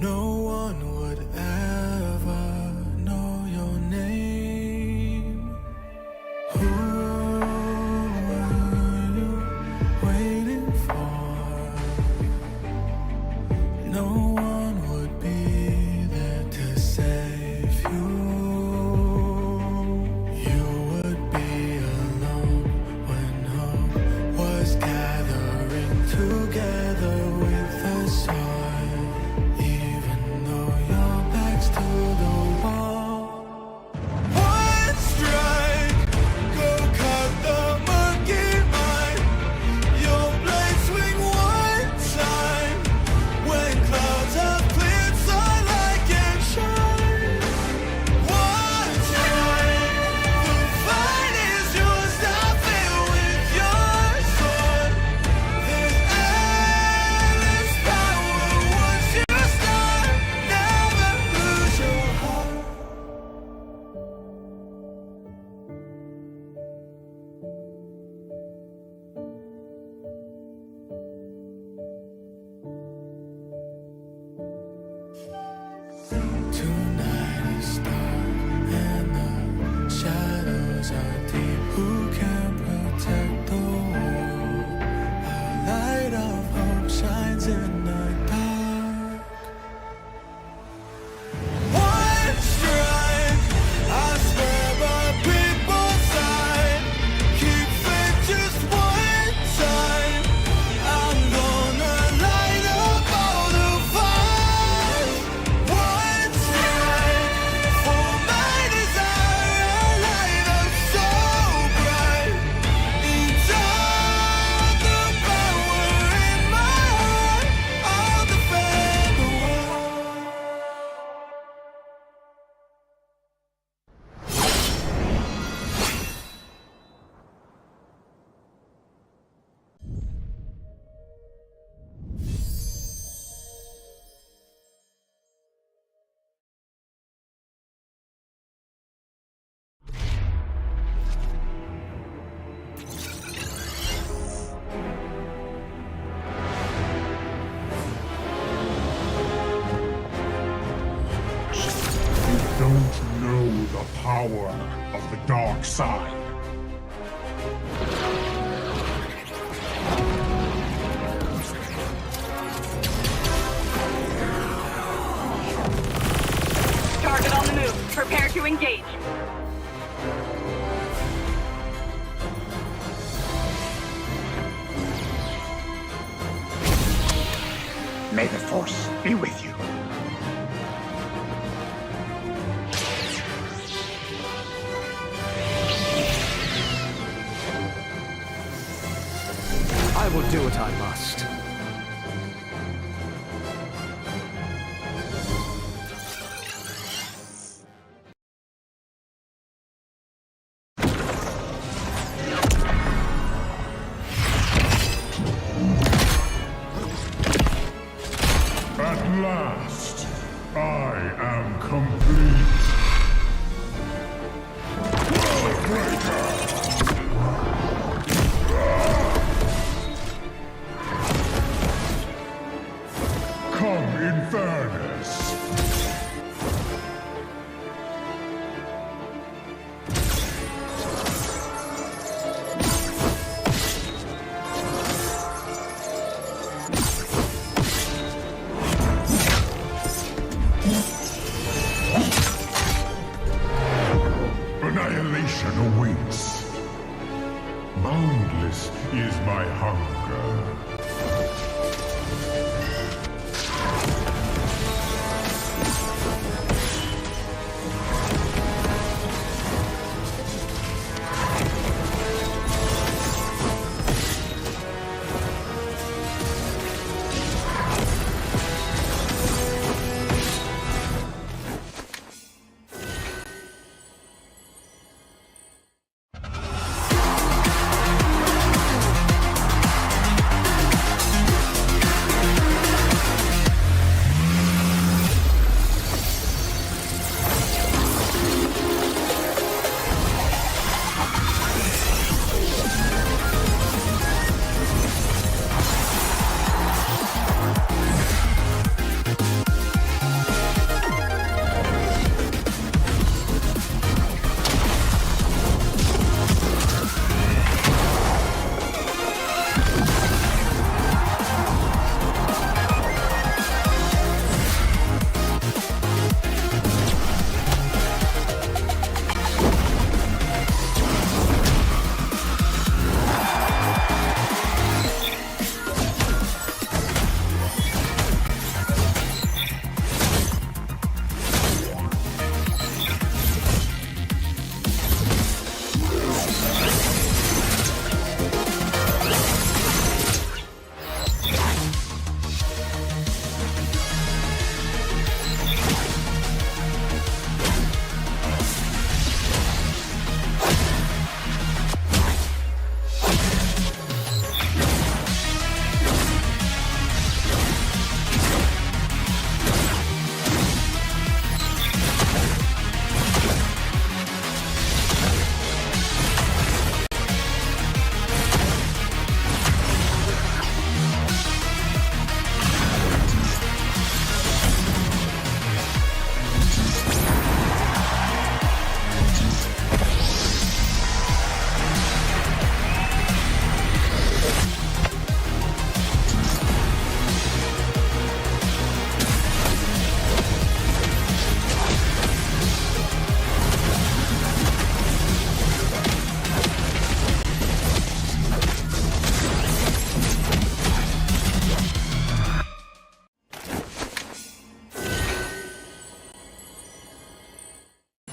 No one would ever know your name. Who were you waiting for? No one would be there to save you. You would be alone when hope was gathering together with the sun. Even though your back's to the wall. One strike, go cut the murky mind. Your blade swing one time. When clouds have cleared, sunlight can shine. One time, the fight is yours. Now fill with your sword. There's endless power once you start. Never lose your heart. Tonight is dark and the shadows are deep. Who can protect the world? A light of hope shines in the dark. One strike, I swear by people's side. Keep faith just one time. I'm gonna light up all the fires. One strike, for my desire, a light up so bright. Each of the power in my heart, I'll defend the world. You don't know the power of the dark side. Target on the move. Prepare to engage. May the Force be with you. I will do what I must. At last, I am complete. Come in fairness. Annihilation awaits. Boundless is my hunger.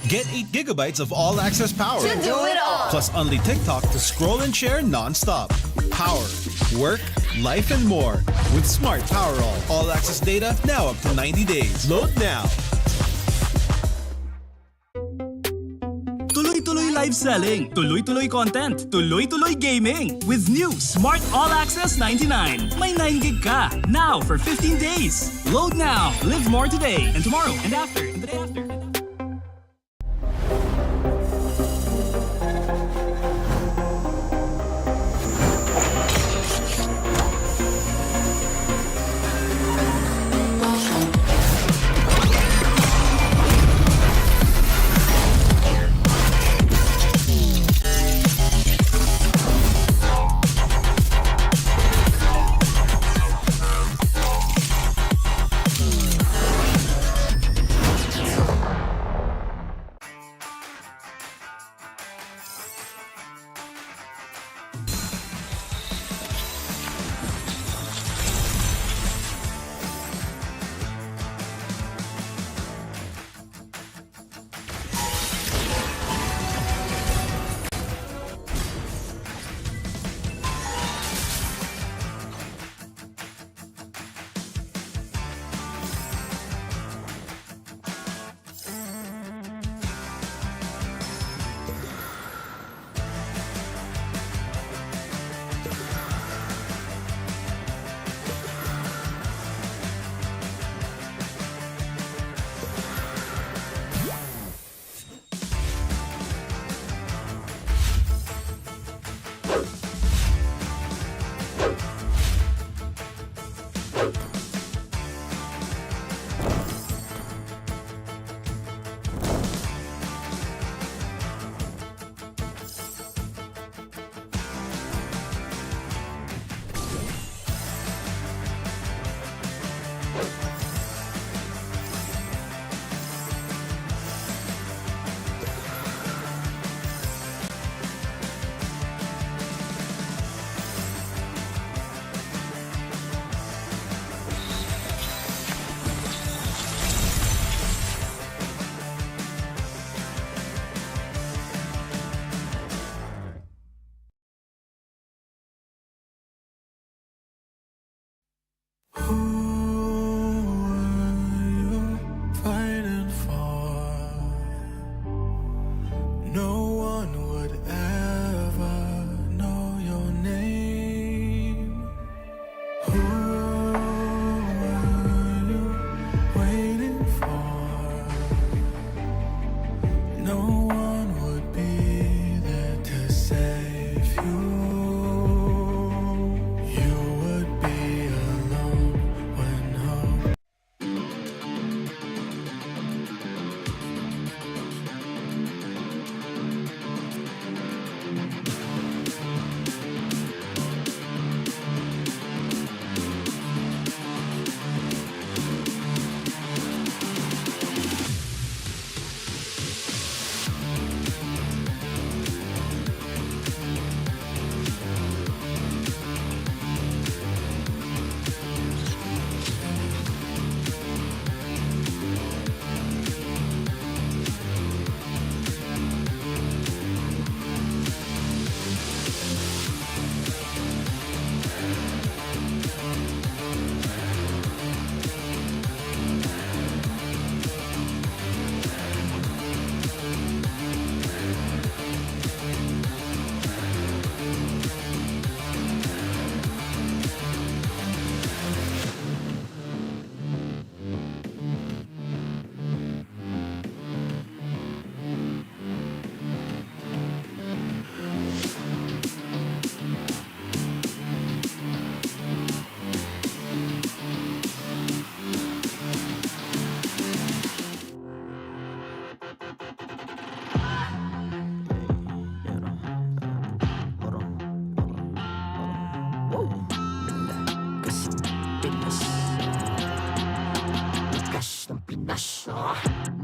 Get 8 gigabytes of all-access power. To do it all. Plus only TikTok to scroll and share non-stop. Power, work, life, and more. With Smart Power all-access data now up to 90 days. Load now. Tuloy-tuloy live selling, tuloy-tuloy content, tuloy-tuloy gaming. With new Smart All Access 99. May 9 gig ka, now for 15 days. Load now, live more today, and tomorrow, and after, and the day after.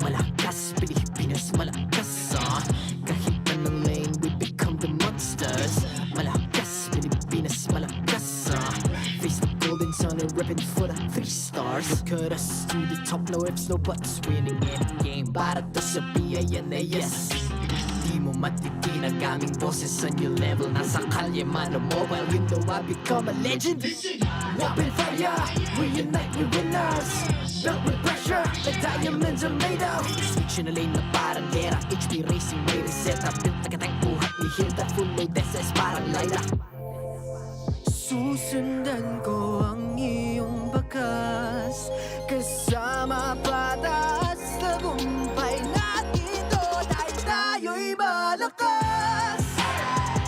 Malakas, Pilipinas, malakas Kahit anong lane, we become the monsters. Malakas, Pilipinas, malakas Face the golden sun and ripping for the 3 stars. Look at us to the top, no ifs, no buts. Winning any game, para to sa yan na yes. Di mo matitin ang aming boses on your level. Nasa kalye man o mobile, you know I become a legend. Open fire, reunite with winners. Built with pressure, like diamonds are made of. Switch in a lane na parang gera. HP Racing may reset up. Built agad ang buhat ni Hilda. Full load SS parang Lyra. Susundan ko ang iyong bakas. Kasama patas. Tagumpay natin to. Dahil tayo'y malakas.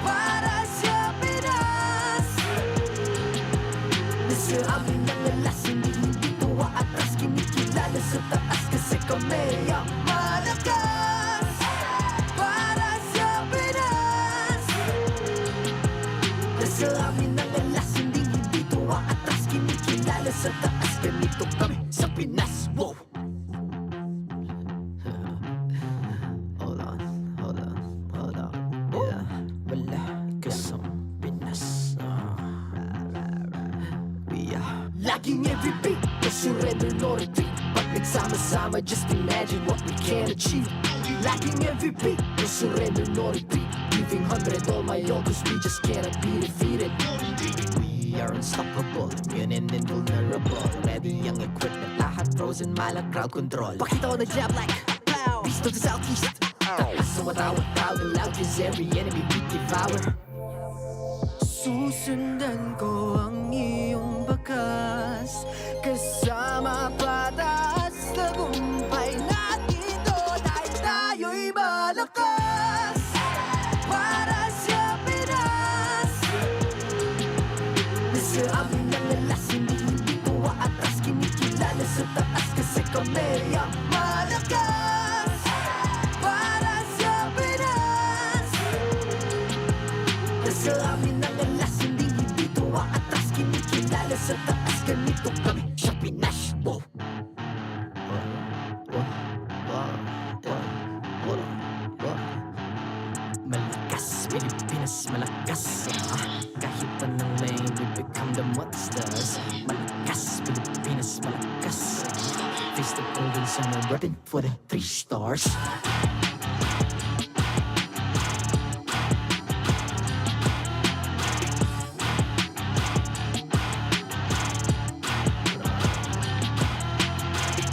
Para sa Pinas. Nasa amin ang alas. Hindi tuwa atras. Kinikilala sa taas. Kasi kami ang malakas. Para sa Pinas. Nasa amin ang alas. Hindi tuwa atras. Kinikilala sa taas. Ganito kami sa Pinas. Wow! Hold on. Yeah, wala ka sa Pinas. We are lacking every beat. No surrender, no retreat. Pag nagsama-sama, just imagine what we can achieve. Lacking every beat. No surrender, no retreat. Giving 100 all my all, cause we just cannot be defeated. We are unstoppable, immune and invulnerable. Ready ang equipment, lahat frozen, malak crowd control. Pakita ko na jab like pow. Beast of the southeast. So what I would proud and loud, cause every enemy we devour. Susundan ko ang iyong bakas. Kasama patas. Tagumpay natin to. Dahil tayo'y malakas. Para sa Pinas. Nasa amin ang alas. Hindi tuwa atras. Kinikilala sa taas. Kasi kami ang malakas. Para sa Pinas. Nasa amin ang alas. Hindi tuwa atras. Kinikilala sa taas. Ganito kami sa Pinas. Wow! Malakas, Pilipinas, malakas. Kahit anong lane, we become the monsters. Malakas, Pilipinas, malakas. Face the golden sun, I'm repping for the 3 stars.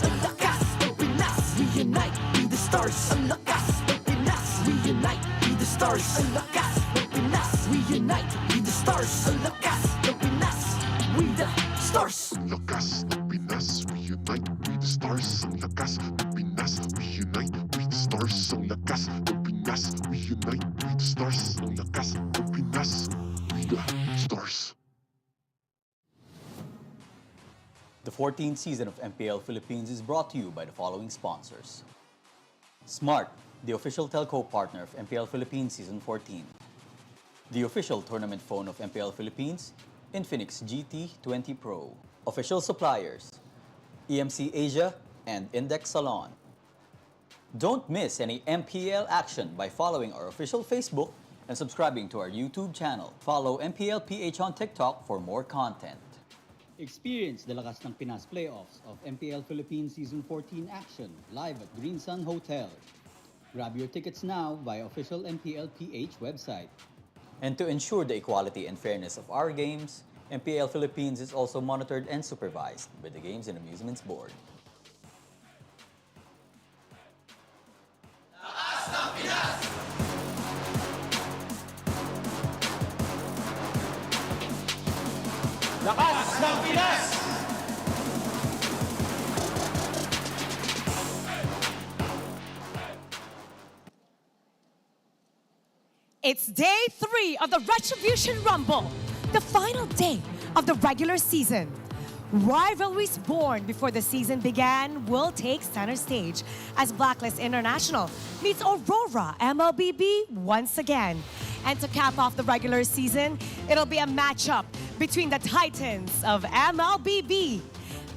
Ang lakas ng Pinas, reunite, be the stars. Ang lakas ng Pinas, reunite, be the stars. Ang lakas ng Pinas, reunite, be the stars. Ang lakas ng Pinas, we the stars. Ang lakas ng Pinas, reunite with the stars. Ang lakas ng Pinas, reunite with the stars. Ang lakas ng Pinas, reunite with the stars. Ang lakas ng Pinas, with the stars. The 14th season of MPL Philippines is brought to you by the following sponsors. Smart, the official telco partner of MPL Philippines Season 14. The official tournament phone of MPL Philippines, Infinix GT20 Pro. Official suppliers, EMC Asia and Index Salon. Don't miss any MPL action by following our official Facebook and subscribing to our YouTube channel. Follow MPLPH on TikTok for more content. Experience the Lakas ng Pinas playoffs of MPL Philippines Season 14 action live at Green Sun Hotel. Grab your tickets now via official MPLPH website. And to ensure the equality and fairness of our games, MPL Philippines is also monitored and supervised by the Games and Amusements Board. Lakas ng Pinas! It's day 3 of the Retribution Rumble, the final day of the regular season. Rivalries born before the season began will take center stage as Blacklist International meets Aurora MLBB once again. And to cap off the regular season, it'll be a matchup between the Titans of MLBB.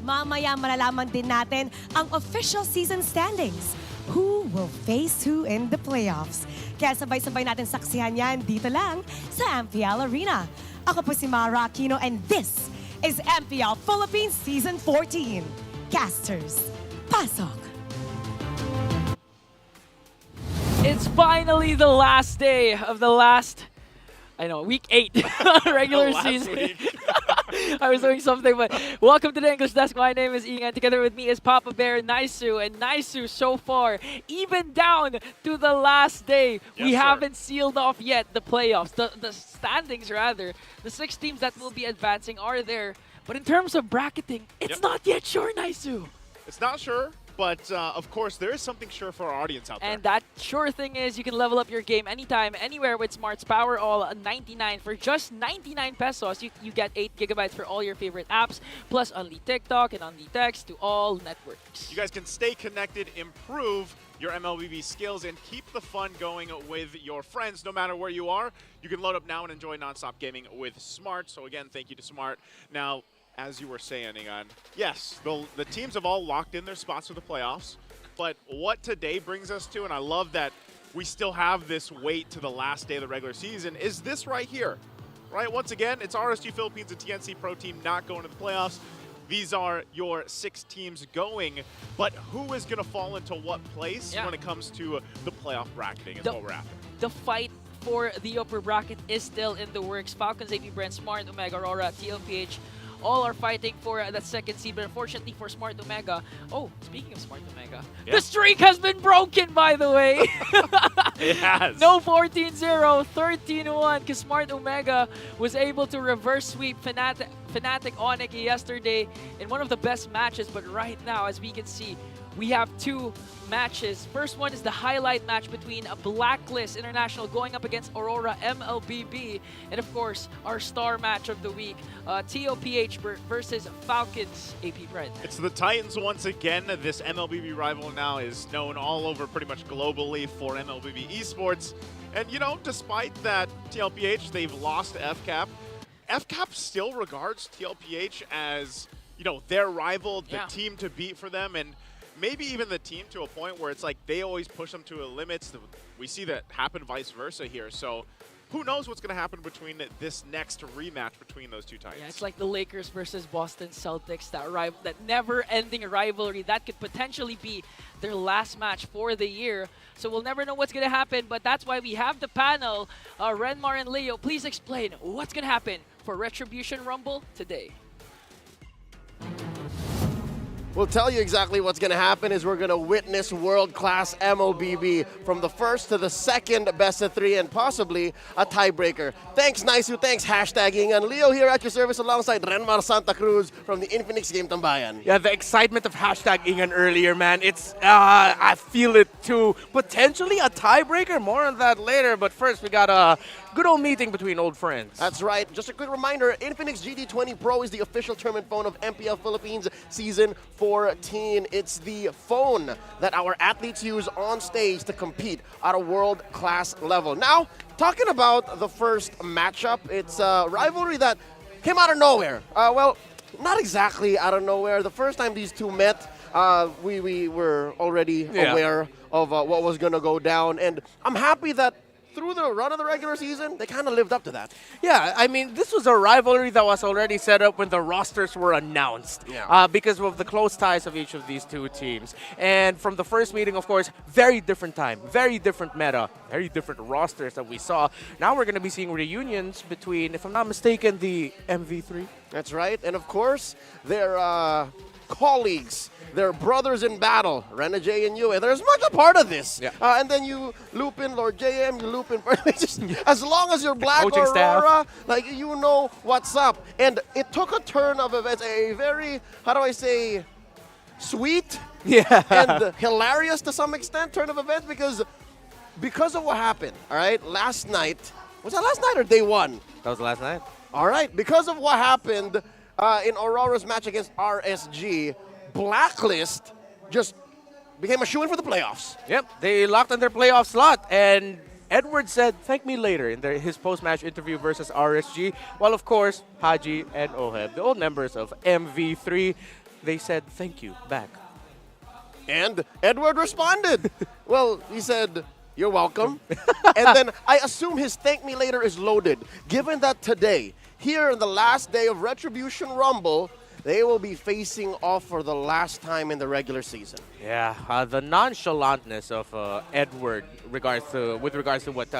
Mamaya malalaman din natin ang official season standings. Who will face who in the playoffs? Kaya sabay-sabay natin saksihan yan dito lang sa MPL Arena. Ako po si Mara Aquino and this is MPL Philippines Season 14. Casters, pasok! It's finally the last day of the last, week 8 regular season. I was doing something, but welcome to the English Desk. My name is Ian. Together with me is Papa Bear, Naisu, and Naisu so far, even down to the last day, we haven't sealed off yet the playoffs, the standings rather. The 6 teams that will be advancing are there, but in terms of bracketing, it's not yet sure, Naisu. It's not sure. But, of course, there is something sure for our audience out there. And that sure thing is you can level up your game anytime, anywhere with Smart's Power All 99. For just 99 pesos, you get 8 gigabytes for all your favorite apps, plus only TikTok and only text to all networks. You guys can stay connected, improve your MLBB skills, and keep the fun going with your friends no matter where you are. You can load up now and enjoy nonstop gaming with Smart. So, again, thank you to Smart. Now, as you were saying, Ian, yes, the teams have all locked in their spots for the playoffs, but what today brings us to, and I love that we still have this wait to the last day of the regular season, is this right here, right? Once again, it's RSG Philippines and TNC Pro Team not going to the playoffs. These are your 6 teams going, but who is going to fall into what place when it comes to the playoff bracketing is what we're after. The fight for the upper bracket is still in the works. Falcons APBren, Smart, Omega, RORA, TLPH, all are fighting for that second seed, but unfortunately for Smart Omega, speaking of Smart Omega, the streak has been broken, by the way. It has. No 14-0, 13-1, because Smart Omega was able to reverse sweep Fnatic Onyx yesterday in one of the best matches, but right now, as we can see, we have 2 matches. First one is the highlight match between a Blacklist International going up against Aurora MLBB, and of course, our star match of the week, TLPH versus Falcons APBren. It's the Titans once again. This MLBB rival now is known all over pretty much globally for MLBB esports. And despite that TLPH, they've lost to FCAP. FCAP still regards TLPH as, their rival, the team to beat for them, and maybe even the team to a point where it's like they always push them to limits. We see that happen vice versa here. So who knows what's going to happen between this next rematch between those 2 Titans. Yeah, it's like the Lakers versus Boston Celtics, that never-ending rivalry. That could potentially be their last match for the year. So we'll never know what's going to happen, but that's why we have the panel. Renmar and Leo, please explain what's going to happen for Retribution Rumble today. We'll tell you exactly what's going to happen is we're going to witness world-class MLBB from the first to the second best of 3 and possibly a tiebreaker. Thanks, Naisu. Thanks, hashtagging. And Leo here at your service alongside Renmar Santa Cruz from the Infinix Game Tambayan. Yeah, the excitement of hashtagging earlier, man. It's, I feel it too. Potentially a tiebreaker. More on that later. But first, we got a good old meeting between old friends. That's right. Just a quick reminder, Infinix GD20 Pro is the official tournament phone of MPL Philippines Season 14. It's the phone that our athletes use on stage to compete at a world-class level. Now, talking about the first matchup, it's a rivalry that came out of nowhere. Well, not exactly out of nowhere. The first time these 2 met, we were already aware of what was going to go down. And I'm happy that through the run of the regular season, they kind of lived up to that. Yeah, I mean, this was a rivalry that was already set up when the rosters were announced because of the close ties of each of these 2 teams. And from the first meeting, of course, very different time, very different meta, very different rosters that we saw. Now we're going to be seeing reunions between, if I'm not mistaken, the MV3. That's right. And of course, their colleagues, their brothers in battle, Rena J and Yue. There's much a part of this. Yeah. And then you loop in Lord JM, you loop in, just, as long as you're Black or Aurora, like, you know what's up. And it took a turn of events, a very, how do I say, sweet and hilarious to some extent turn of events because of what happened, all right? Last night, was that last night or day 1? That was last night. All right, because of what happened in Aurora's match against RSG, Blacklist just became a shoo-in for the playoffs. Yep, they locked on their playoff slot, and Edward said, thank me later in his post-match interview versus RSG. While, of course, Haji and Oheb, the old members of MV3, they said thank you back. And Edward responded. Well, he said, you're welcome. And then I assume his thank me later is loaded, given that today here in the last day of Retribution Rumble, they will be facing off for the last time in the regular season. Yeah, the nonchalantness of Edward with regards to what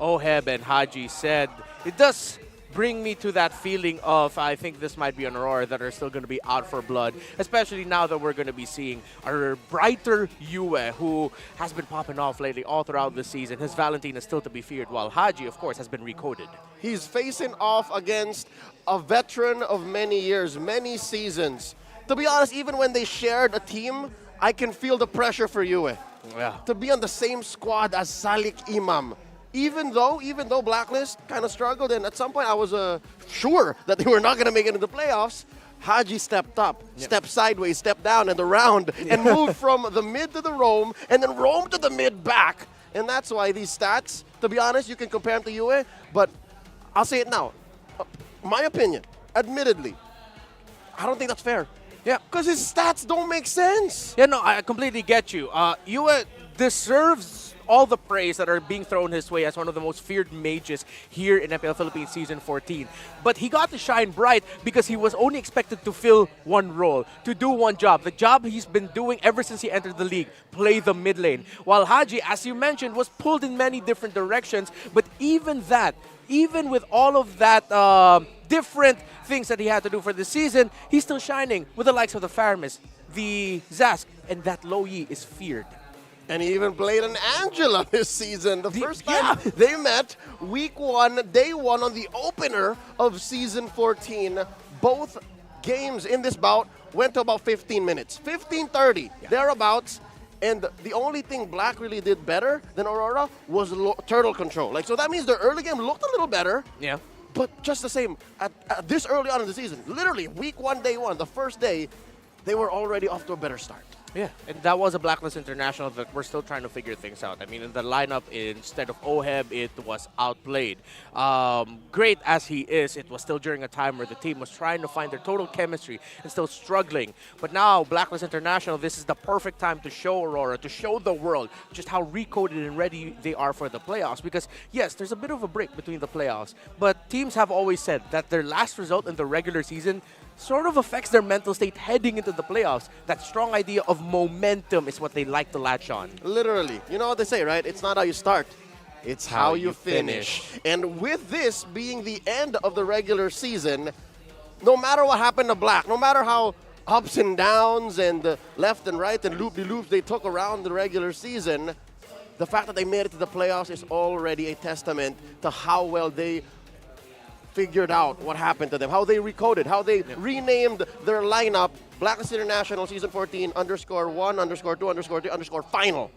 Oheb and Haji said, it does bring me to that feeling of I think this might be an Aurora that are still going to be out for blood, especially now that we're going to be seeing our brighter Yue, who has been popping off lately all throughout the season. His Valentine is still to be feared, while Haji, of course, has been recoded. He's facing off against a veteran of many years, many seasons. To be honest, even when they shared a team, I can feel the pressure for Yue. Yeah. To be on the same squad as Salik Imam. Even though Blacklist kind of struggled, and at some point I was sure that they were not going to make it into the playoffs, Haji stepped up, stepped sideways, stepped down in the round, and moved from the mid to the roam, and then roam to the mid back. And that's why these stats, to be honest, you can compare them to Yue, but I'll say it now. My opinion, admittedly, I don't think that's fair. Yeah. Because his stats don't make sense. Yeah, no, I completely get you. Yue deserves all the praise that are being thrown his way as one of the most feared mages here in MPL Philippines Season 14. But he got to shine bright because he was only expected to fill one role, to do one job. The job he's been doing ever since he entered the league, play the mid lane. While Haji, as you mentioned, was pulled in many different directions. But even with all of that different things that he had to do for the season, he's still shining with the likes of the Faramis, the Zask, and that Lo Yi is feared. And he even played an Angela this season. The first time they met, week 1, day 1 on the opener of Season 14. Both games in this bout went to about 15 minutes. 15:30, thereabouts. And the only thing Black really did better than Aurora was turtle control. So that means their early game looked a little better. Yeah. But just the same, at this early on in the season, literally week 1, day 1, the first day, they were already off to a better start. Yeah, and that was a Blacklist International that we're still trying to figure things out. I mean, in the lineup, instead of Oheb, it was outplayed. Great as he is, it was still during a time where the team was trying to find their total chemistry and still struggling. But now, Blacklist International, this is the perfect time to show Aurora, to show the world just how recoded and ready they are for the playoffs. Because, yes, there's a bit of a break between the playoffs, but teams have always said that their last result in the regular season sort of affects their mental state heading into the playoffs. That strong idea of momentum is what they like to latch on. Literally. You know what they say, right? It's not how you start, it's how you finish. And with this being the end of the regular season, no matter what happened to Black, no matter how ups and downs and left and right and loop-de-loops they took around the regular season, the fact that they made it to the playoffs is already a testament to how well they figured out what happened to them, how they recoded, how they renamed their lineup. Blacklist International Season 14 _1_2_3_final.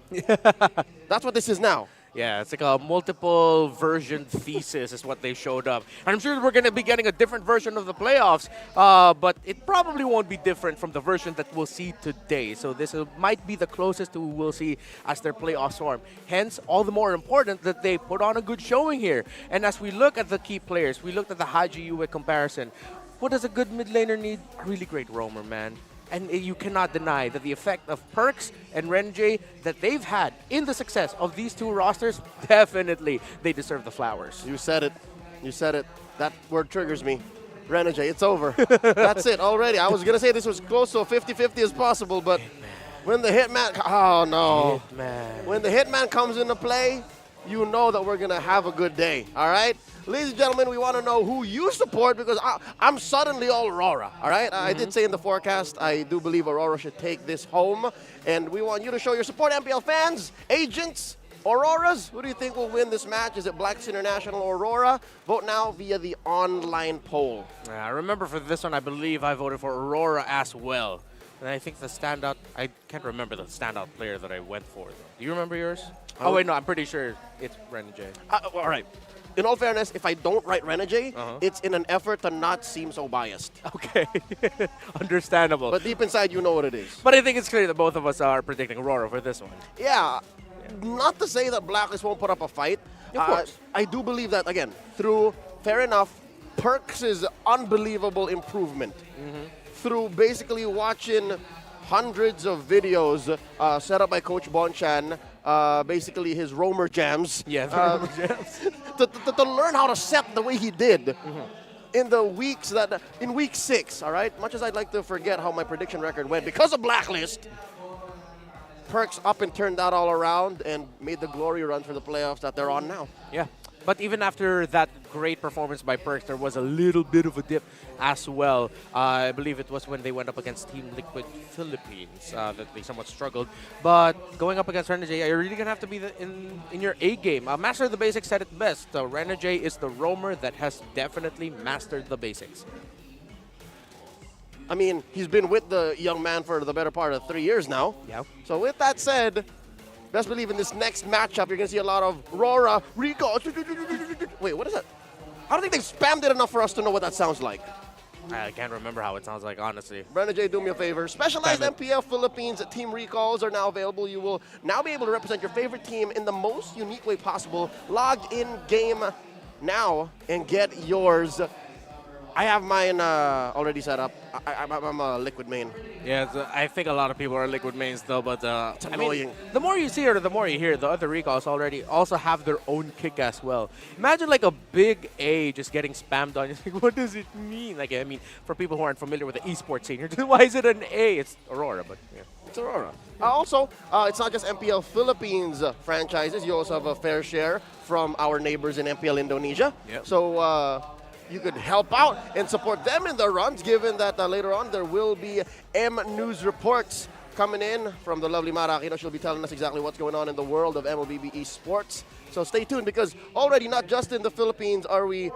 That's what this is now. Yeah, it's like a multiple version thesis is what they showed up. And I'm sure we're going to be getting a different version of the playoffs, but it probably won't be different from the version that we'll see today. So this might be the closest to we'll see as their playoff swarm. Hence, all the more important that they put on a good showing here. And as we look at the key players, we looked at the Haji Yue comparison. What does a good mid laner need? A really great roamer, man. And you cannot deny that the effect of Perks and Renjay that they've had in the success of these two rosters, definitely they deserve the flowers. You said it. You said it. That word triggers me. Renjay, it's over. That's it already. I was going to say this was close to a 50-50 as possible, but when the Hitman... Oh, no. Hitman. When the Hitman comes into play, you know that we're going to have a good day, all right? Ladies and gentlemen, we want to know who you support because I'm suddenly all Aurora, all right? I did say in the forecast, I do believe Aurora should take this home, and we want you to show your support, MPL fans, agents, Auroras. Who do you think will win this match? Is it Blacklist International or Aurora? Vote now via the online poll. I remember for this one, I believe I voted for Aurora as well. And I think the standout, I can't remember the standout player that I went for, though. Do you remember yours? Oh, wait, no, I'm pretty sure it's Renjay. All right. In all fairness, if I don't write Renjay, it's in an effort to not seem so biased. Okay. Understandable. But deep inside, you know what it is. But I think it's clear that both of us are predicting Aurora for this one. Yeah. Not to say that Blacklist won't put up a fight. Of course. I do believe that, again, through, fair enough, Perks' unbelievable improvement. Through basically watching hundreds of videos set up by Coach Bonchan, basically his roamer jams. Yeah, roamer jams. to learn how to set the way he did. in week 6, all right? Much as I'd like to forget how my prediction record went because of Blacklist, Perks up and turned that all around and made the glory run for the playoffs that they're on now. Yeah. But even after that great performance by Perks, there was a little bit of a dip as well. I believe it was when they went up against Team Liquid Philippines that they somewhat struggled. But going up against Renajay, you're really going to have to be in your A game. Master of the Basics said it best. Renajay is the roamer that has definitely mastered the basics. I mean, he's been with the young man for the better part of 3 years now. Yeah. So with that said, best believe in this next matchup, you're going to see a lot of RORA, Rico. Wait, what is that? I don't think they've spammed it enough for us to know what that sounds like. I can't remember how it sounds like, honestly. Renajay, do me a favor. Specialized MPL Philippines team recalls are now available. You will now be able to represent your favorite team in the most unique way possible. Log in game now and get yours. I have mine already set up. I'm a Liquid main. Yeah, I think a lot of people are Liquid mains though, but it's annoying. I mean, the more you see or the more you hear, the other recalls already also have their own kick as well. Imagine like a big A just getting spammed on you. Like, what does it mean? Like, I mean, for people who aren't familiar with the esports scene, why is it an A? It's Aurora, but yeah. It's Aurora. Also, it's not just MPL Philippines franchises. You also have a fair share from our neighbors in MPL Indonesia. Yep. So you could help out and support them in their runs, given that later on there will be M News reports coming in from the lovely Mara Aquino. She'll be telling us exactly what's going on in the world of MLBB esports. So stay tuned, because already not just in the Philippines are we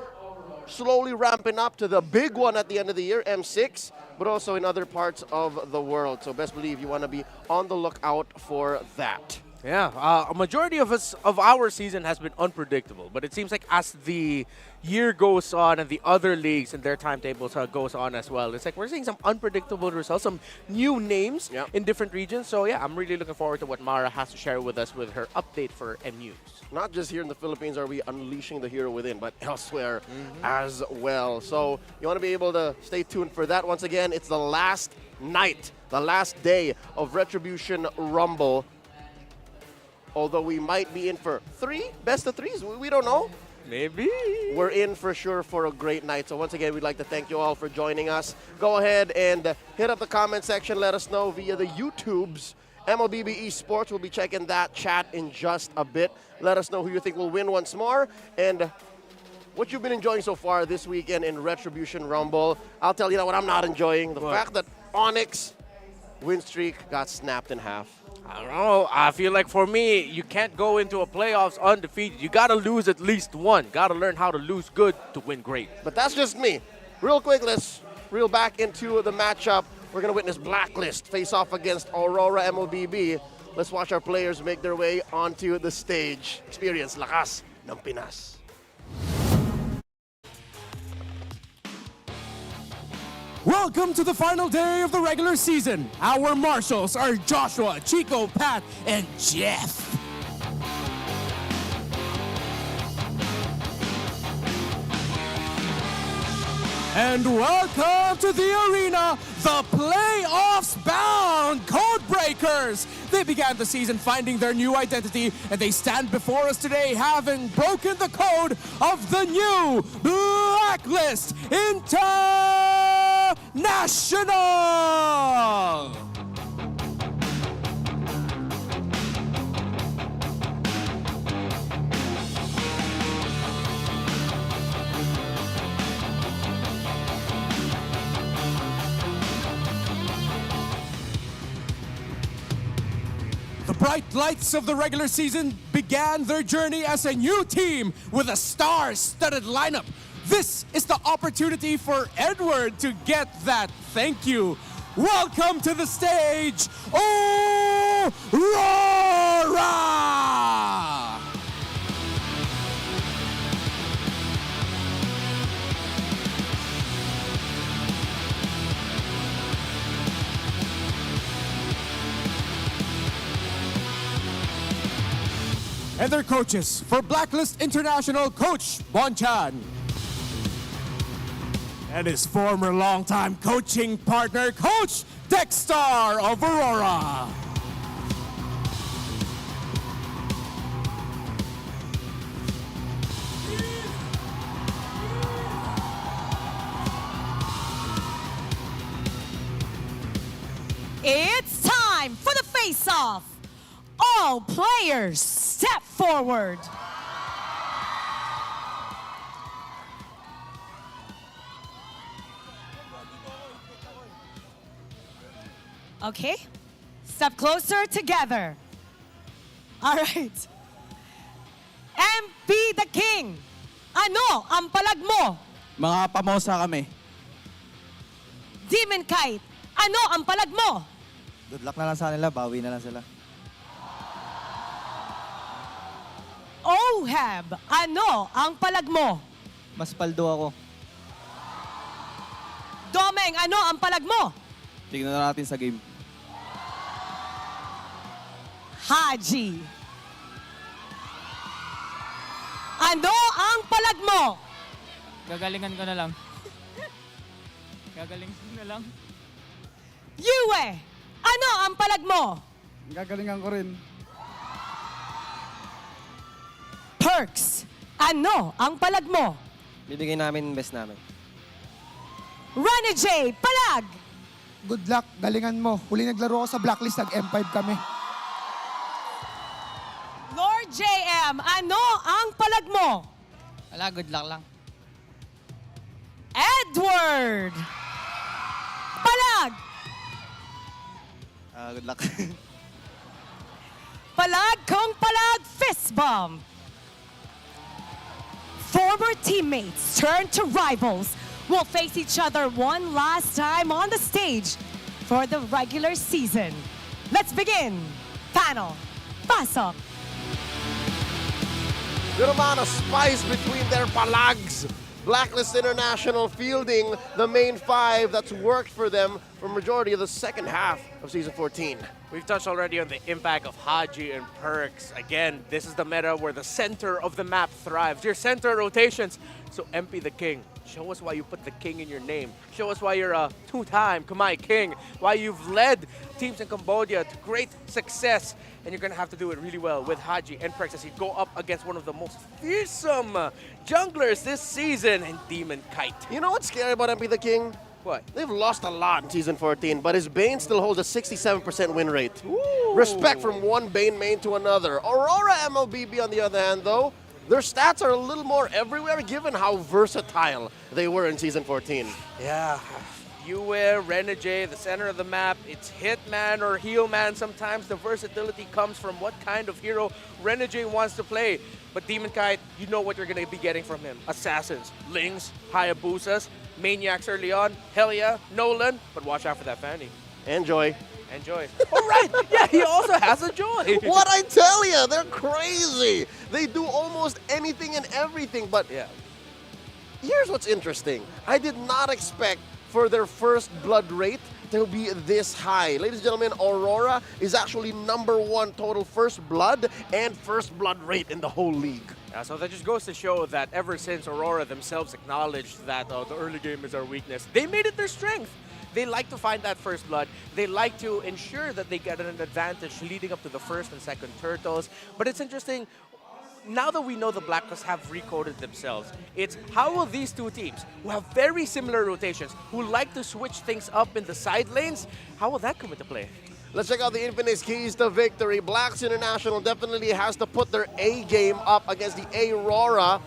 slowly ramping up to the big one at the end of the year, M6, but also in other parts of the world. So best believe you want to be on the lookout for that. Yeah, a majority of our season has been unpredictable, but it seems like as the year goes on and the other leagues and their timetables goes on as well, it's like we're seeing some unpredictable results, some new names in different regions. So yeah, I'm really looking forward to what Mara has to share with us with her update for M News. Not just here in the Philippines are we unleashing the hero within, but elsewhere as well. So you want to be able to stay tuned for that. Once again, it's the last night, the last day of Retribution Rumble. Although we might be in for 3 best of 3s, we don't know. Maybe. We're in for sure for a great night. So once again, we'd like to thank you all for joining us. Go ahead and hit up the comment section. Let us know via the YouTubes. MLBB Esports, we'll be checking that chat in just a bit. Let us know who you think will win once more and what you've been enjoying so far this weekend in Retribution Rumble. I'll tell you what I'm not enjoying. The fact that Onyx win streak got snapped in half. I don't know. I feel like for me, you can't go into a playoffs undefeated. You got to lose at least one. Got to learn how to lose good to win great. But that's just me. Real quick, let's reel back into the matchup. We're going to witness Blacklist face off against Aurora MLBB. Let's watch our players make their way onto the stage. Experience Lakas ng Pinas. Welcome to the final day of the regular season. Our marshals are Joshua, Chico, Pat, and Jeff. And welcome to the arena, the playoffs bound Codebreakers. They began the season finding their new identity, and they stand before us today having broken the code of the new Blacklist International. The bright lights of the regular season began their journey as a new team with a star-studded lineup. This is the opportunity for Edward to get that thank you. Welcome to the stage, Aurora! And their coaches for Blacklist International, Coach Bonchan. And his former longtime coaching partner, Coach Dexstar of Aurora. face-off. All players step forward. Okay, step closer together. All right. MP the King, ano ang palag mo? Mga pamosa kami. Demon Kite, ano ang palag mo? Good luck na lang sa kanila, bawi na lang sila. Ohab, ano ang palag mo? Mas paldo ako. Domeng, ano ang palag mo? Tignan na natin sa game. Haji, ano ang palag mo? Gagalingan ko na lang. Gagalingan ko na lang. Yue, ano ang palag mo? Gagalingan ko rin. Perks, ano ang palag mo? Bibigay namin best namin. Renegade, palag! Good luck, galingan mo. Huli naglaro ako sa Blacklist, nag-M5 kami. Lord JM, ano ang palag mo? Wala, good luck lang. Edward! Palag! Good luck. Palag kung palag, fist bump. Former teammates turn to rivals will face each other one last time on the stage for the regular season. Let's begin. Panel, pass up. Good amount of spice between their palags. Blacklist International fielding the main five that's worked for them for majority of the second half of Season 14. We've touched already on the impact of Haji and Perks. Again, this is the meta where the center of the map thrives. Your center rotations. So MP the King, show us why you put the King in your name. Show us why you're a two-time Khmer King. Why you've led teams in Cambodia to great success. And you're going to have to do it really well with Haji and Perks as you go up against one of the most fearsome junglers this season and Demon Kite. You know what's scary about MP the King? What? They've lost a lot in Season 14, but his Bane still holds a 67% win rate. Ooh. Respect from one Bane main to another. Aurora MLBB, on the other hand, though, their stats are a little more everywhere given how versatile they were in Season 14. Yeah. Yue, Renegade, the center of the map, it's Hitman or Healman. Sometimes the versatility comes from what kind of hero Renegade wants to play. But Demon Kite, you know what you're going to be getting from him. Assassins, Lings, Hayabusas, Maniacs early on, hell yeah, Nolan, but watch out for that Fanny. Enjoy. Enjoy. All right, yeah, he also has a Joy. What I tell you, they're crazy. They do almost anything and everything, but yeah. Here's what's interesting. I did not expect for their first blood rate to be this high. Ladies and gentlemen, Aurora is actually #1 total first blood and first blood rate in the whole league. Yeah, so that just goes to show that ever since Aurora themselves acknowledged that the early game is our weakness, they made it their strength. They like to find that first blood. They like to ensure that they get an advantage leading up to the first and second turtles. But it's interesting, now that we know the Blacklist have recoded themselves, it's how will these two teams, who have very similar rotations, who like to switch things up in the side lanes, how will that come into play? Let's check out the Infinite's keys to victory. Blacklist International definitely has to put their A game up against the Aurora,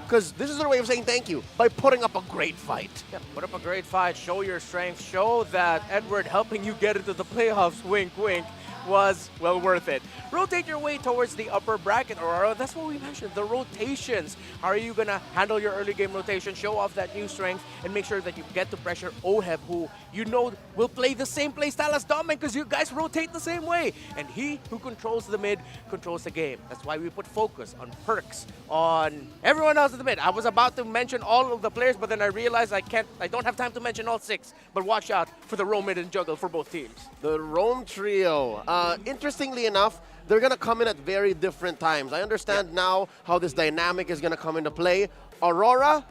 because this is their way of saying thank you, by putting up a great fight. Yeah, put up a great fight, show your strength, show that Edward helping you get into the playoffs, wink, wink, was well worth it. Rotate your way towards the upper bracket, Aurora. That's what we mentioned, the rotations. How are you going to handle your early game rotation, show off that new strength, and make sure that you get to pressure Oheb, who you know will play the same play style as Dominic because you guys rotate the same way. And he who controls the mid controls the game. That's why we put focus on Perks, on everyone else in the mid. I was about to mention all of the players, but then I realized I don't have time to mention all 6. But watch out for the roam mid and juggle for both teams. The roam trio. Interestingly enough, they're going to come in at very different times. I understand now how this dynamic is going to come into play. Aurora,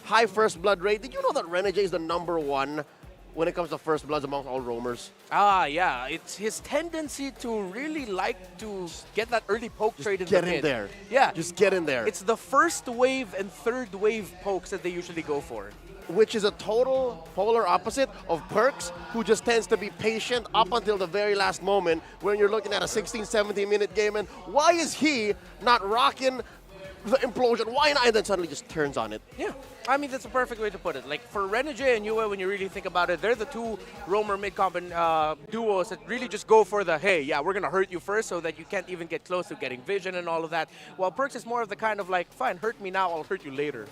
high first blood rate. Did you know that Renegade is the #1 when it comes to first bloods among all roamers? Ah, yeah. It's his tendency to really like to get that early poke trade in the mid. Get in there. Yeah. Just get in there. It's the first wave and third wave pokes that they usually go for. which is a total polar opposite of Perks, who just tends to be patient up until the very last moment when you're looking at a 16, 17-minute game. And why is he not rocking the implosion? Why not? And then suddenly just turns on it. Yeah, I mean, that's a perfect way to put it. Like, for Renegade and Yue, when you really think about it, they're the two roamer mid-comp duos that really just go for the, hey, yeah, we're going to hurt you first so that you can't even get close to getting vision and all of that. While Perks is more of the kind of like, fine, hurt me now, I'll hurt you later.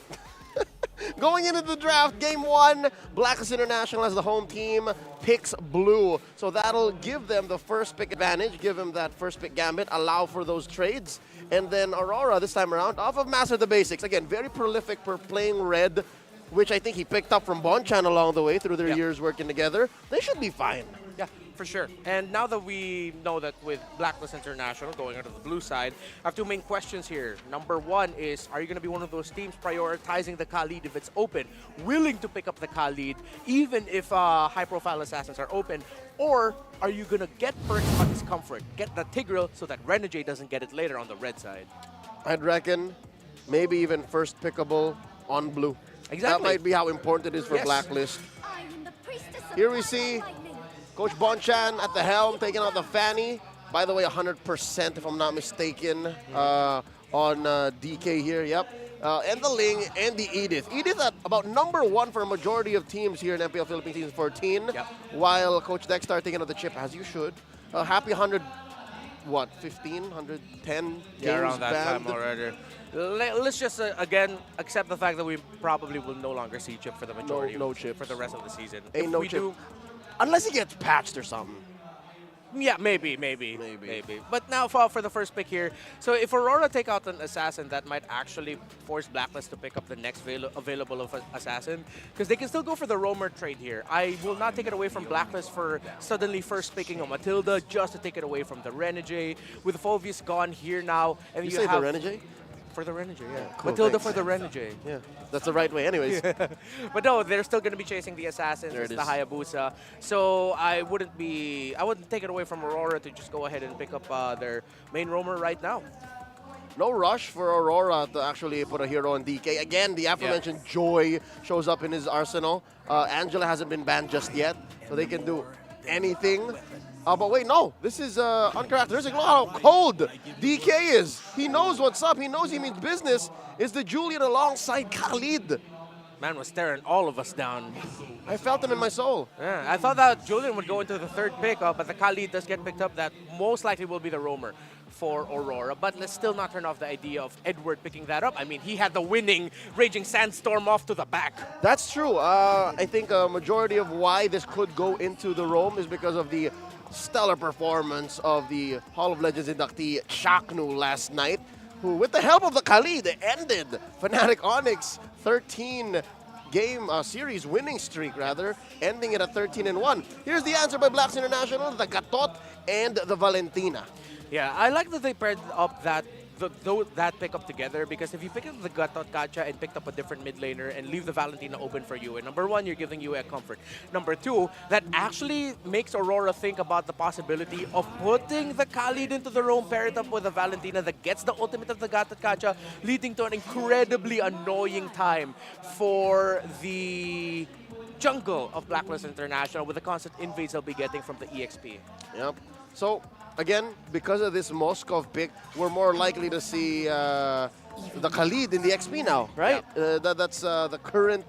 Going into the draft, game one, Blacklist International as the home team picks blue. So that'll give them the first pick advantage, give them that first pick gambit, allow for those trades. And then Aurora, this time around, off of Master the Basics. Again, very prolific for playing red, which I think he picked up from Bonchan along the way through their years working together. They should be fine. Yeah, for sure. And now that we know that with Blacklist International going onto the blue side, I have two main questions here. Number one is, are you going to be one of those teams prioritizing the Khalid if it's open, willing to pick up the Khalid even if high-profile assassins are open? Or are you going to get Perks on his comfort, get the Tigreal so that Renegade doesn't get it later on the red side? I'd reckon maybe even first pickable on blue. Exactly. That might be how important it is for Yes. Blacklist. Here we see Coach Bonchan at the helm, taking out the Fanny. By the way, 100% if I'm not mistaken on DK here, yep. And the Ling and the Edith. Edith at about number one for a majority of teams here in MPL Philippines Season 14, while Coach Dexter taking out the chip, as you should. Happy 100, what, 15, 110 games around that banned. time already. Let's just, again, accept the fact that we probably will no longer see Chip for the majority No of, chips. for the rest of the season. Ain't If no we chip. do, Unless he gets patched or something. yeah, maybe. But now for the first pick here, so if Aurora take out an assassin, that might actually force Blacklist to pick up the next available of assassin, because they can still go for the roamer trade here. I will not take it away from Blacklist for suddenly first picking a Matilda just to take it away from the Renegade. With Fulvius gone here now, and You you say have the Renegade? For the Renegade, yeah. Cool, Matilda thanks. for the Renegade. Yeah, that's the right way anyways. But no, they're still going to be chasing the assassins, There it's it the is. Hayabusa. So I wouldn't take it away from Aurora to just go ahead and pick up their main roamer right now. No rush for Aurora to actually put a hero on DK. Again, the aforementioned Joy shows up in his arsenal. Angela hasn't been banned just yet, so they can do anything. But wait, no, this is uncharacteristic. Look how cold DK is. He knows what's up. He knows he means business. Is the Julian alongside Khalid? Man was staring all of us down. I felt him in my soul. Yeah, I thought that Julian would go into the third pick, but the Khalid does get picked up. That most likely will be the roamer for Aurora. But let's still not turn off the idea of Edward picking that up. I mean, he had the winning Raging Sandstorm off to the back. That's true. I think a majority of why this could go into the Rome is because of the stellar performance of the Hall of Legends inductee Chaknu last night, who, with the help of the Khalid, ended Fnatic Onyx 13-game series winning streak, rather, ending it at 13-1. Here's the answer by Blacks International, the Gatot and the Valentina. Yeah, I like that they paired up that pickup together, because if you pick up the Gatot Kacha and picked up a different mid laner and leave the Valentina open for you, and number one, you're giving you a comfort. Number two, that actually makes Aurora think about the possibility of putting the Khalid into the roam, pair it up with a Valentina that gets the ultimate of the Gatot Kacha, leading to an incredibly annoying time for the jungle of Blacklist International with the constant invades they'll be getting from the EXP. Yep. So, again, because of this Moskov pick, we're more likely to see the Khalid in the XP now, right? That's the current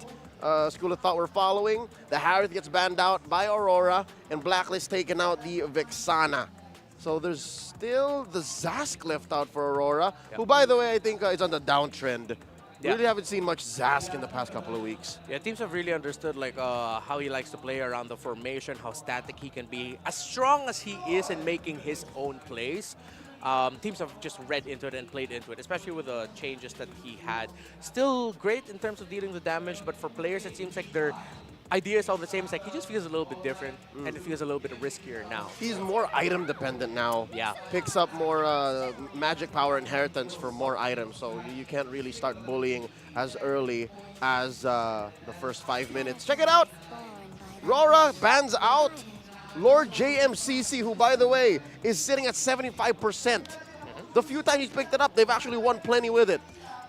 school of thought we're following. The Harith gets banned out by Aurora, and Blacklist taking out the Vexana. So there's still the Zask left out for Aurora, who, by the way, I think is on the downtrend. Really haven't seen much Zask in the past couple of weeks. Yeah, teams have really understood like how he likes to play around the formation, how static he can be. As strong as he is in making his own plays, teams have just read into it and played into it, especially with the changes that he had. Still great in terms of dealing the damage, but for players it seems like their idea is all the same. It's like he just feels a little bit different, and it feels a little bit riskier now. He's more item dependent now. Yeah. Picks up more magic power inheritance for more items, so you can't really start bullying as early as the first 5 minutes. Check it out. RORA bans out Lord JMCC, who, by the way, is sitting at 75%. The few times he's picked it up, they've actually won plenty with it.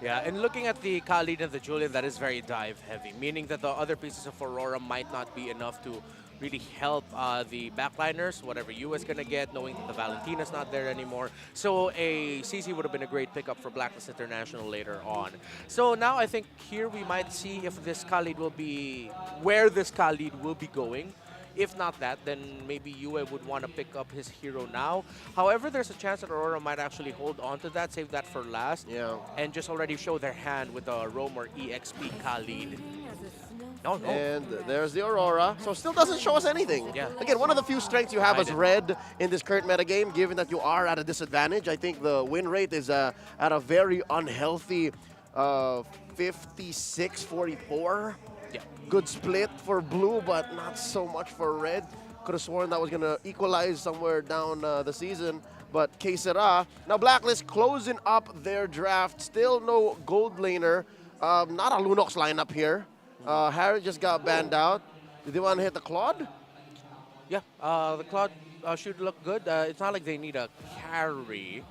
Yeah, and looking at the Khalid and the Julian, that is very dive heavy, meaning that the other pieces of Aurora might not be enough to really help the backliners, whatever you is going to get, knowing that the Valentina's not there anymore. So a CC would have been a great pickup for Blacklist International later on. So now I think here we might see if this Khalid will be, where this Khalid will be going. If not that, then maybe Yue would want to pick up his hero now. However, there's a chance that Aurora might actually hold on to that, save that for last, and just already show their hand with the Roam or EXP Khalid. No. And there's the Aurora. So still doesn't show us anything. Yeah. Again, one of the few strengths you have as Red in this current metagame, given that you are at a disadvantage. I think the win rate is at a very unhealthy 56-44. Yeah. Good split for blue, but not so much for red. Could have sworn that was going to equalize somewhere down the season, but que sera. Now Blacklist closing up their draft. Still no gold laner. Not a Lunox lineup here. Harry just got banned out. Did they want to hit the Claude? Yeah, the Claude should look good. It's not like they need a carry.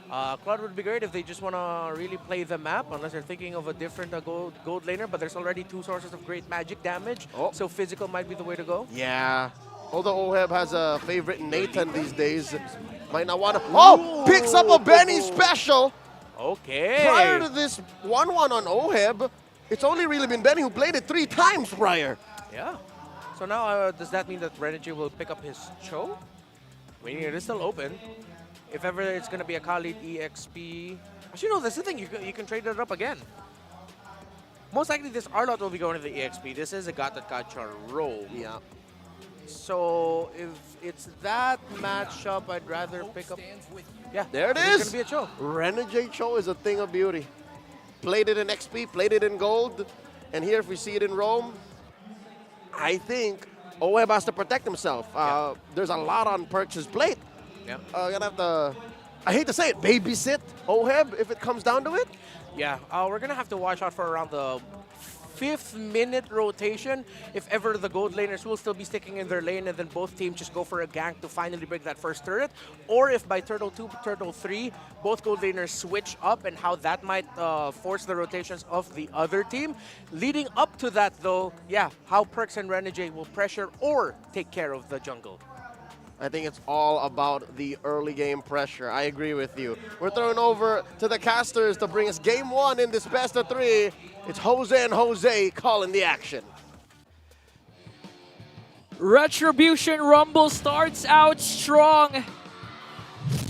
Claude would be great if they just want to really play the map, unless they're thinking of a different gold laner, but there's already 2 sources of great magic damage, so physical might be the way to go. Yeah. Although Oheb has a favorite Nathan these days, might not want to. Oh! Picks up a Benny special! Okay. Prior to this 1-1 on Oheb, it's only really been Benny who played it 3 times prior. Yeah. So now, does that mean that Renegade will pick up his Cho? I mean, it is still open. If ever it's going to be a Khalid EXP... Actually, no, that's the thing. You can trade it up again. Most likely, this Arlot will be going to the EXP. This is a Gacha Roam. Yeah. So, if it's that matchup, I'd rather pick up... Yeah, there it is. is. It's going to be a Cho. Renegade Cho is a thing of beauty. Played it in XP, played it in gold, and here if we see it in Rome, I think Oheb has to protect himself. There's a lot on Perch's plate. Yeah. Gonna have to, I hate to say it, babysit Oheb if it comes down to it. Yeah, we're going to have to watch out for around the 5th minute rotation if ever the gold laners will still be sticking in their lane and then both teams just go for a gank to finally break that first turret, or if by turtle 2, turtle 3, both gold laners switch up and how that might force the rotations of the other team. Leading up to that though, yeah, how Perks and Renegade will pressure or take care of the jungle. I think it's all about the early game pressure. I agree with you. We're throwing over to the casters to bring us game 1 in this best of 3. It's Jose and Jose calling the action. Retribution Rumble starts out strong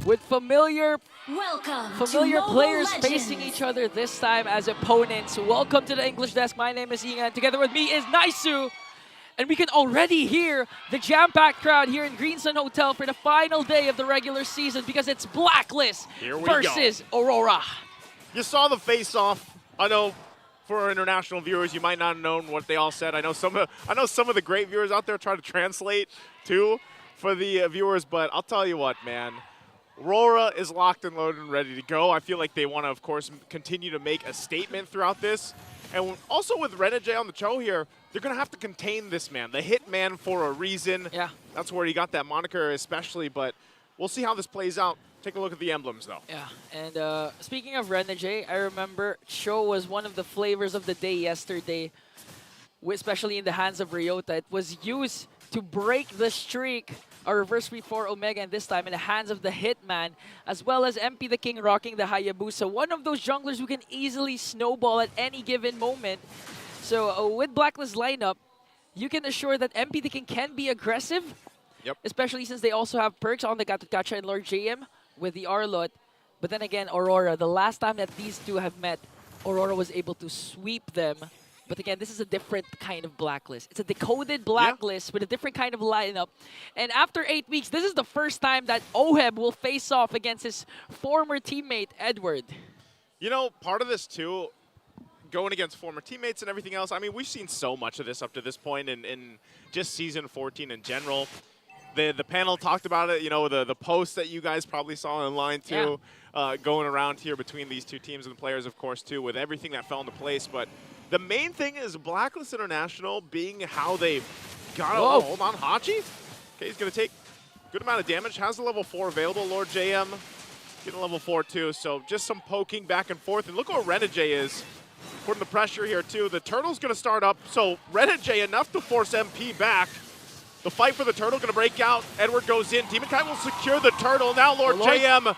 with familiar players facing each other this time as opponents. Welcome to the English Desk. My name is Ian. Together with me is Naisu. And we can already hear the jam-packed crowd here in Green Sun Hotel for the final day of the regular season because it's Blacklist versus Aurora. You saw the face-off. I know for our international viewers, you might not have known what they all said. I know some of the great viewers out there try to translate too for the viewers, but I'll tell you what, man. RORA is locked and loaded and ready to go. I feel like they want to, of course, continue to make a statement throughout this. And also with Renegade on the show here, they're going to have to contain this man, the Hitman, for a reason. Yeah. That's where he got that moniker especially, but we'll see how this plays out. Take a look at the emblems, though. Yeah, and speaking of Renegade, I remember Cho was one of the flavors of the day yesterday, especially in the hands of Ryota. It was used to break the streak, a reverse sweep for Omega, and this time in the hands of the Hitman, as well as MP the King rocking the Hayabusa. One of those junglers who can easily snowball at any given moment. So with Blacklist lineup, you can assure that MP the King can be aggressive, especially since they also have perks on the Gacha and Lord JM with the Arlot. But then again, Aurora, the last time that these two have met, Aurora was able to sweep them. But again, this is a different kind of Blacklist. It's a decoded Blacklist with a different kind of lineup. And after 8 weeks, this is the first time that Oheb will face off against his former teammate, Edward. You know, part of this, too, going against former teammates and everything else, I mean, we've seen so much of this up to this point in just Season 14 in general. The panel talked about it, you know, the post that you guys probably saw online, too, going around here between these two teams and the players, of course, too, with everything that fell into place. But the main thing is Blacklist International being how they got it. Oh, hold on, Hachi. Okay, he's going to take a good amount of damage. Has the level 4 available. Lord JM Getting level 4 too, so just some poking back and forth. And look where Renegade is. Putting the pressure here too. The turtle's gonna start up, so Renegade enough to force MP back. The fight for the turtle gonna break out. Edward goes in. Demon Kite will secure the turtle. Now Lord JM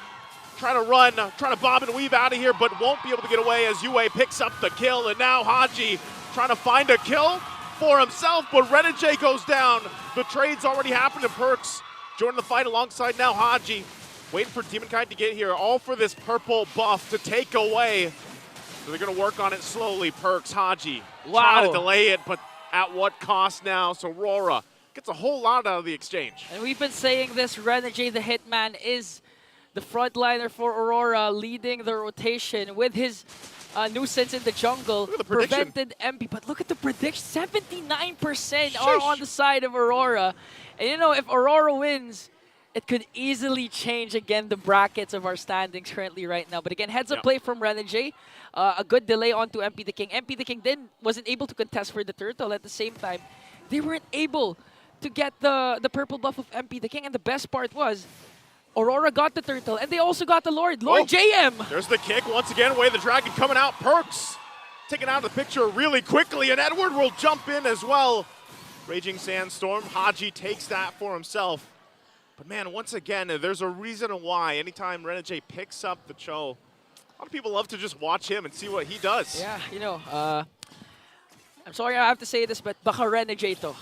trying to run, trying to bob and weave out of here, but won't be able to get away as Yue picks up the kill. And now Haji trying to find a kill for himself, but Renegade goes down. The trade's already happened, and Perks joining the fight alongside now Haji. Waiting for Demon Kite to get here, all for this purple buff to take away. So they're going to work on it slowly. Perks, Haji, trying to delay it, but at what cost now? So RORA gets a whole lot out of the exchange. And we've been saying this, Renegade the Hitman is the frontliner for Aurora, leading the rotation with his nuisance in the jungle. Prevented MP, but look at the prediction, 79% are on the side of Aurora. And you know, if Aurora wins, it could easily change again the brackets of our standings currently right now. But again, heads up play from Renegade. A good delay onto MP the King. MP the King then wasn't able to contest for the turtle. At the same time, they weren't able to get the purple buff of MP the King. And the best part was, Aurora got the turtle, and they also got the Lord JM. There's the kick once again. Way the dragon coming out. Perks taken out of the picture really quickly, and Edward will jump in as well. Raging Sandstorm. Haji takes that for himself. But man, once again, there's a reason why anytime Renegade picks up the Cho, a lot of people love to just watch him and see what he does. Yeah, you know, I'm sorry I have to say this, but baka Renegade to.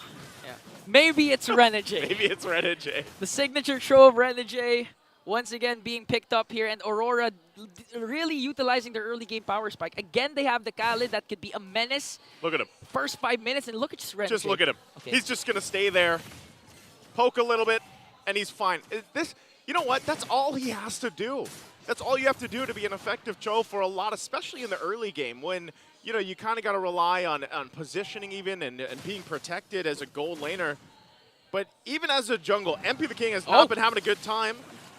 Yeah. Maybe it's Renegade. Maybe it's Renegade. The signature throw of Renegade once again being picked up here, and Aurora really utilizing their early game power spike. Again, they have the Khalid that could be a menace. Look at him. First 5 minutes, and look at just Renegade. Just look at him. Okay. He's just going to stay there, poke a little bit, and he's fine. You know what? That's all he has to do. That's all you have to do to be an effective Cho for a lot, especially in the early game when, you know, you kind of got to rely on positioning even and being protected as a gold laner. But even as a jungle, MP the King has not been having a good time.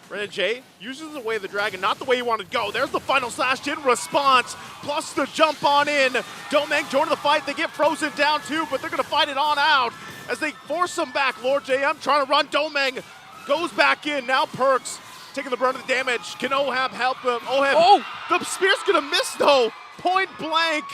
Renegade uses the way of the dragon, not the way he wanted to go. There's the final slash in response, plus the jump on in. Domeng joining the fight. They get frozen down too, but they're going to fight it on out as they force him back. Lord JM trying to run. Domeng goes back in. Now Perks taking the brunt of the damage. Can Ohab help him? Ohab, the spear's going to miss though. Point blank.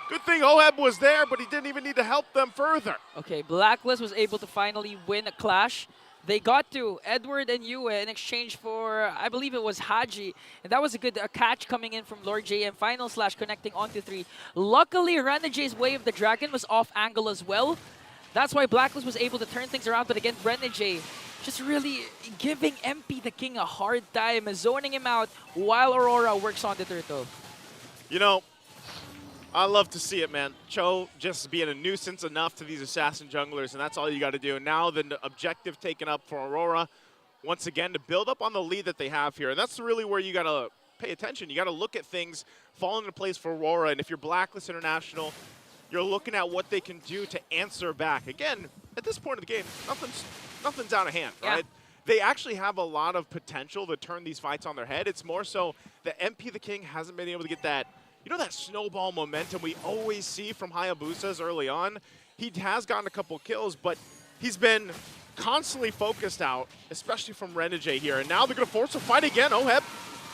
Good thing Ohab was there, but he didn't even need to help them further. Okay, Blacklist was able to finally win a clash. They got to Edward and Yue in exchange for, I believe it was Haji. And that was a good catch coming in from Lord JM. Final slash connecting onto 3. Luckily, Renegade's Way of the Dragon was off angle as well. That's why Blacklist was able to turn things around. But again, Renegade just really giving MP the King a hard time, zoning him out while Aurora works on the turtle. You know, I love to see it, man. Cho just being a nuisance enough to these assassin junglers, and that's all you got to do. Now the objective taken up for Aurora, once again, to build up on the lead that they have here. And that's really where you got to pay attention. You got to look at things falling into place for Aurora. And if you're Blacklist International, you're looking at what they can do to answer back. Again, at this point of the game, nothing's out of hand, right? They actually have a lot of potential to turn these fights on their head. It's more so that MP the King hasn't been able to get that, you know, that snowball momentum we always see from Hayabusas early on. He has gotten a couple kills, but he's been constantly focused out, especially from Renegade here. And now they're going to force a fight again. Oheb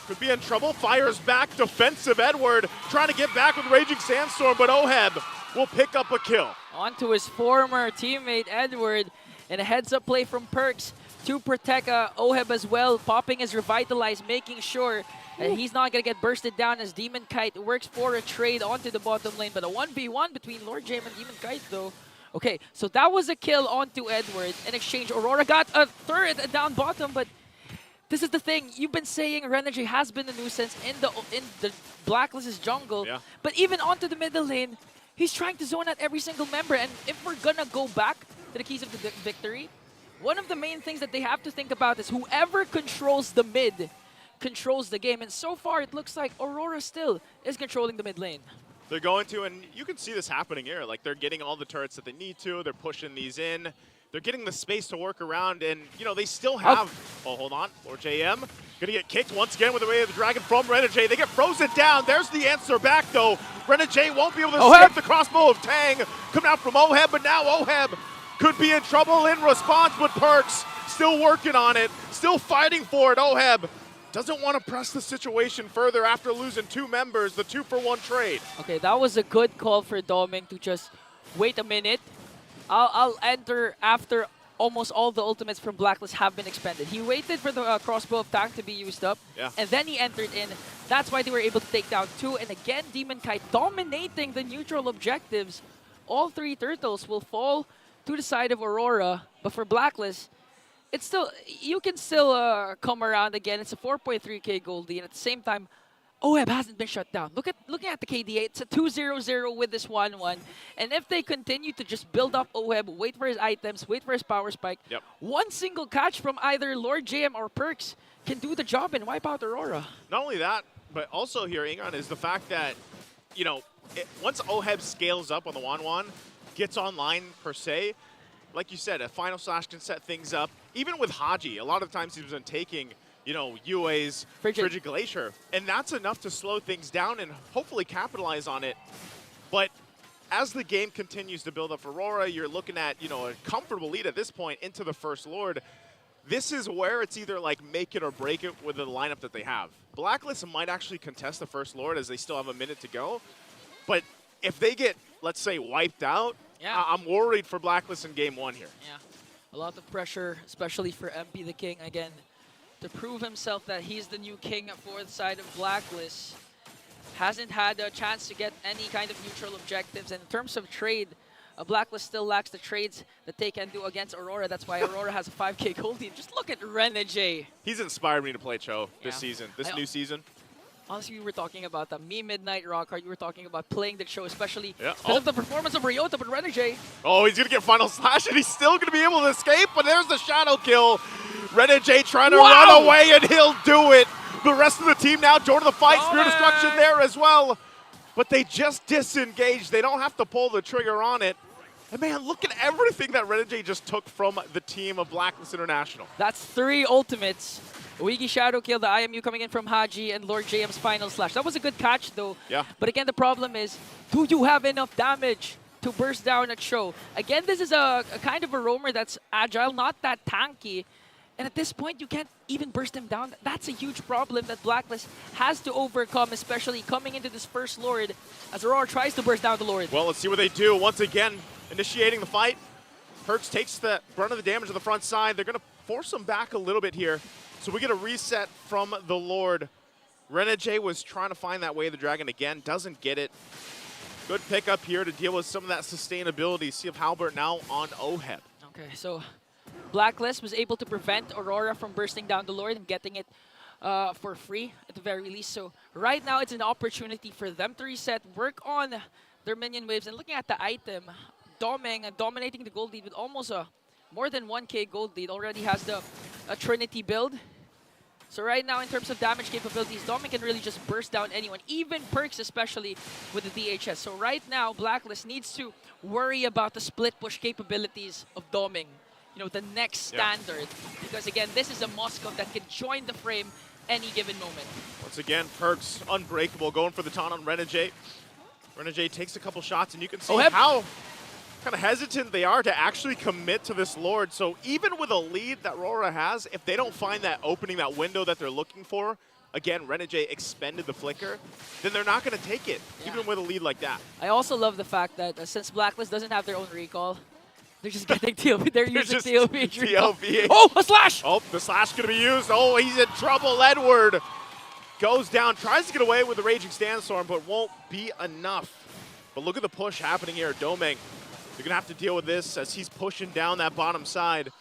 could be in trouble. Fires back. Defensive Edward trying to get back with Raging Sandstorm, but Oheb will pick up a kill. Onto his former teammate, Edward, and a heads-up play from Perks to protect Oheb as well. Popping his Revitalize, making sure that he's not going to get bursted down as Demon Kite works for a trade onto the bottom lane. But a 1v1 between Lord Jame and Demon Kite, though. Okay, so that was a kill onto Edward. In exchange, Aurora got a third down bottom, but this is the thing. You've been saying Renegade has been a nuisance in the Blacklist's jungle. Yeah. But even onto the middle lane, he's trying to zone out every single member. And if we're going to go back to the keys of the victory, one of the main things that they have to think about is whoever controls the mid controls the game. And so far, it looks like Aurora still is controlling the mid lane. They're going to, and you can see this happening here. Like, they're getting all the turrets that they need to. They're pushing these in. They're getting the space to work around, and, you know, they still have... Oh, hold on. Lord JM gonna get kicked once again with the Way of the Dragon from Renegade. They get frozen down. There's the answer back, though. Renegade won't be able to skip the crossbow of Tang. Coming out from Oheb, but now Oheb could be in trouble in response, but Perks still working on it. Still fighting for it. Oheb doesn't want to press the situation further after losing 2 members, the 2-for-1 trade. Okay, that was a good call for Doming to just wait a minute. I'll enter after almost all the ultimates from Blacklist have been expended. He waited for the crossbow of tank to be used up, and then he entered in. That's why they were able to take down 2. And again, Demon Kite dominating the neutral objectives. All 3 turtles will fall to the side of Aurora, but for Blacklist, it's still, you can still come around again. It's a 4.3k gold lead, and at the same time, OHEB hasn't been shut down. Looking at the KDA, it's a 2-0-0 with this 1-1. And if they continue to just build up OHEB, wait for his items, wait for his power spike, one single catch from either Lord JM or Perks can do the job and wipe out Aurora. Not only that, but also here, Ingon, is the fact that, you know, once OHEB scales up on the 1-1, gets online per se, like you said, a Final Slash can set things up. Even with Haji, a lot of times he's been taking, you know, UA's Frigid Glacier, and that's enough to slow things down and hopefully capitalize on it. But as the game continues to build up for Aurora, you're looking at, you know, a comfortable lead at this point into the First Lord. This is where it's either like make it or break it with the lineup that they have. Blacklist might actually contest the First Lord as they still have a minute to go, but if they get, let's say, wiped out, I'm worried for Blacklist in game 1 here. Yeah, a lot of pressure, especially for MP the King, again, to prove himself that he's the new king for the side of Blacklist. Hasn't had a chance to get any kind of neutral objectives. And in terms of trade, Blacklist still lacks the trades that they can do against Aurora. That's why Aurora has a 5k gold lead. Just look at Renegade. He's inspired me to play Cho this season, this new season. Honestly, we were talking about the Midnight Rock Hard. You were talking about playing the show, especially because of the performance of Ryota, but Renegade. Oh, he's going to get Final Slash, and he's still going to be able to escape, but there's the Shadow Kill. Renegade trying to run away, and he'll do it. The rest of the team now joining the fight. Spear Destruction there as well. But they just disengaged. They don't have to pull the trigger on it. And man, look at everything that Renegade just took from the team of Blacklist International. That's 3 ultimates. Wiki Shadow Kill, the IMU coming in from Haji, and Lord JM's Final Slash. That was a good catch though. Yeah. But again, the problem is, do you have enough damage to burst down a Cho? Again, this is a kind of a roamer that's agile, not that tanky. And at this point, you can't even burst them down. That's a huge problem that Blacklist has to overcome, especially coming into this First Lord as Aurora tries to burst down the Lord. Well, let's see what they do. Once again, initiating the fight. Perks takes the brunt of the damage on the front side. They're going to force him back a little bit here. So we get a reset from the Lord. Renegade was trying to find that way of the dragon again. Doesn't get it. Good pickup here to deal with some of that sustainability. Sea of Halbert now on OHEB. Okay, so Blacklist was able to prevent Aurora from bursting down the Lord and getting it for free at the very least. So right now it's an opportunity for them to reset, work on their minion waves, and looking at the item, Doming dominating the gold lead with almost a more than 1k gold lead. Already has the Trinity build. So right now in terms of damage capabilities, Doming can really just burst down anyone, even Perks especially with the DHS. So right now Blacklist needs to worry about the split push capabilities of Doming. You know, the next standard. Because again, this is a Moscow that can join the frame any given moment. Once again, Perks unbreakable, going for the taunt on Renegade. Renegade takes a couple shots, and you can see how kind of hesitant they are to actually commit to this Lord. So even with a lead that RORA has, if they don't find that opening, that window that they're looking for, again, Renegade expended the flicker, then they're not going to take it, even with a lead like that. I also love the fact that since Blacklist doesn't have their own recall, they're just getting TLPH. They're using TLPH. TLPH. Oh, a slash! Oh, the slash going to be used. Oh, he's in trouble. Edward goes down, tries to get away with the Raging Sandstorm, but won't be enough. But look at the push happening here. Doming, they're going to have to deal with this as he's pushing down that bottom side.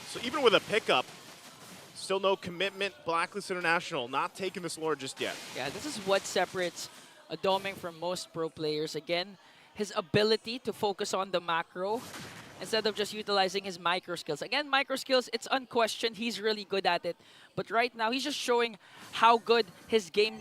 So even with a pickup, still no commitment. Blacklist International not taking this Lord just yet. Yeah, this is what separates a Doming from most pro players. Again, his ability to focus on the macro instead of just utilizing his micro skills. Again, micro skills, it's unquestioned. He's really good at it. But right now, he's just showing how good his game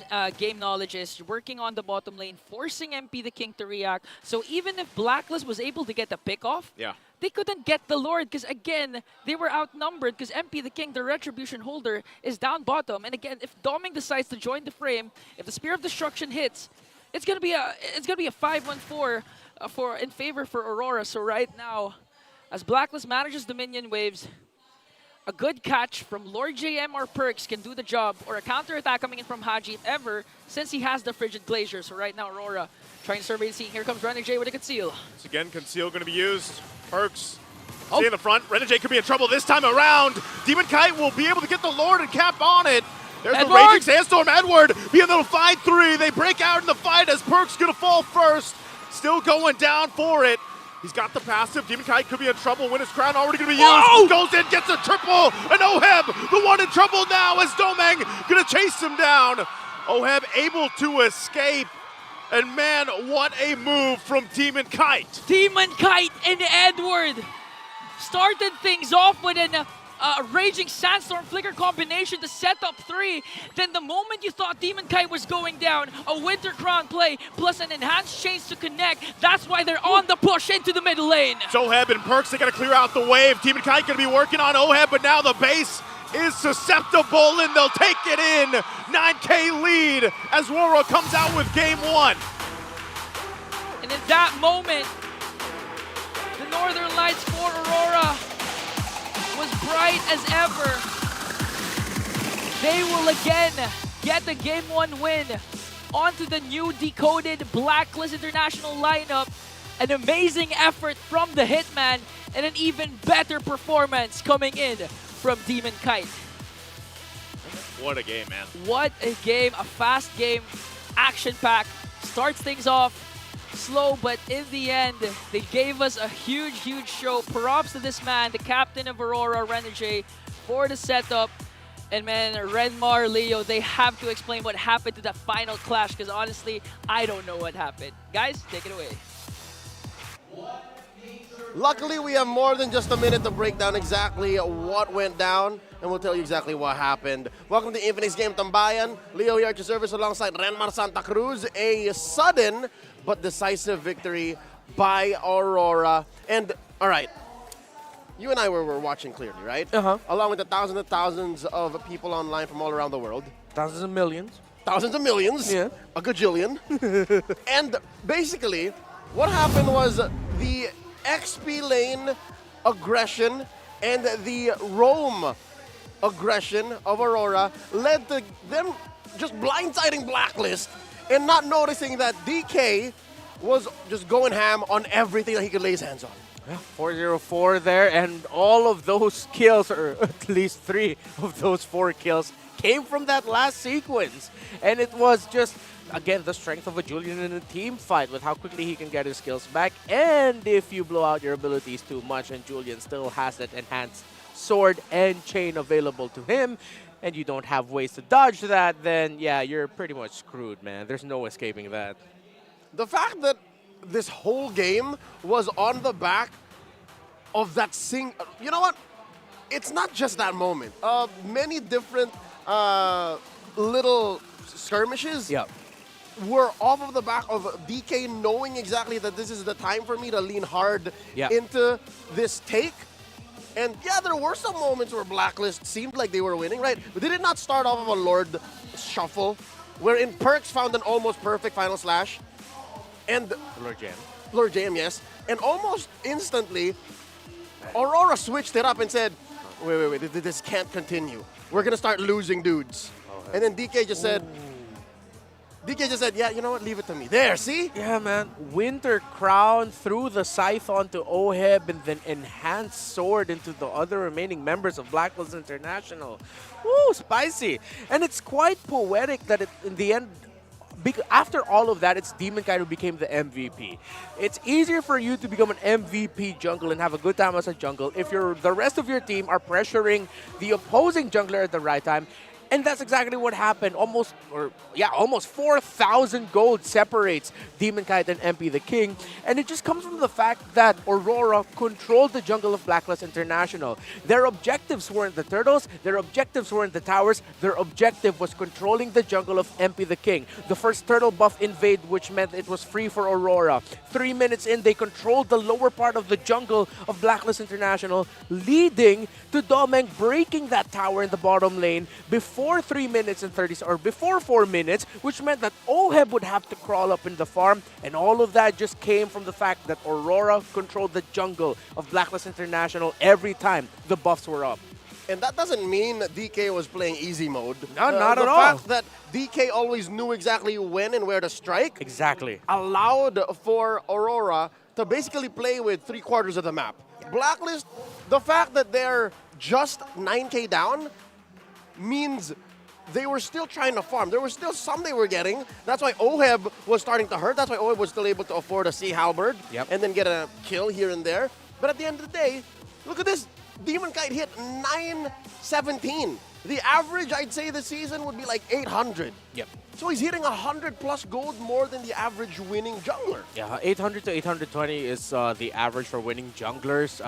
knowledge is, working on the bottom lane, forcing MP the King to react. So even if Blacklist was able to get a pick off, they couldn't get the Lord because, again, they were outnumbered because MP the King, the Retribution holder, is down bottom. And again, if Doming decides to join the frame, if the Spear of Destruction hits, it's gonna be a 5-1-4 in favor for Aurora. So right now, as Blacklist manages the minion waves, a good catch from Lord JM or Perks can do the job, or a counter-attack coming in from Haji if ever, since he has the Frigid Glacier. So right now, Aurora trying to survey the scene. Here comes Renegade with a Conceal. Once again, Conceal going to be used. Perks stay in the front. Renegade could be in trouble this time around. Demon Kite will be able to get the Lord and cap on it. There's the Raging Sandstorm. Edward being able to find 3. They break out in the fight as Perks going to fall first. Still going down for it. He's got the passive. Demon Kite could be in trouble. Win his crown already going to be used. Goes in, gets a triple. And Oheb, the one in trouble now as Domeng going to chase him down. Oheb able to escape. And man, what a move from Demon Kite. Demon Kite and Edward started things off with a Raging Sandstorm Flicker combination to set up 3. Then the moment you thought Demon Kite was going down, a Winter Crown play plus an enhanced chains to connect. That's why they're on the push into the middle lane. Oheb and Perks, they got to clear out the wave. Demon Kite going to be working on Oheb, but now the base is susceptible and they'll take it in. 9K lead as RORA comes out with game 1. And in that moment, the Northern Lights for Aurora was bright as ever. They will again get the Game 1 win onto the new decoded Blacklist International lineup. An amazing effort from the Hitman and an even better performance coming in from Demon Kite. What a game, man. What a game, a fast game, action-packed, starts things off slow, but in the end, they gave us a huge, huge show. Props to this man, the captain of Aurora, Renegade, for the setup. And man, Renmar, Leo, they have to explain what happened to that final clash, because honestly, I don't know what happened. Guys, take it away. Luckily, we have more than just a minute to break down exactly what went down, and we'll tell you exactly what happened. Welcome to Infinix Game Tambayan. Leo here at your service alongside Renmar Santa Cruz. A sudden but decisive victory by Aurora. And, all right, you and I were watching clearly, right? Along with the thousands and thousands of people online from all around the world. Thousands of millions. Thousands of millions. Yeah. A gajillion. And basically, what happened was the XP lane aggression and the roam aggression of Aurora led to them just blindsiding Blacklist and not noticing that DK was just going ham on everything that he could lay his hands on. Yeah, 404 there, and all of those kills, or at least 3 of those 4 kills, came from that last sequence. And it was just, again, the strength of a Julian in a team fight with how quickly he can get his skills back. And if you blow out your abilities too much and Julian still has that enhanced sword and chain available to him, and you don't have ways to dodge that, then yeah, you're pretty much screwed, man. There's no escaping that. The fact that this whole game was on the back of that you know what? It's not just that moment. Many different little skirmishes were off of the back of DK knowing exactly that this is the time for me to lean hard into this take. And yeah, there were some moments where Blacklist seemed like they were winning, right? But they did not start off of a Lord shuffle, wherein Perks found an almost perfect final slash. And Lord Jam, yes. And almost instantly, Aurora switched it up and said, wait, this can't continue. We're going to start losing dudes. And then DK just said, yeah, you know what, leave it to me. There, see? Yeah, man. Winter Crown threw the scythe onto Oheb and then enhanced sword into the other remaining members of Blacklist International. Woo, spicy. And it's quite poetic that in the end, after all of that, it's Demon Kite who became the MVP. It's easier for you to become an MVP jungle and have a good time as a jungle if the rest of your team are pressuring the opposing jungler at the right time. And that's exactly what happened. Almost 4,000 gold separates Demon Kite and MP the King. And it just comes from the fact that Aurora controlled the jungle of Blacklist International. Their objectives weren't the turtles, their objectives weren't the towers, their objective was controlling the jungle of MP the King. The first turtle buff invade, which meant it was free for Aurora. 3 minutes in, they controlled the lower part of the jungle of Blacklist International, leading to Domeng breaking that tower in the bottom lane before 3 minutes and 30, or before 4 minutes, which meant that Oheb would have to crawl up in the farm, and all of that just came from the fact that Aurora controlled the jungle of Blacklist International every time the buffs were up. And that doesn't mean that DK was playing easy mode. No, not at all. The fact that DK always knew exactly when and where to strike Exactly. allowed for Aurora to basically play with 3/4 of the map. Blacklist, the fact that they're just 9K down means they were still trying to farm. There was still some they were getting. That's why Oheb was starting to hurt. That's why Oheb was still able to afford a Sea Halberd and then get a kill here and there. But at the end of the day, look at this. Demon Kite hit 917. The average, I'd say, this season would be like 800. Yep. So he's hitting 100 plus gold more than the average winning jungler. Yeah, 800 to 820 is the average for winning junglers.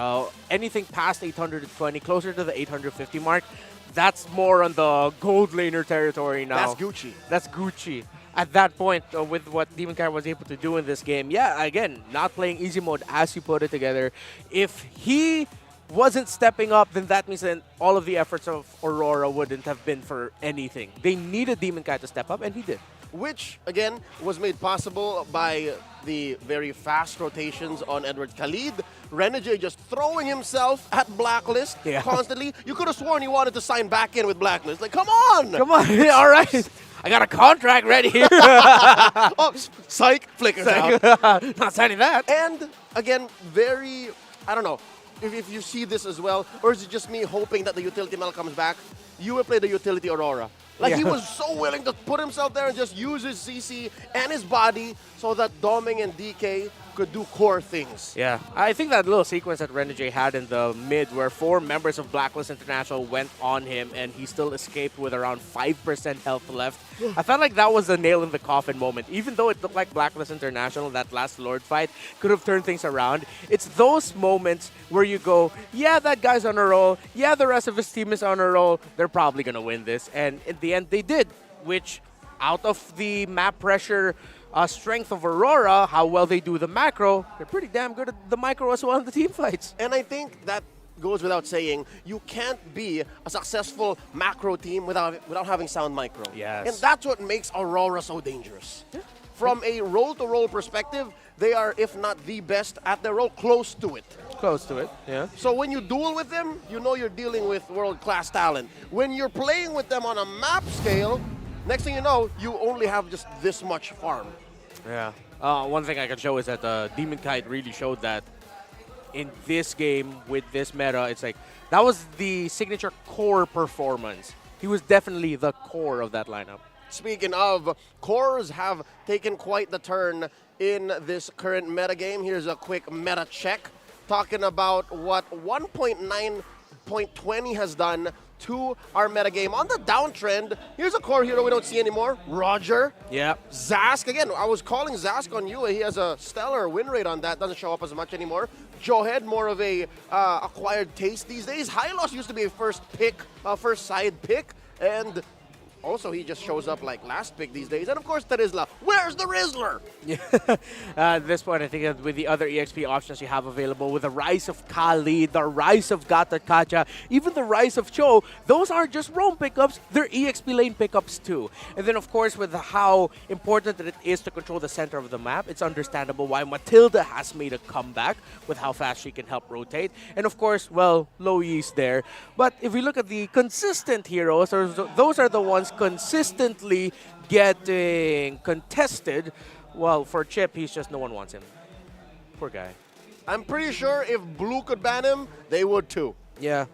Anything past 820, closer to the 850 mark, that's more on the gold laner territory now. That's Gucci. That's Gucci. At that point, with what Demon Kite was able to do in this game, yeah, again, not playing easy mode as you put it together. If he wasn't stepping up, then that means that all of the efforts of Aurora wouldn't have been for anything. They needed Demon Kite to step up, and he did. Which, again, was made possible by the very fast rotations on Edward Khalid. Renegade just throwing himself at Blacklist constantly. You could have sworn he wanted to sign back in with Blacklist. Like, come on! Come on, all right. I got a contract ready here. Oh, psych, flickers out. Not signing that. And, again, very, I don't know, if you see this as well, or is it just me hoping that the utility Mel comes back? You will play the utility Aurora. Like, he was so willing to put himself there and just use his CC and his body so that Doming and DK could do core things. Yeah, I think that little sequence that Renegade had in the mid where 4 members of Blacklist International went on him and he still escaped with around 5% health left. I felt like that was a nail in the coffin moment. Even though it looked like Blacklist International, that last Lord fight, could have turned things around. It's those moments where you go, yeah, that guy's on a roll. Yeah, the rest of his team is on a roll. They're probably going to win this. And in the end, they did, which out of the map pressure strength of Aurora, how well they do the macro, they're pretty damn good at the micro as well in the team fights. And I think that goes without saying, you can't be a successful macro team without having sound micro. Yes. And that's what makes Aurora so dangerous. Yeah. From a roll-to-roll perspective, they are, if not the best at their role, close to it. Close to it, yeah. So when you duel with them, you know you're dealing with world-class talent. When you're playing with them on a map scale, next thing you know, you only have just this much farm. Yeah. One thing I can show is that Demon Kite really showed that in this game with this meta. It's like, that was the signature core performance. He was definitely the core of that lineup. Speaking of, cores have taken quite the turn in this current meta game. Here's a quick meta check, talking about what 1.9.20 has done to our meta game. On the downtrend, here's a core hero we don't see anymore, Roger. Yeah. Zask, again, I was calling Zask on you. He has a stellar win rate on that. Doesn't show up as much anymore. Joehead, more of a acquired taste these days. Hylos used to be a first side pick, and also, he just shows up like last pick these days. And of course, Terizla. Where's the Rizzler? Yeah. At this point, I think that with the other EXP options you have available, with the rise of Khalid, the rise of Gata Kacha, even the rise of Cho, those aren't just roam pickups, they're EXP lane pickups too. And then, of course, with how important it is to control the center of the map, it's understandable why Matilda has made a comeback with how fast she can help rotate. And of course, well, Low Yi's there. But if we look at the consistent heroes, those are the ones consistently getting contested. Well, for Chip, he's just, no one wants him. Poor guy. I'm pretty sure if Blue could ban him, they would too. Yeah.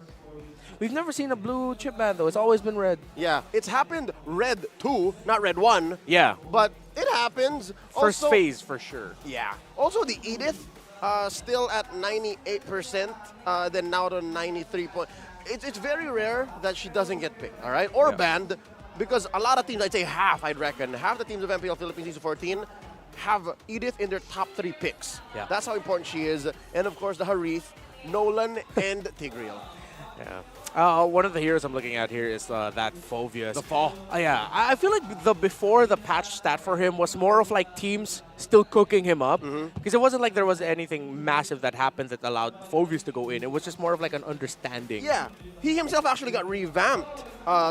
We've never seen a blue Chip ban though. It's always been red. Yeah. It's happened red 2, not red 1. Yeah. But it happens. First also, phase for sure. Yeah. Also, the Edith, still at 98%, then now to 93. It's very rare that she doesn't get picked, all right? Or banned, because a lot of teams, I'd say half, I'd reckon, half the teams of MPL Philippines Season 14 have Edith in their top 3 picks. Yeah. That's how important she is. And of course, the Harith, Nolan, and Tigreal. Yeah. One of the heroes I'm looking at here is that Phoveus. The fall. Yeah, I feel like before the patch stat for him was more of like teams still cooking him up. Because it wasn't like there was anything massive that happened that allowed Phoveus to go in. It was just more of like an understanding. Yeah. He himself actually got revamped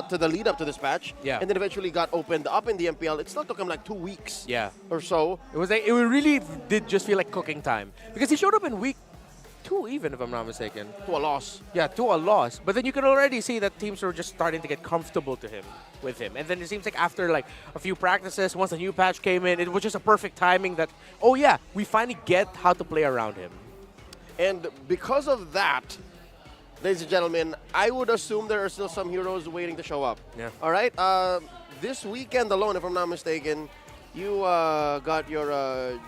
to the lead up to this patch. Yeah. And then eventually got opened up in the MPL. It still took him like 2 weeks. Yeah. Or so. It was like, it really did just feel like cooking time. Because he showed up in week 2 even, if I'm not mistaken. To a loss. Yeah, to a loss. But then you can already see that teams were just starting to get comfortable with him. And then it seems like after like a few practices, once the new patch came in, it was just a perfect timing that, oh yeah, we finally get how to play around him. And because of that, ladies and gentlemen, I would assume there are still some heroes waiting to show up. Yeah. All right. This weekend alone, if I'm not mistaken, you got your,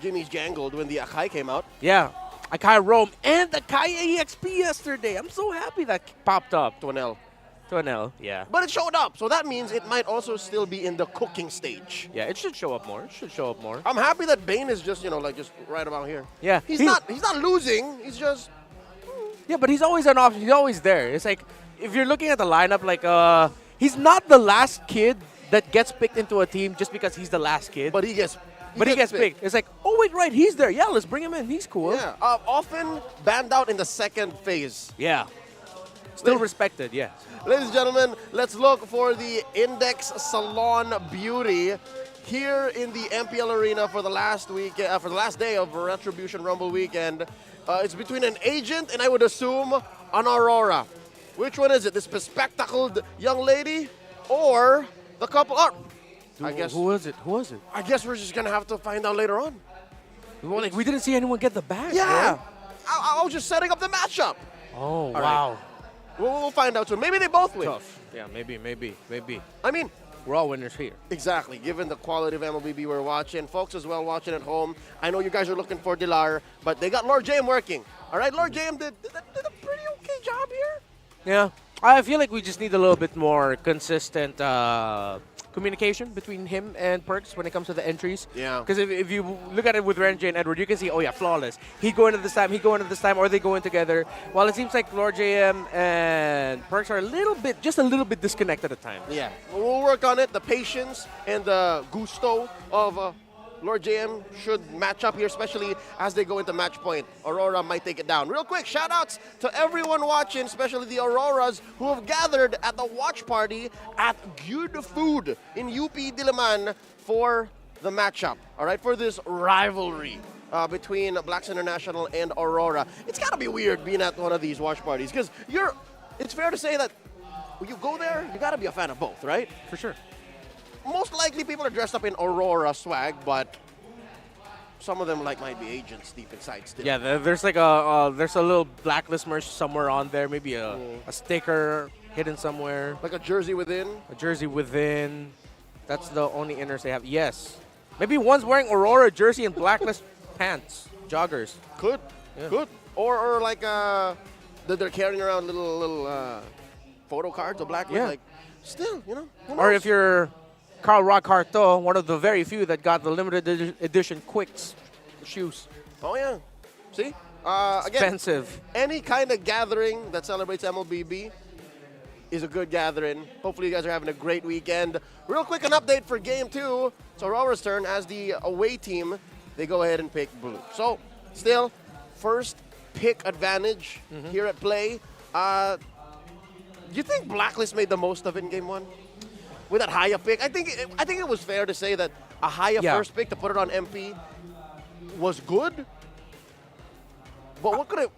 Jimmy's jangled when the Akai came out. Yeah. Akai Rome and Akai EXP yesterday. I'm so happy that popped up. To an L. To an L, yeah. But it showed up, so that means it might also still be in the cooking stage. Yeah, it should show up more. I'm happy that Bane is just, just right about here. Yeah. He's not losing. He's just... Yeah, but he's always an option. He's always there. It's like, if you're looking at the lineup, like, he's not the last kid that gets picked into a team just because he's the last kid. But he gets picked. It's like, oh, wait, right, he's there. Yeah, let's bring him in. He's cool. Yeah, often banned out in the second phase. Yeah. Still respected, yeah. Ladies and gentlemen, let's look for the Index Salon Beauty here in the MPL Arena for the last day of Retribution Rumble weekend. It's between an agent and I would assume an Aurora. Which one is it? This bespectacled young lady or the couple? I guess. Who was it? I guess we're just gonna have to find out later on. We didn't see anyone get the bag. Yeah, I was just setting up the matchup. Oh, All wow. right. We'll find out soon. Maybe they both win. Tough. Yeah, maybe. I mean, we're all winners here. Exactly. Given the quality of MLBB we're watching, folks as well watching at home. I know you guys are looking for Dilar, but they got Lord JM working. All right, Lord JM did a pretty okay job here. Yeah, I feel like we just need a little bit more consistent communication between him and Perks when it comes to the entries. Yeah. Because if you look at it with Renjay and Edward, you can see, oh yeah, flawless. He go into this time, or they go in together. While it seems like Lord JM and Perks are just a little bit disconnected at times. Yeah. We'll work on it. The patience and the gusto of Lord JM should match up here, especially as they go into match point. Aurora might take it down. Real quick, shout-outs to everyone watching, especially the Auroras who have gathered at the watch party at Good Food in UP Diliman for the matchup, all right, for this rivalry between Blacklist International and Aurora. It's got to be weird being at one of these watch parties because it's fair to say that when you go there, you got to be a fan of both, right? For sure. Most likely people are dressed up in Aurora swag, but some of them might be agents deep inside still. Yeah, there's like a little Blacklist merch somewhere on there, maybe a sticker hidden somewhere. Like a jersey within? A jersey within. That's the only inners they have. Yes. Maybe one's wearing Aurora jersey and Blacklist pants, joggers. Could. Or like that they're carrying around little photo cards of Blacklist. Yeah. Like, still, who knows? Or if you're Carl Rockharto, one of the very few that got the limited edition Quicks shoes. Oh, yeah. See? Expensive. Again, any kind of gathering that celebrates MLBB is a good gathering. Hopefully you guys are having a great weekend. Real quick, an update for Game 2. It's Aurora's turn as the away team. They go ahead and pick blue. So, still, first pick advantage here at play. Do you think Blacklist made the most of it in Game 1? With that higher pick, I think it was fair to say that a higher first pick to put it on MP was good. But what could it?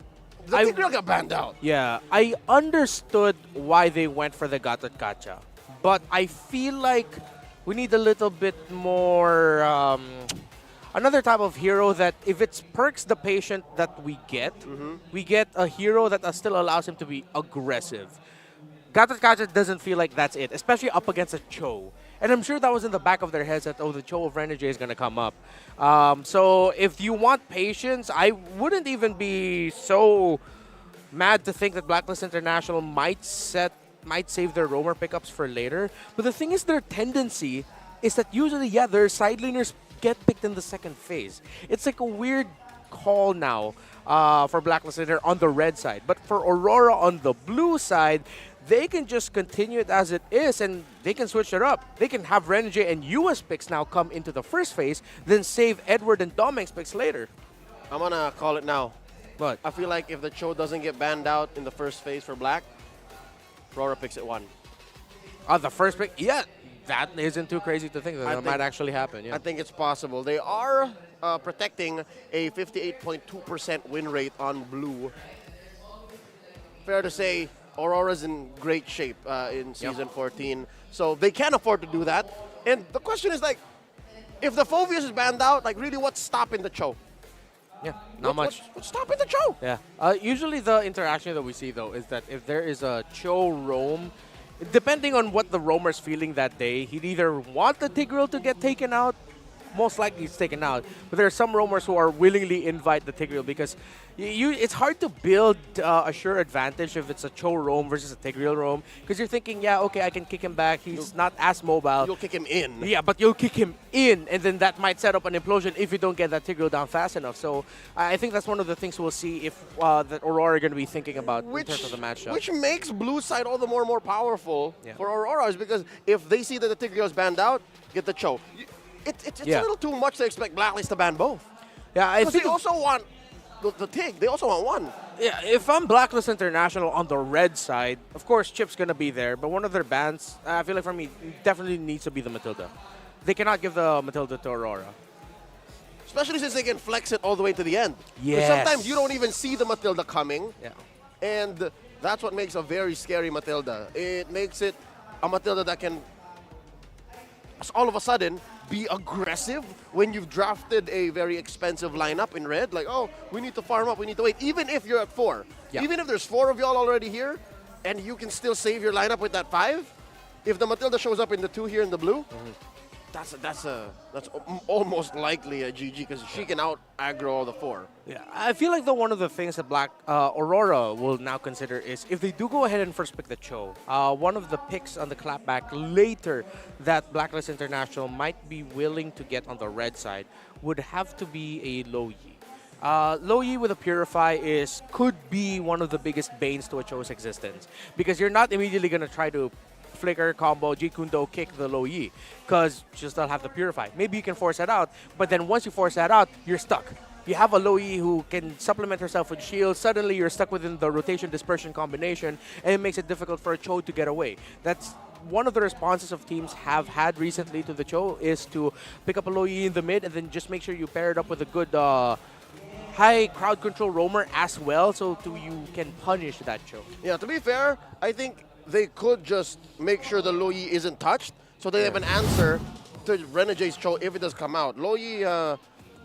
I think they got banned out. Yeah, I understood why they went for the Gatot Kacha, but I feel like we need a little bit more. Another type of hero that if it's Perks the patient that we get a hero that still allows him to be aggressive. Gatot Kacha doesn't feel like that's it, especially up against a Cho. And I'm sure that was in the back of their heads that, the Cho of Renegade is going to come up. So if you want patience, I wouldn't even be so mad to think that Blacklist International might save their roamer pickups for later. But the thing is, their tendency is that usually, their side laners get picked in the second phase. It's like a weird call now for Blacklist International on the red side. But for Aurora on the blue side, they can just continue it as it is, and they can switch it up. They can have Renegade and US picks now come into the first phase, then save Edward and Doming's picks later. I'm going to call it now. But I feel like if the Cho doesn't get banned out in the first phase for Black, RORA picks it 1. The first pick? Yeah, that isn't too crazy to think that might actually happen. Yeah. I think it's possible. They are protecting a 58.2% win rate on blue. Fair to say, Aurora's in great shape in Season 14. So they can afford to do that. And the question is, like, if the Phobius is banned out, like, really, what's stopping the Cho? Yeah, not much. What's stopping the Cho? Yeah. Usually the interaction that we see, though, is that if there is a Cho roam, depending on what the roamer's feeling that day, he'd either want the Tigreal to get taken out, most likely he's taken out. But there are some roamers who are willingly invite the Tigreal because it's hard to build a sure advantage if it's a Cho roam versus a Tigreal roam. Because you're thinking, yeah, okay, I can kick him back. He's not as mobile. You'll kick him in. Yeah, but you'll kick him in, and then that might set up an implosion if you don't get that Tigreal down fast enough. So I think that's one of the things we'll see if that Aurora are going to be thinking about in terms of the matchup. Which makes blue side all the more powerful for Aurora, is because if they see that the Tigreal is banned out, get the Cho. It's a little too much to expect Blacklist to ban both. Yeah, I think they also want the Tig. They also want one. Yeah, if I'm Blacklist International on the red side, of course Chip's going to be there, but one of their bans, I feel like for me, definitely needs to be the Matilda. They cannot give the Matilda to Aurora. Especially since they can flex it all the way to the end. Yes. Sometimes you don't even see the Matilda coming. Yeah. And that's what makes a very scary Matilda. It makes it a Matilda that can all of a sudden be aggressive when you've drafted a very expensive lineup in red. Like, oh, we need to farm up, we need to wait. Even if you're at 4. Yeah. Even if there's 4 of y'all already here, and you can still save your lineup with that 5, if the Matilda shows up in the 2 here in the blue, that's almost likely a GG because she can out aggro all the 4. Yeah, I feel like one of the things that Aurora will now consider is if they do go ahead and first pick the Cho, one of the picks on the clapback later that Blacklist International might be willing to get on the red side would have to be a Low Yi. Low Yi with a Purify could be one of the biggest banes to a Cho's existence because you're not immediately going to try to flicker, combo, Jikundo, kick the Low Yi because you still have the Purify. Maybe you can force that out, but then once you force that out, you're stuck. You have a Low Yi who can supplement herself with shield. Suddenly, you're stuck within the rotation dispersion combination, and it makes it difficult for a Cho to get away. That's one of the responses of teams have had recently to the Cho is to pick up a Low Yi in the mid and then just make sure you pair it up with a good high crowd control roamer as well so you can punish that Cho. Yeah, to be fair, I think they could just make sure the Low Yi isn't touched so they have an answer to Renegade's Cho if it does come out. Low Yi,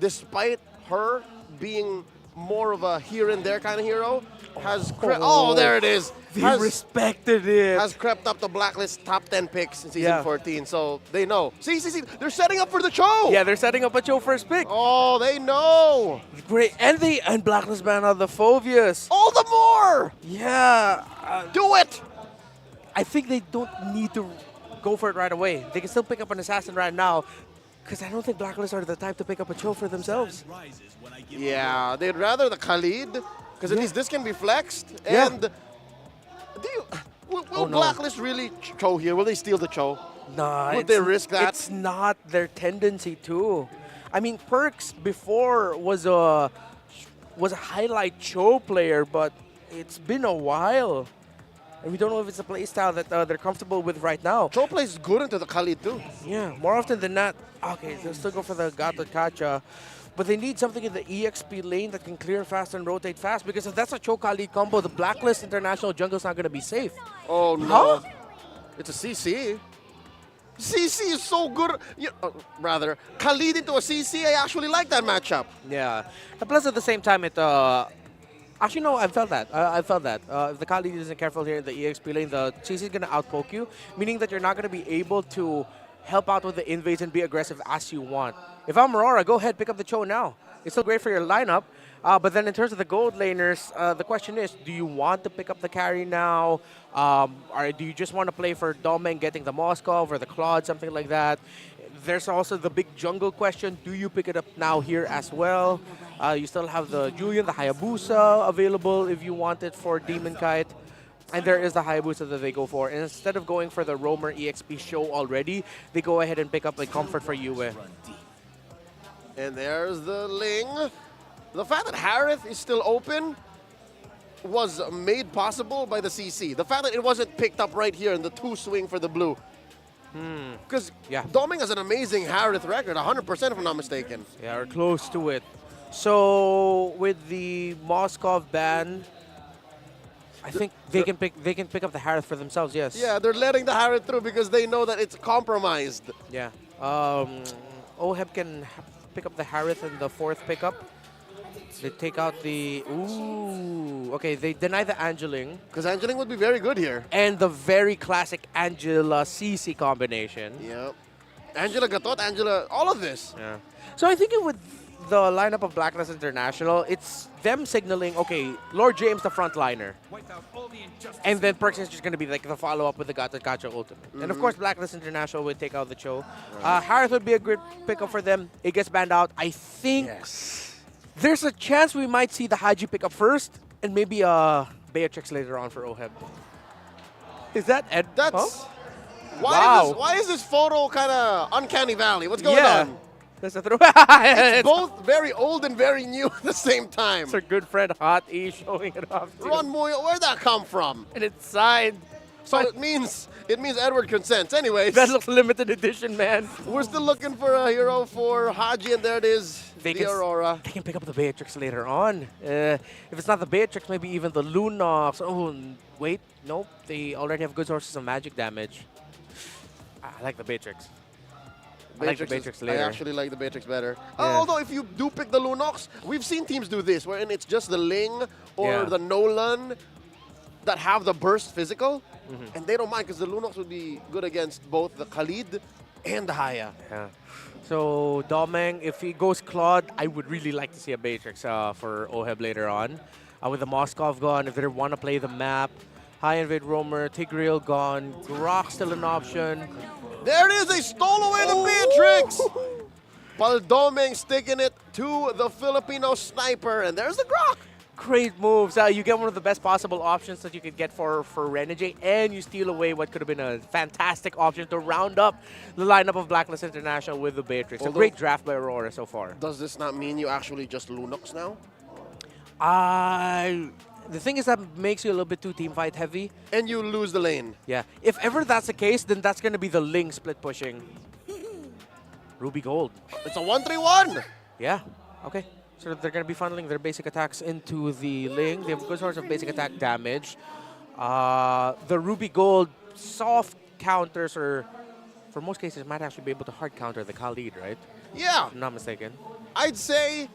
despite her being more of a here and there kind of hero, has there it is. They respected it. Has crept up the Blacklist top 10 picks in Season 14, so they know. See, they're setting up for the Cho. Yeah, they're setting up a Cho first pick. Oh, they know. Great, and Blacklist ban out the Phobius. All the more. Yeah. Do it. I think they don't need to go for it right away. They can still pick up an Assassin right now because I don't think Blacklist are the type to pick up a Cho for themselves. Yeah, they'd rather the Khalid because at least this can be flexed. Yeah. And will Blacklist really Cho here? Will they steal the Cho? Nah. Would they risk that? It's not their tendency to. I mean, Perks before was a highlight Cho player, but it's been a while. And we don't know if it's a playstyle that they're comfortable with right now. Cho plays good into the Khalid too. Yeah, more often than not. Okay, they'll still go for the Gato Kacha. But they need something in the EXP lane that can clear fast and rotate fast because if that's a Cho Khalid combo, the Blacklist International jungle's not going to be safe. Oh, no. Huh? It's a CC. CC is so good. Rather, Khalid into a CC, I actually like that matchup. Yeah. And plus, at the same time, it... Actually, no, I felt that. If the Khalid isn't careful here in the EXP lane, the CC is going to outpoke you, meaning that you're not going to be able to help out with the invades and be aggressive as you want. If I'm Aurora, go ahead, pick up the Cho now. It's still great for your lineup. But then in terms of the gold laners, the question is, do you want to pick up the carry now? Or do you just want to play for Domen getting the Moskov or the Claude, something like that? There's also the big jungle question. Do you pick it up now here as well? You still have the Julian, the Hayabusa available if you want it for Demon Kite. And there is the Hayabusa that they go for. And instead of going for the Roamer EXP show already, they go ahead and pick up a Comfort for Yue. And there's the Ling. The fact that Harith is still open was made possible by the CC. The fact that it wasn't picked up right here in the 2 swing for the blue. Because Yeah. Doming has an amazing Harith record, 100% if I'm not mistaken. Yeah, or close to it. So with the Moskov ban, I think they can pick up the Harith for themselves. Yes. Yeah, they're letting the Harith through because they know that it's compromised. Yeah. Oheb can pick up the Harith in the 4th pickup. They take out the... Ooh. Okay, they deny the Angeling. Because Angeling would be very good here. And the very classic Angela-CC combination. Yep. Angela Gatot, Angela... All of this. Yeah. So I think with the lineup of Blacklist International, it's them signaling, okay, Lord James the frontliner. And then Perks is just going to be like the follow-up with the Gacha Ultimate. And of course, Blacklist International would take out the Cho. Harith would be a great pickup for them. It gets banned out. I think there's a chance we might see the Haji pick up first and maybe Beatrix later on for Oheb. Is that Ed? That's... Wow. Why is this photo kind of uncanny valley? What's going on? That's a throw. It's both very old and very new at the same time. It's our good friend Hot E showing it off. Ron Moyo, where'd that come from? And it's signed. So it means Edward consents. Anyways. That looks limited edition, man. We're still looking for a hero for Haji, and there it is, the Aurora. They can pick up the Beatrix later on. If it's not the Beatrix, maybe even the Lunox. Oh, wait. Nope. They already have good sources of magic damage. I like the Beatrix. I like the Beatrix later. I actually like the Beatrix better. Although if you do pick the Lunox, we've seen teams do this, wherein it's just the Ling or the Nolan that have the burst physical, and they don't mind because the Lunox would be good against both the Khalid and the Haya. Yeah. So Domeng, if he goes Claude, I would really like to see a Beatrix for Oheb later on. With the Moskov gone, if they want to play the map, High Invade Roamer, Tigreal gone, Grok still an option. There it is, they stole away the Beatrix! While Domeng sticking it to the Filipino sniper, and there's the Grok! Great moves. You get one of the best possible options that you could get for Renegade, and you steal away what could have been a fantastic option to round up the lineup of Blacklist International with the Beatrix. A great draft by Aurora so far. Does this not mean you actually just Lunox now? The thing is that makes you a little bit too team fight heavy. And you lose the lane. Yeah. If ever that's the case, then that's going to be the Ling split pushing. Ruby Gold. It's a 1-3-1! Yeah. Okay. So they're going to be funneling their basic attacks into the Ling. They have good source of basic attack damage. The Ruby Gold soft counters, or for most cases, might actually be able to hard counter the Khalid, right? Yeah. If I'm not mistaken. I'd say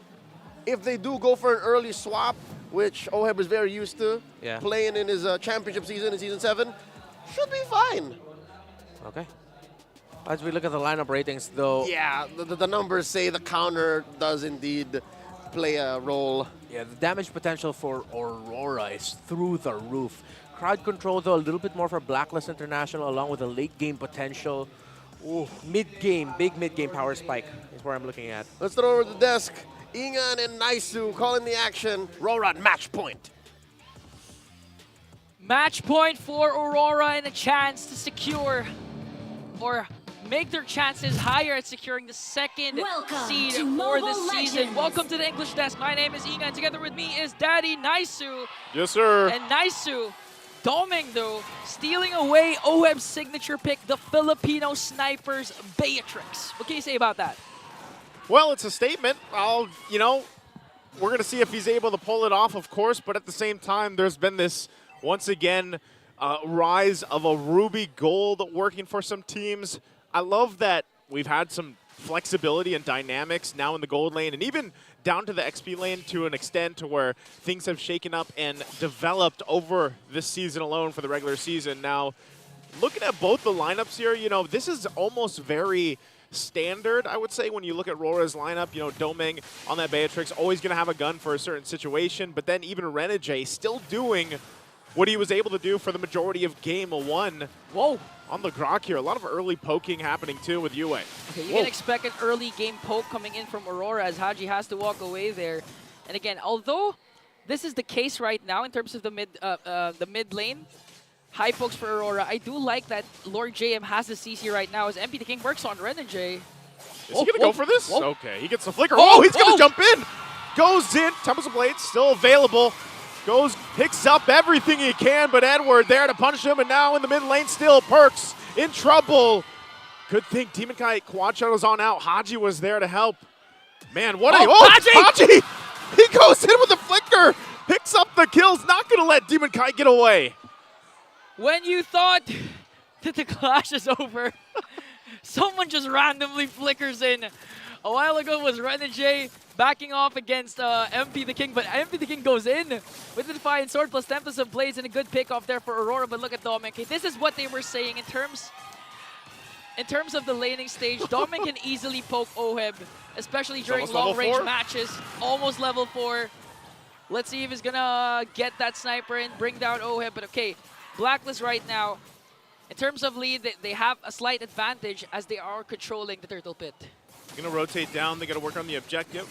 if they do go for an early swap, which Oheb is very used to, playing in his championship season in Season 7, should be fine. Okay. As we look at the lineup ratings, though... Yeah, the numbers say the counter does indeed play a role. Yeah, the damage potential for Aurora is through the roof. Crowd control, though, a little bit more for Blacklist International, along with the late-game potential. Ooh, mid-game, big mid-game power spike is where I'm looking at. Let's throw over the desk. Ingan and Naisu calling the action. RORA match point. Match point for Aurora and a chance to secure or make their chances higher at securing the second seed for this season. Welcome to the English Desk. My name is Ingan. Together with me is Daddy Naisu. Yes, sir. And Naisu, Domeng, though, stealing away Oheb's signature pick, the Filipino Snipers Beatrix. What can you say about that? Well, it's a statement. We're going to see if he's able to pull it off, of course, but at the same time, there's been this, once again, rise of a Ruby Gold working for some teams. I love that we've had some flexibility and dynamics now in the gold lane, and even down to the XP lane to an extent to where things have shaken up and developed over this season alone for the regular season. Now, looking at both the lineups here, this is almost very standard, I would say, when you look at RORA's lineup. Domeng on that Beatrix, always going to have a gun for a certain situation, but then even Renegade still doing what he was able to do for the majority of Game 1. Whoa. On the Grok here. A lot of early poking happening, too, with Yue. Okay, you can expect an early game poke coming in from Aurora as Haji has to walk away there. And again, although this is the case right now in terms of the mid lane, high pokes for Aurora, I do like that Lord JM has the CC right now as MP the King works on Renegade. Is he going to go for this? Okay, he gets the flicker. He's going to jump in. Goes in. Tempest of Blades still available. Goes, picks up everything he can, but Edward there to punish him, and now in the mid lane still, Perks in trouble. Good thing Demon Kite quad shuttle's on out. Haji was there to help. Man, what a... Oh, Haji! He goes in with the flicker, picks up the kills, not going to let Demon Kite get away. When you thought that the clash is over, someone just randomly flickers in. A while ago was Renegade backing off against MP the King, but MP the King goes in with the Defiant Sword plus Tempest of Blades and a good pick off there for Aurora. But look at Dominic. This is what they were saying in terms of the laning stage. Dominic can easily poke Oheb, especially during long-range matches. Almost level 4. Let's see if he's gonna get that sniper and bring down Oheb. But okay, Blacklist right now, in terms of lead, they have a slight advantage as they are controlling the Turtle Pit. Going to rotate down. They got to work on the objective.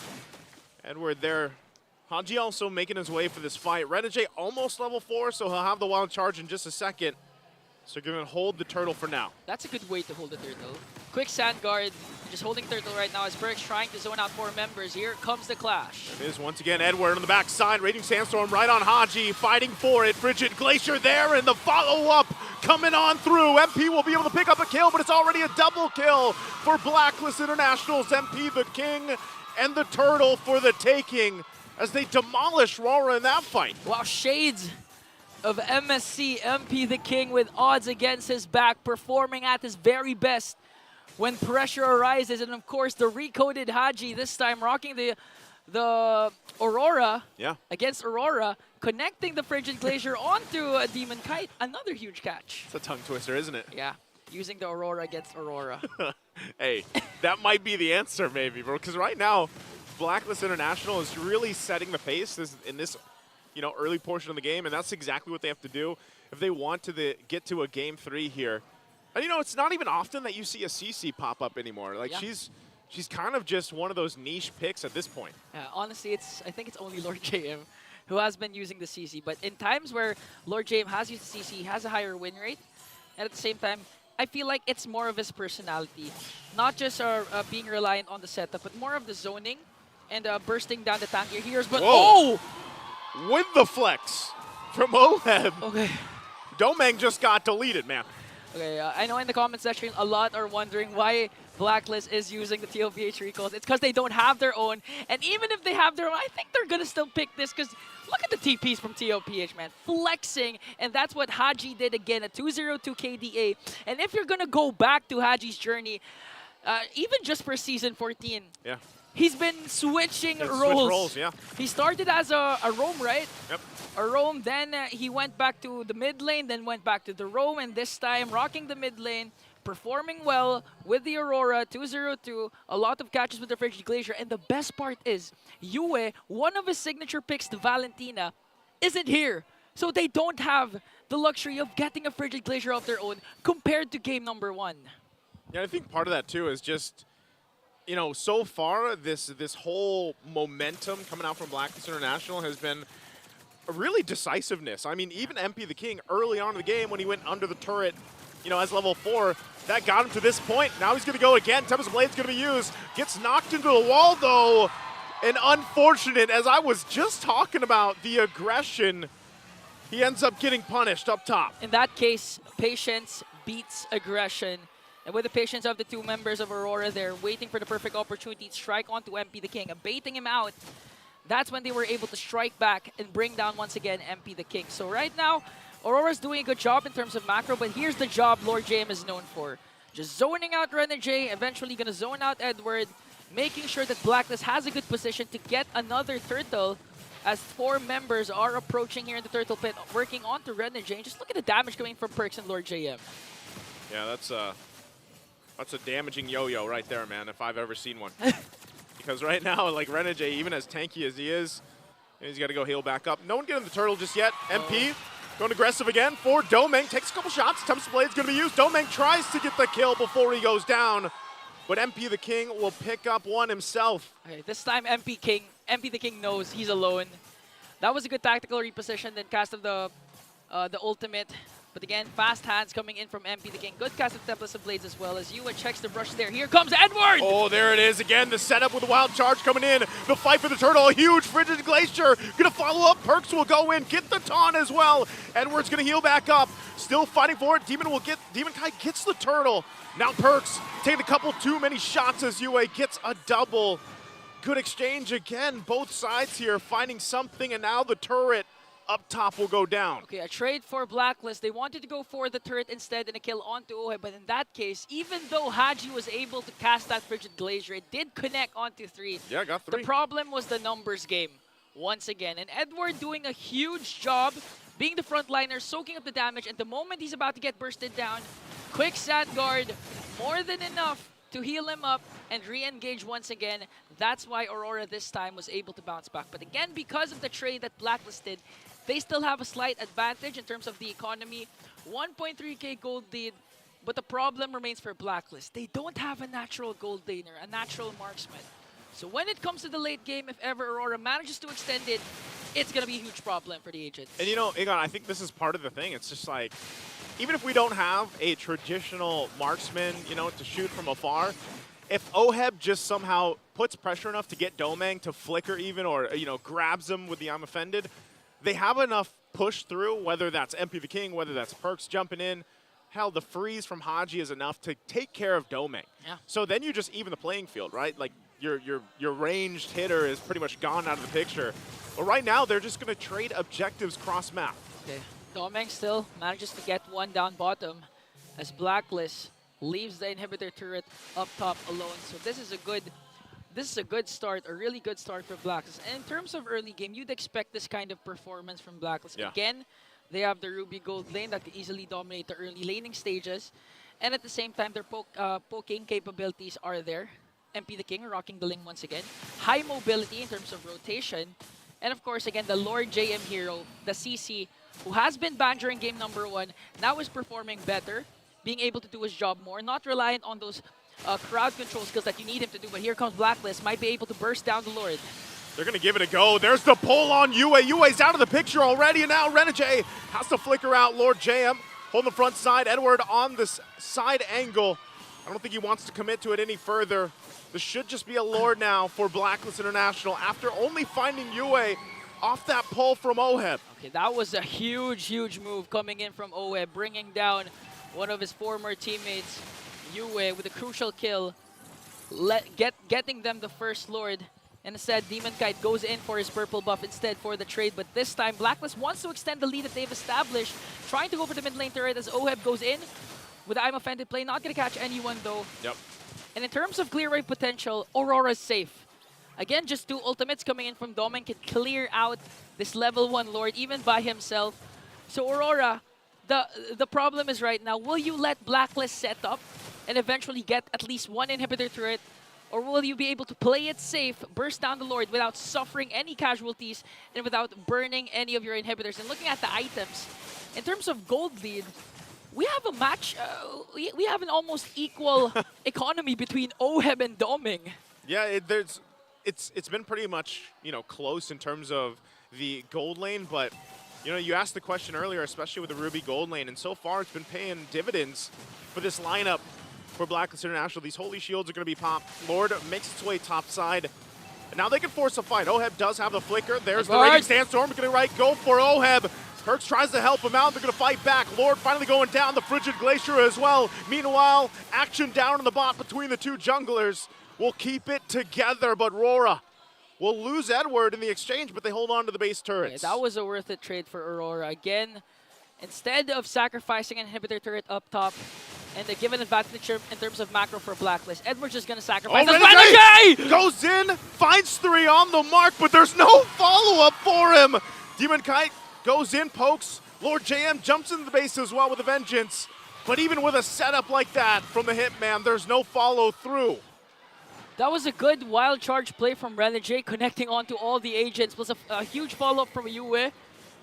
Edward there. Haji also making his way for this fight. Renegade almost level 4, so he'll have the wild charge in just a second. So going to hold the turtle for now. That's a good way to hold the turtle. Quick sand guard, just holding turtle right now as Perks trying to zone out 4 members. Here comes the clash. It is once again Edward on the backside. Raging Sandstorm right on Haji, fighting for it. Frigid Glacier there, and the follow-up coming on through. MP will be able to pick up a kill, but it's already a double kill for Blacklist International's MP the King, and the turtle for the taking as they demolish RORA in that fight. Wow, shades of MSC, MP the King with odds against his back, performing at his very best when pressure arises. And of course, the recoded Haji this time rocking the Aurora against Aurora, connecting the Frigid Glacier onto a Demon Kite. Another huge catch. It's a tongue twister, isn't it? Yeah, using the Aurora against Aurora. Hey, that might be the answer maybe, bro, because right now, Blacklist International is really setting the pace in this early portion of the game, and that's exactly what they have to do if they want to get to a game 3 here. And it's not even often that you see a CC pop up anymore. Like she's kind of just one of those niche picks at this point. Yeah, honestly, I think it's only Lord JM who has been using the CC. But in times where Lord JM has used the CC, he has a higher win rate, and at the same time, I feel like it's more of his personality, not just being reliant on the setup, but more of the zoning and bursting down the tank heroes. But whoa! With the flex from Oheb. Okay. Domeng just got deleted, man. Okay, I know in the comment section, a lot are wondering why Blacklist is using the TLPH recalls. It's because they don't have their own. And even if they have their own, I think they're going to still pick this because look at the TPs from TLPH, man. Flexing. And that's what Haji did again, a 202 KDA. And if you're going to go back to Haji's journey, even just for Season 14, he's been switching roles. He started as a roam, right? Yep. A roam, then he went back to the mid lane, then went back to the roam, and this time rocking the mid lane, performing well with the Aurora, 202, a lot of catches with the Frigid Glacier, and the best part is, Yue, one of his signature picks, the Valentina, isn't here. So they don't have the luxury of getting a Frigid Glacier of their own compared to game number 1. Yeah, I think part of that too is just, so far this whole momentum coming out from Blacklist International has been a really decisiveness. I mean, even MP the King early on in the game when he went under the turret, as level 4, that got him to this point. Now he's going to go again. Tempest Blade's going to be used. Gets knocked into the wall, though. And unfortunate, as I was just talking about the aggression, he ends up getting punished up top. In that case, patience beats aggression. And with the patience of the 2 members of Aurora, they're waiting for the perfect opportunity to strike onto MP the King, baiting him out. That's when they were able to strike back and bring down once again MP the King. So right now, Aurora's doing a good job in terms of macro, but here's the job Lord JM is known for. Just zoning out Renegade, eventually gonna zone out Edward, making sure that Blacklist has a good position to get another turtle as 4 members are approaching here in the Turtle Pit, working onto Renegade. Just look at the damage coming from Perks and Lord JM. Yeah, that's a damaging yo-yo right there, man, if I've ever seen one. Because right now, like Renegade, even as tanky as he is, he's got to go heal back up. No one getting the turtle just yet. MP going aggressive again for Domeng. Takes a couple shots. Tempest Blade's going to be used. Domeng tries to get the kill before he goes down. But MP the King will pick up one himself. Okay, this time MP the King knows he's alone. That was a good tactical reposition, then cast of the ultimate. But again, fast hands coming in from MP the King. Good cast of Tempest of Blades as well as Yue checks the brush there. Here comes Edward! Oh, there it is again. The setup with the wild charge coming in. The fight for the turtle. A huge Frigid Glacier. Gonna follow up. Perks will go in. Get the taunt as well. Edward's gonna heal back up. still fighting for it. Demon Kite gets the turtle. Now Perks taking a couple too many shots as UA gets a double. Good exchange again. Both sides here finding something, and now the turret up top will go down. Okay, a trade for Blacklist. They wanted to go for the turret instead and a kill onto Oheb, but in that case, even though Haji was able to cast that Frigid Glacier, it did connect onto 3. Yeah, got 3. The problem was the numbers game once again, and Edward doing a huge job being the frontliner, soaking up the damage, and the moment he's about to get bursted down, quick sand guard, more than enough to heal him up and re-engage once again. That's why Aurora this time was able to bounce back. But again, because of the trade that Blacklist did, they still have a slight advantage in terms of the economy. 1.3k gold lead, but the problem remains for Blacklist. They don't have a natural gold laner, a natural marksman. So when it comes to the late game, if ever Aurora manages to extend it, it's going to be a huge problem for the agents. And you know, Egon, I think this is part of the thing. It's just like, even if we don't have a traditional marksman, you know, to shoot from afar, if Oheb just somehow puts pressure enough to get Domang to flicker even, or, you know, grabs him with the I'm offended, they have enough push through, whether that's MP the King, whether that's Perks jumping in. Hell, the freeze from Haji is enough to take care of Domang. Yeah. So then you just even the playing field, right? Like, your ranged hitter is pretty much gone out of the picture. But right now, they're just going to trade objectives cross-map. Okay, Domang still manages to get one down bottom as Blacklist leaves the inhibitor turret up top alone. So this is a good start, a really good start for Blacklist. And in terms of early game, you'd expect this kind of performance from Blacklist. Yeah. Again, they have the Ruby Gold lane that can easily dominate the early laning stages. And at the same time, their poking capabilities are there. MP the King rocking the lane once again. High mobility in terms of rotation. And of course, again, the Lord JM hero, the CC, who has been banned during game number 1, now is performing better, being able to do his job more, not reliant on those crowd control skills that you need him to do. But here comes Blacklist, might be able to burst down the Lord. They're going to give it a go. There's the pull on UA. UA's out of the picture already, and now Renegade has to flicker out Lord JM. Holding the front side. Edward on this side angle. I don't think he wants to commit to it any further. This should just be a Lord now for Blacklist International after only finding UA off that pull from Oheb. Okay, that was a huge, huge move coming in from Oheb, bringing down one of his former teammates, UA, with a crucial kill, getting them the first Lord. And instead, Demon Kite goes in for his purple buff instead for the trade. But this time, Blacklist wants to extend the lead that they've established, trying to go for the mid lane turret as Oheb goes in with the I'm offended play. Not going to catch anyone though. Yep. And in terms of clear rate potential, Aurora is safe. Again, just 2 ultimates coming in from Domang can clear out this level 1 Lord even by himself. So Aurora, the problem is right now, will you let Blacklist set up and eventually get at least 1 inhibitor turret? Or will you be able to play it safe, burst down the Lord without suffering any casualties and without burning any of your inhibitors? And looking at the items, in terms of gold lead, we have a match, we have an almost equal economy between Oheb and Domang. Yeah, it's been pretty much, you know, close in terms of the gold lane, but you know, you asked the question earlier, especially with the Ruby gold lane, and so far it's been paying dividends for this lineup for Blacklist International. These holy shields are going to be popped. Lord makes its way top side. And now they can force a fight. Oheb does have the flicker. There's the Raging Sandstorm. Going to go for Oheb. Perks tries to help him out. They're going to fight back. Lord finally going down. The Frigid Glacier as well. Meanwhile, action down in the bot between the 2 junglers. Will keep it together, but RORA will lose Edward in the exchange, but they hold on to the base turrets. Yeah, that was a worth it trade for Aurora. Again, instead of sacrificing an inhibitor turret up top and they give an advantage in terms of macro for Blacklist, Edward's just going to sacrifice. Renegade goes in, finds 3 on the mark, but there's no follow-up for him. Demon Kite goes in, pokes. Lord JM jumps into the base as well with a vengeance. But even with a setup like that from the Hitman, there's no follow-through. That was a good wild charge play from Renegade, connecting onto all the agents, plus a huge follow-up from Yue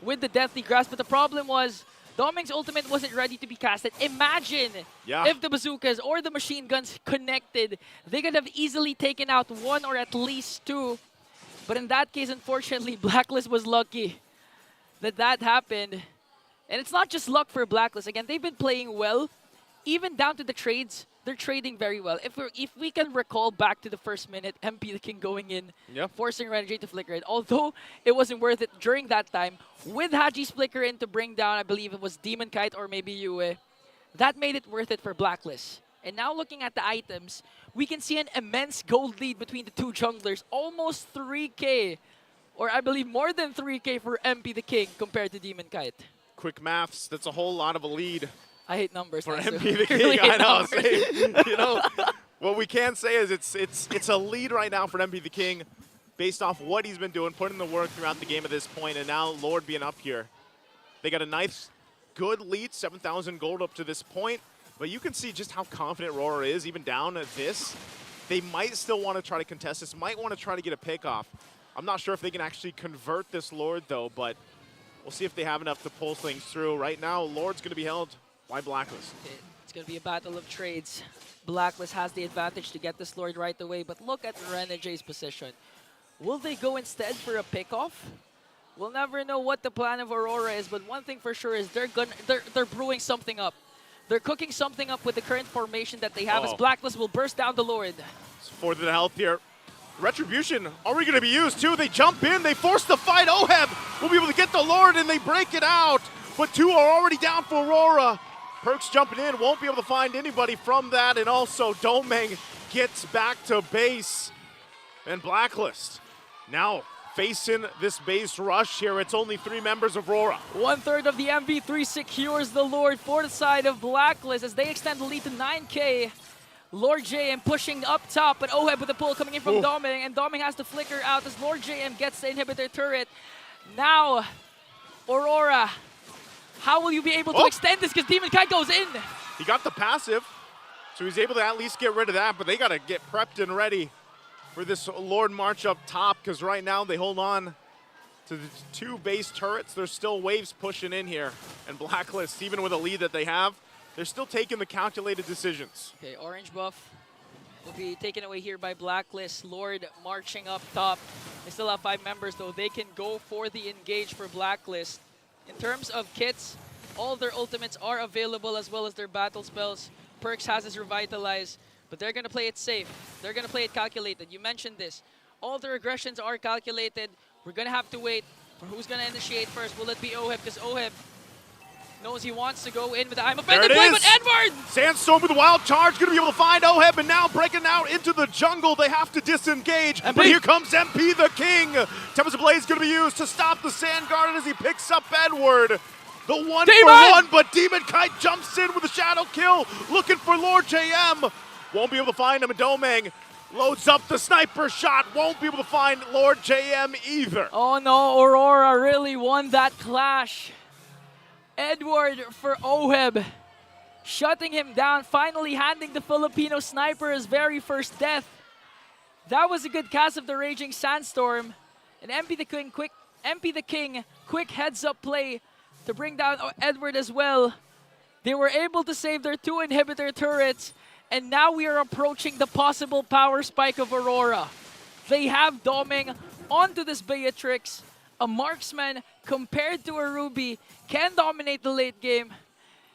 with the Deathly Grasp. But the problem was, Domang's ultimate wasn't ready to be casted. Imagine if the bazookas or the machine guns connected. They could have easily taken out 1 or at least 2. But in that case, unfortunately, Blacklist was lucky that happened. And it's not just luck for Blacklist. Again, they've been playing well, even down to the trades they're trading very well. If we can recall back to the first minute, MP the King going in, forcing Renegade to flicker it. Although it wasn't worth it during that time, with Haji's flicker in to bring down, I believe it was Demon Kite or maybe Yue, that made it worth it for Blacklist. And now looking at the items, we can see an immense gold lead between the two junglers, almost 3K, or I believe more than 3K for MP the King compared to Demon Kite. Quick maths, that's a whole lot of a lead. I hate numbers. For Natsu. MP the King, Really I know. numbers. Same. You know, what we can say is it's a lead right now for MP the King, based off what he's been doing, putting the work throughout the game at this point, and now Lord being up here. They got a nice, good lead, 7,000 gold up to this point, but you can see just how confident RORA is, even down at this. They might still want to try to contest this, might want to try to get a pick off. I'm not sure if they can actually convert this Lord though, but we'll see if they have enough to pull things through. Right now, Lord's going to be held by Blacklist. It's going to be a battle of trades. Blacklist has the advantage to get this Lord right away, but look at Renegade's position. Will they go instead for a pickoff? We'll never know what the plan of Aurora is, but one thing for sure is they're brewing something up. They're cooking something up with the current formation that they have, as Blacklist will burst down the Lord. For the health here. Retribution already going to be used too. They jump in, they force the fight. Oheb will be able to get the Lord and they break it out. But two are already down for Aurora. Perks jumping in, won't be able to find anybody from that. And also Domeng gets back to base. And Blacklist now facing this base rush here. It's only 3 members of RORA. 1/3 of the MV3 secures the Lord for the side of Blacklist as they extend the lead to 9K. Lord JM pushing up top, but Oheb with the pull coming in from Domeng, and Domeng has to flicker out as Lord JM gets the inhibitor turret. Now, Aurora, how will you be able to extend this? Because Demon Kite goes in. He got the passive, so he's able to at least get rid of that, but they got to get prepped and ready for this Lord march up top, because right now they hold on to the 2 base turrets. There's still waves pushing in here, and Blacklist, even with a lead that they have, they're still taking the calculated decisions. Okay, orange buff will be taken away here by Blacklist. Lord marching up top. They still have 5 members, though. They can go for the engage for Blacklist. In terms of kits, all their ultimates are available, as well as their battle spells. Perks has his Revitalize, but they're going to play it safe. They're going to play it calculated. You mentioned this. All their aggressions are calculated. We're going to have to wait for who's going to initiate first. Will it be Oheb? Because Oheb knows he wants to go in with the I'm offended play, but Edward! Sandstorm with a wild charge, going to be able to find Oheb, and now breaking out into the jungle. They have to disengage, but here comes MP the King. Tempest of Blaze going to be used to stop the Sand Garden as he picks up Edward. The 1-for-1, but Demon Kite jumps in with a shadow kill, looking for Lord JM. Won't be able to find him, and Domeng loads up the sniper shot. Won't be able to find Lord JM either. Oh no, Aurora really won that clash. Edward for Oheb, shutting him down, finally handing the Filipino sniper his very first death. That was a good cast of the Raging Sandstorm. And MP the King, quick heads-up play to bring down Edward as well. They were able to save their 2 inhibitor turrets, and now we are approaching the possible power spike of Aurora. They have Domeng onto this Beatrix. A marksman compared to a Ruby can dominate the late game.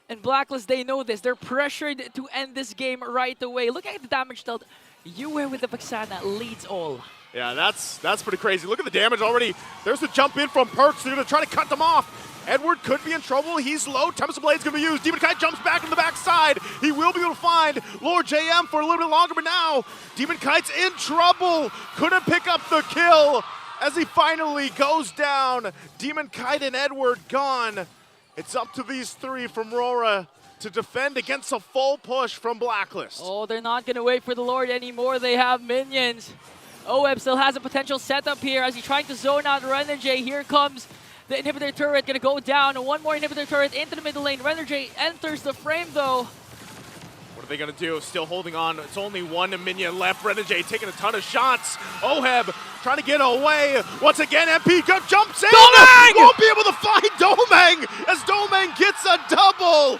And Blacklist, they know this. They're pressured to end this game right away. Look at the damage dealt. Yue with the Vexana leads all. Yeah, that's pretty crazy. Look at the damage already. There's the jump in from Perks. They're going to try to cut them off. Edward could be in trouble. He's low. Tempest of Blade's going to be used. Demon Kite jumps back on the backside. He will be able to find Lord JM for a little bit longer, but now Demon Kite's in trouble. Couldn't pick up the kill as he finally goes down. Demon Kite and Edward gone. It's up to these 3 from RORA to defend against a full push from Blacklist. Oh, they're not going to wait for the Lord anymore. They have minions. Oheb still has a potential setup here as he's trying to zone out Renegade. Here comes the inhibitor turret, gonna go down. And 1 more inhibitor turret into the middle lane. Renegade enters the frame though. What are they gonna do? Still holding on. It's only 1 minion left. Renegade taking a ton of shots. Oheb trying to get away. Once again, MP jumps in. Domeng! Won't be able to find Domeng as Domeng gets a double.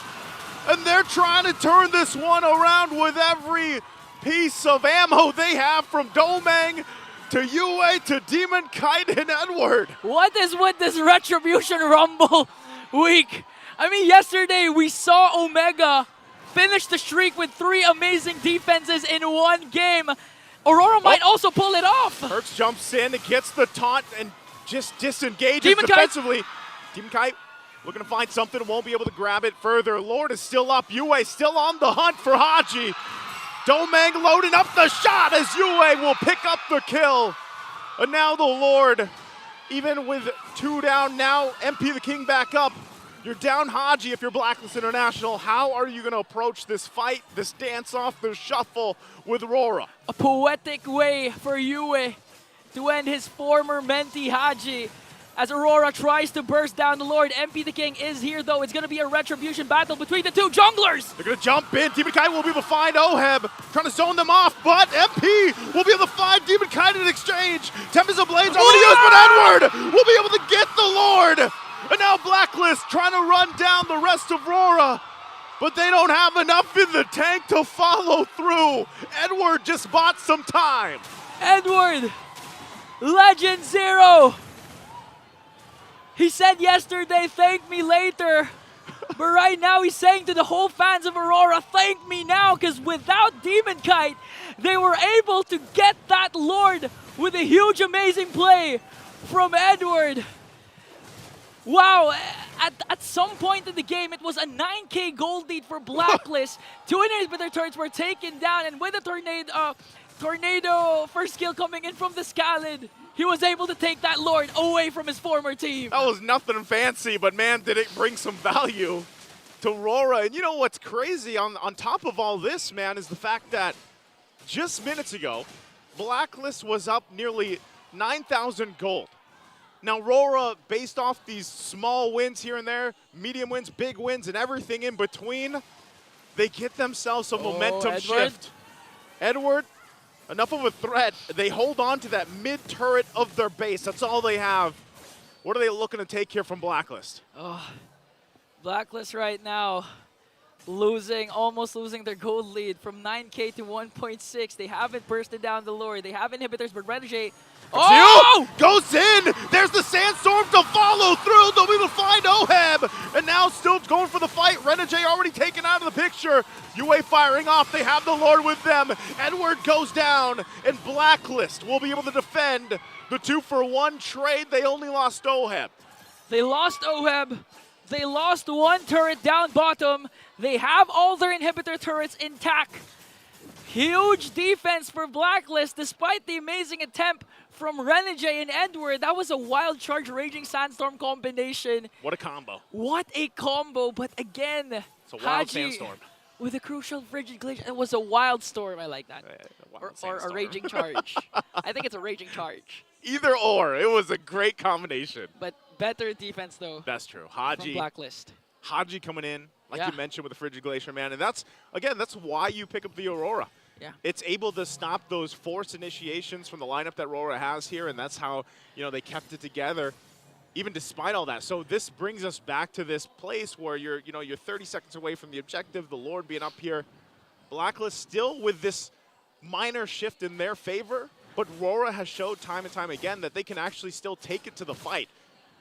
And they're trying to turn this one around with every piece of ammo they have, from Domeng to Yue to Demon Kite and Edward. What is with this Retribution Rumble week? I mean, yesterday we saw Omega finish the streak with 3 amazing defenses in one game. Aurora might also pull it off. Hertz jumps in, gets the taunt, and just disengages Demon Kite. defensively. Demon Kite looking to find something, won't be able to grab it further. Lord is still up. Yue still on the hunt for Haji. Domang loading up the shot as Yue will pick up the kill. And now the Lord, even with 2 down, now MP the King back up. You're down Haji if you're Blacklist International. How are you going to approach this fight, this dance-off, this shuffle with RORA? A poetic way for Yue to end his former mentee Haji. As Aurora tries to burst down the Lord, MP the King is here though. It's going to be a retribution battle between the 2 junglers. They're going to jump in. Demon Kite will be able to find Oheb, trying to zone them off, but MP will be able to find Demon Kite in exchange. Tempest of Blades already used, but Edward will be able to get the Lord. And now Blacklist trying to run down the rest of RORA, but they don't have enough in the tank to follow through. Edward just bought some time. Edward, Legend 0. He said yesterday, thank me later. But right now he's saying to the whole fans of Aurora, thank me now, because without Demon Kite, they were able to get that Lord with a huge, amazing play from Edward. Wow, at some point in the game, it was a 9K gold lead for Blacklist. 2 inhibitor turrets were taken down, and with a tornado first kill coming in from the Scalid, he was able to take that Lord away from his former team. That was nothing fancy, but man, did it bring some value to RORA. And you know what's crazy on top of all this, man, is the fact that just minutes ago, Blacklist was up nearly 9,000 gold. Now, RORA, based off these small wins here and there, medium wins, big wins, and everything in between, they get themselves a momentum shift. Edward, enough of a threat. They hold on to that mid-turret of their base. That's all they have. What are they looking to take here from Blacklist? Oh, Blacklist right now almost losing their gold lead from 9K to 1.6. They haven't bursted down the Lord. They have inhibitors, but Renegade goes in. There's the Sandstorm to follow through. They'll be able to find Oheb. And now still going for the fight. Renegade already taken out of the picture. Yue firing off. They have the Lord with them. Edward goes down. And Blacklist will be able to defend the 2-for-1 trade. They only lost Oheb. They lost Oheb. They lost 1 turret down bottom. They have all their inhibitor turrets intact. Huge defense for Blacklist despite the amazing attempt from Renegade and Edward. That was a wild charge Raging Sandstorm combination. What a combo. What a combo, but again, it's a wild Haji sandstorm. With a crucial frigid glacier. It was a wild storm, I like that. Or a raging charge. I think it's a raging charge. Either or, it was a great combination. But better defense though. That's true. Haji. From Blacklist. Haji coming in, like you mentioned with the frigid glacier, man. And that's why you pick up the Aurora. Yeah. It's able to stop those forced initiations from the lineup that RORA has here, and that's how, they kept it together, even despite all that. So this brings us back to this place where you're 30 seconds away from the objective, the Lord being up here. Blacklist still with this minor shift in their favor, but RORA has showed time and time again that they can actually still take it to the fight.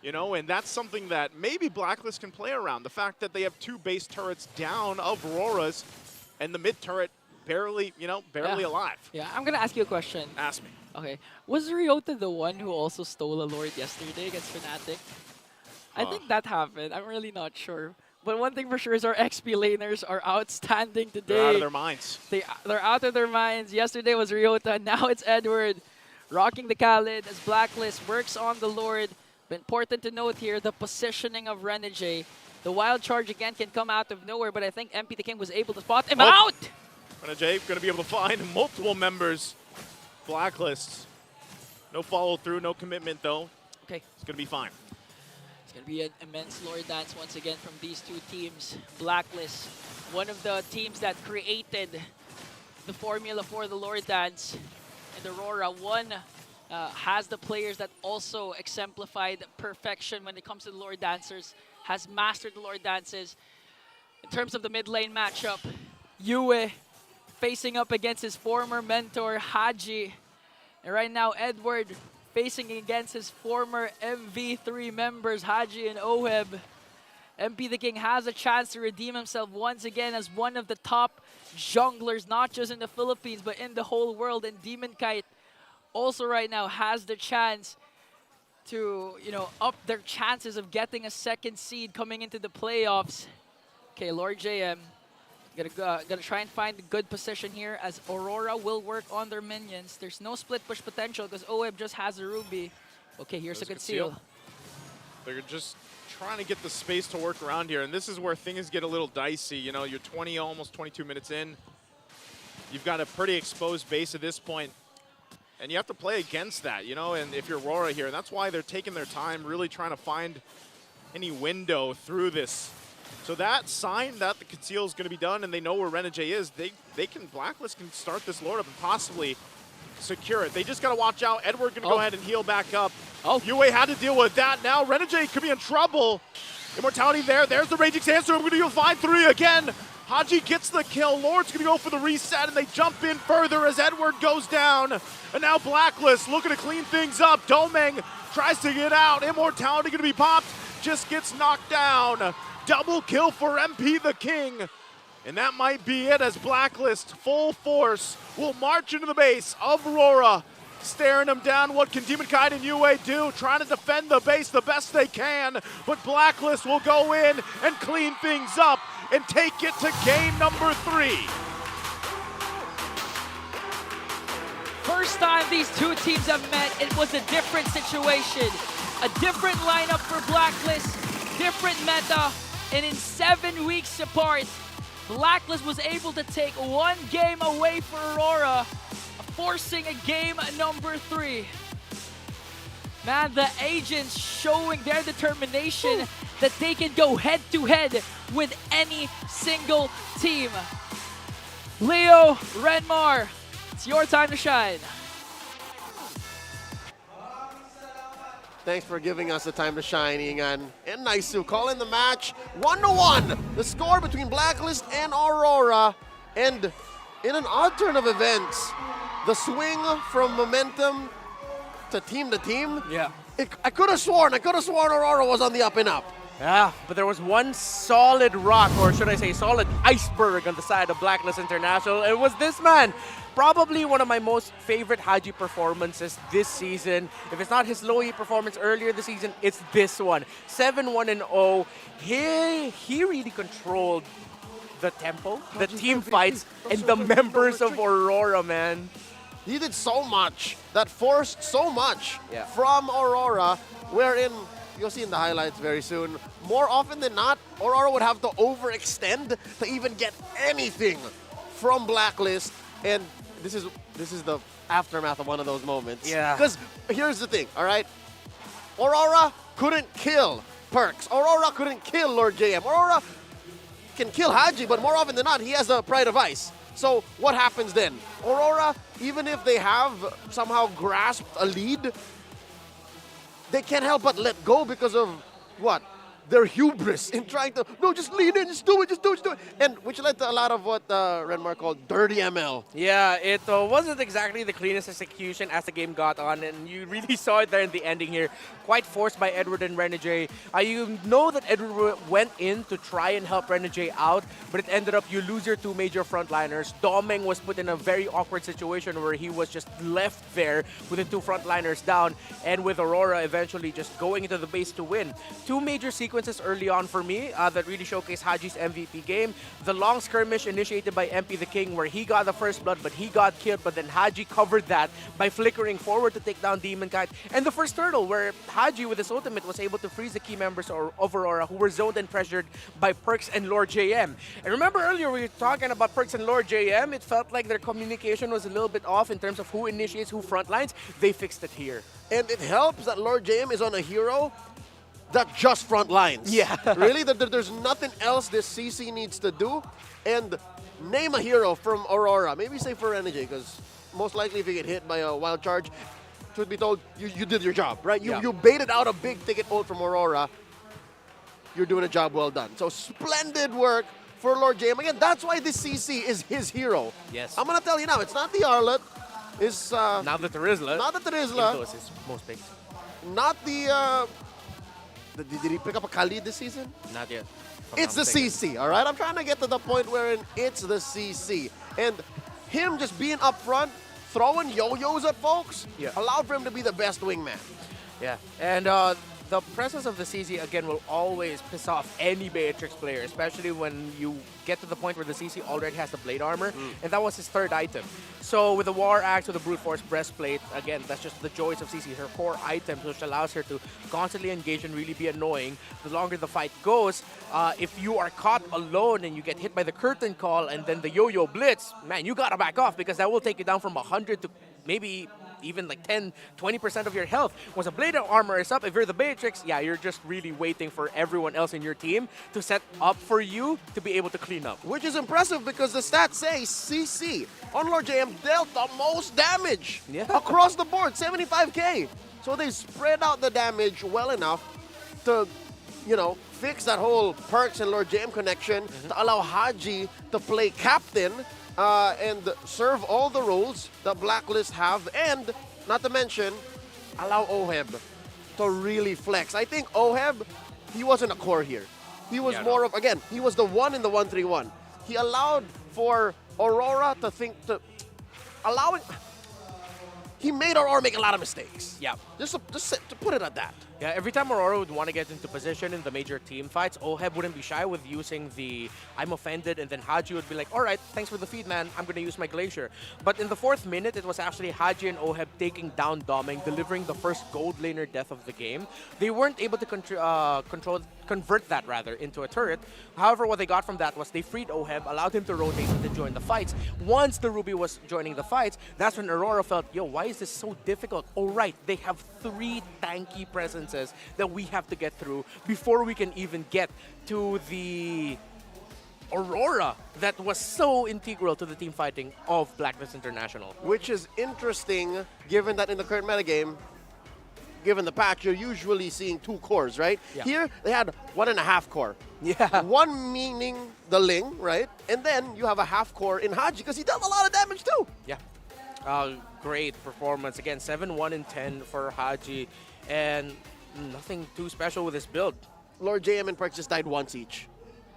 And that's something that maybe Blacklist can play around. The fact that they have 2 base turrets down of RORA's, and the mid turret barely alive. Yeah, I'm gonna ask you a question. Ask me. Okay, was Ryota the one who also stole a Lord yesterday against Fnatic? I think that happened. I'm really not sure. But one thing for sure is our XP laners are outstanding today. They're out of their minds. They're out of their minds. Yesterday was Ryota, now it's Edward. Rocking the Khalid as Blacklist works on the Lord. But important to note here, the positioning of Renegade. The wild charge again can come out of nowhere, but I think MP the King was able to spot him out! Renegade going to be able to find multiple members. Blacklists. No follow through, no commitment though. Okay. It's going to be fine. It's going to be an immense Lord dance once again from these 2 teams. Blacklist, one of the teams that created the formula for the Lord dance. And Aurora, one has the players that also exemplified perfection when it comes to the Lord dancers, has mastered the Lord dances. In terms of the mid lane matchup, Yue facing up against his former mentor, Haji. And right now, Edward facing against his former MV3 members, Haji and Oheb. MP the King has a chance to redeem himself once again as one of the top junglers, not just in the Philippines, but in the whole world. And Demon Kite also right now has the chance to, up their chances of getting a second seed coming into the playoffs. Okay, Lord JM gonna try and find a good position here as Aurora will work on their minions. There's no split push potential because OEB just has a Ruby. Okay, here's a conceal. They're just trying to get the space to work around here, and this is where things get a little dicey. You're 20, almost 22 minutes in. You've got a pretty exposed base at this point, and you have to play against that, and if you're RORA here, and that's why they're taking their time, really trying to find any window through this. So that sign that the conceal is going to be done, and they know where Renegade is, Blacklist can start this Lord up and possibly secure it. They just got to watch out. Edward going to go ahead and heal back up. UA had to deal with that. Now Renegade could be in trouble. Immortality there. There's the Raging Sandstorm. We're going to go 5-3 again. Haji gets the kill. Lord's going to go for the reset, and they jump in further as Edward goes down. And now Blacklist looking to clean things up. Domeng tries to get out. Immortality going to be popped. Just gets knocked down. Double kill for MP the King. And that might be it as Blacklist, full force, will march into the base of Aurora. Staring them down. What can Demon Kite and UA do? Trying to defend the base the best they can. But Blacklist will go in and clean things up and take it to game number 3. First time these two teams have met, it was a different situation. A different lineup for Blacklist, different meta, and in 7 weeks apart, Blacklist was able to take one game away for Aurora, forcing a game number 3. Man, the agents showing their determination that they can go head-to-head with any single team. Leo, Renmar, it's your time to shine. Thanks for giving us the time to shine, Ingan. And Naisu calling the match 1-1. The score between Blacklist and Aurora. And in an odd turn of events, the swing from momentum to team, yeah. I could have sworn Aurora was on the up and up. Yeah, but there was one solid rock, or should I say solid iceberg on the side of Blacklist International. It was this man. Probably one of my most favorite Haji performances this season. If it's not his low-E performance earlier this season, it's this one. 7-1-0. He really controlled the tempo, the team fights, and the members of Aurora, man. He did so much, that forced so much from Aurora, wherein, you'll see in the highlights very soon, more often than not, Aurora would have to overextend to even get anything from Blacklist. And this is the aftermath of one of those moments. Yeah. Because here's the thing, all right? Aurora couldn't kill Perks. Aurora couldn't kill Lord JM. Aurora can kill Haji, but more often than not, he has a Pride of Ice. So what happens then? Aurora, even if they have somehow grasped a lead, they can't help but let go because of what? Their hubris in trying to, no, just lean in, just do it. And which led to a lot of what Renmar called dirty ML. Yeah, it wasn't exactly the cleanest execution as the game got on, and you really saw it there in the ending here. Quite forced by Edward and Renegade. You know that Edward went in to try and help Renegade out, but it ended up you lose your two major frontliners. Domeng was put in a very awkward situation where he was just left there with the two frontliners down, and with Aurora eventually just going into the base to win. Two major sequences early on for me that really showcased Haji's MVP game. The long skirmish initiated by MP the King where he got the first blood but he got killed, but then Haji covered that by flickering forward to take down Demon Kite. And the first turtle where Haji with his ultimate was able to freeze the key members of Aurora who were zoned and pressured by Perks and Lord JM. And remember earlier we were talking about Perks and Lord JM, it felt like their communication was a little bit off in terms of who initiates who frontlines. They fixed it here. And it helps that Lord JM is on a hero that just front lines. Yeah. Really, there's nothing else this CC needs to do. And name a hero from Aurora. Maybe say for Renegade, because most likely if you get hit by a wild charge, truth be told, you did your job, right? You baited out a big ticket ult from Aurora. You're doing a job well done. So splendid work for Lord JM. Again, that's why this CC is his hero. Yes. I'm going to tell you now, it's not the Arlet. It's not the Terizla. Not the Terizla. Those is most picks. Not the Did he pick up a Khalid this season? Not yet. It's the CC, all right? I'm trying to get to the point wherein it's the CC. And him just being up front, throwing yo-yos at folks, allowed for him to be the best wingman. Yeah, and the presence of the CC, again, will always piss off any Beatrix player, especially when you get to the point where the CC already has the blade armor, and that was his third item. So with the War Axe, with the Brute Force Breastplate, again, that's just the joys of CC, her core items, which allows her to constantly engage and really be annoying. The longer the fight goes, if you are caught alone and you get hit by the curtain call and then the yo-yo blitz, man, you gotta back off because that will take you down from 100 to maybe even like 10-20% of your health. Once a blade armor is up, if you're the Beatrix, yeah, you're just really waiting for everyone else in your team to set up for you to be able to clean up. Which is impressive because the stats say CC on Lord JM dealt the most damage across the board, 75k. So they spread out the damage well enough to, you know, fix that whole Perks and Lord JM connection to allow Haji to play captain and serve all the roles that Blacklist have, and not to mention, allow Oheb to really flex. I think Oheb, he wasn't a core here. He was more of, again, he was the one in the 1-3-1. He allowed for Aurora to think, he made Aurora make a lot of mistakes. Yeah. Just to put it at that. Yeah, every time Aurora would want to get into position in the major team fights, Oheb wouldn't be shy with using the I'm offended, and then Haji would be like, all right, thanks for the feed, man. I'm going to use my Glacier. But in the 4th minute, it was actually Haji and Oheb taking down Doming, delivering the first gold laner death of the game. They weren't able to convert that rather into a turret. However, what they got from that was they freed Oheb, allowed him to rotate and to join the fights. Once the Ruby was joining the fights, that's when Aurora felt, yo, why is this so difficult? Oh, right, they have 3 tanky presences that we have to get through before we can even get to the Aurora that was so integral to the team fighting of Blacklist International. Which is interesting, given that in the current metagame, given the patch, you're usually seeing 2 cores, right? Yeah. Here, they had 1.5 core. Yeah. 1 meaning the Ling, right? And then you have a half core in Haji, because he dealt a lot of damage too. Yeah. Great performance. Again, 7-1 and 10 for Haji, and nothing too special with his build. Lord JM and Perks just died once each.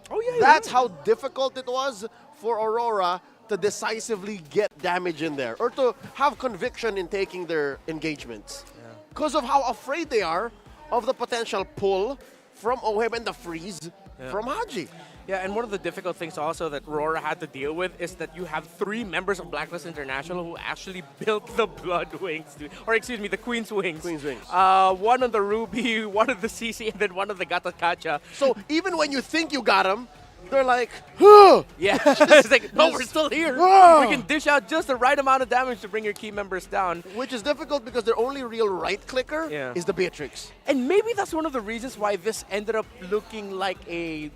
Oh, yeah. That's how difficult it was for Aurora to decisively get damage in there, or to have conviction in taking their engagements. Because of how afraid they are of the potential pull from Oheb and the freeze from Haji. Yeah, and one of the difficult things also that RORA had to deal with is that you have 3 members of Blacklist International who actually built the Blood Wings, or excuse me, the Queen's Wings. Queen's Wings. One on the Ruby, one on the CC, and then one on the Gatakacha. So even when you think you got them, they're like, huh! Yeah, it's like, no, we're still here. We can dish out just the right amount of damage to bring your key members down. Which is difficult because their only real right clicker is the Beatrix. And maybe that's one of the reasons why this ended up looking like a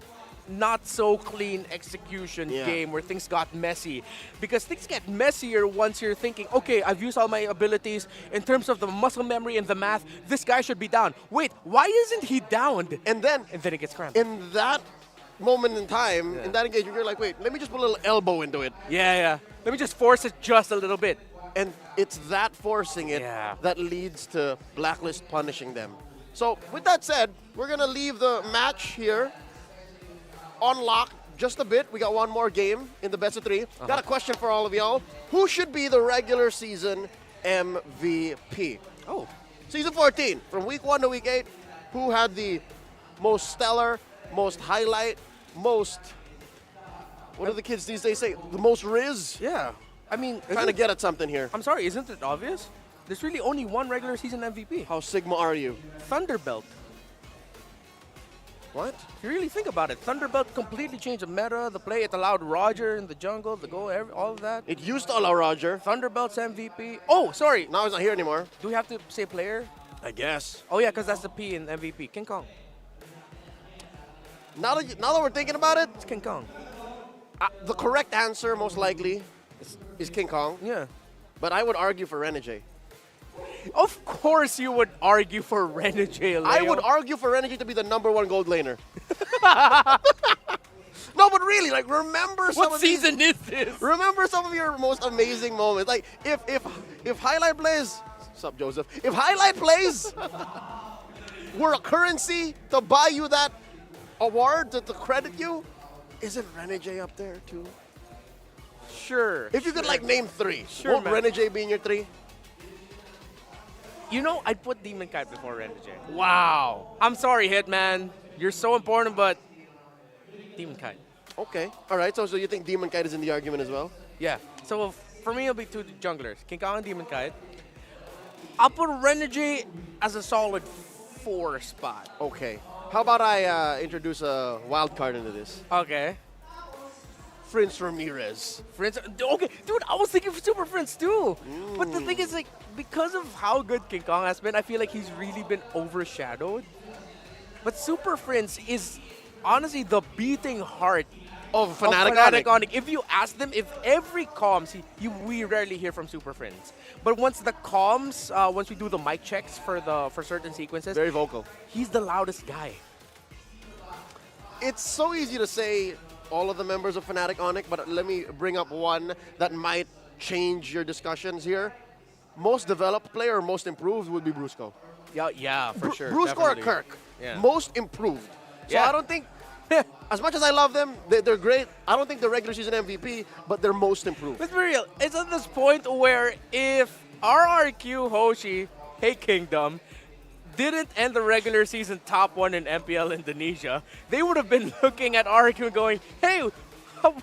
not so clean execution game where things got messy. Because things get messier once you're thinking, okay, I've used all my abilities in terms of the muscle memory and the math. This guy should be down. Wait, why isn't he downed? And then it gets cramped. In that moment in time, in that engagement, you're like, wait, let me just put a little elbow into it. Yeah. Let me just force it just a little bit. And it's that forcing it that leads to Blacklist punishing them. So with that said, we're going to leave the match here on lock just a bit. We got one more game in the best of 3. Got a question for all of y'all. Who should be the regular season MVP? Oh. Season 14, from week 1 to week 8, who had the most stellar, most highlight, most, what do the kids these days say? The most Riz? Yeah. I mean, trying to get at something here. I'm sorry, isn't it obvious? There's really only one regular season MVP. How Sigma are you? Thunderbelt. What? If you really think about it, Thunderbelt completely changed the meta, the play. It allowed Roger in the jungle to go, all of that. It used to allow Roger. Thunderbelt's MVP. Oh, sorry. Now he's not here anymore. Do we have to say player? I guess. Oh, yeah, because that's the P in MVP. King Kong. Now that we're thinking about it, it's King Kong. The correct answer, most likely, is King Kong. Yeah. But I would argue for Renegade. Of course you would argue for Renegade, Leo. I would argue for Renegade to be the #1 gold laner. No, but really, like, remember some What season is this? Remember some of your most amazing moments. Like, if Highlight plays... What's up, Joseph? If Highlight plays... were a currency to buy you that award, to credit you, isn't Renegade up there too? Sure. If you could like name three, Sure, won't man. Renegade be in your three? You know, I'd put Demon Kite before Renegade. Wow. I'm sorry, Hitman. You're so important, but Demon Kite. Okay. All right. So you think Demon Kite is in the argument as well? Yeah. So for me, it'll be two junglers, King Kong and Demon Kite. I'll put Renegade as a solid 4 spot. Okay. How about I introduce a wild card into this? Okay. Prince Ramirez. Prince, okay, dude, I was thinking Super Prince too. But the thing is, like, because of how good King Kong has been, I feel like he's really been overshadowed. But Super Prince is honestly the beating heart of Fnatic Onic. If you ask them, if every comms, we rarely hear from Super Prince. But once the comms, once we do the mic checks for certain sequences, very vocal. He's the loudest guy. It's so easy to say all of the members of Fnatic Onic, but let me bring up one that might change your discussions here. Most developed player or most improved would be Brusco. Yeah, for sure. Brusco or definitely. Kirk. Yeah. Most improved. So Yeah. I don't think, as much as I love them, they're great. I don't think they're regular season MVP, but they're most improved. Let's be real. It's at this point where if RRQ Hoshi, Hey Kingdom, didn't end the regular season top 1 in MPL Indonesia, they would have been looking at RRQ and going, hey,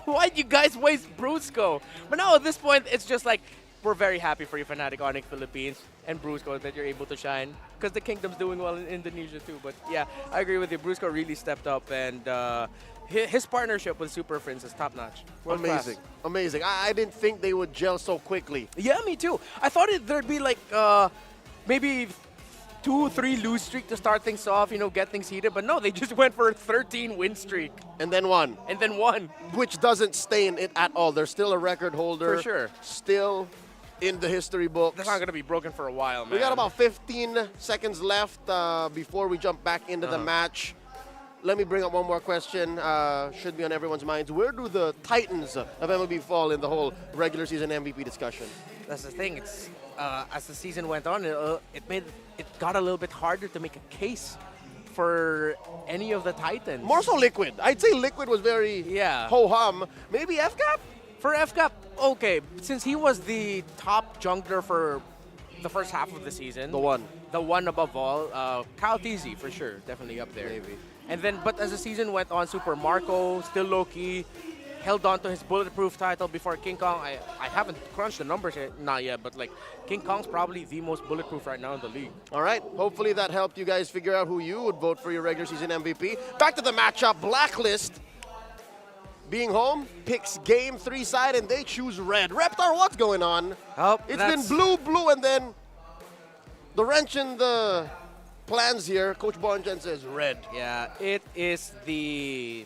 why'd you guys waste Brusco? But now at this point, it's just like, we're very happy for you, Fnatic Onic Philippines and Brusco, that you're able to shine. Because the Kingdom's doing well in Indonesia too. But yeah, I agree with you. Brusco really stepped up, and his partnership with Super Prince is top notch. World class. Amazing. Amazing. I didn't think they would gel so quickly. Yeah, me too. I thought there'd be like maybe 2-3 lose streak to start things off, get things heated. But no, they just went for a 13 win streak. And then won. Which doesn't stain it at all. They're still a record holder. For sure. Still in the history books. That's not going to be broken for a while, man. We got about 15 seconds left before we jump back into the match. Let me bring up one more question. Should be on everyone's minds. Where do the Titans of MLB fall in the whole regular season MVP discussion? That's the thing. It's as the season went on, it got a little bit harder to make a case for any of the Titans. More so Liquid. I'd say Liquid was very ho-hum. Maybe FCAP? For FCAP, okay. Since he was the top jungler for the first half of the season. The one above all. Kyle TZ, for sure. Definitely up there. Maybe. And then, but as the season went on, Super Marco, still low-key, held on to his bulletproof title before King Kong. I haven't crunched the numbers not yet, but like King Kong's probably the most bulletproof right now in the league. All right. Hopefully that helped you guys figure out who you would vote for your regular season MVP. Back to the matchup. Blacklist, being home, picks game 3 side, and they choose red. Reptar, what's going on? It's been blue, and then the wrench in the plans here. Coach Bonchan says red. Yeah, it's the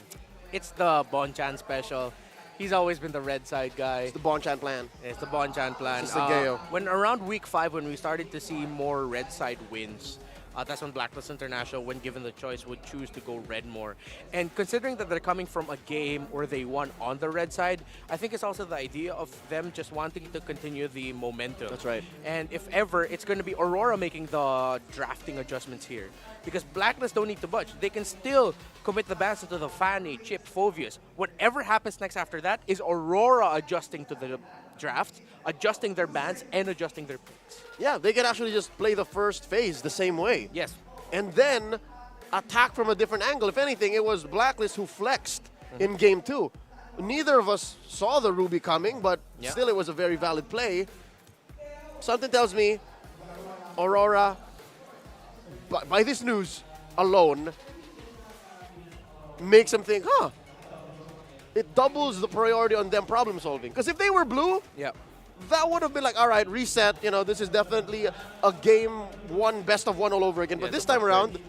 Bonchan special. He's always been the red side guy. It's the Bonchan plan. It's the Bonchan plan. It's the Geo. When around week 5, when we started to see more red side wins, that's when Blacklist International, when given the choice, would choose to go red more. And considering that they're coming from a game where they won on the red side, I think it's also the idea of them just wanting to continue the momentum. That's right. And if ever, it's going to be Aurora making the drafting adjustments here. Because Blacklist don't need to budge. They can still commit the bans into the Fanny, Chip, Phovius. Whatever happens next after that is Aurora adjusting to the draft, adjusting their bans, and adjusting their picks. Yeah, they can actually just play the first phase the same way. Yes. And then attack from a different angle. If anything, it was Blacklist who flexed in game 2. Neither of us saw the Ruby coming, but still it was a very valid play. Something tells me Aurora, by this news alone, makes them think, it doubles the priority on them problem solving. Because if they were blue, that would have been like, all right, reset. This is definitely a game 1, best of 1 all over again. But this time around,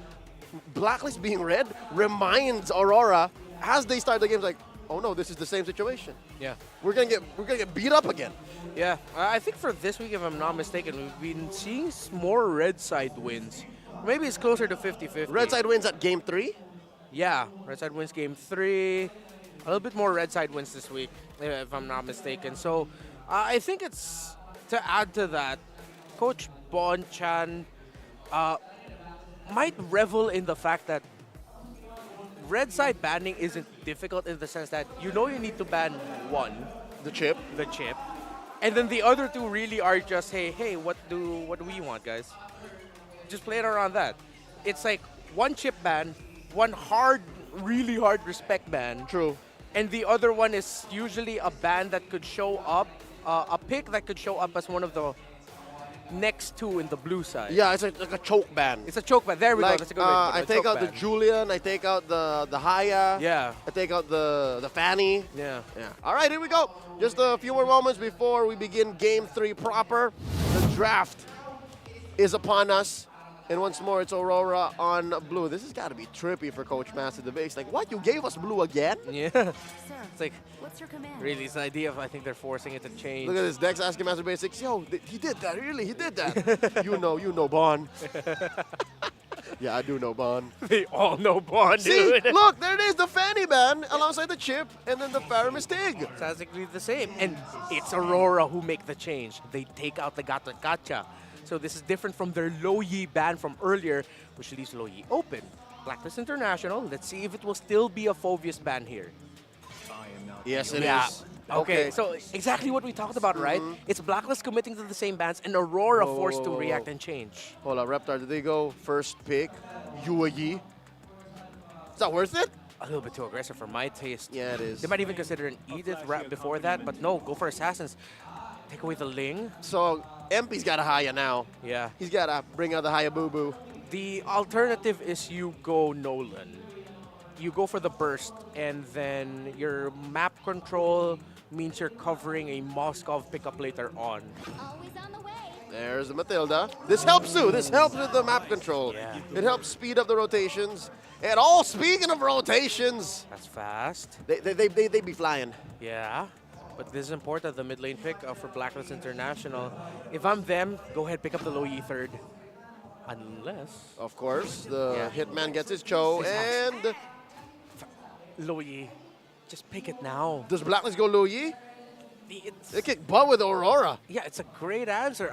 Blacklist being red reminds Aurora as they start the games like, oh no, this is the same situation. Yeah. We're gonna get beat up again. Yeah. I think for this week, if I'm not mistaken, we've been seeing more red side wins. Maybe it's closer to 50-50. Red side wins at game 3? Yeah. Red side wins game 3. A little bit more red side wins this week, if I'm not mistaken. So I think it's, to add to that, Coach Bonchan, might revel in the fact that red side banning isn't difficult in the sense that you need to ban one, the chip, and then the other two really are just hey, what do we want, guys? Just play it around that. It's like one chip ban, one really hard respect ban. True. And the other one is usually a ban that could show up, a pick that could show up as one of the next two in the blue side. Yeah, it's like a choke ban. It's a choke ban. There we go. That's a good way to put it. I take out the Julian. I take out the Haya. Yeah. I take out the Fanny. Yeah. All right, here we go. Just a few more moments before we begin Game 3 proper. The draft is upon us. And once more, it's Aurora on blue. This has got to be trippy for Coach Master Debates. Like, what? You gave us blue again? Yeah. Sir, It's like, what's your command? really, it's an idea of, I think they're forcing it to change. Look at this. Dex asking Master Basics, yo, he did that. Really, he did that. you know Bon. Yeah, I do know Bon. They all know Bon, See, dude. look, there it is, the Fanny ban alongside the chip and then the Faramestig. It's exactly the same. And it's Aurora who make the change. They take out the Gacha. So this is different from their Low Yi ban from earlier, which leaves Low Yi open. Blacklist International, let's see if it will still be a Phoveus ban here. Yes, it is. Okay, so exactly what we talked about, right? It's Blacklist committing to the same bans and Aurora forced to react and change. Hold on, Reptar, did they go first pick? Yi? Is that worth it? A little bit too aggressive for my taste. Yeah, it is. They might even consider an Edith rap before that, but no, go for Assassins. Take away the Ling. So MP's got a Haya now. Yeah. He's got to bring out the Haya Boo Boo. The alternative is you go Nolan. You go for the burst, and then your map control means you're covering a Moskov pickup later on. There's the Matilda. This helps too. This helps with the map control. Yeah. It helps speed up the rotations. And all speaking of rotations, that's fast. They be flying. Yeah. But this is important, the mid lane pick for Blacklist International. If I'm them, go ahead, pick up the Low Yi third. Unless... Of course, the Hitman gets his Cho, and... Low Yi, just pick it now. Does Blacklist go Low Yi? They kick butt with Aurora. Yeah, it's a great answer.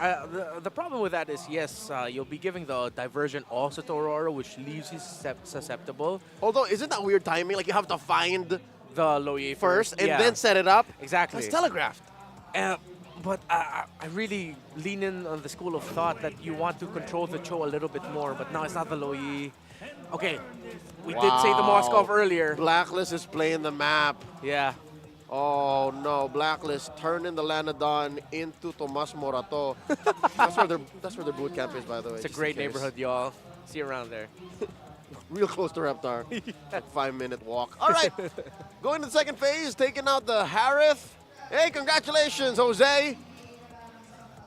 The problem with that is, yes, you'll be giving the diversion also to Aurora, which leaves you susceptible. Although, isn't that weird timing? Like, you have to find the Low Yi first and then set it up. Exactly. That's telegraphed. But I really lean in on the school of thought that you want to control the Cho a little bit more, but now it's not the Low Yi. Okay, we did say the Moskov earlier. Blacklist is playing the map. Yeah. Oh no, Blacklist turning the Lanadon into Tomas Morato. that's where their boot camp is, by the way. It's a great neighborhood, y'all. See you around there. Real close to Reptar. Like 5-minute walk. All right, going to the second phase, taking out the Harith. Hey, congratulations, Jose.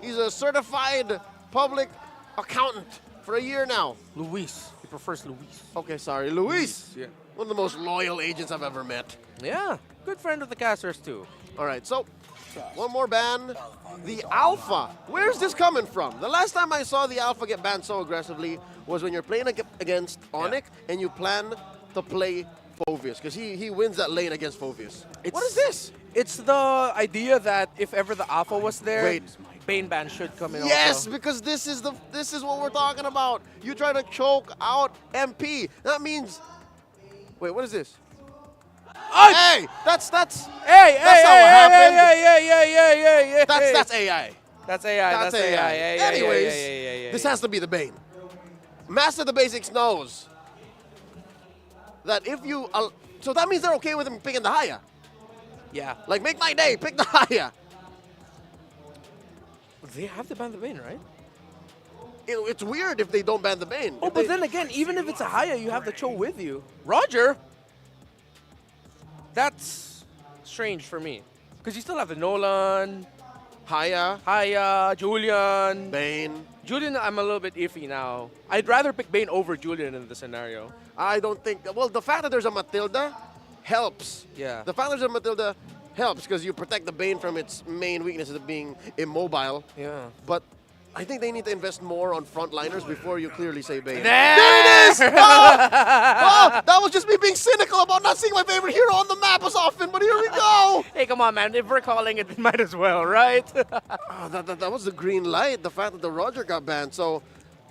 He's a certified public accountant for a year now. Luis. He prefers Luis. Okay, sorry. Luis. Yeah. One of the most loyal agents I've ever met. Yeah. Good friend of the casters, too. All right, so one more ban. The Alpha. Where's this coming from? The last time I saw the Alpha get banned so aggressively was when you're playing against Onyx and you plan to play Phoveus, because he wins that lane against Phoveus. What is this? It's the idea that if ever the Alpha was there, Bane ban should come in. Yes, also. because this is what we're talking about. You try to choke out MP. That means, wait, what is this? Hey, that's hey, not what happened. Hey. That's AI. That's AI. That's AI. Anyways, this has to be the Bane. Master the Basics knows that if you, so that means they're okay with him picking the Haya. Yeah. Like, make my day, pick the Haya. They have to ban the Bane, right? It's weird if they don't ban the Bane. Oh, but then again, even if it's a Haya, you have the Cho with you. Roger. That's strange for me. Because you still have the Nolan, Haya, Julian, Bane. Julian, I'm a little bit iffy now. I'd rather pick Bane over Julian in the scenario. I don't think, well, the fact that there's a Matilda helps. Yeah. The fact that there's a Matilda helps because you protect the Bane from its main weakness of being immobile. Yeah. But I think they need to invest more on frontliners before you clearly say Bane. There it is! Oh, that was just me being cynical about not seeing my favorite hero on the map as often, but here we go! Hey, come on, man. If we're calling it, we might as well, right? That was the green light, the fact that the Roger got banned. So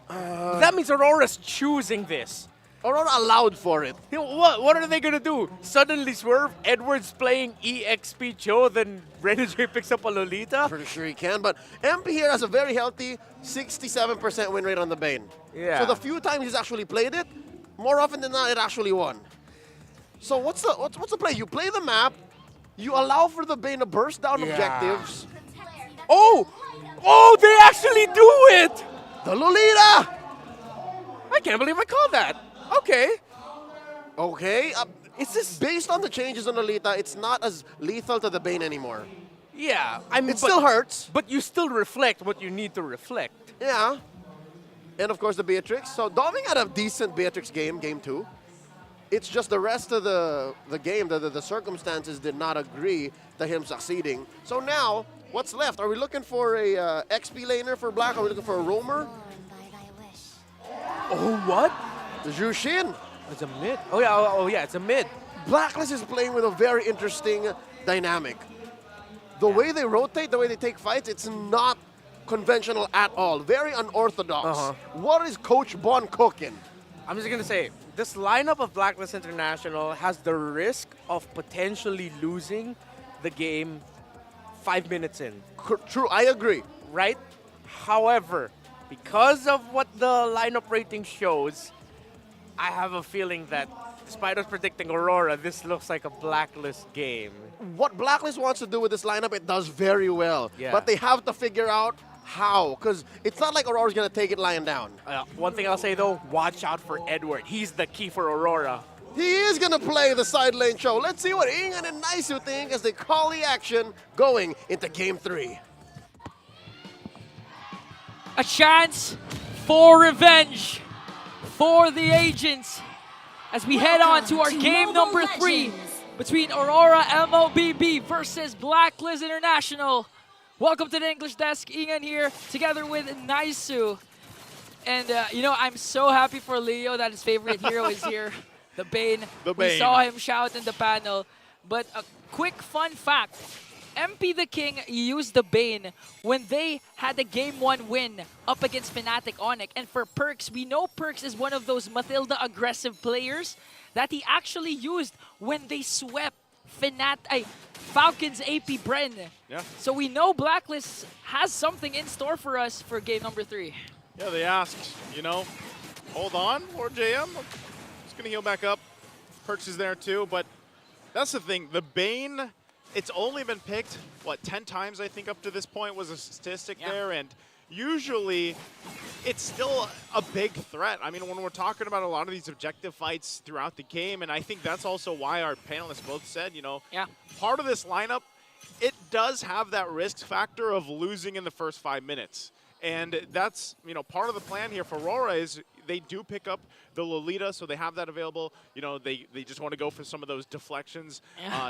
That means Aurora's choosing this. Aurora allowed for it. What are they gonna do? Suddenly swerve? Edwards playing EXP Cho, then Renegade picks up a Lolita? Pretty sure he can, but MP here has a very healthy 67% win rate on the Bane. Yeah. So the few times he's actually played it, more often than not, it actually won. So what's the play? You play the map, you allow for the Bane to burst down objectives. Oh! Oh, they actually do it! The Lolita! I can't believe I called that. Okay. Okay. It's just based on the changes on Lolita, it's not as lethal to the Bane anymore. Yeah. I mean, it still hurts. But you still reflect what you need to reflect. Yeah. And of course the Beatrix. So Doming had a decent Beatrix game, game 2. It's just the rest of the game, the circumstances did not agree to him succeeding. So now, what's left? Are we looking for a XP laner for Black? Are we looking for a roamer? Oh, what? The Zhu Xin. It's a mid. Oh yeah, it's a mid. Blacklist is playing with a very interesting dynamic. The way they rotate, the way they take fights, it's not conventional at all. Very unorthodox. What is Coach Bon cooking? I'm just gonna say, this lineup of Blacklist International has the risk of potentially losing the game 5 minutes in. True, I agree. Right? However, because of what the lineup rating shows, I have a feeling that, despite us predicting Aurora, this looks like a Blacklist game. What Blacklist wants to do with this lineup, it does very well. Yeah. But they have to figure out how, because it's not like Aurora's going to take it lying down. One thing I'll say though, watch out for Edward. He's the key for Aurora. He is going to play the side lane show. Let's see what Ingan and Naisu think as they call the action going into game 3. A chance for revenge for the agents as we head on to our game number 3 between Aurora MLBB versus Blacklist International. Welcome to the English desk. Ingan here together with Naisu. And you know, I'm so happy for Leo that his favorite hero is here, the Bane. The We Bane. saw him shout in the panel. But a quick fun fact. MP the King used the Bane when they had a Game 1 win up against Fnatic Onyx. And for Perks, we know Perks is one of those Matilda aggressive players that he actually used when they swept Falcons APBren. Yeah. So we know Blacklist has something in store for us for game number 3. Yeah, they asked, you know, hold on, Lord JM. Just going to heal back up. Perks is there too, but that's the thing. The Bane, it's only been picked, what, 10 times I think up to this point was a statistic there, and usually it's still a big threat. I mean, when we're talking about a lot of these objective fights throughout the game, and I think that's also why our panelists both said, you know, part of this lineup, it does have that risk factor of losing in the first 5 minutes. And that's, you know, part of the plan here for Aurora is they do pick up the Lolita, so they have that available. You know, they just want to go for some of those deflections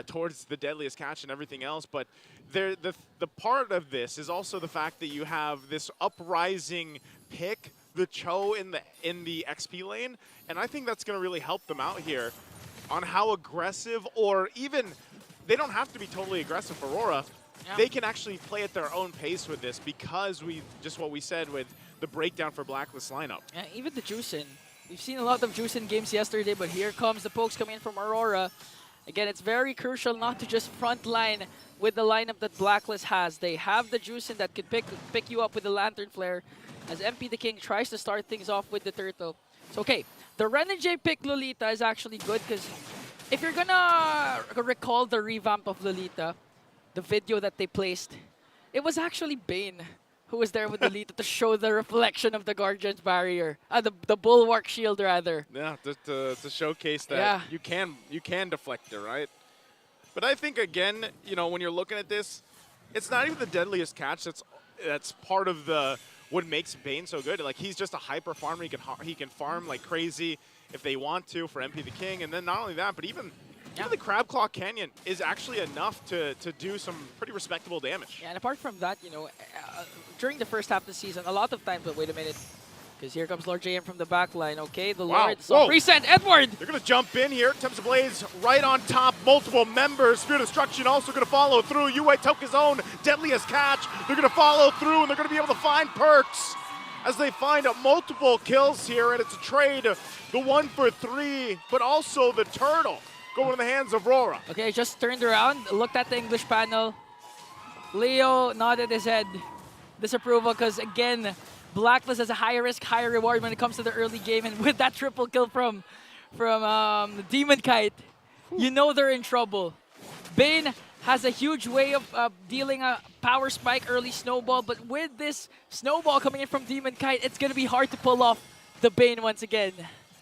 towards the deadliest catch and everything else. But the part of this is also the fact that you have this uprising pick, the Cho in the XP lane, and I think that's going to really help them out here on how aggressive, or even they don't have to be totally aggressive for Aurora. They can actually play at their own pace with this because what we said with the breakdown for Blacklist lineup. Yeah, even the Juicin. We've seen a lot of Juicin games yesterday, but here comes the pokes coming in from Aurora. Again, it's very crucial not to just frontline with the lineup that Blacklist has. They have the Juicin that could pick you up with the Lantern Flare as MP the King tries to start things off with the Turtle. So, okay, the Renegade pick Lolita is actually good because if you're gonna recall the revamp of Lolita, the video that they placed, it was actually Bane who was there with Lolita to show the reflection of the Guardian's barrier, the Bulwark shield rather. Yeah, to showcase that you can deflect it, right? But I think again, you know, when you're looking at this, it's not even the deadliest catch that's part of what makes Bane so good. Like, he's just a hyper farmer. He can farm like crazy if they want to for MP the King, and then not only that, but even the Crab Claw Canyon is actually enough to do some pretty respectable damage. Yeah, and apart from that, you know, during the first half of the season, a lot of times, but wait a minute, because here comes Lord JM from the back line. Okay, the Lord. So reset, Edward! They're going to jump in here. Temps of Blaze right on top. Multiple members. Spirit of Destruction also going to follow through. Yue took his own deadliest catch. They're going to follow through, and they're going to be able to find Perks. as they find multiple kills here, and it's a trade, the 1 for 3, but also the turtle going in the hands of RORA. Okay, just turned around, looked at the English panel. Leo nodded his head, disapproval, because again, Blacklist has a higher risk, higher reward when it comes to the early game, and with that triple kill from Demon Kite, you know they're in trouble. Bane has a huge way of dealing a power spike early snowball, but with this snowball coming in from Demon Kite, it's going to be hard to pull off the Bane once again.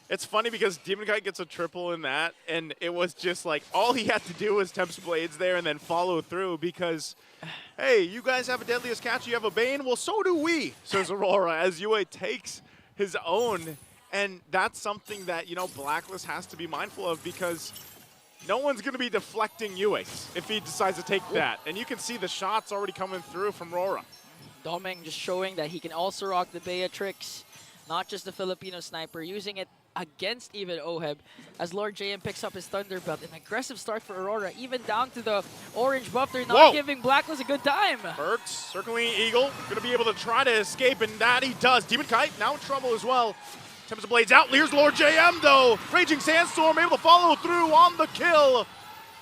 It's funny because Demon Kite gets a triple in that, and it was just like, all he had to do was Tempest Blades there and then follow through because, hey, you guys have a Deadliest Catch, you have a Bane, well, so do we, says Aurora, as UA takes his own. And that's something that, you know, Blacklist has to be mindful of because no one's going to be deflecting UA's if he decides to take that. And you can see the shots already coming through from RORA. Domeng just showing that he can also rock the Beatrix, not just the Filipino sniper, using it against even OHEB as Lord JM picks up his Thunderbelt. An aggressive start for Aurora, even down to the orange buff. They're not giving Blacklist a good time. Perks circling Eagle, going to be able to try to escape, and that he does. Demon Kite now in trouble as well. Tempest Blades out, Lear's Lord JM though. Raging Sandstorm able to follow through on the kill.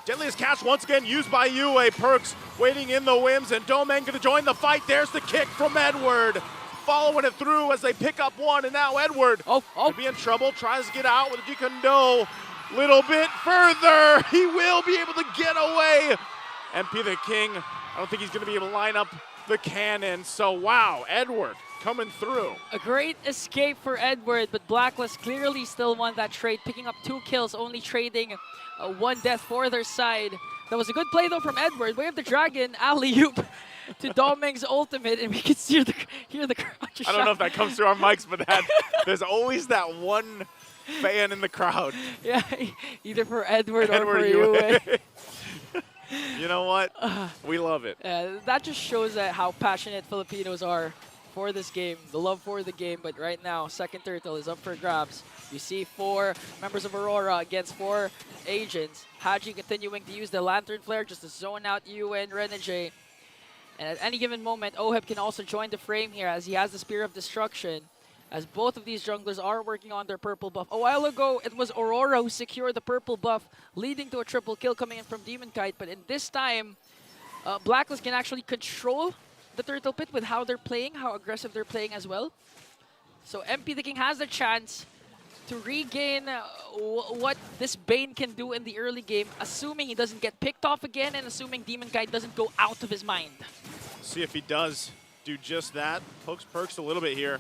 Deadliest Catch once again used by UA. Perks waiting in the whims, and Domeng going to join the fight. There's the kick from Edward. Following it through as they pick up one, and now Edward could be in trouble, tries to get out with a Jikondo. Little bit further, he will be able to get away. MP the King, I don't think he's going to be able to line up the cannon, so wow, Edward coming through. A great escape for Edward, but Blacklist clearly still won that trade, picking up 2 kills, only trading 1 death for their side. That was a good play though from Edward. Way of the Dragon, alley-oop to Domeng's ultimate, and we can hear the crowd just I don't know if that comes through our mics, but there's always that one fan in the crowd. Yeah, either for Edward or for UA. You know what? We love it. That just shows how passionate Filipinos are for this game, the love for the game. But right now, second turtle is up for grabs. You see 4 members of Aurora against 4 agents. Haji continuing to use the Lantern Flare just to zone out UA and Renegade. And at any given moment, OHEB can also join the frame here as he has the Spear of Destruction, as both of these junglers are working on their purple buff. A while ago, it was Aurora who secured the purple buff, leading to a triple kill coming in from Demon Kite. But in this time, Blacklist can actually control the Turtle Pit with how they're playing, how aggressive they're playing as well. So MP the King has the chance to regain what this Bane can do in the early game, assuming he doesn't get picked off again and assuming Demon Kite doesn't go out of his mind. See if he does do just that. Pokes Perks a little bit here.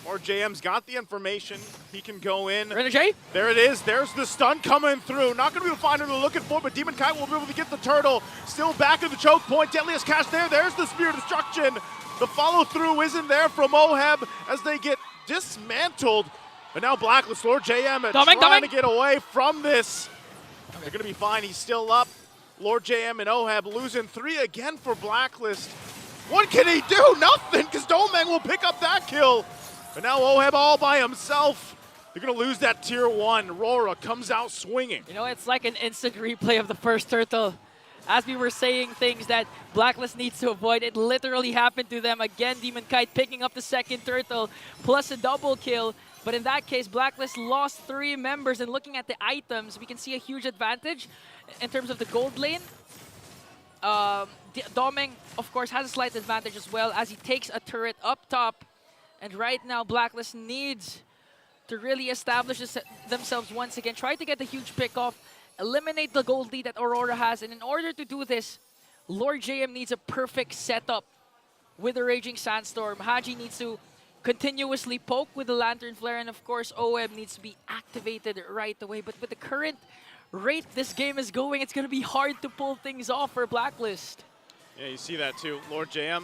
Or JM's got the information. He can go in. Renegade? There it is. There's the stun coming through. Not going to be able to find who they're looking for, but Demon Kite will be able to get the turtle. Still back at the choke point. Deadliest Catch there. There's the Spear of Destruction. The follow-through isn't there from OHEB as they get dismantled. But now Blacklist, Lord JM trying to get away from this. They're going to be fine. He's still up. Lord JM and OHEB losing 3 again for Blacklist. What can he do? Nothing, because Domeng will pick up that kill. But now OHEB all by himself. They're going to lose that tier 1. RORA comes out swinging. You know, it's like an instant replay of the first turtle. As we were saying things that Blacklist needs to avoid, it literally happened to them. Again, Demon Kite picking up the second turtle, plus a double kill. But in that case, Blacklist lost 3 members, and looking at the items, we can see a huge advantage in terms of the gold lane. Domeng, of course, has a slight advantage as well as he takes a turret up top. And right now, Blacklist needs to really establish themselves once again, try to get the huge pick off, eliminate the gold lead that Aurora has. And in order to do this, Lord JM needs a perfect setup with the Raging Sandstorm. Haji needs to continuously poke with the Lantern Flare, and of course OHEB needs to be activated right away. But with the current rate this game is going, it's going to be hard to pull things off for Blacklist. Yeah, you see that too. Lord JM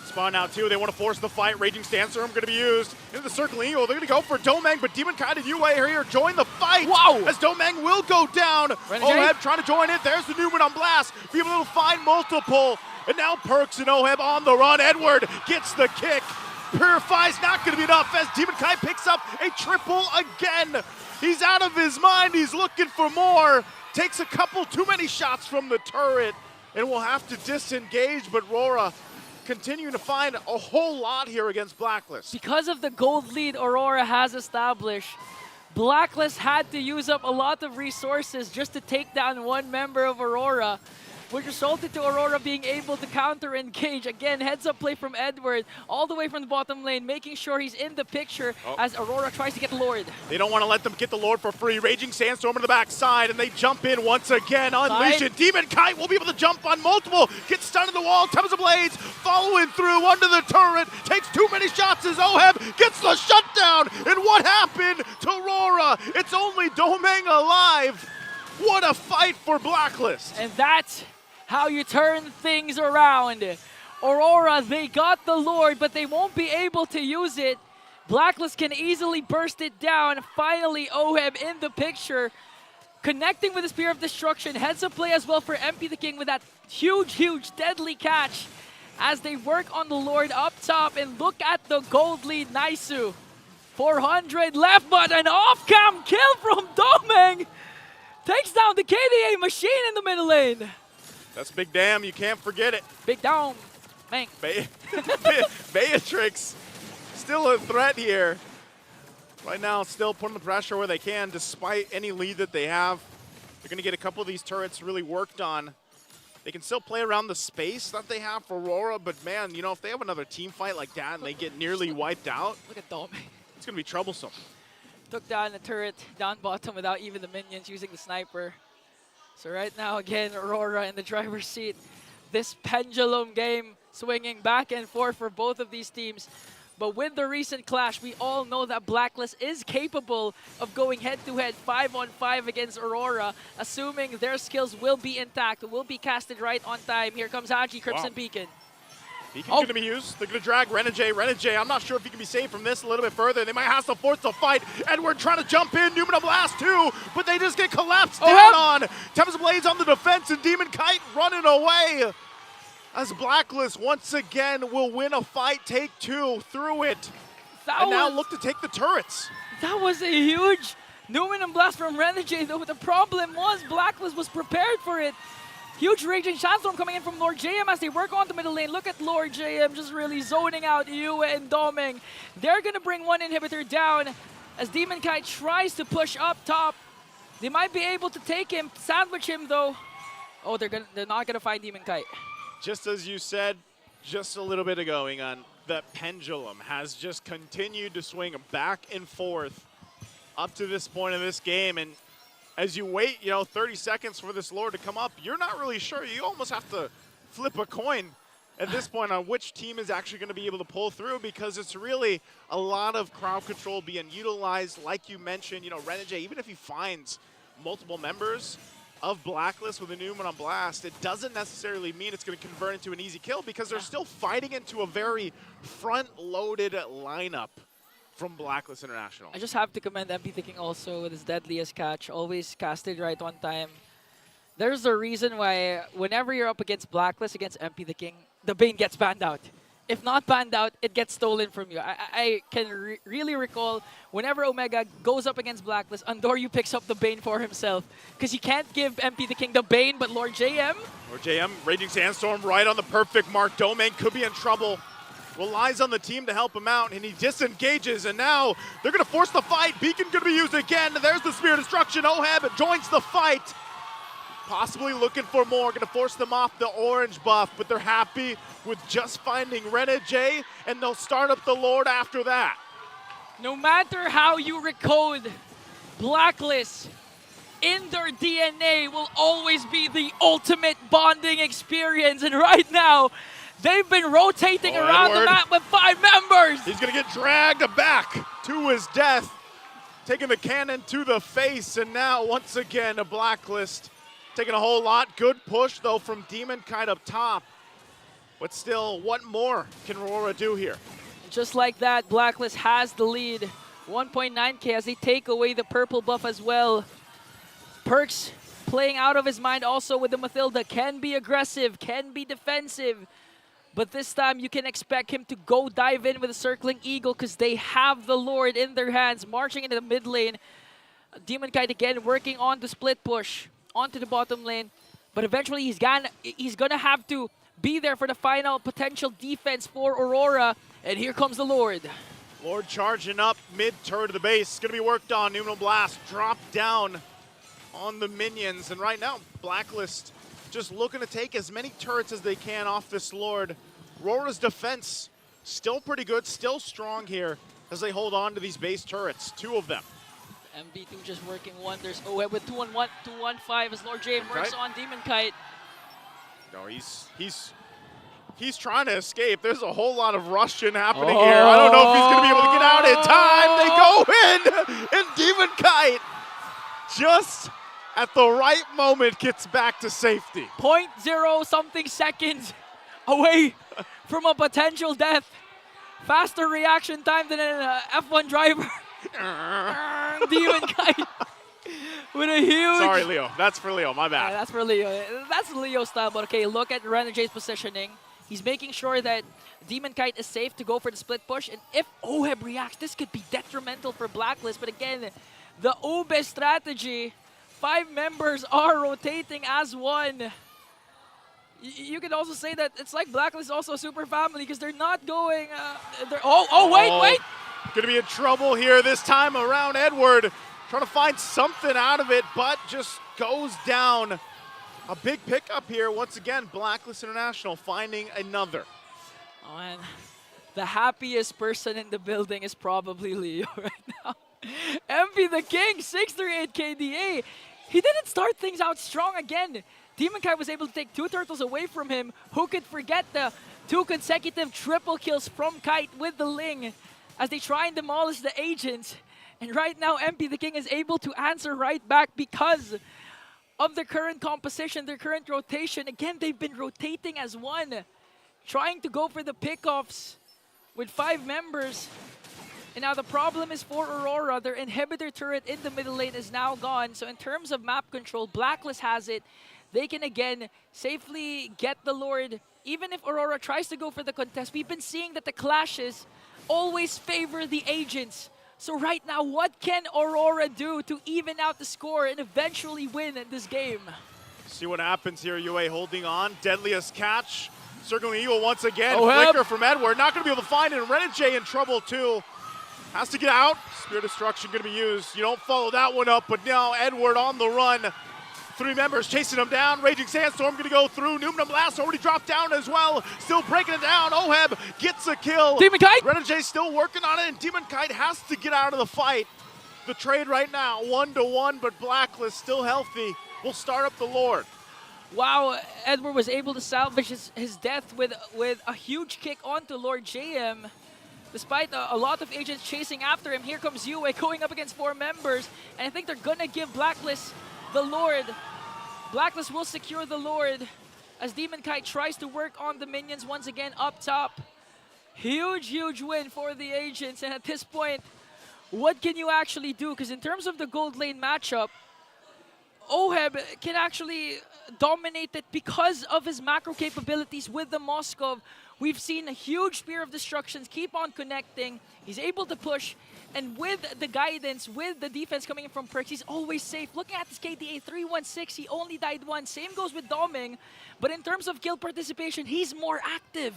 spawn out too. They want to force the fight. Raging Sandstorm going to be used into the circling eagle. They're going to go for Domeng, but Demon Kite and UA are here. Join the fight. Wow! As Domeng will go down. OHEB trying to join it. There's the Newman on blast. Be able to find multiple. And now Perks and OHEB on the run. Edward gets the kick. Purify's not going to be enough as Demon Kite picks up a triple again. He's out of his mind. He's looking for more. Takes a couple too many shots from the turret and will have to disengage, but RORA continuing to find a whole lot here against Blacklist. Because of the gold lead Aurora has established, Blacklist had to use up a lot of resources just to take down one member of Aurora, which resulted to Aurora being able to counter-engage. Again, heads-up play from Edward, all the way from the bottom lane, making sure he's in the picture as Aurora tries to get Lord. They don't want to let them get the Lord for free. Raging Sandstorm on the backside, and they jump in once again. Unleash it. Demon Kite will be able to jump on multiple. Gets stunned in the wall. Thames of Blades following through under the turret. Takes too many shots as Oheb gets the shutdown. And what happened to Aurora? It's only Domeng alive. What a fight for Blacklist. And that's how you turn things around. Aurora, they got the Lord, but they won't be able to use it. Blacklist can easily burst it down. Finally, Oheb in the picture, connecting with the Spear of Destruction. Heads up play as well for MP the King with that huge, deadly catch as they work on the Lord up top. And look at the gold lead, Naisu. 400 left, but an off-cam kill from Domeng. Takes down the KDA machine in the middle lane. That's Big Damn, you can't forget it. Big Down, man. Beatrix still a threat here. Right now, still putting the pressure where they can, despite any lead that they have. They're going to get a couple of these turrets really worked on. They can still play around the space that they have for Aurora, but man, you know, if they have another team fight like that and they get nearly wiped out, look at Domeng. It's going to be troublesome. Took down the turret, down bottom without even the minions using the sniper. So right now, again, Aurora in the driver's seat. This pendulum game swinging back and forth for both of these teams. But with the recent clash, we all know that Blacklist is capable of going head-to-head 5-on-5 against Aurora, assuming their skills will be intact, will be casted right on time. Here comes Haji, Crimson Beacon. Beacon's going to be used. They're going to drag Renegade. Renegade, I'm not sure if he can be saved from this a little bit further. They might have to force the fight. Edward trying to jump in. Numina Blast too, but they just get collapsed down on. Thames Blades on the defense and Demon Kite running away. As Blacklist once again will win a fight, take two through it. And now look to take the turrets. That was a huge Numina Blast from Renegade, though. The problem was Blacklist was prepared for it. Huge Raging Sandstorm coming in from Lord JM as they work on the middle lane. Look at Lord JM just really zoning out Yue and Domeng. They're going to bring one inhibitor down as Demon Kite tries to push up top. They might be able to take him, sandwich him though. Oh, they're not going to find Demon Kite. Just as you said just a little bit ago, Ingan, that pendulum has just continued to swing back and forth up to this point in this game. And as you wait, 30 seconds for this Lord to come up, you're not really sure. You almost have to flip a coin at this point on which team is actually going to be able to pull through, because it's really a lot of crowd control being utilized. Like you mentioned, Renegade, even if he finds multiple members of Blacklist with a Numina Blast, it doesn't necessarily mean it's going to convert into an easy kill, because they're still fighting into a very front-loaded lineup from Blacklist International. I just have to commend MP the King also with his deadliest catch, always casted right on time. There's a reason why whenever you're up against Blacklist, against MP the King, the Bane gets banned out. If not banned out, it gets stolen from you. I can really recall whenever Omega goes up against Blacklist, Andoryu picks up the Bane for himself, because you can't give MP the King the Bane, but Lord JM. Lord JM, Raging Sandstorm right on the perfect mark. Domeng could be in trouble. Relies on the team to help him out, and he disengages, and now they're going to force the fight. Beacon going to be used again. There's the Spear of Destruction. Oheb joins the fight. Possibly looking for more. Going to force them off the orange buff, but they're happy with just finding Renegade, and they'll start up the Lord after that. No matter how you recode, Blacklist in their DNA will always be the ultimate bonding experience, and right now, they've been rotating around the map with 5 members. He's going to get dragged back to his death, taking the cannon to the face, and now once again a Blacklist taking a whole lot. Good push though from Demon Kite up top, but still, what more can Aurora do here? Just like that, Blacklist has the lead. 1.9k as they take away the purple buff as well. Perks playing out of his mind also with the Mathilda. Can be aggressive, can be defensive. But this time, you can expect him to go dive in with a Circling Eagle, because they have the Lord in their hands, marching into the mid lane. Demon Kite again working on the split push onto the bottom lane. But eventually, he's gonna have to be there for the final potential defense for Aurora. And here comes the Lord. Lord charging up mid-turret of the base. Going to be worked on. Numinal Blast dropped down on the minions. And right now, Blacklist just looking to take as many turrets as they can off this Lord. RORA's defense still pretty good, still strong here as they hold on to these base turrets. 2 of them. MB2 just working wonders. Oh, with 2-on-1, 2-on-5 as Lord J works on Demon Kite. No, he's trying to escape. There's a whole lot of Russian happening here. I don't know if he's going to be able to get out in time. They go in, and Demon Kite just at the right moment gets back to safety. 0.0 something seconds away from a potential death. Faster reaction time than an F1 driver. Demon Kite with a huge... Sorry, Leo. That's for Leo. My bad. That's for Leo. That's Leo style. But okay, look at Renegades' positioning. He's making sure that Demon Kite is safe to go for the split push. And if OHEB reacts, this could be detrimental for Blacklist. But again, the Ube strategy, 5 members are rotating as one. You could also say that it's like Blacklist is also a super family because they're not going... wait! Going to be in trouble here this time around. Edward trying to find something out of it, but just goes down. A big pickup here. Once again, Blacklist International finding another. Oh, and the happiest person in the building is probably Leo right now. MP the King, 638 KDA. He didn't start things out strong again. Demon Kite was able to take 2 turtles away from him. Who could forget the 2 consecutive triple kills from Kite with the Ling as they try and demolish the agents. And right now, MP the King is able to answer right back because of their current composition, their current rotation. Again, they've been rotating as one, trying to go for the pickoffs with 5 members. And now the problem is for Aurora, their inhibitor turret in the middle lane is now gone. So in terms of map control, Blacklist has it. They can again safely get the Lord. Even if Aurora tries to go for the contest, we've been seeing that the clashes always favor the agents. So right now, what can Aurora do to even out the score and eventually win this game? See what happens here. UA holding on. Deadliest catch. Circling Eagle once again. Flicker from Edward. Not going to be able to find it. Renegade in trouble too. Has to get out. Spear Destruction going to be used. You don't follow that one up, but now Edward on the run. 3 members chasing him down. Raging Sandstorm going to go through. Numinum Blast already dropped down as well. Still breaking it down. OHEB gets a kill. Demon Kite! Renegade still working on it, and Demon Kite has to get out of the fight. The trade right now, 1-1, but Blacklist still healthy. We'll start up the Lord. Wow, Edward was able to salvage his death with a huge kick onto Lord JM. Despite a lot of agents chasing after him, here comes UA going up against 4 members. And I think they're going to give Blacklist the Lord. Blacklist will secure the Lord as Demon Kite tries to work on the minions once again up top. Huge win for the agents. And at this point, what can you actually do? Because in terms of the gold lane matchup, OHEB can actually dominate it because of his macro capabilities with the Moskov. We've seen a huge Spear of Destructions keep on connecting. He's able to push. And with the guidance, with the defense coming in from Perks, he's always safe. Looking at this KDA, 316, he only died once. Same goes with Doming. But in terms of kill participation, he's more active.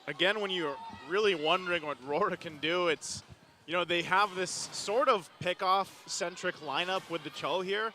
Again, when you're really wondering what RORA can do, it's, you know, they have this sort of pick-off-centric lineup with the Cho here.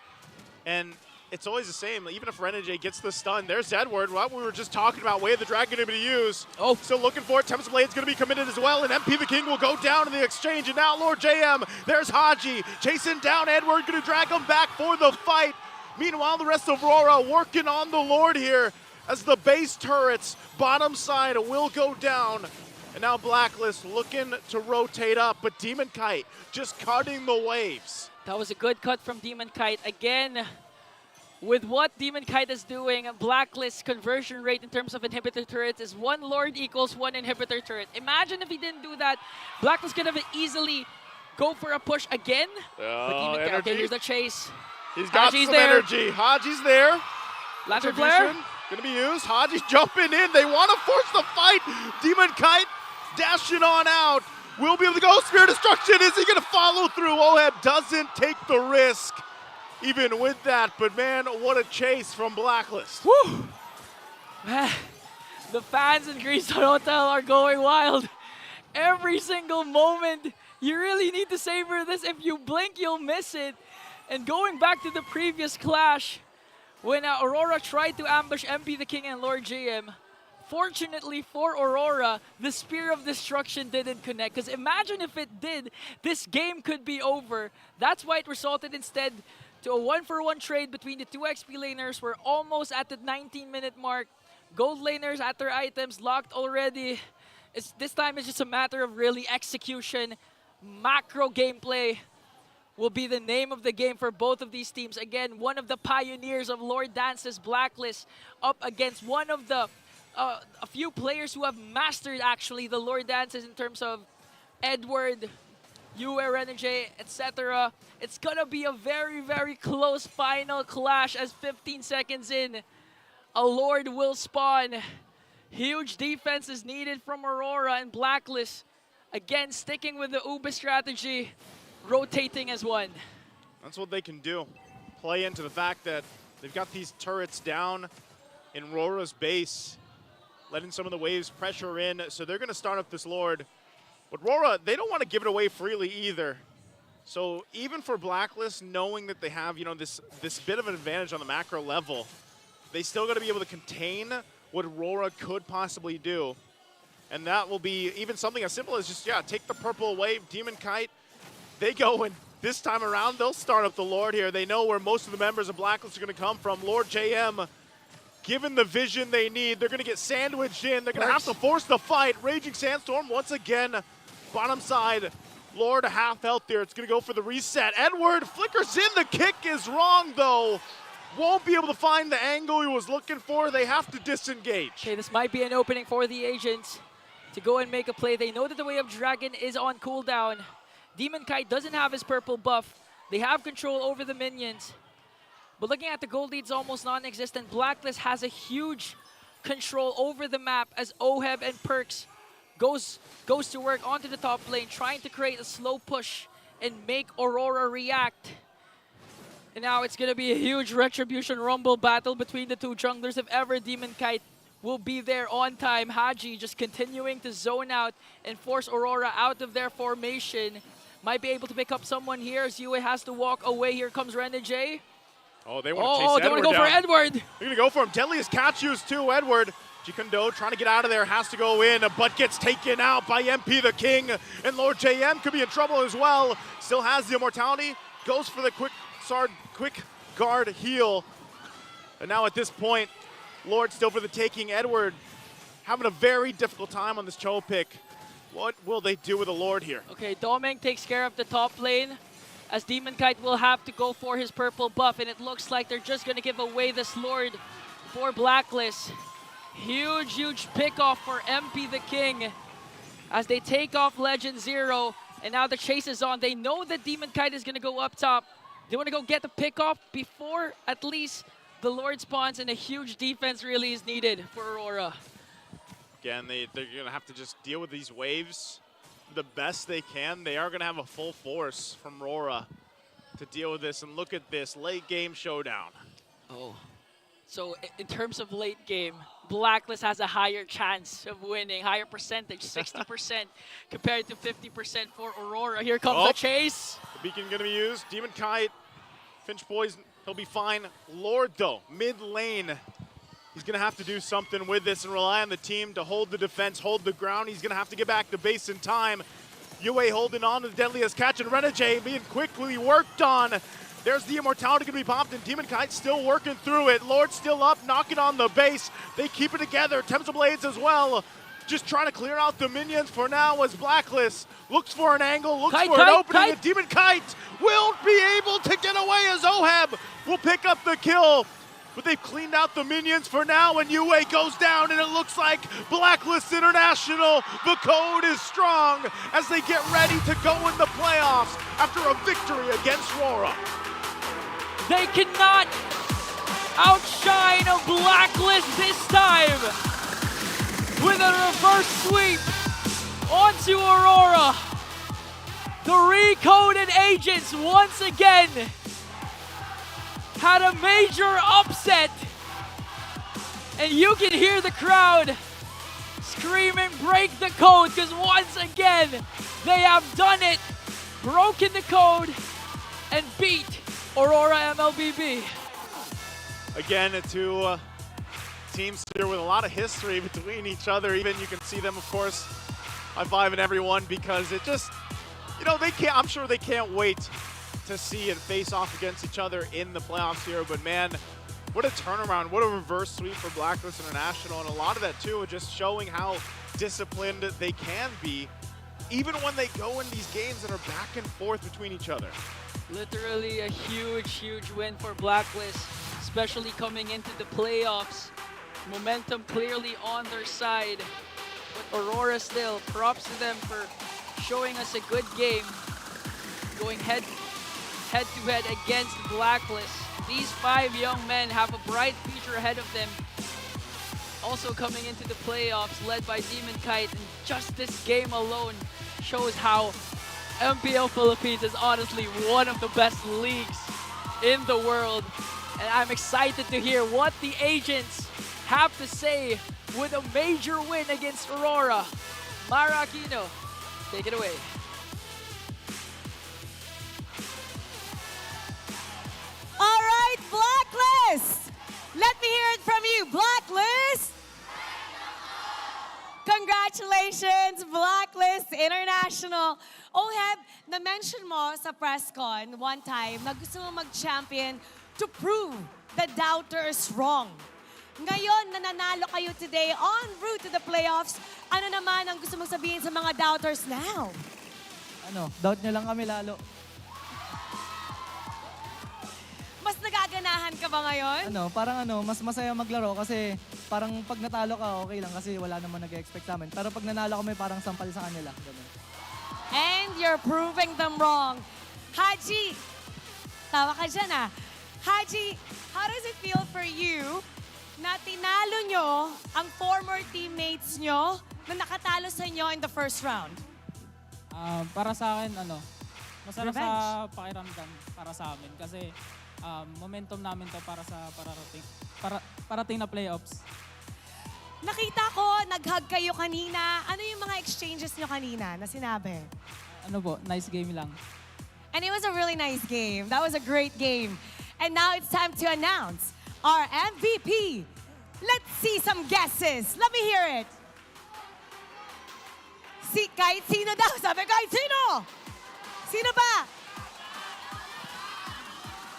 And it's always the same. Even if Renegade gets the stun, there's Edward, what we were just talking about, Way of the Dragon going to be used. Oh, still looking for it. Tempest Blade's going to be committed as well, and MP the King will go down in the exchange. And now Lord JM, there's Haji, chasing down Edward, going to drag him back for the fight. Meanwhile, the rest of Aurora working on the Lord here as the base turrets, bottom side, will go down. And now Blacklist looking to rotate up, but Demon Kite just cutting the waves. That was a good cut from Demon Kite. Again, with what Demon Kite is doing, Blacklist conversion rate in terms of inhibitor turrets is 1 Lord equals 1 inhibitor turret. Imagine if he didn't do that. Blacklist could have easily go for a push again. But Demon Kite, okay, here's the chase. He's got Haji's some there. energy. Haji's there. Lantern Flare going to be used. Haji's jumping in. They want to force the fight. Demon Kite dashing on out. Will be able to go. Spear Destruction. Is he going to follow through? OHEB doesn't take the risk even with that. But man, what a chase from Blacklist. Woo! The fans in Greenstone Hotel are going wild. Every single moment, you really need to savor this. If you blink, you'll miss it. And going back to the previous clash, when Aurora tried to ambush MP the King and Lord JM, fortunately for Aurora, the Spear of Destruction didn't connect. Because imagine if it did, this game could be over. That's why it resulted instead to a 1-for-1 trade between the two XP laners. We're almost at the 19-minute mark. Gold laners at their items locked already. This time it's just a matter of really execution. Macro gameplay will be the name of the game for both of these teams. Again, one of the pioneers of Lord Dance's Blacklist up against one of the a few players who have mastered actually the Lord Dances in terms of Edward, Yue, Renegade, etc. It's gonna be a very, very close final clash as 15 seconds in, a Lord will spawn. Huge defense is needed from Aurora and Blacklist. Again, sticking with the Uber strategy, rotating as one. That's what they can do. Play into the fact that they've got these turrets down in Aurora's base, letting some of the waves pressure in, so they're going to start up this Lord. But Aurora, they don't want to give it away freely either. So even for Blacklist, knowing that they have, you know, this bit of an advantage on the macro level, they still got to be able to contain what Aurora could possibly do. And that will be even something as simple as just, yeah, take the purple away, Demon Kite. They go, and this time around, they'll start up the Lord here. They know where most of the members of Blacklist are going to come from. Lord JM, given the vision they need, they're going to get sandwiched in. They're going to have to force the fight. Raging Sandstorm once again, bottom side. Lord half health there. It's going to go for the reset. Edward flickers in. The kick is wrong, though. Won't be able to find the angle he was looking for. They have to disengage. Okay, this might be an opening for the Agents to go and make a play. They know that the Way of Dragon is on cooldown. Demon Kite doesn't have his purple buff. They have control over the minions. But looking at the gold lead, it's almost non-existent. Blacklist has a huge control over the map as Oheb and Perks goes to work onto the top lane, trying to create a slow push and make Aurora react. And now it's going to be a huge Retribution Rumble battle between the two junglers. If ever Demon Kite will be there on time. Haji just continuing to zone out and force Aurora out of their formation. Might be able to pick up someone here as Yue has to walk away. Here comes Renegade. Oh, they want to chase Edward they want to go for Edward. They're going to go for him. Deadliest catches too, Edward. Jikundo trying to get out of there, has to go in, but gets taken out by MP the King. And Lord JM could be in trouble as well. Still has the immortality. Goes for the quick guard heal. And now at this point, Lord still for the taking. Edward having a very difficult time on this Cho pick. What will they do with the Lord here? Okay, Domeng takes care of the top lane as Demon Kite will have to go for his purple buff, and it looks like they're just going to give away this Lord for Blacklist. Huge pick-off for MP the King as they take off Legend Zero, and now the chase is on. They know that Demon Kite is going to go up top. They want to go get the pick-off before at least the Lord spawns, and a huge defense really is needed for Aurora. Again, they're going to have to just deal with these waves the best they can. They are going to have a full force from Aurora to deal with this. And look at this late game showdown. Oh, so in terms of late game, Blacklist has a higher chance of winning, higher percentage, 60% compared to 50% for Aurora. Here comes the chase. The beacon going to be used. Demon Kite, Finch Poison, he'll be fine. Lord, though, mid lane. He's going to have to do something with this and rely on the team to hold the defense, hold the ground. He's going to have to get back to base in time. Yue holding on to the deadliest catch, and Renegade being quickly worked on. There's the immortality going to be popped, and Demon Kite still working through it. Lord still up, knocking on the base. They keep it together. Tempest Blades as well. Just trying to clear out the minions for now as Blacklist looks for an angle, looks for an opening, and Demon Kite will be able to get away as Oheb will pick up the kill. But they've cleaned out the minions for now, and Yue goes down, and it looks like Blacklist International, the code is strong as they get ready to go in the playoffs after a victory against RORA. They cannot outshine a Blacklist this time with a reverse sweep onto Aurora. The recoded Agents once again had a major upset And you can hear the crowd screaming, break the code, because once again, they have done it, broken the code, and beat Aurora MLBB. Again, two teams here with a lot of history between each other. Even you can see them, of course, high-fiving everyone because it just, you know, they can't. I'm sure they can't wait to see and face off against each other in the playoffs here. But man, what a turnaround! What a reverse sweep for Blacklist International, and a lot of that too, just showing how disciplined they can be, even when they go in these games that are back and forth between each other. Literally a huge win for Blacklist, especially coming into the playoffs. Momentum clearly on their side, but Aurora still, props to them for showing us a good game, going head-to-head against Blacklist. These 5 young men have a bright future ahead of them, also coming into the playoffs led by Demon Kite, and just this game alone shows how MPL Philippines is honestly one of the best leagues in the world. And I'm excited to hear what the agents have to say with a major win against Aurora. Mara Aquino, take it away. All right, Blacklist! Let me hear it from you, Blacklist! Congratulations, Blacklist International. Oheb, na-mention mo sa press con one time na gusto mo mag-champion to prove the doubters wrong. Ngayon, nananalo kayo today en route to the playoffs. Ano naman ang gusto mong sabihin sa mga doubters now? Doubt nyo lang kami lalo. Mas nagaganahan ka ba ngayon? Mas masaya maglaro kasi parang pag natalo ka, okay lang kasi wala naman nag-expect sa amin. Pero pag nanalo kami, parang sampal sa kanila. Ganun. And you're proving them wrong. Haji, tawa ka dyan ah. Haji, how does it feel for you na tinalo nyo ang former teammates nyo na nakatalo sa inyo in the first round? Para sa akin, masarap Revenge. sa pakiramdam para sa amin kasi momentum namin to para sa parating na playoffs. Nakita ko, nag-hug kayo kanina. Ano yung mga exchanges nyo kanina na sinabi? Nice game lang. And it was a really nice game. That was a great game. And now it's time to announce our MVP. Let's see some guesses. Let me hear it. Kahit sino daw. Sabi kahit sino. Sino ba?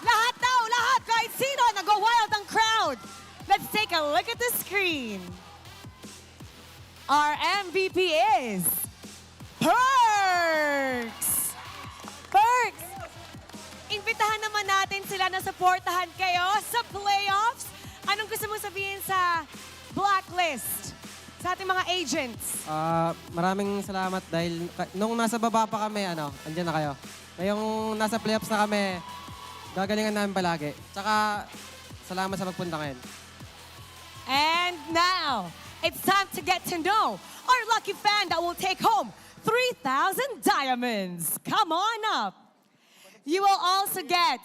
Lahat daw, lahat. Kahit sino. Nag-wild ang crowd. Let's take a look at the screen. Our MVP is Perks! Perks! Imbitahan naman natin sila na supportahan kayo sa playoffs. Anong gusto mong sabihin sa Blacklist? Sa ating mga agents? Maraming salamat dahil nung nasa baba pa kami, andyan na kayo. Ngayong nasa playoffs na kami, gagalingan namin palagi. Tsaka, salamat sa pagpunta ngayon. And now, it's time to get to know our lucky fan that will take home 3,000 diamonds. Come on up. You will also get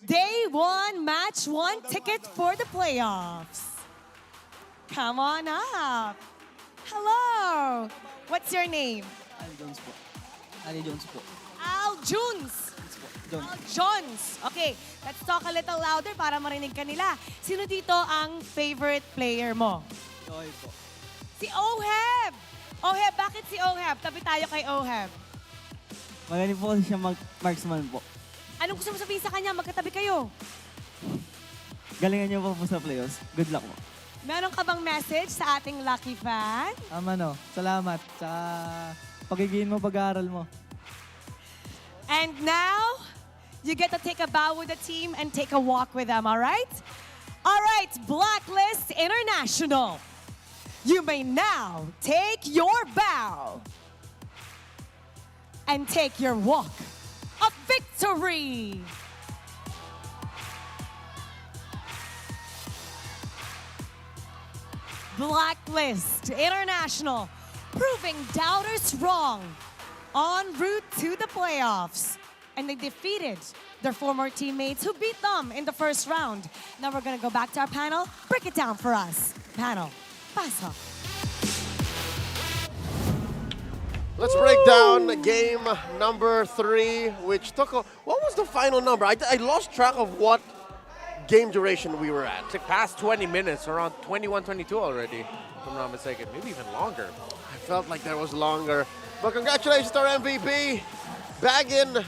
Day 1, Match 1 ticket for the playoffs. Come on up. Hello. What's your name? Ali Jones po. Ali Jones po. Al Jones. Jones. Al Jones. Okay, let's talk a little louder para marinig ka nila. Sino dito ang favorite player mo? Joy po. Si Oheb. Oheb, bakit si Oheb? Tabi tayo kay Oheb. Magaling po siya marksman po. Anong gusto mo sabihin sa kanya? Magkatabi kayo. Galingan niyo po sa playoffs. Good luck po. Meron ka bang message sa ating lucky fan? Salamat sa pagiging mo, pag-aaral mo. And now, you get to take a bow with the team and take a walk with them, all right? All right, Blacklist International. You may now take your bow and take your walk of victory. Blacklist International, proving doubters wrong en route to the playoffs. And they defeated their former teammates who beat them in the first round. Now we're gonna go back to our panel. Break it down for us. Panel, paso. Let's break down game number 3, which took a... What was the final number? I lost track of what game duration we were at. It's past 20 minutes, around 21, 22 already, if I'm not mistaken. Maybe even longer. I felt like there was longer. But congratulations to our MVP. Bagging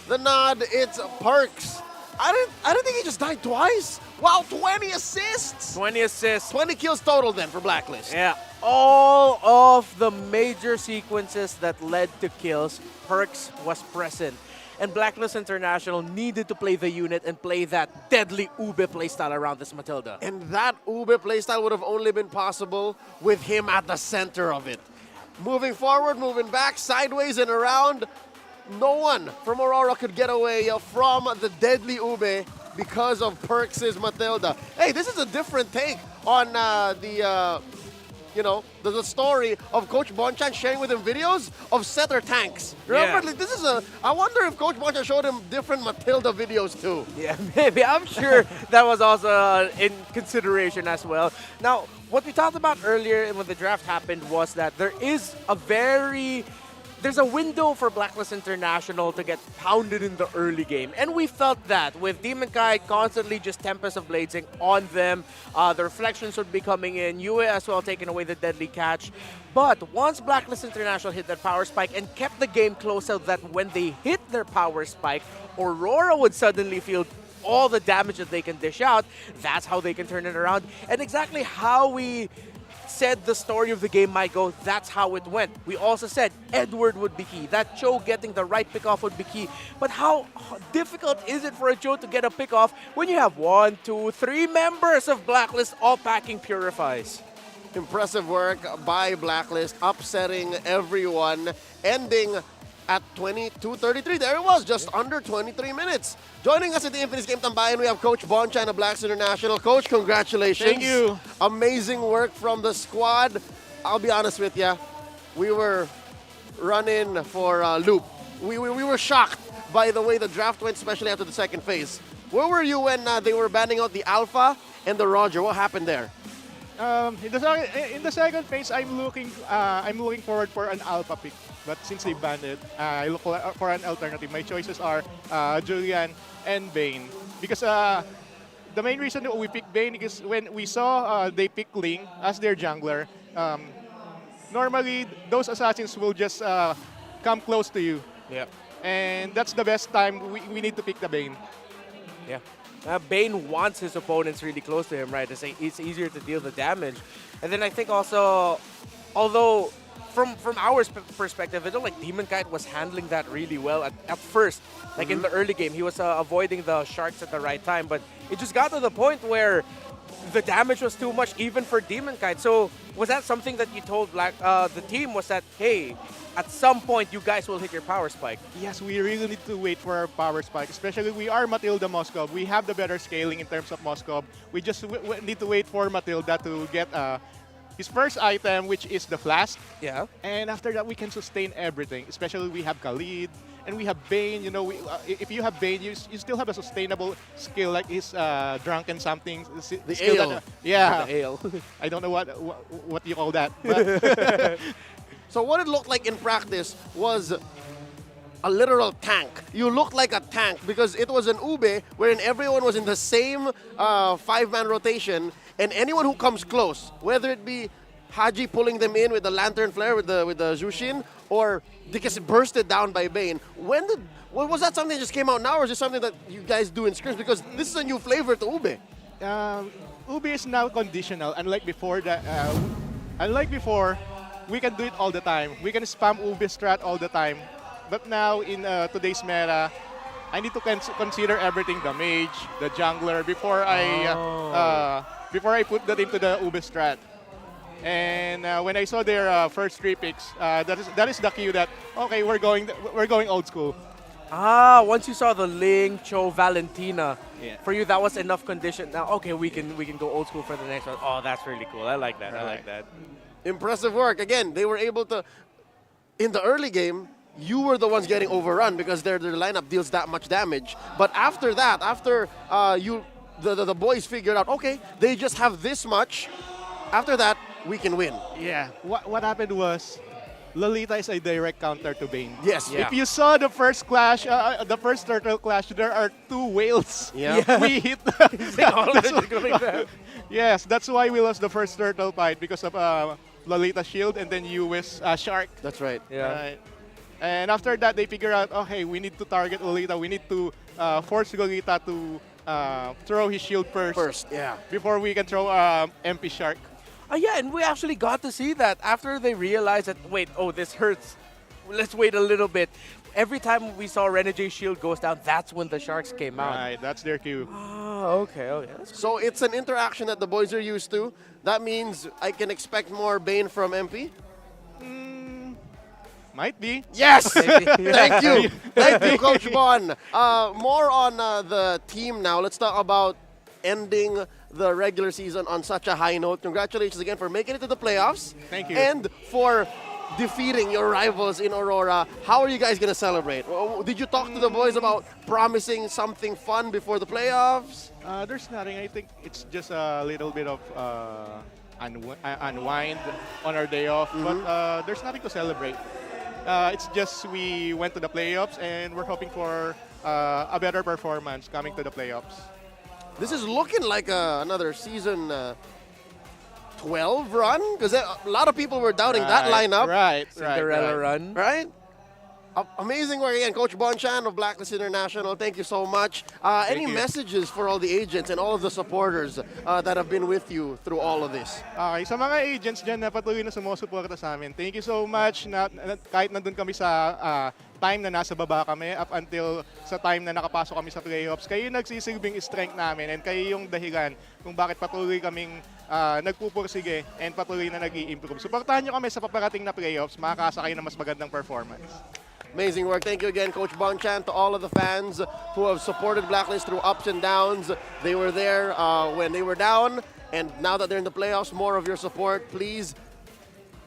the nod, it's Perks. I don't think he just died twice. Wow, 20 assists. 20 assists. 20 kills total then for Blacklist. Yeah, all of the major sequences that led to kills, Perks was present. And Blacklist International needed to play the unit and play that deadly Ube playstyle around this Matilda. And that Ube playstyle would have only been possible with him at the center of it. Moving forward, moving back, sideways and around, no one from Aurora could get away from the deadly Ube because of Perks' Matilda. Hey, this is a different take on the story of Coach Bonchan sharing with him videos of setter tanks. Remember, this is I wonder if Coach Bonchan showed him different Matilda videos too. Yeah, maybe. I'm sure that was also in consideration as well. Now, what we talked about earlier when the draft happened was that there's a window for Blacklist International to get pounded in the early game. And we felt that with Demon Kai constantly just Tempest of Bladesing on them. The reflections would be coming in. Yue as well taking away the deadly catch. But once Blacklist International hit that power spike and kept the game close so that when they hit their power spike, Aurora would suddenly feel all the damage that they can dish out. That's how they can turn it around. And exactly how we said the story of the game might go, that's how it went. We also said Edward would be key. That Cho getting the right pickoff would be key. But how difficult is it for a Cho to get a pickoff when you have 1, 2, 3 members of Blacklist all packing Purifies? Impressive work by Blacklist, upsetting everyone, ending at 22:33. There it was, just under 23 minutes. Joining us at the Infinite Game Tambayan, we have Coach Bonchan of Blacklist International. Coach, congratulations. Thank you. Amazing work from the squad. I'll be honest with you, we were running for a loop. We were shocked by the way the draft went, especially after the second phase. Where were you when they were banning out the Alpha and the Roger? What happened there? In the second phase, I'm looking forward for an Alpha pick. But since they banned it, I look for an alternative. My choices are Julian and Bane. Because the main reason that we picked Bane is when we saw they pick Ling as their jungler, normally those assassins will just come close to you. Yeah. And that's the best time we need to pick the Bane. Yeah. Bane wants his opponents really close to him, right? It's easier to deal the damage. And then I think also, although from our perspective, it looked like Demon Kite was handling that really well at first. Like in the early game, he was avoiding the sharks at the right time. But it just got to the point where the damage was too much even for Demon Kite. So was that something that you told the team was that, hey, at some point you guys will hit your power spike? Yes, we really need to wait for our power spike, especially we are Matilda Moscow. We have the better scaling in terms of Moscow. We just need to wait for Matilda to get his first item, which is the Flask. Yeah. And after that, we can sustain everything, especially we have Khalid and we have Bane. You know, if you have Bane, you still have a sustainable skill like his drunken something. The ale. Yeah. The ale. I don't know what you call that. But so what it looked like in practice was a literal tank. You looked like a tank because it was an Ube wherein everyone was in the same 5-man rotation, and anyone who comes close, whether it be Haji pulling them in with the lantern flare with the Jushin, or they get bursted down by Bane. Was that something that just came out now, or is it something that you guys do in scrims? Because this is a new flavor to Ube. Ube is now conditional, unlike before. We can do it all the time. We can spam Ube strat all the time. But now in today's meta, I need to consider everything: the mage, the jungler, before I put that into the Ube strat. And when I saw their first 3 picks, that is the cue that okay, we're going old school. Once you saw the Ling, Cho, Valentina, for you that was enough condition. Now, okay, we can go old school for the next one. Oh, that's really cool. I like that. Right. I like that. Impressive work. Again, they were able to, in the early game, you were the ones getting overrun because their lineup deals that much damage. But after that, after the boys figured out, okay, they just have this much. After that, we can win. Yeah. What happened was, Lolita is a direct counter to Bane. Yes. If you saw the first clash, the first turtle clash, there are 2 whales. Yeah. We hit. Yes, that's why we lost the first turtle fight because of Lolita shield and then you with Shark. That's right. Yeah. And after that, they figure out, okay, we need to target Lolita. We need to force Lolita to throw his shield first. Yeah. Before we can throw MP Shark. Yeah, and we actually got to see that after they realized that, wait, oh, this hurts. Let's wait a little bit. Every time we saw Renege's shield goes down, that's when the Sharks came out. Right, that's their cue. Oh, okay. So it's an interaction that the boys are used to. That means I can expect more Bane from MP? Might be. Yes! Thank you. Thank you, Coach Bon. More on the team now. Let's talk about ending the regular season on such a high note. Congratulations again for making it to the playoffs. Thank you. And for defeating your rivals in Aurora. How are you guys going to celebrate? Did you talk to the boys about promising something fun before the playoffs? There's nothing. I think it's just a little bit of unwind on our day off. But there's nothing to celebrate. It's just we went to the playoffs and we're hoping for a better performance coming to the playoffs. This is looking like another season 12 run, because a lot of people were doubting that lineup. Cinderella run. Right? Amazing work again, Coach Bonchan of Blacklist International. Thank you so much. Any messages for all the agents and all of the supporters that have been with you through all of this? Okay, sa mga agents dyan na patuloy na sumusuporta sa amin, thank you so much. Kahit nandun kami sa time na nasa baba kami, up until sa time na nakapasok kami sa playoffs, kayo nagsisilbing strength namin and kayo yung dahilan kung bakit patuloy kaming nagpupursige and patuloy na nag-i-improve. Suportahan nyo kami sa paparating na playoffs, makakasa kayo na mas magandang performance. Amazing work. Thank you again, Coach Bonchan, to all of the fans who have supported Blacklist through ups and downs. They were there when they were down, and now that they're in the playoffs, more of your support, please.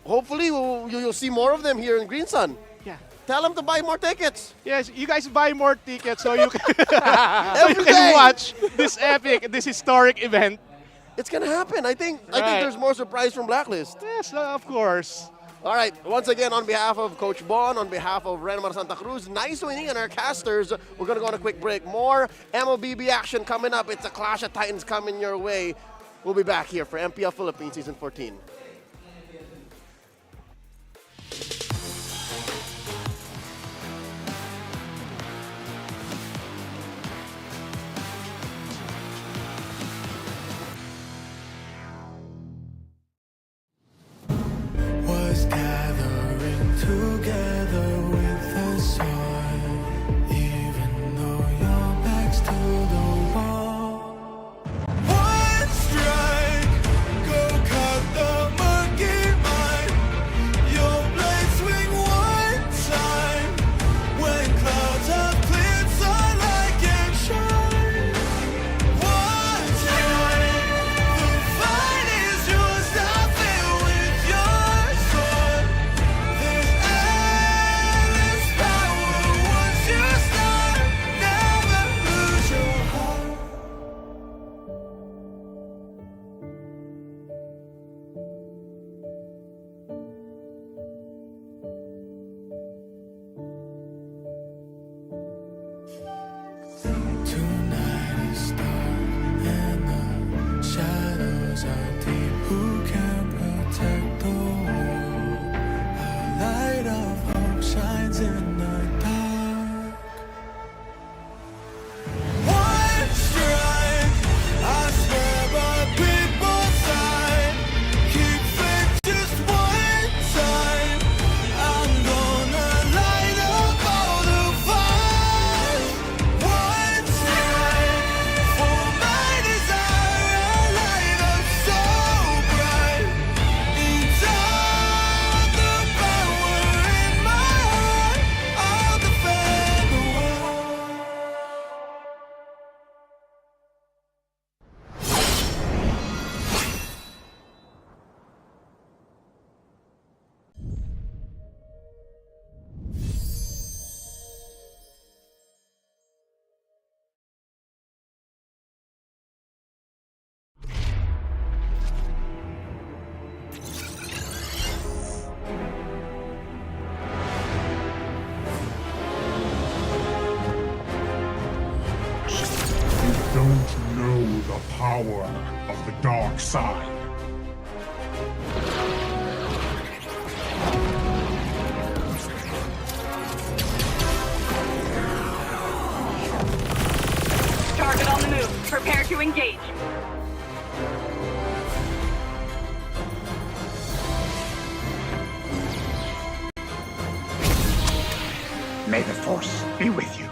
Hopefully, you'll see more of them here in Green Sun. Yeah. Tell them to buy more tickets. Yes, you guys buy more tickets so you can watch this historic event. It's gonna happen. I think there's more surprise from Blacklist. Yes, of course. All right, once again, on behalf of Coach Bon, on behalf of Renmar Santa Cruz, nice winning, and our casters, we're going to go on a quick break. More MLBB action coming up. It's a Clash of Titans coming your way. We'll be back here for MPL Philippines Season 14. Was gathering together with the sun, even though your back's to the wall. One strike, go cut the the power of the dark side. Target on the move. Prepare to engage. May the Force be with you.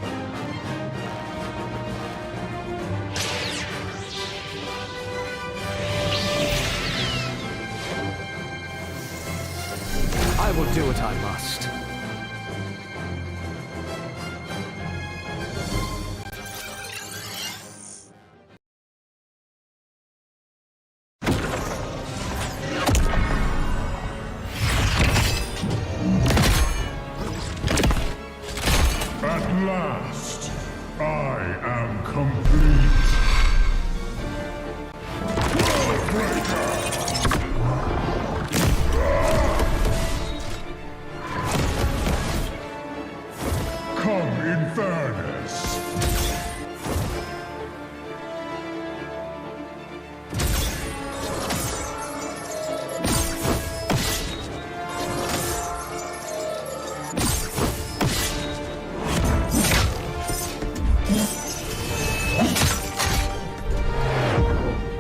I will do what I must. At last, I am complete. Come in fairness.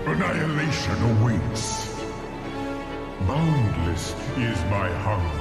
Annihilation awaits. Boundless is my hunger.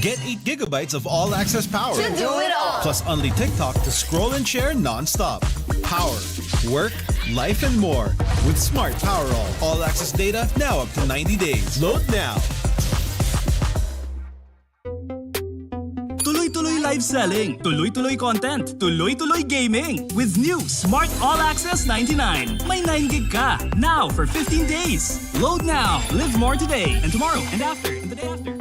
Get 8 gigabytes of all-access power. To do it all. Plus only TikTok to scroll and share non-stop. Power, work, life, and more with Smart Power All-access data now up to 90 days. Load now. Tuloy-tuloy live selling, tuloy-tuloy content, tuloy-tuloy gaming. With new Smart All Access 99. May 9 gig ka. Now for 15 days. Load now. Live more today and tomorrow and after and the day after.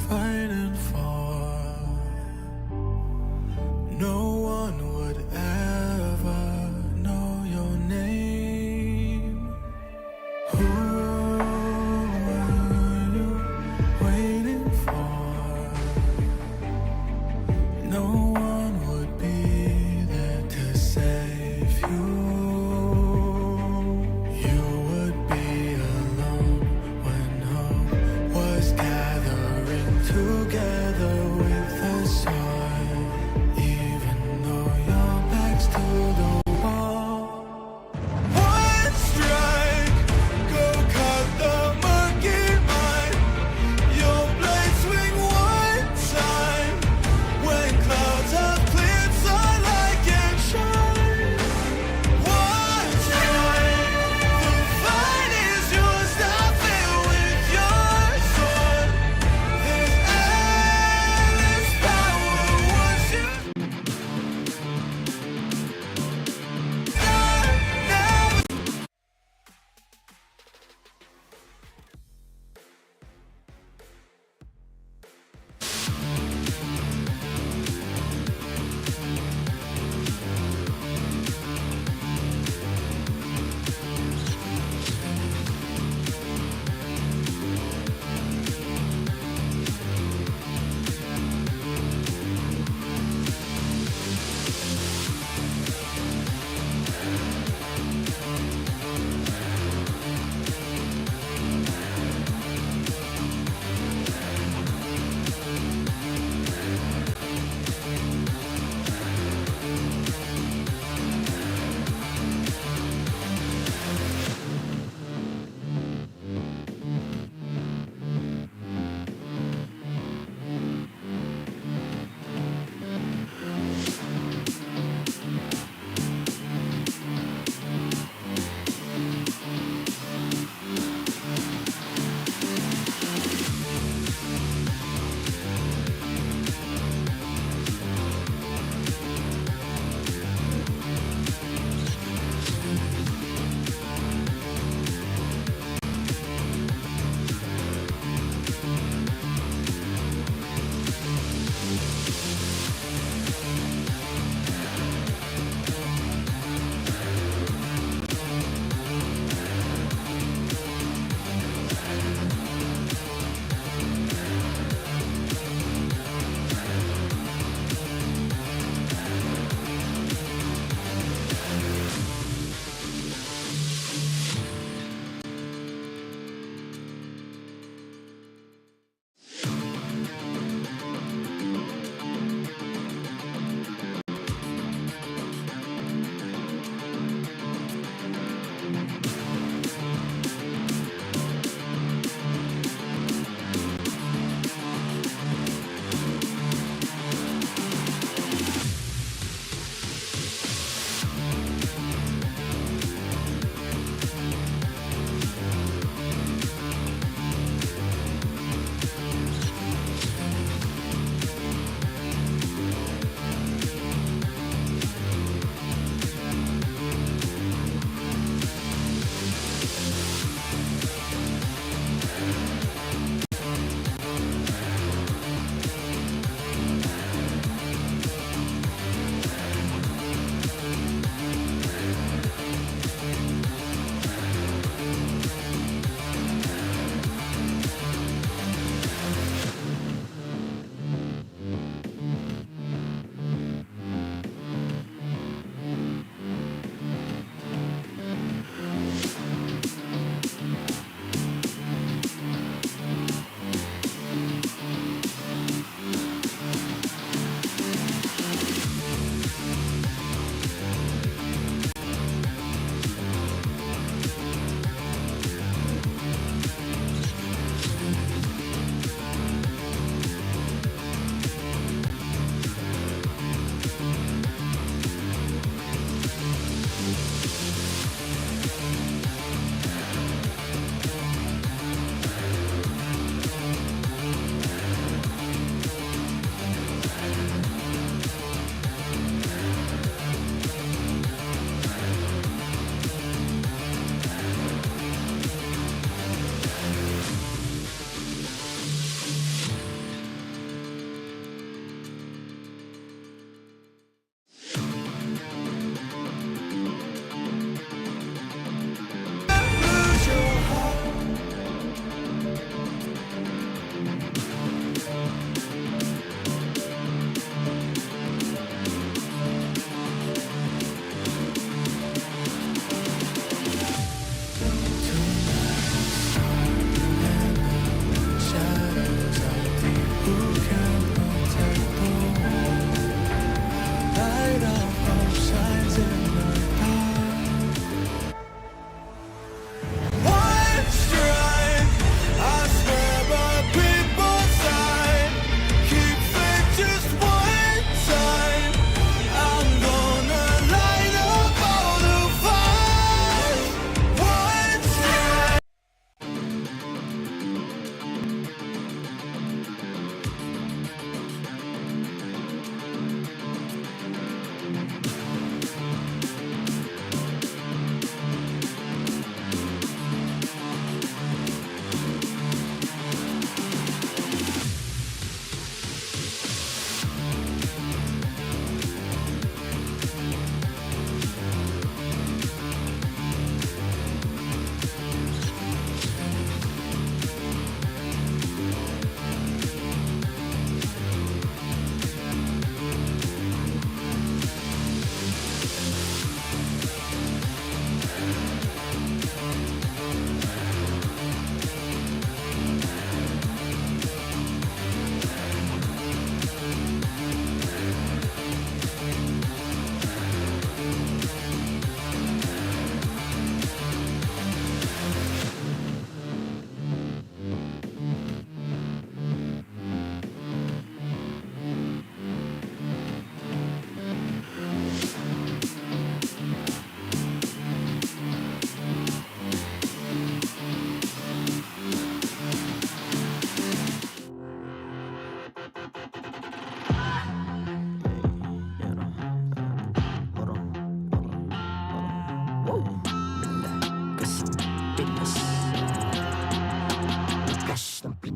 Fighting for, no one would ever know your name. Who were you waiting for? No one would be there to save you. You would be alone when hope was gathering together with the sun, even though your back's to the wall. One strike, go cut the monkey mind. Your blade swing one time. When clouds have cleared, sunlight can shine. One strike, the fight is yours. Stop it with your sword. There's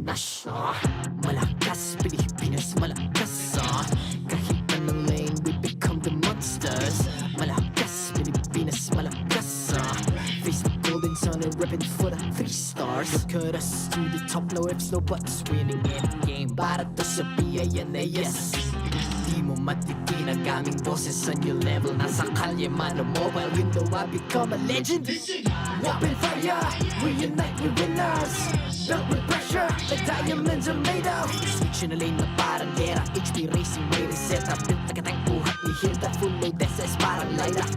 Pinas Malakas, Pilipinas malakas Kahit anong lane, we become the monsters Malakas, Pilipinas malakas Face the golden sun and ribbon for the 3 stars Look at us to the top, no ifs, no buts Winning any game, para to sa PINAS Di mo matitin ang aming boses on your level Nasa kalye man o mobile window, I become a legend Open fire, we unite, we winners Built with pressure, like diamonds are made of Switch in a lane na parang gera HP racing, may reseta Built like a tank, buhat ni Hilda Full load SS, parang Lyra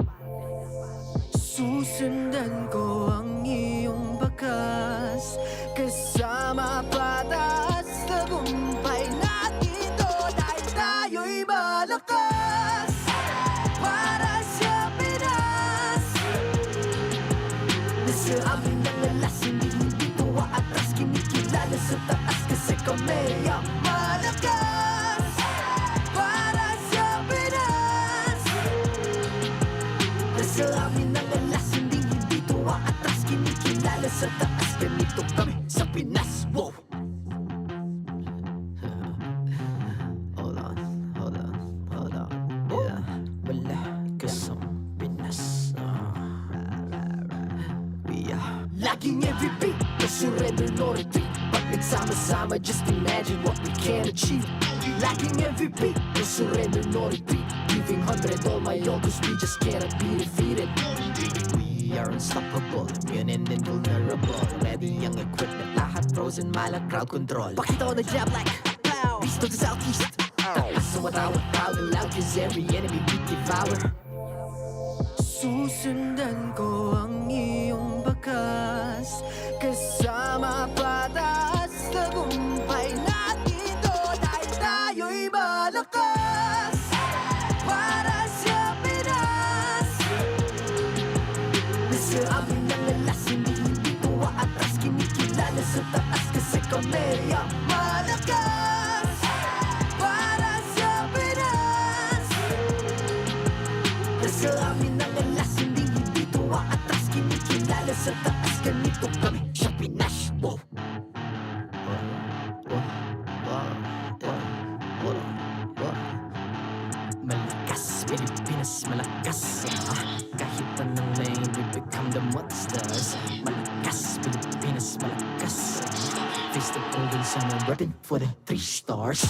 Susundan ko ang iyong bakas Kasama patas Tagumpay natin to Dahil tayo'y malakas Para sa Pinas Nasa amin ang alas Hindi ko atras Kinikilala sa taas Kasi kami ang malakas Para sa Pinas Nasa amin ang alas Hindi ko atras Kinikilala sa taas Ganito kami sa Pinas Wow! Hold on Yeah, malakas ang Pinas We are lacking every beat No surrender, no retreat Pag nagsama-sama, just imagine what we can achieve Lacking every beat No surrender, no retreat Giving 100 all my all Cause we just cannot be defeated We are unstoppable, immune and invulnerable Ready ang equipment, lahat frozen, malang crowd control Pakita ko na jab like pow East to the southeast Taas sa matawa, proud and loud Cause every enemy we devour Susundan ko ang iyong bakas Kasama patas Tagumpay natin to Dahil tayo'y malakas Para sa Pinas Nasa amin ang alas Hindi ko atras Kinikilala sa taas Kasi kami ang malakas Para sa Pinas Nasa amin ang alas Hindi ko atras Kinikilala sa taas Ganito kami sa Pinas Wow! Malakas, Pilipinas malakas Kahit anong lane, we become the monsters Malakas, Pilipinas malakas Face the golden sun and weapon for the 3 stars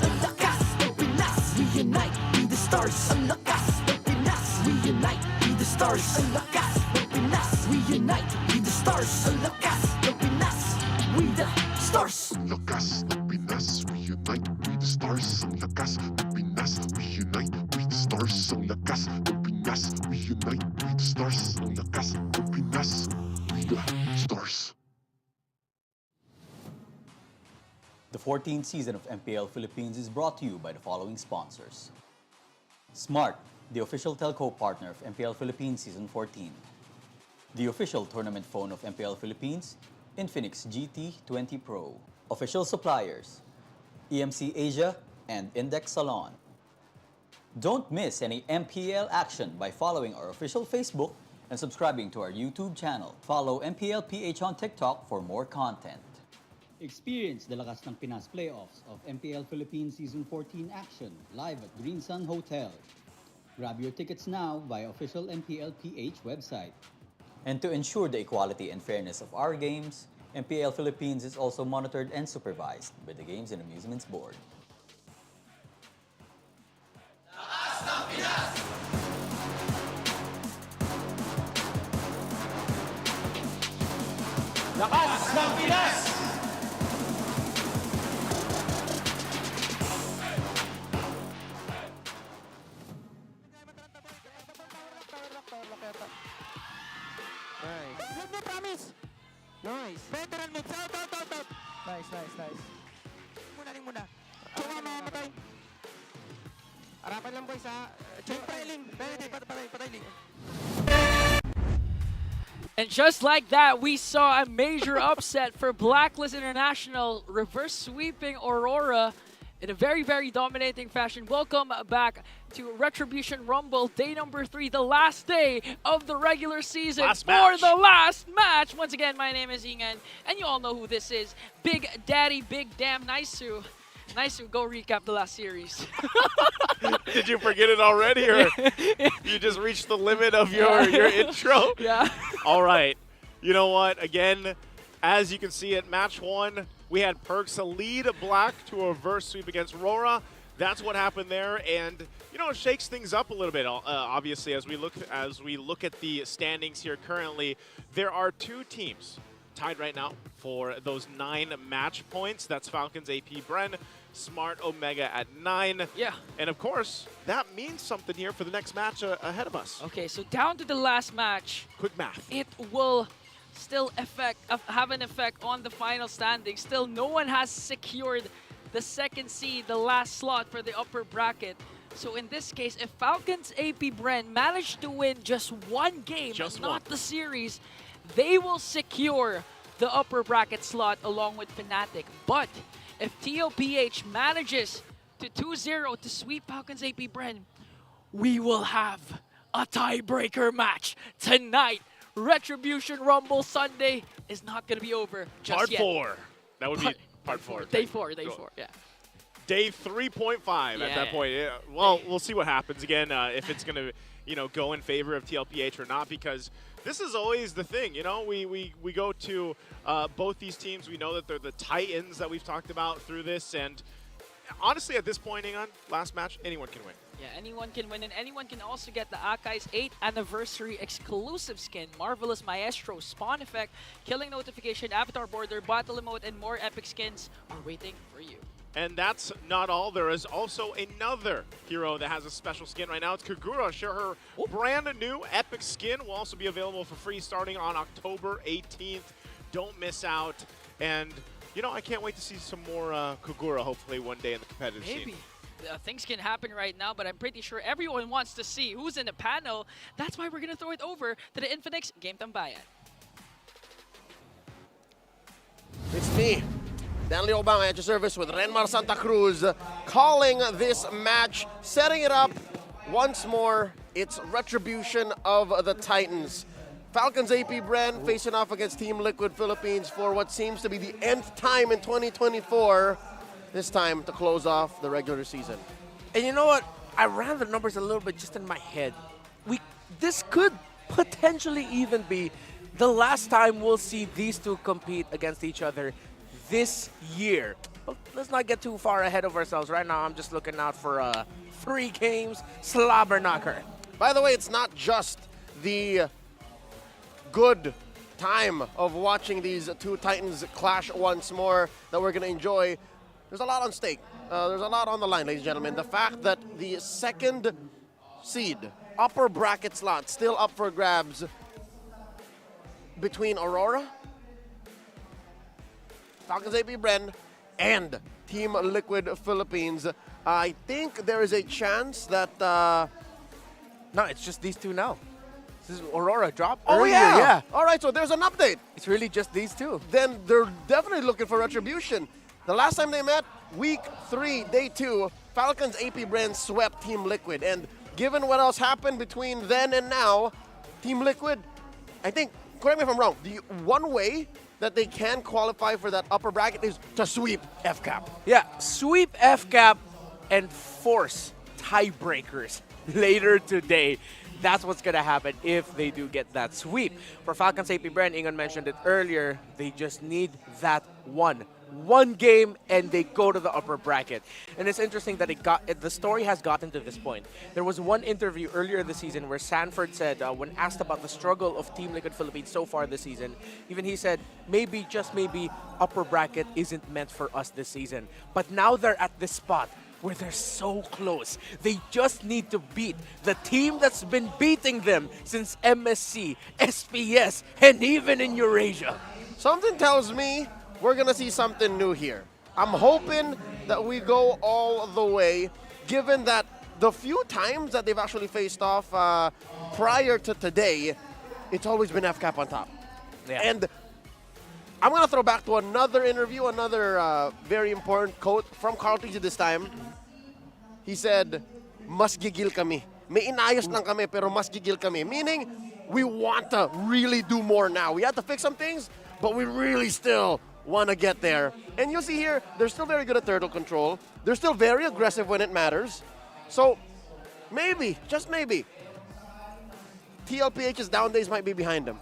Ang lakas ng Pinas, we unite, be the stars Ang lakas ng Pinas, we unite, be the stars Ang lakas ng Pinas, we unite, be the stars Ang lakas ng Pinas, we the stars Ang lakas ng Pinas, we unite, we the stars Ang lakas ng Pinas, we unite, we the stars Ang lakas ng Pinas, we unite, we the stars Ang lakas ng Pinas, we the stars The 14th season of MPL Philippines is brought to you by the following sponsors. Smart, the official telco partner of MPL Philippines Season 14. The official tournament phone of MPL Philippines, Infinix GT20 Pro. Official suppliers, EMC Asia and Index Salon. Don't miss any MPL action by following our official Facebook and subscribing to our YouTube channel. Follow MPLPH on TikTok for more content. Experience the Lakas ng Pinas playoffs of MPL Philippines Season 14 action live at Green Sun Hotel. Grab your tickets now via official MPL PH website. And to ensure the equality and fairness of our games, MPL Philippines is also monitored and supervised by the Games and Amusements Board. Lakas ng Pinas! Nice. Good mo, promise! Nice. Veteran move. Out. Nice. Ling muna. Tsaka mamamatay. Harapan lang boys ha. Patay, Ling. Patay, Ling. And just like that, we saw a major upset for Blacklist International, reverse sweeping Aurora in a very, very dominating fashion. Welcome back to Retribution Rumble, day number 3, the last day of the regular season for the last match. Once again, my name is Ingan, and you all know who this is. Big Daddy, Big Damn Naisu. Naisu, go recap the last series. Did you forget it already, or you just reached the limit of your intro? Yeah. All right. You know what? Again, as you can see at match 1, we had Perks lead Black to a reverse sweep against RORA. That's what happened there, and you know, it shakes things up a little bit. Obviously, as we look at the standings here currently, there are 2 teams tied right now for those 9 match points. That's Falcons APBren, Smart Omega at 9. Yeah. And of course, that means something here for the next match ahead of us. Okay, so down to the last match. Quick math. It will still have an effect on the final standing. Still, no one has secured the second seed, the last slot for the upper bracket. So in this case, if Falcons APBren manage to win just 1 game, not the series, they will secure the upper bracket slot along with Fnatic. But if TLPH manages to 2-0 to sweep Falcons APBren, we will have a tiebreaker match tonight. Retribution Rumble Sunday is not going to be over just yet. Part 4. That would be part 4. Day 4, yeah. Day 3.5 at that point. Yeah. Well, we'll see what happens again, if it's going to, you know, go in favor of TLPH or not, because this is always the thing, you know. We go to both these teams. We know that they're the Titans that we've talked about through this, and honestly, at this point, on last match, anyone can win. Yeah, anyone can win, and anyone can also get the Akai's 8th anniversary exclusive skin, Marvelous Maestro, Spawn Effect, Killing Notification, Avatar Border, Battle Emote, and more epic skins are waiting for you. And that's not all. There is also another hero that has a special skin right now. It's Kagura. Share her brand new epic skin will also be available for free starting on October 18th. Don't miss out. And, you know, I can't wait to see some more Kagura hopefully one day in the competitive scene. Maybe. Things can happen right now, but I'm pretty sure everyone wants to see who's in the panel. That's why we're going to throw it over to the Infinix Game Tambayan. It's me, Danley Obang at your service with Renmar Santa Cruz, calling this match, setting it up once more. It's Retribution of the Titans. Falcons APBren facing off against Team Liquid Philippines for what seems to be the nth time in 2024. This time to close off the regular season. And you know what? I ran the numbers a little bit just in my head. This could potentially even be the last time we'll see these two compete against each other this year. But let's not get too far ahead of ourselves. Right now, I'm just looking out for 3 games, slobber knocker. By the way, it's not just the good time of watching these 2 Titans clash once more that we're going to enjoy. There's a lot on stake. There's a lot on the line, ladies and gentlemen. The fact that the 2nd seed, upper bracket slot, still up for grabs between Aurora, Falcons APBren, and Team Liquid Philippines. I think there is a chance that... No, it's just these 2 now. This is Aurora drop. Oh, earlier, yeah. All right, so there's an update. It's really just these 2. Then they're definitely looking for Retribution. The last time they met, week 3, day 2, Falcons APBren swept Team Liquid. And given what else happened between then and now, Team Liquid, I think, correct me if I'm wrong, the one way that they can qualify for that upper bracket is to sweep FCAP. Yeah, sweep FCAP and force tiebreakers later today. That's what's going to happen if they do get that sweep. For Falcons APBren, Ingon mentioned it earlier, they just need that one game and they go to the upper bracket. And it's interesting that the story has gotten to this point. There was one interview earlier this season where Sanford said, when asked about the struggle of Team Liquid Philippines so far this season, even he said, maybe, just maybe, upper bracket isn't meant for us this season. But now they're at this spot where they're so close. They just need to beat the team that's been beating them since MSC, SPS, and even in Eurasia. Something tells me we're going to see something new here. I'm hoping that we go all the way, given that the few times that they've actually faced off prior to today, it's always been FCAP on top. Yeah. And I'm going to throw back to another interview, another very important quote from Carl Tizzi this time. He said, mas gigil kami. May inayos lang kami, pero mas gigil kami. Meaning, we want to really do more now. We had to fix some things, but we really still want to get there. And you'll see here, they're still very good at turtle control. They're still very aggressive when it matters. So, maybe, just maybe, TLPH's down days might be behind them.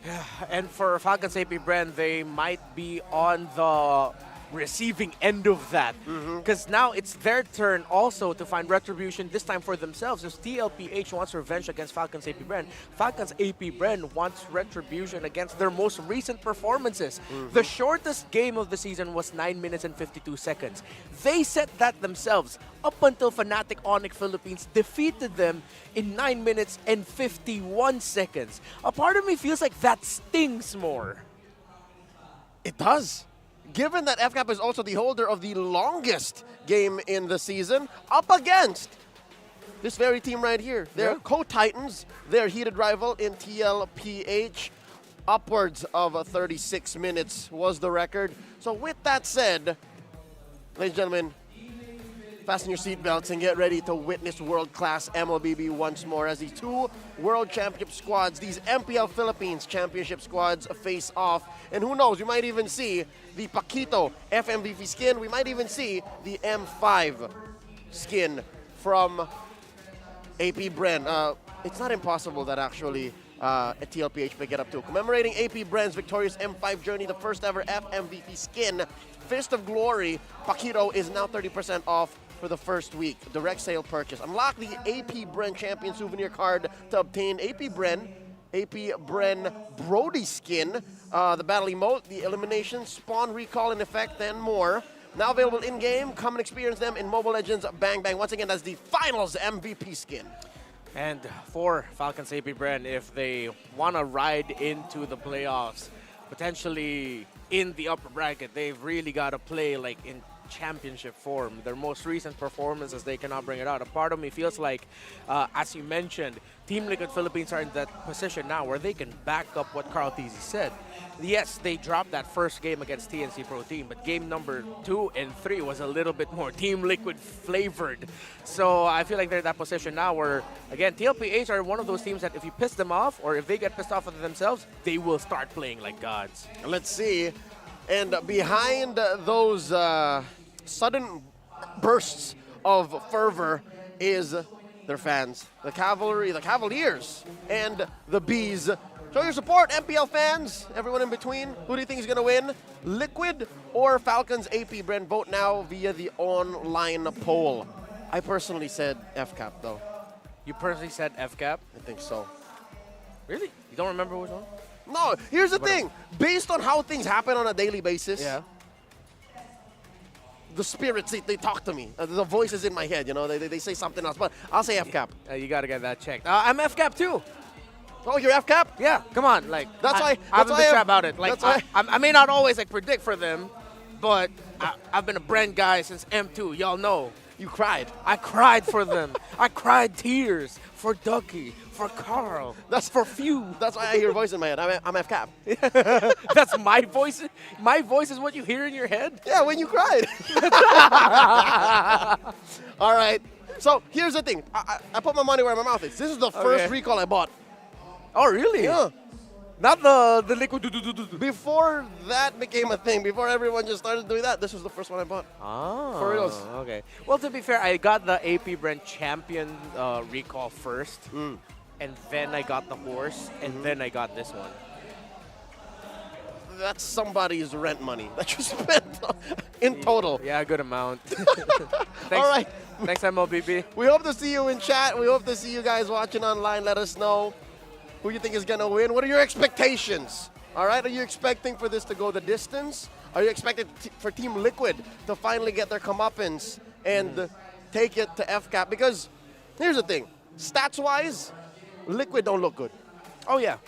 Yeah, and for Falcons APBren, they might be on the receiving end of that. Because now it's their turn also to find retribution, this time for themselves. As TLPH wants revenge against Falcons APBren, Falcons APBren wants retribution against their most recent performances. The shortest game of the season was 9 minutes and 52 seconds. They set that themselves up until Fnatic Onyx Philippines defeated them in 9 minutes and 51 seconds. A part of me feels like that stings more. It does. Given that FCAP is also the holder of the longest game in the season, up against this very team right here. They're co-titans, their heated rival in TLPH. Upwards of 36 minutes was the record. So with that said, ladies and gentlemen, fasten your seatbelts and get ready to witness world-class MLBB once more as these two World Championship squads, these MPL Philippines Championship squads face off. And who knows, we might even see the Paquito FMVP skin. We might even see the M5 skin from APBren. It's not impossible that actually a TLPH may get up to. Commemorating APBren's victorious M5 journey, the first ever FMVP skin, Fist of Glory, Paquito is now 30% off for the first week. Direct sale purchase. Unlock the APBren Champion souvenir card to obtain APBren Brody skin, the battle emote, the elimination, spawn recall in effect, and more. Now available in-game. Come and experience them in Mobile Legends Bang Bang. Once again, that's the finals MVP skin. And for Falcons APBren, if they want to ride into the playoffs, potentially in the upper bracket, they've really got to play like in championship form. Their most recent performances, they cannot bring it out. A part of me feels like, as you mentioned, Team Liquid Philippines are in that position now where they can back up what Carl Tizzi said. Yes, they dropped that first game against TNC Pro Team, but game number 2 and 3 was a little bit more Team Liquid flavored. So I feel like they're in that position now where, again, TLPH are one of those teams that if you piss them off or if they get pissed off with themselves, they will start playing like gods. Let's see. And behind those sudden bursts of fervor is their fans, the Cavalry, the Cavaliers, and the Bees. Show your support, MPL fans, everyone in between. Who do you think is going to win? Liquid or Falcons APBren? Vote now via the online poll. I personally said FCAP, though. You personally said FCAP? I think so. Really? You don't remember which one? No, here's the thing. Based on how things happen on a daily basis, the spirits, they talk to me. The voices in my head, you know, they say something else. But I'll say FCAP. You got to get that checked. I'm FCAP too. Oh, you're FCAP? Yeah, come on. Like that's why I'm a bit shy about it. Like I may not always like predict for them, but I've been a Bren guy since M2. Y'all know. You cried. I cried for them. I cried tears for Ducky, for Carl. That's for few. That's why I hear a voice in my head. I'm FCAP. That's my voice. My voice is what you hear in your head. Yeah, when you cried. All right. So here's the thing. I put my money where my mouth is. This is the first recall I bought. Oh, really? Yeah. Not the liquid. Before that became a thing, before everyone just started doing that, this was the first one I bought. Oh. For reals. Okay. Well, to be fair, I got the APBren Champion recall first, and then I got the horse, and then I got this one. That's somebody's rent money that you spent in total. Yeah, a good amount. All right. Thanks, MLBB. We hope to see you in chat. We hope to see you guys watching online. Let us know who you think is going to win. What are your expectations? All right, are you expecting for this to go the distance? Are you expecting for Team Liquid to finally get their comeuppance and take it to FCAP? Because here's the thing. Stats-wise, Liquid don't look good. Oh, yeah.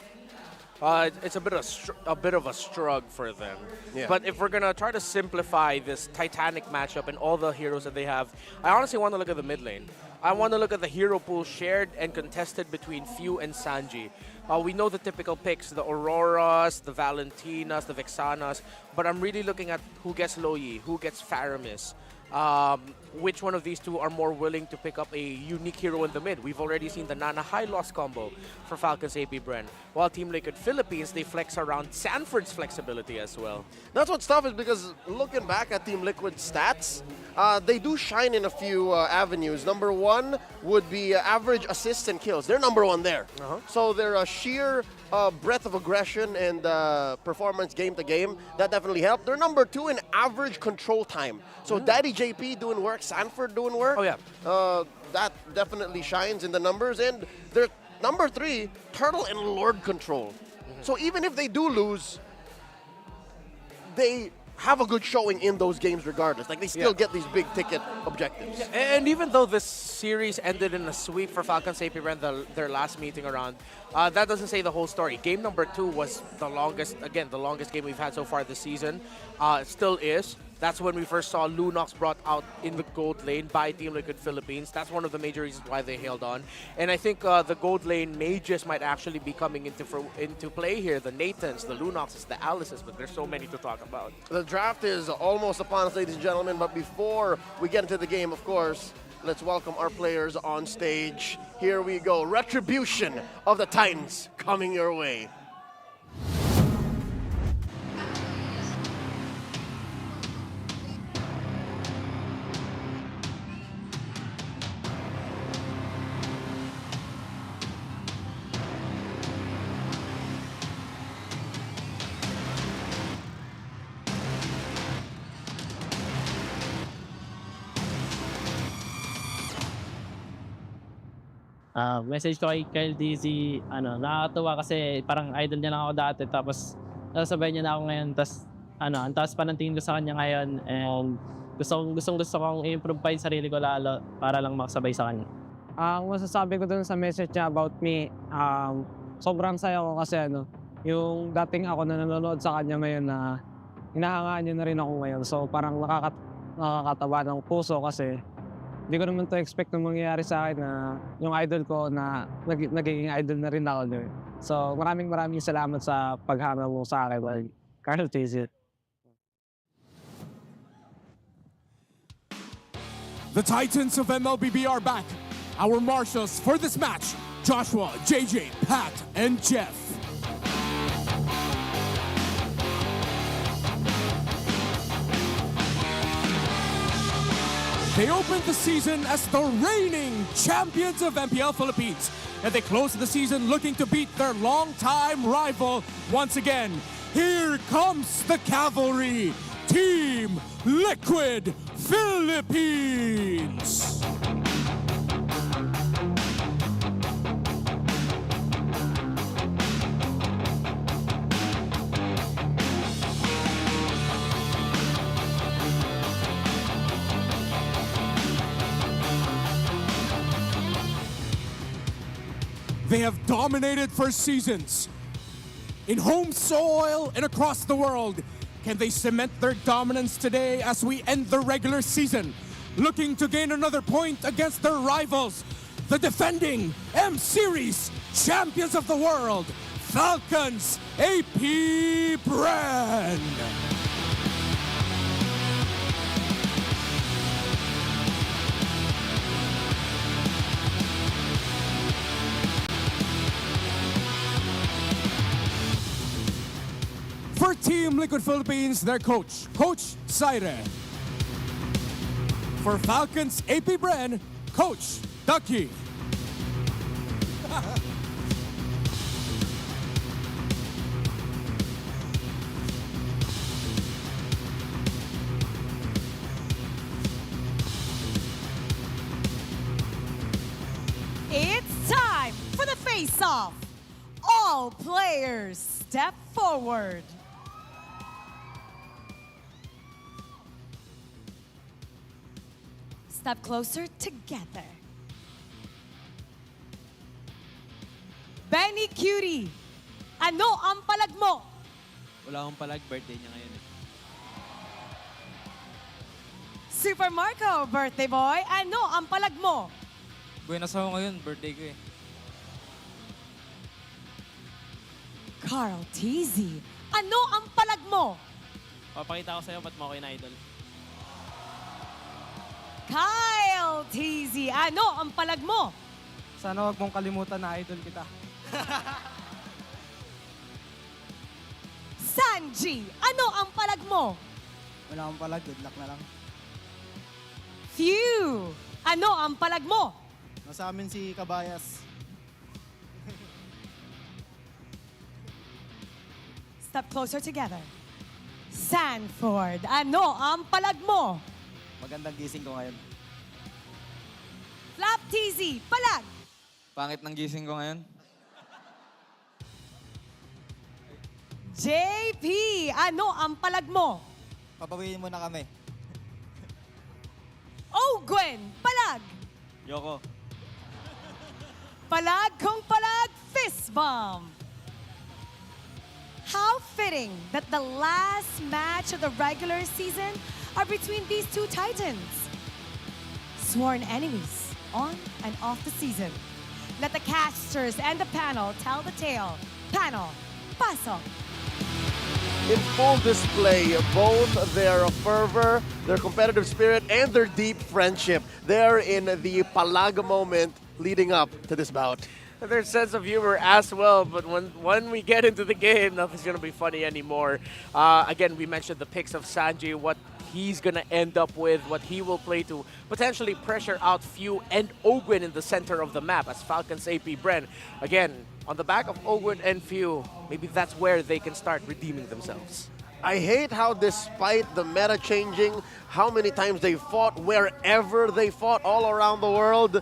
it's a bit of a struggle for them. Yeah. But if we're gonna try to simplify this Titanic matchup and all the heroes that they have, I honestly want to look at the mid lane. I want to look at the hero pool shared and contested between Few and Sanji. We know the typical picks, the Auroras, the Valentinas, the Vexanas, but I'm really looking at who gets Loyi, who gets Faramis. Which one of these two are more willing to pick up a unique hero in the mid? We've already seen the Nana high loss combo for Falcons APBren. While Team Liquid Philippines, they flex around Sanford's flexibility as well. That's what's tough is because looking back at Team Liquid's stats, they do shine in a few avenues. Number one would be average assists and kills. They're number one there. So their sheer breadth of aggression and performance game to game, that definitely helped. They're number two in average control time. So Daddy JP doing work, Sanford doing work. Oh yeah. That definitely shines in the numbers. And they're number three, Turtle and Lord control. So even if they do lose, they have a good showing in those games regardless. Like, they still get these big ticket objectives. And even though this series ended in a sweep for Falcons APBren, their last meeting around, that doesn't say the whole story. Game number 2 was the longest game we've had so far this season. It still is. That's when we first saw Lunox brought out in the gold lane by Team Liquid Philippines. That's one of the major reasons why they held on. And I think the gold lane mages might actually be coming into play here. The Nathans, the Lunoxes, the Alices, but there's so many to talk about. The draft is almost upon us, ladies and gentlemen, but before we get into the game, of course, let's welcome our players on stage. Here we go. Retribution of the Titans coming your way. Message ko kay Kyle DZ, nakakatuwa kasi parang idol niya lang ako dati, tapos nasasabay niya na ako ngayon, tapos ang taas pa ng tingin ko sa kanya ngayon, and gusto kong i-improve pa yung sarili ko lalo para lang makasabay sa kanya. Ang masasabi ko dun sa message niya about me, sobrang saya ko kasi yung dating ako na nanonood sa kanya ngayon na hinahangaan niya na rin ako ngayon. So parang nakakatawa ng puso kasi hindi ko naman to expect na mangyayari sa akin na yung idol ko na nagiging idol na rin ako. So maraming salamat sa paghanga mo sa akin. Carl Tizit. The Titans of MLBB are back. Our marshals for this match, Joshua, JJ, Pat, and Jeff. They opened the season as the reigning champions of MPL Philippines, and they closed the season looking to beat their longtime rival once again. Here comes the cavalry, Team Liquid Philippines. They have dominated for seasons in home soil and across the world. Can they cement their dominance today as we end the regular season, looking to gain another point against their rivals, the defending M-Series champions of the world, Falcons APBren? For Team Liquid Philippines, their coach, Coach Saire. For Falcons APBren, Coach Ducky. It's time for the face-off. All players step forward. Step closer together. Benny Cutie, Ano ang palag mo? Wala akong palag, birthday niya ngayon. Super Marco, birthday boy, ano ang palag mo? Buenas ako ngayon, birthday ko eh. Carl TZ, ano ang palag mo? Papakita ko sa'yo ba't mo ako in-idol. Kyle TZ, ano ang palag mo? Sana wag mong kalimutan na idol kita. Sanji, ano ang palag mo? Wala akong palag, good luck na lang. Phew, ano ang palag mo? Nasa amin si Kabayas. Step closer together. Sanford, ano ang palag mo? Magandang gising ko ngayon. Flap TZ, palag. Pangit ng gising ko ngayon. JP, ano ang palag mo? Papawiin mo na kami. Oh, Gwen, palag. Yoko. Palag kung palag, fist bump. How fitting that the last match of the regular season are between these two titans. Sworn enemies on and off the season. Let the casters and the panel tell the tale. Panel, pasok. In full display, both their fervor, their competitive spirit, and their deep friendship. They're in the palag moment leading up to this bout. Their sense of humor as well, but when we get into the game, nothing's going to be funny anymore. Again, we mentioned the picks of Sanji, what he's going to end up with, what he will play to potentially pressure out Few and Ogwin in the center of the map as Falcons APBren. Again, on the back of Ogwin and Few, maybe that's where they can start redeeming themselves. I hate how despite the meta changing, how many times they fought wherever they fought all around the world,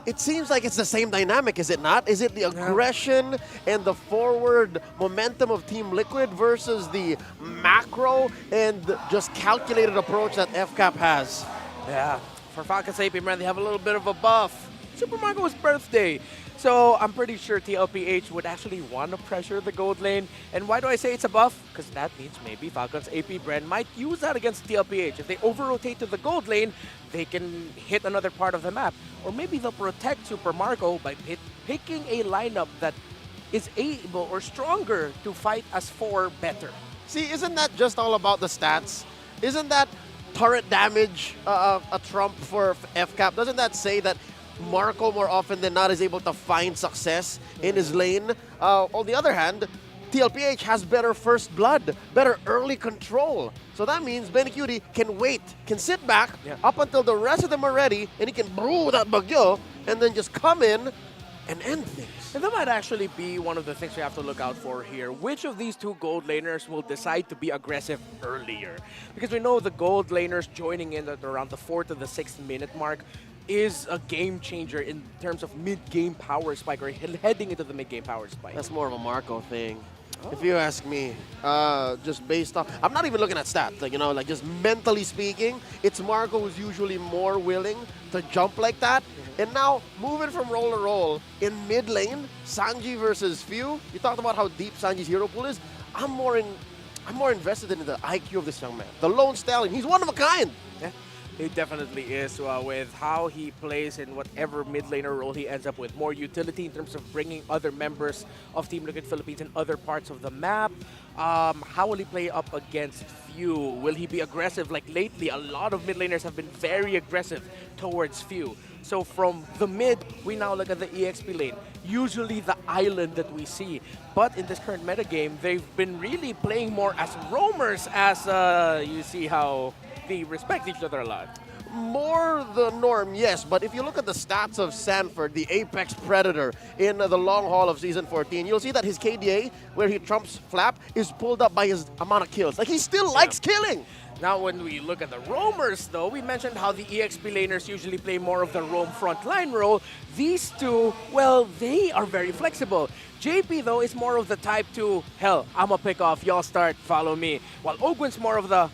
it seems like it's the same dynamic, is it not? Is it the aggression and the forward momentum of Team Liquid versus the macro and just calculated approach that FCAP has? Yeah, for Falcons APBren, they have a little bit of a buff. Super Marco's birthday. So I'm pretty sure TLPH would actually want to pressure the gold lane. And why do I say it's a buff? Because that means maybe Falcons APBren might use that against TLPH. If they over-rotate to the gold lane, they can hit another part of the map. Or maybe they'll protect Super Marco by picking a lineup that is able or stronger to fight as 4 better. See, isn't that just all about the stats? Isn't that turret damage a trump for FCAP? Doesn't that say that Marco, more often than not, is able to find success in his lane? On the other hand, TLPH has better first blood, better early control. So that means Benicudi can wait, can sit back up until the rest of them are ready, and he can brew that bagyo, and then just come in and end things. And that might actually be one of the things we have to look out for here. Which of these two gold laners will decide to be aggressive earlier? Because we know the gold laners joining in at around the 4th to the 6th minute mark is a game changer in terms of mid-game power spike or heading into the mid-game power spike. That's more of a Marco thing. If you ask me, just based off, I'm not even looking at stats, like, you know, like just mentally speaking, it's Marco who's usually more willing to jump like that. And now, moving from roll to roll in mid lane, Sanji versus Few, you talked about how deep Sanji's hero pool is. I'm more invested in the IQ of this young man. The lone stallion, he's one of a kind. Yeah. He definitely is, with how he plays in whatever mid laner role he ends up with. More utility in terms of bringing other members of Team Liquid Philippines in other parts of the map. How will he play up against Few? Will he be aggressive? Like lately, a lot of mid laners have been very aggressive towards Few. So from the mid, we now look at the EXP lane. Usually the island that we see. But in this current metagame, they've been really playing more as roamers as you see how they respect each other a lot. More the norm, yes, but if you look at the stats of Sanford, the apex predator in the long haul of Season 14, you'll see that his KDA, where he trumps Flap, is pulled up by his amount of kills. Like, he still likes killing. Now, when we look at the roamers, though, we mentioned how the EXP laners usually play more of the roam frontline role. These two, well, they are very flexible. JP, though, is more of the type to, hell, I'ma pick off, y'all start, follow me. While Ogwin's more of the,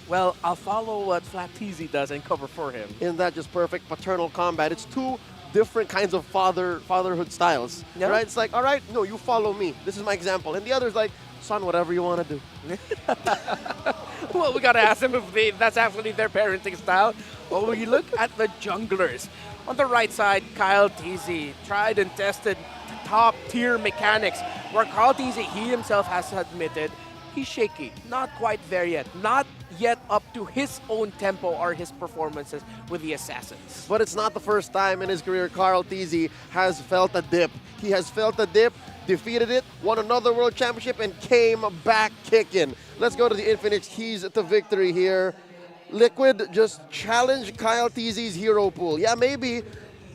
well, I'll follow what Flap TZ does and cover for him. Isn't that just perfect paternal combat? It's two different kinds of fatherhood styles, Yeah. right? It's like, all right, no, you follow me. This is my example. And the other's like, son, whatever you want to do. Well, we gotta ask them if that's actually their parenting style. Well, we look at the junglers. On the right side, Kyle TZ, tried and tested top-tier mechanics, where Kyle TZ, he himself has admitted, he's shaky, not quite there yet, not yet up to his own tempo or his performances with the Assassins. But it's not the first time in his career Carl Tizzy has felt a dip. He has felt a dip, defeated it, won another World Championship, and came back kicking. Let's go to the Infinix keys to victory here. Liquid just challenged Kyle Tizzy's hero pool. Yeah, maybe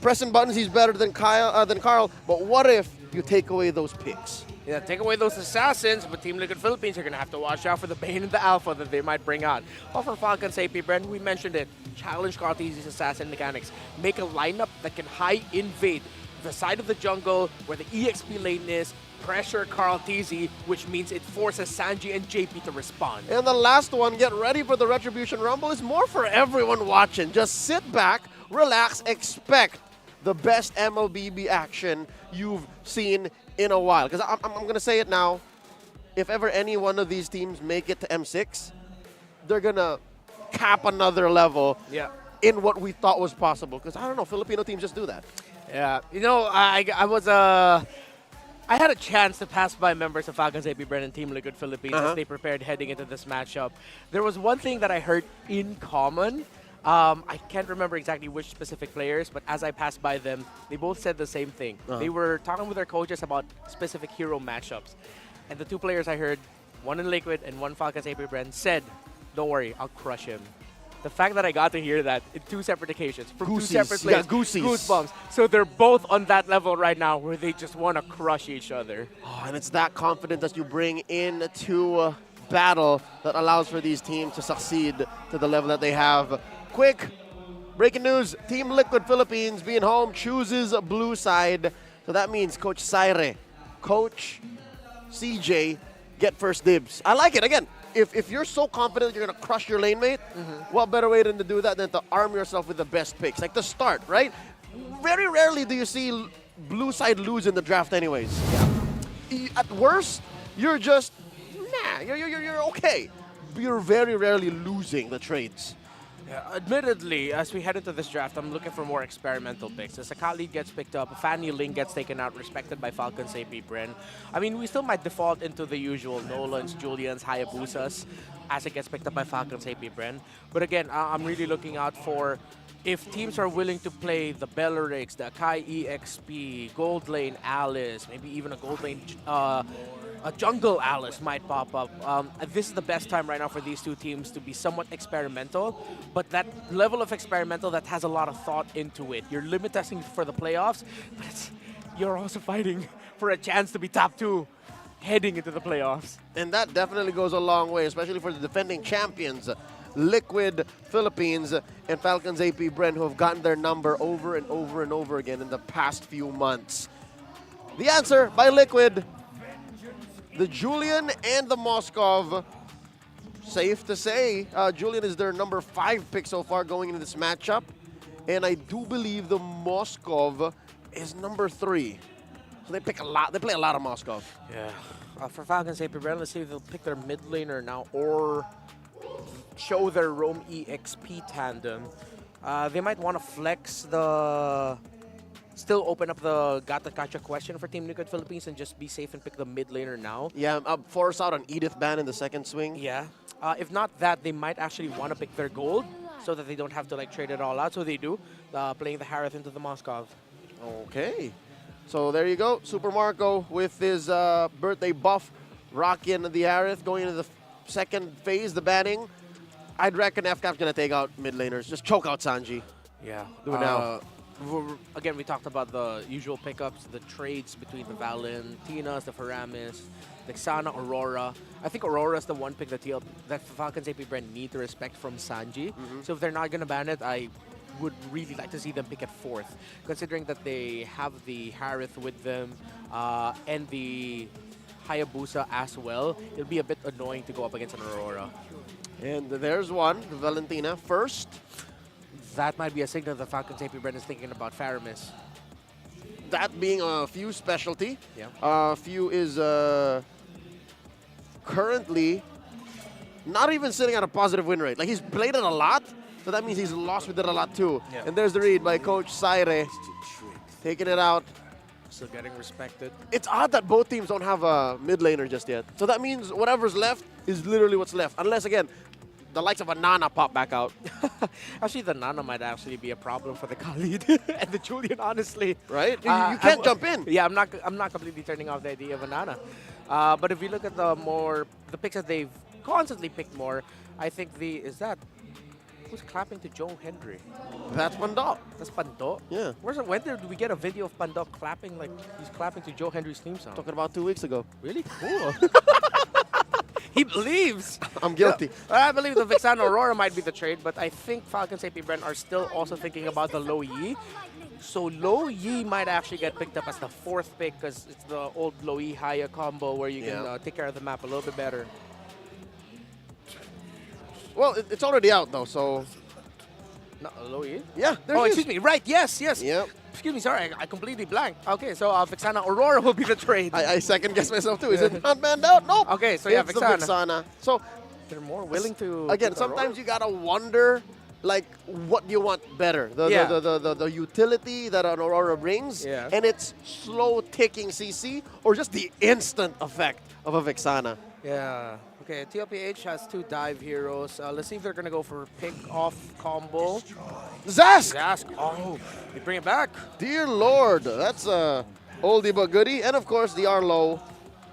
pressing buttons he's better than Carl, but what if you take away those picks? Yeah, take away those Assassins, but Team Liquid Philippines are going to have to watch out for the Bane and the Alpha that they might bring out. But for Falcons APBren, we mentioned it. Challenge Carl Tizzy's Assassin mechanics. Make a lineup that can high invade the side of the jungle where the EXP lane is, pressure Carl Tizzy, which means it forces Sanji and JP to respond. And the last one, get ready for the Retribution Rumble, is more for everyone watching. Just sit back, relax, expect the best MLBB action you've seen in a while. Because I'm going to say it now, if ever any one of these teams make it to M6, they're going to cap another level in what we thought was possible. Because, I don't know, Filipino teams just do that. Yeah, you know, I had a chance to pass by members of Falcons APBren and Team Liquid Philippines as they prepared heading into this matchup. There was one thing that I heard in common. I can't remember exactly which specific players, but as I passed by them, they both said the same thing. They were talking with their coaches about specific hero matchups. And the two players I heard, one in Liquid and one Falcons APBren, said, don't worry, I'll crush him. The fact that I got to hear that in two separate occasions, from two separate players, goosebumps. So they're both on that level right now where they just want to crush each other. Oh, and it's that confidence that you bring into battle that allows for these teams to succeed to the level that they have. Quick breaking news, Team Liquid Philippines being home chooses a blue side. So that means Coach Saire, Coach CJ get first dibs. I like it. Again, if you're so confident you're going to crush your lane mate, what better way than to do that than to arm yourself with the best picks? Like the start, right? Very rarely do you see blue side lose in the draft anyways. At worst, you're just, you're okay. You're very rarely losing the trades. Yeah, admittedly, as we head into this draft, I'm looking for more experimental picks. As a Khalid gets picked up, Fanny Ling gets taken out, respected by Falcons APBren. I mean, we still might default into the usual Nolans, Julians, Hayabusas as it gets picked up by Falcons APBren. But again, I'm really looking out for if teams are willing to play the Bellerics, the Akai EXP, Gold Lane Alice, maybe even a Gold Lane a Jungle Alice might pop up. This is the best time right now for these two teams to be somewhat experimental, but that level of experimental that has a lot of thought into it. You're limit testing for the playoffs, but you're also fighting for a chance to be top 2 heading into the playoffs. And that definitely goes a long way, especially for the defending champions, Liquid Philippines and Falcons APBren, who have gotten their number over and over and over again in the past few months. The answer by Liquid, the Julian and the Moskov. Safe to say, Julian is their number 5 pick so far going into this matchup. And I do believe the Moskov is number 3. So they pick a lot. They play a lot of Moskov. Yeah. For Falcons APBren, let's see if they'll pick their mid laner now or show their Roam EXP tandem. They might want to flex the... Still open up the Gata Kacha question for Team Liquid Philippines and just be safe and pick the mid laner now. Yeah, force out an Edith ban in the second swing. Yeah. If not that, they might actually want to pick their gold so that they don't have to like trade it all out. So they do, playing the Harith into the Moskov. Okay. So there you go. Super Marco with his birthday buff rocking the Harith going into the second phase, the banning. I'd reckon FCAP's going to take out mid laners. Just choke out Sanji. Yeah. Do it now. Again, we talked about the usual pickups, the trades between the Valentinas, the Faramis, the Xana, Aurora. I think Aurora is the one pick that Falcons APBren need to respect from Sanji. So if they're not going to ban it, I would really like to see them pick it 4th, considering that they have the Harith with them and the Hayabusa as well. It'll be a bit annoying to go up against an Aurora. And there's one, the Valentina first. that might be a signal that Falcons APBren is thinking about Faramis. That being a few specialty. Yeah. Few is currently not even sitting at a positive win rate. Like, he's played it a lot, so that means he's lost with it a lot too. Yeah. And there's the read by Coach Saire, taking it out. Still getting respected. It's odd that both teams don't have a mid laner just yet. So that means whatever's left is literally what's left. Unless, again, the likes of a Nana pop back out. Actually, the Nana might actually be a problem for the Khalid and the Julian, honestly. Right? You can't jump in. Yeah, I'm not completely turning off the idea of a Nana. But if you look at the picks that they've constantly picked more, I think who's clapping to Joe Hendry? That's Pando. That's Pando? Yeah. When did we get a video of Pando clapping like he's clapping to Joe Hendry's theme song? Talking about 2 weeks ago. Really? Cool. He believes. I'm guilty. I believe the Vixana Aurora might be the trade, but I think Falcons APBren are still also thinking about the Low Yi. So Low Yi might actually get picked up as the 4th pick because it's the old Low Yi Haya combo where you can take care of the map a little bit better. Well, it's already out though, so. No, Low Yi? Yeah, there Oh, he excuse is. me. Right, yes. Yep. Excuse me, sorry, I completely blanked. Okay, so Vixana Aurora will be the trade. I second guess myself too. Is it not banned out? Nope. Okay, so yeah, it's the Vixana. Vixana. So they're more willing to. Again, to sometimes you gotta wonder, like, what you want better. The utility that an Aurora brings, and its slow ticking CC, or just the instant effect of a Vixana. Yeah. Okay, TLPH has 2 dive heroes. Let's see if they're gonna go for pick-off combo. Zask! Oh, they bring it back. Dear Lord, that's a oldie but goodie. And of course, the Arlo.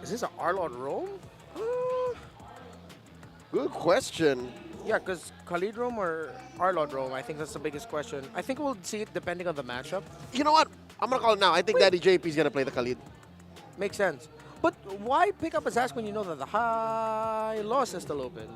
Is this an Arlo Rome? Good question. Yeah, because Khalid Rome or Arlo Rome, I think that's the biggest question. I think we'll see it depending on the matchup. You know what? I'm gonna call it now. I think Daddy JP is gonna play the Khalid. Makes sense. But why pick up a Zask when you know that the high loss is still open?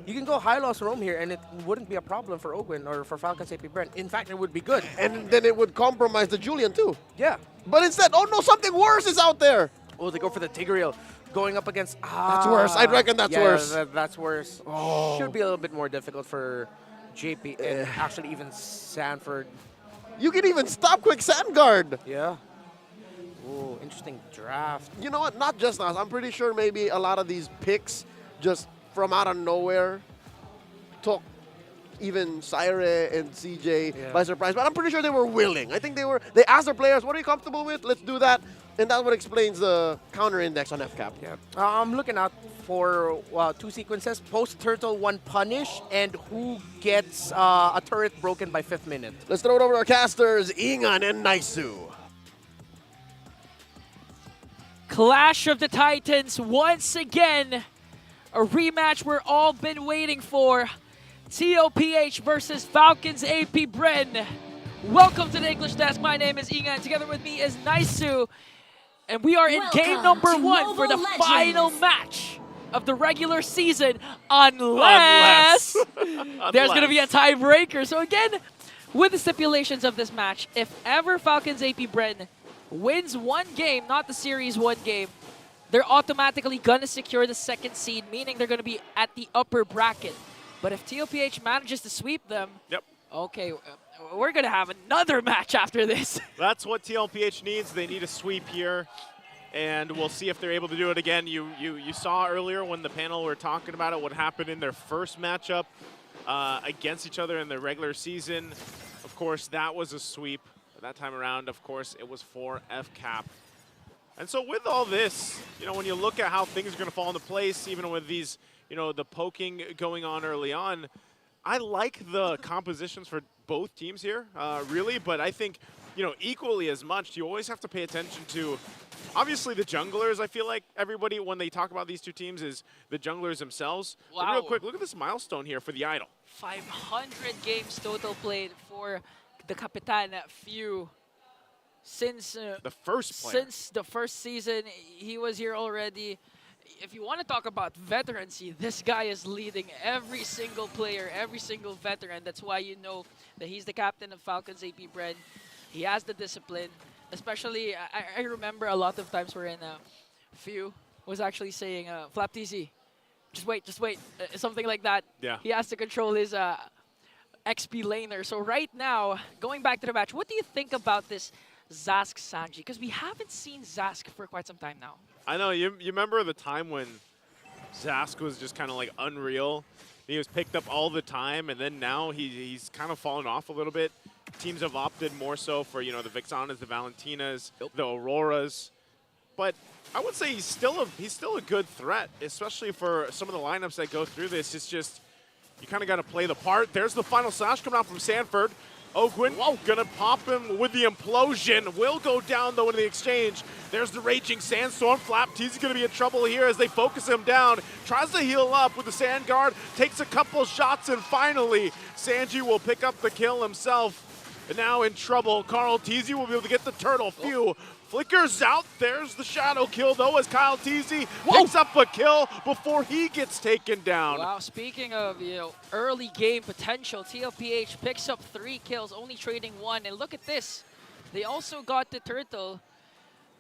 You can go high loss Rome here, and it wouldn't be a problem for Ogwin or for Falcons APBren. In fact, it would be good. And then it would compromise the Julian too. Yeah. But instead, oh no, something worse is out there. Oh, they go for the Tigreal. Going up against... That's worse. I'd reckon that's worse. That's worse. Oh. Should be a little bit more difficult for JP and actually even Sanford. You can even stop quick sand guard. Yeah. Ooh, interesting draft. You know what? Not just us. I'm pretty sure maybe a lot of these picks just from out of nowhere took even Syre and CJ by surprise. But I'm pretty sure they were willing. I think they asked their players, what are you comfortable with? Let's do that. And that's what explains the counter index on FCAP. Yeah. I'm looking out for 2 sequences, post-turtle, 1 punish, and who gets a turret broken by 5th minute. Let's throw it over to our casters, Ingan and Naisu. Clash of the Titans once again. A rematch we're all been waiting for. TLPH versus Falcons APBren. Welcome to the English Desk. My name is Ingan. Together with me is Naisu. And we are in game number 1 for the final match of the regular season. Unless there's going to be a tiebreaker. So again, with the stipulations of this match, if ever Falcons APBren wins 1 game, not the series 1 game, they're automatically going to secure the 2nd seed, meaning they're going to be at the upper bracket. But if TLPH manages to sweep them, okay, we're going to have another match after this. That's what TLPH needs. They need a sweep here, and we'll see if they're able to do it again. You saw earlier when the panel were talking about it, what happened in their first matchup against each other in the regular season. Of course, that was a sweep. That time around, of course, it was for FCAP. And so with all this, when you look at how things are going to fall into place, even with these, the poking going on early on, I like the compositions for both teams here, really. But I think, equally as much, you always have to pay attention to, obviously, the junglers. I feel like everybody, when they talk about these 2 teams, is the junglers themselves. Wow. But real quick, look at this milestone here for the Idol. 500 games total played for the Kapitan Few. Since the first player. Since the first season, he was here already. If you want to talk about veterancy, this guy is leading every single player, every single veteran. That's why you know that he's the captain of Falcons APBren. He has the discipline. Especially, I remember a lot of times wherein Few was actually saying, Flap TZ, just wait, something like that. Yeah. He has to control his XP laner. So right now, going back to the match, what do you think about this Zask Sanji? Because we haven't seen Zask for quite some time now. I know, you remember the time when Zask was just kind of like unreal. He was picked up all the time, and then now he's kind of fallen off a little bit. Teams have opted more so for, you know, the Vixanas, the Valentinas, the Auroras. But I would say he's still a good threat, especially for some of the lineups that go through this. It's just, you kind of got to play the part. There's the final slash coming out from Sanford. Ogwin gonna pop him with the implosion. Will go down though in the exchange. There's the raging sandstorm. Flap T's gonna be in trouble here as they focus him down. Tries to heal up with the sand guard. Takes a couple shots and finally Sanji will pick up the kill himself. And now in trouble. Carl Teasy will be able to get the turtle. Phew. Flickers out. There's the shadow kill, though, as Kyle Teasy picks up a kill before he gets taken down. Wow, speaking of, you know, early game potential, TLPH picks up 3 kills, only trading 1. And look at this. They also got the turtle.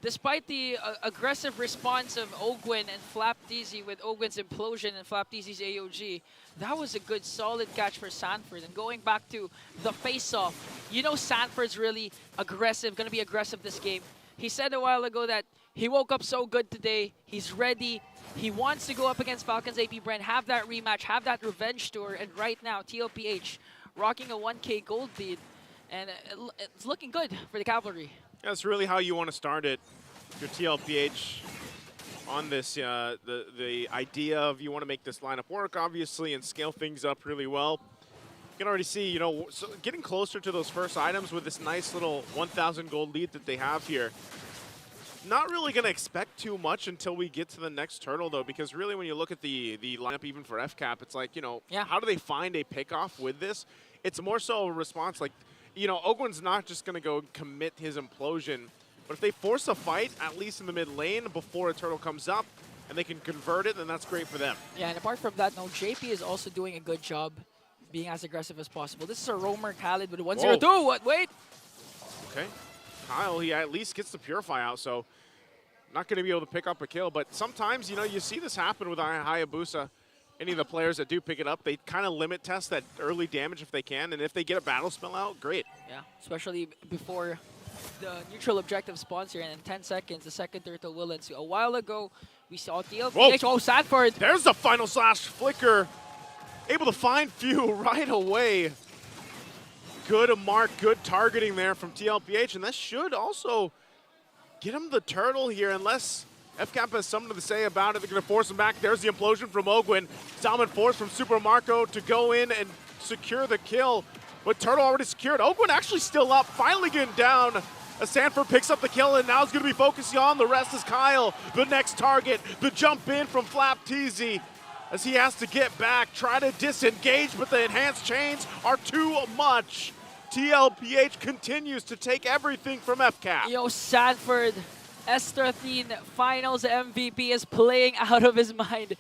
Despite the aggressive response of Ogwin and Flap Teasy with Ogwin's implosion and Flap Teasy's AOG, that was a good, solid catch for Sanford. And going back to the face-off, you know Sanford's really aggressive, going to be aggressive this game. He said a while ago that he woke up so good today. He's ready. He wants to go up against Falcons APBren, have that rematch, have that revenge tour. And right now, TLPH rocking a 1K gold lead. And it's looking good for the Cavalry. That's really how you want to start it. Your TLPH on this, the idea of you want to make this lineup work, obviously, and scale things up really well. You can already see, you know, so getting closer to those first items with this nice little 1,000 gold lead that they have here. Not really going to expect too much until we get to the next turtle, though, because really when you look at the lineup even for FCAP, it's like, you know, how do they find a pickoff with this? It's more so a response like, you know, Ogwin's not just going to go commit his implosion, but if they force a fight, at least in the mid lane, before a turtle comes up, and they can convert it, then that's great for them. Yeah, and apart from that, no, JP is also doing a good job being as aggressive as possible. This is a roamer Khaled with a 1-0-2. What? Wait. Okay. Kyle, he at least gets the Purify out, so not going to be able to pick up a kill. But sometimes, you know, you see this happen with Hayabusa. Any of the players that do pick it up, they kind of limit test that early damage if they can. And if they get a battle spell out, great. Yeah, especially before the neutral objective spawns here. And in 10 seconds, the second turtle will end. So a while ago, we saw TLPH. Oh, Sanford. There's the final slash flicker. Able to find Few right away. Good mark, good targeting there from TLPH, and that should also get him the turtle here, unless FCAP has something to say about it. They're going to force him back. There's the implosion from Ogwin. Dominant force from Super Marco to go in and secure the kill. But turtle already secured. Ogwin actually still up, finally getting down. As Sanford picks up the kill, and now he's going to be focusing on the rest is Kyle, the next target. The jump in from Flap Teasy, as he has to get back, try to disengage, but the enhanced chains are too much. TLPH continues to take everything from FCAP. Yo, Sanford, S13 Finals MVP is playing out of his mind.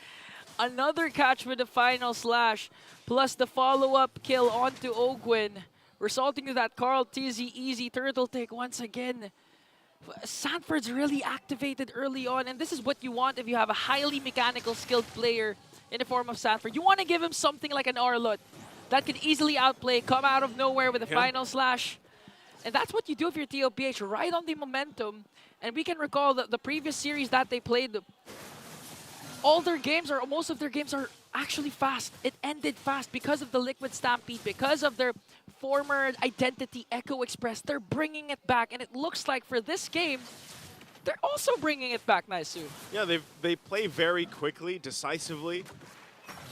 Another catch with the final slash, plus the follow-up kill onto Ogwin, resulting in that Carl Teasy easy turtle take once again. Sanford's really activated early on, and this is what you want if you have a highly mechanical skilled player in the form of Sanford. You want to give him something like an Arlot that could easily outplay, come out of nowhere with a final slash. And that's what you do if you're TLPH, ride on the momentum. And we can recall that the previous series that they played, all their games, or most of their games, are actually fast. It ended fast because of the Liquid Stampede, because of their former identity, Echo Express. They're bringing it back, and it looks like for this game, they're also bringing it back, Naisu. Yeah, they play very quickly, decisively.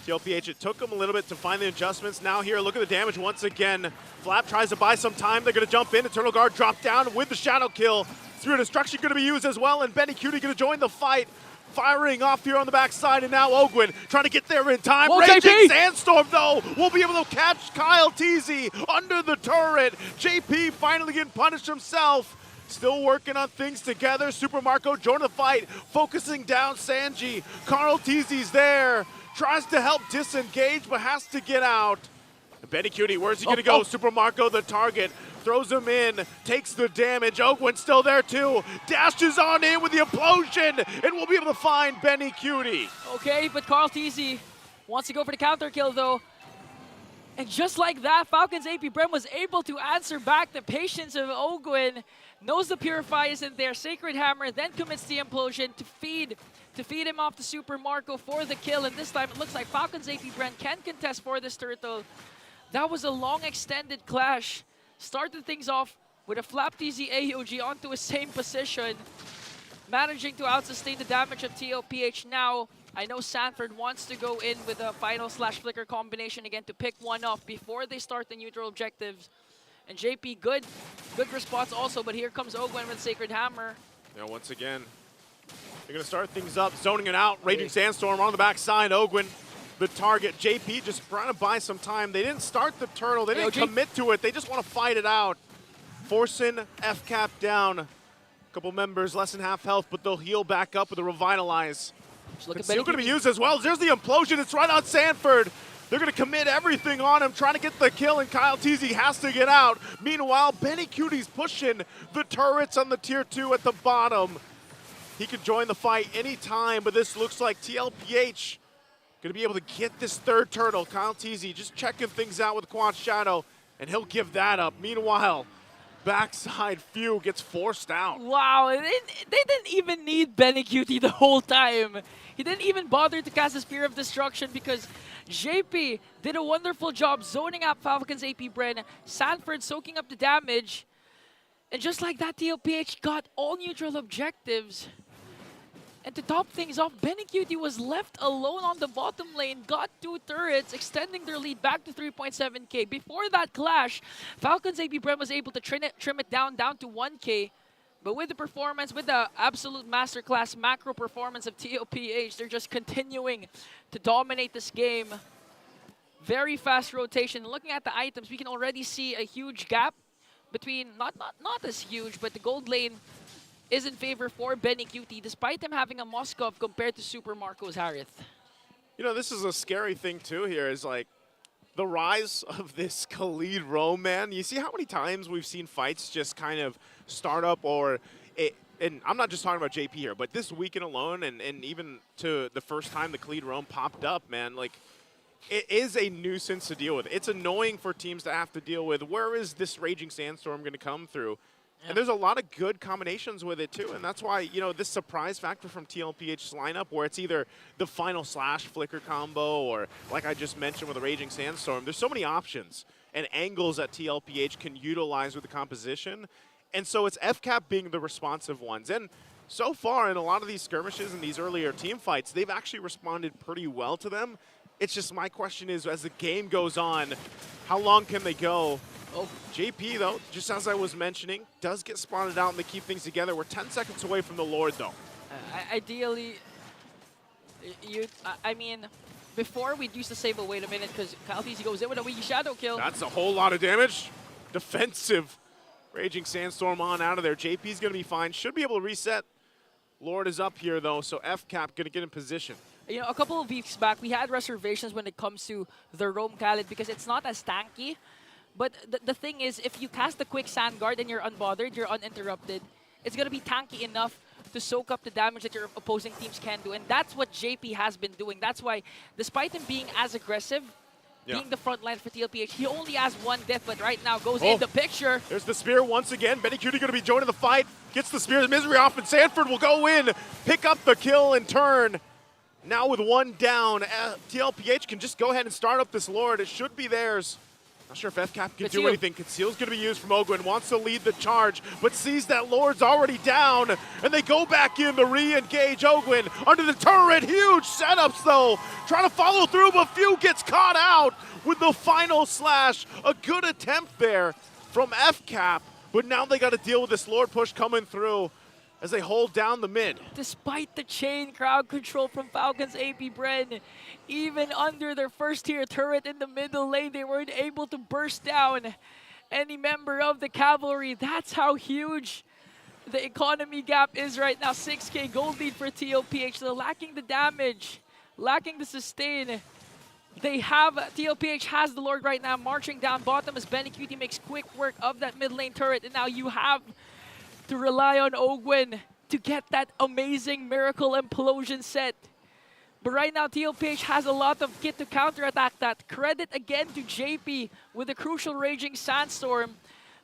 TLPH, it took them a little bit to find the adjustments. Now here, look at the damage once again. Flap tries to buy some time. They're going to jump in. Eternal Guard drop down with the shadow kill. Through Destruction going to be used as well, and Benny Cutie going to join the fight. Firing off here on the backside, and now Ogwin trying to get there in time. Whoa, Raging JP! Sandstorm, though, will be able to catch Kyle Teasy under the turret. JP finally getting punished himself. Still working on things together. Super Marco joining the fight, focusing down Sanji. Carl Teasy's there, tries to help disengage, but has to get out. And Benny Cutie, where's he gonna go? Super Marco, the target, throws him in, takes the damage. Ogwin's still there too. Dashes on in with the implosion, and we'll be able to find Benny Cutie. Okay, but Carl Teasy wants to go for the counter kill though. And just like that, Falcons APBren was able to answer back. The patience of Ogwin, knows the Purify isn't there. Sacred Hammer then commits the implosion to feed him off to Super Marco for the kill. And this time it looks like Falcons APBren can contest for this turtle. That was a long extended clash. Started things off with a flap TZ AOG onto a same position, managing to outsustain the damage of TLPH. Now, I know Sanford wants to go in with a final /flicker combination again to pick one off before they start the neutral objectives. And JP, good response also, but here comes Ogwen with Sacred Hammer. Yeah, once again, they're going to start things up, zoning it out. Raging Sandstorm on the backside. Ogwen, the target. JP just trying to buy some time. They didn't start the turtle. They didn't commit to it. They just want to fight it out. Forcing FCAP down. A couple members less than half health, but they'll heal back up with a Revitalize. It's still going to be used as well. There's the implosion. It's right on Sanford. They're going to commit everything on him, trying to get the kill, and Kyle Teasy has to get out. Meanwhile, Benny Cutie's pushing the turrets on the tier 2 at the bottom. He could join the fight anytime, but this looks like TLPH going to be able to get this third turtle. Kyle Teasy just checking things out with Quad Shadow, and he'll give that up. Meanwhile, backside Few gets forced out. Wow, they didn't even need Benny Cutie the whole time. He didn't even bother to cast a Spear of Destruction because JP did a wonderful job zoning out Falcons APBren, Sanford soaking up the damage, and just like that, TLPH got all neutral objectives. And to top things off, Benny Cutie was left alone on the bottom lane, got 2 turrets, extending their lead back to 3.7k. Before that clash, Falcons APBren was able to trim it down to 1k. But with the performance, with the absolute masterclass macro performance of TLPH, they're just continuing to dominate this game. Very fast rotation. Looking at the items, we can already see a huge gap between, not as huge, but the gold lane is in favor for Benny Cutie, despite them having a Moskov compared to Super Marco's Harith. You know, this is a scary thing too here, is like the rise of this Khalid Rome, man. You see how many times we've seen fights just kind of start up, and I'm not just talking about JP here, but this weekend alone, and even to the first time the Khalid Rome popped up, man, like, it is a nuisance to deal with. It's annoying for teams to have to deal with. Where is this Raging Sandstorm going to come through? Yeah. And there's a lot of good combinations with it too, and that's why, you know, this surprise factor from TLPH's lineup, where it's either the final /flicker combo or, like I just mentioned with the Raging Sandstorm, there's so many options and angles that TLPH can utilize with the composition, and so it's FCAP being the responsive ones. And so far in a lot of these skirmishes and these earlier team fights, they've actually responded pretty well to them. It's just my question is, as the game goes on, how long can they go? Oh, JP, though, just as I was mentioning, does get spotted out and they keep things together. We're 10 seconds away from the Lord, though. Ideally, I mean, before we'd used to say, but wait a minute, because Kyle Teasy goes in with a wee shadow kill. That's a whole lot of damage. Defensive Raging Sandstorm on out of there. JP's going to be fine. Should be able to reset. Lord is up here, though, so FCAP going to get in position. You know, a couple of weeks back, we had reservations when it comes to the Rome Khalid because it's not as tanky. But the thing is, if you cast the quick Sand Guard and you're unbothered, you're uninterrupted, it's going to be tanky enough to soak up the damage that your opposing teams can do. And that's what JP has been doing. That's why, despite him being as aggressive, being the front line for TLPH, he only has 1 death, but right now goes in the picture. There's the spear once again. Benny Cutie going to be joining the fight. Gets the spear, the misery off, and Sanford will go in, pick up the kill and turn. Now with 1 down, TLPH can just go ahead and start up this Lord. It should be theirs. Not sure if FCAP can do anything. Conceal's going to be used from Ogwin. Wants to lead the charge, but sees that Lord's already down. And they go back in to re-engage Ogwin under the turret. Huge setups, though. Trying to follow through, but Few gets caught out with the final slash. A good attempt there from FCAP, but now they got to deal with this Lord push coming through as they hold down the mid. Despite the chain crowd control from Falcons APBren, even under their first tier turret in the middle lane, they weren't able to burst down any member of the cavalry. That's how huge the economy gap is right now. 6k gold lead for TLPH. They're lacking the damage, lacking the sustain. They have, TLPH has the Lord right now marching down bottom as Benny Cutie makes quick work of that mid lane turret, and now you have to rely on Ogwin to get that amazing miracle implosion set. But right now, TLPH has a lot of kit to counterattack that. Credit again to JP with the crucial Raging Sandstorm.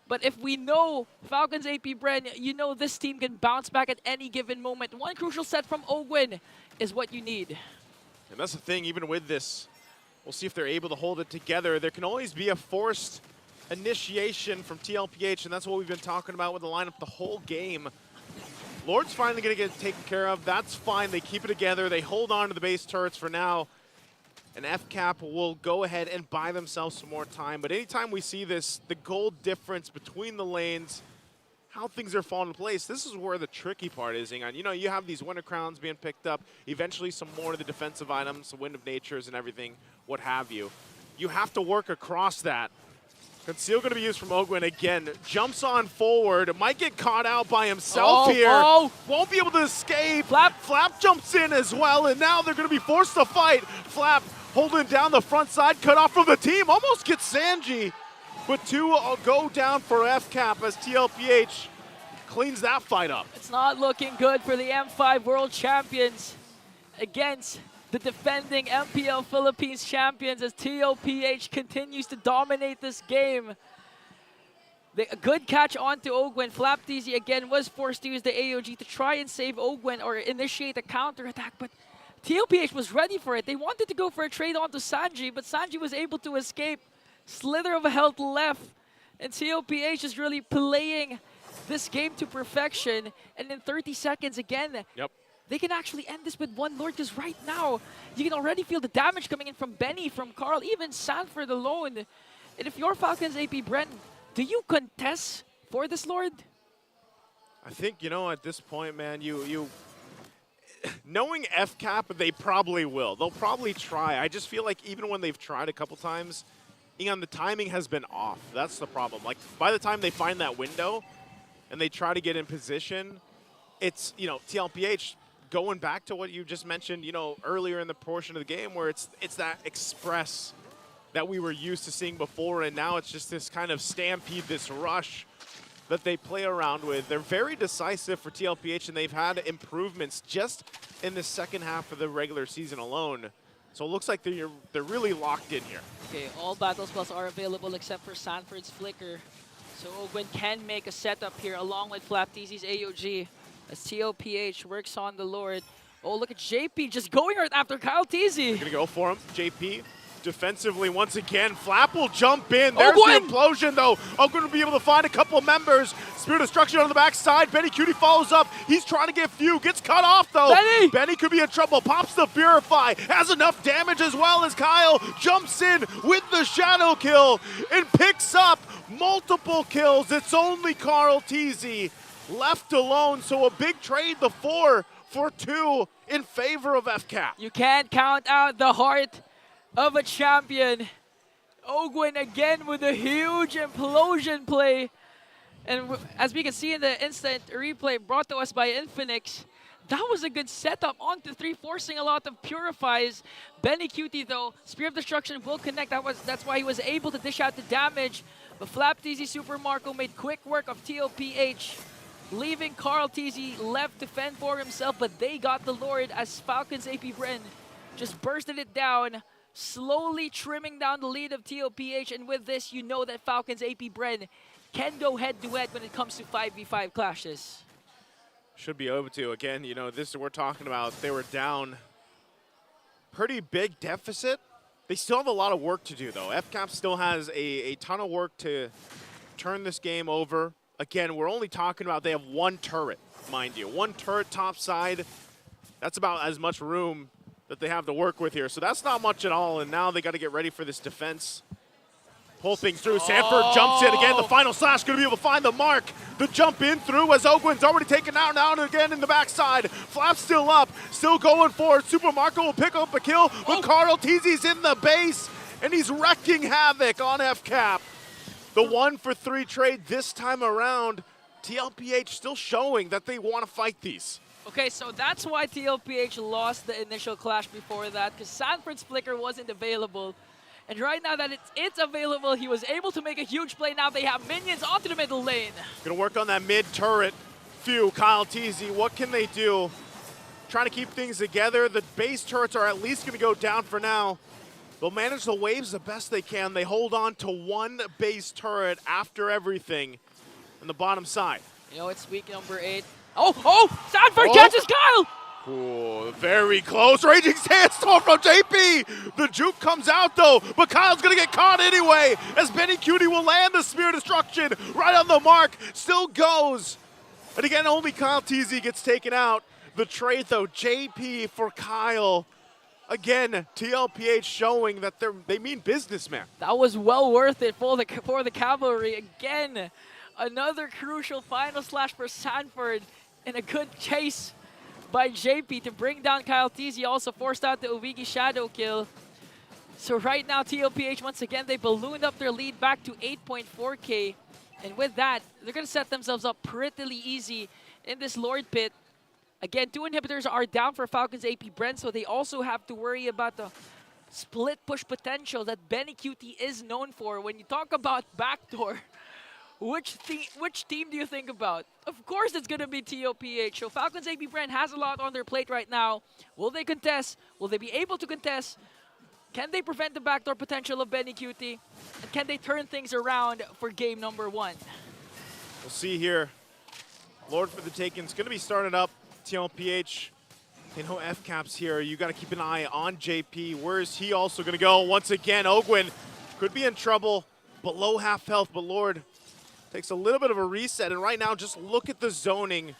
But if we know Falcons APBren, you know this team can bounce back at any given moment. One crucial set from Ogwin is what you need. And that's the thing, even with this, we'll see if they're able to hold it together. There can always be a forced initiation from TLPH, and that's what we've been talking about with the lineup the whole game. Lord's finally going to get taken care of. That's fine. They keep it together. They hold on to the base turrets for now. And FCAP will go ahead and buy themselves some more time. But anytime we see this, the goal difference between the lanes, how things are falling in place, this is where the tricky part is, Ingan. You know, you have these Winter Crowns being picked up, eventually some more of the defensive items, the Wind of Natures and everything, what have you. You have to work across that. Conceal going to be used from Ogwin again. Jumps on forward. Might get caught out by himself here. Won't be able to escape. Flap jumps in as well, and now they're going to be forced to fight. Flap holding down the front side, cut off from the team. Almost gets Sanji. But two go down for FCAP as TLPH cleans that fight up. It's not looking good for the M5 World Champions against the defending MPL Philippines champions as TLPH continues to dominate this game. A good catch onto Ogwin. FlapTZ again was forced to use the AOG to try and save Ogwin or initiate a counterattack, but TLPH was ready for it. They wanted to go for a trade onto Sanji, but Sanji was able to escape. Slither of a health left, and TLPH is really playing this game to perfection. And in 30 seconds again, they can actually end this with one Lord, because right now, you can already feel the damage coming in from Benny, from Carl, even Sanford alone. And if you're Falcons APBren, do you contest for this Lord? I think, you know, at this point, man, you knowing FCAP, they probably will. They'll probably try. I just feel like even when they've tried a couple times, Ian, the timing has been off. That's the problem. Like, by the time they find that window and they try to get in position, it's, you know, TLPH going back to what you just mentioned, you know, earlier in the portion of the game where it's that express that we were used to seeing before, and now it's just this kind of stampede, this rush that they play around with. They're very decisive for TLPH, and they've had improvements just in the second half of the regular season alone. So it looks like they're really locked in here. Okay, all battle spells are available except for Sanford's Flicker. So Ogwin can make a setup here along with FlapTZ's AOG as TLPH works on the Lord. Oh, look at JP just going right after Kyle TZ. They're going to go for him. JP defensively once again. Flap will jump in. There's the implosion, though. Ogwin will be able to find a couple of members. Spirit Destruction on the backside. Benny Cutie follows up. He's trying to get few. Gets cut off, though. Benny could be in trouble. Pops the Purify. Has enough damage as well as Kyle jumps in with the Shadow Kill and picks up multiple kills. It's only Carl TZ left alone. So a big trade, the 4 for 2 in favor of FCAP. You can't count out the heart of a champion. Ogwin again with a huge implosion play. And as we can see in the instant replay brought to us by Infinix, that was a good setup onto 3, forcing a lot of Purifies. Benny Cutie, though, Spear of Destruction will connect. That's why he was able to dish out the damage. But FlapTZ Super Marco made quick work of TLPH, leaving Carl TZ left to fend for himself, but they got the Lord as Falcons APBren just bursted it down, slowly trimming down the lead of TLPH. And with this, you know that Falcons APBren can go head-to-head when it comes to 5v5 clashes. Should be able to. Again, you know, this we're talking about, they were down pretty big deficit. They still have a lot of work to do, though. FCAP still has a ton of work to turn this game over. Again, we're only talking about they have 1 turret, mind you. 1 turret top side. That's about as much room that they have to work with here. So that's not much at all, and now they got to get ready for this defense. Pull things through. Sanford jumps in again. The final slash going to be able to find the mark. The jump in through as Ogwin's already taken out now and again in the backside. Flap's still up, still going forward. Super Marco will pick up a kill, but Carl TZ's in the base, and he's wrecking havoc on FCAP. The 1 for 3 trade this time around. TLPH still showing that they want to fight these. Okay, so that's why TLPH lost the initial clash before that, because Sanford's Flicker wasn't available. And right now that it's available, he was able to make a huge play. Now they have minions onto the middle lane. Gonna work on that mid turret. Phew, Kyle TZ, what can they do? trying to keep things together. The base turrets are at least going to go down for now. They'll manage the waves the best they can. They hold on to one base turret after everything on the bottom side. You know, it's week number 8. Oh! Sanford catches Kyle! Ooh, very close. Raging Sandstorm from JP. The juke comes out though, but Kyle's gonna get caught anyway as Benny Cutie will land the Spear Destruction right on the mark. Still goes. And again, only Kyle TZ gets taken out. The trade though, JP for Kyle. Again, TLPH showing that they mean business, man. That was well worth it for the Cavalry. Again, another crucial final slash for Sanford and a good chase by JP to bring down Kyle TZ. He also forced out the Uvigi Shadow kill. So right now, TLPH, once again, they ballooned up their lead back to 8.4K. And with that, they're going to set themselves up pretty easy in this Lord Pit. Again, 2 inhibitors are down for Falcons APBren, so they also have to worry about the split push potential that Benny QT is known for. When you talk about backdoor, which team do you think about? Of course it's going to be TLPH. So Falcons APBren has a lot on their plate right now. Will they contest? Will they be able to contest? Can they prevent the backdoor potential of Benny QT? And can they turn things around for game number 1? We'll see here. Lord for the Taken's going to be started up. TLPH, they know FCAP's here. You got to keep an eye on JP. Where is he also going to go? Once again, Ogwin could be in trouble. Below half health, but Lord takes a little bit of a reset. And right now, just look at the zoning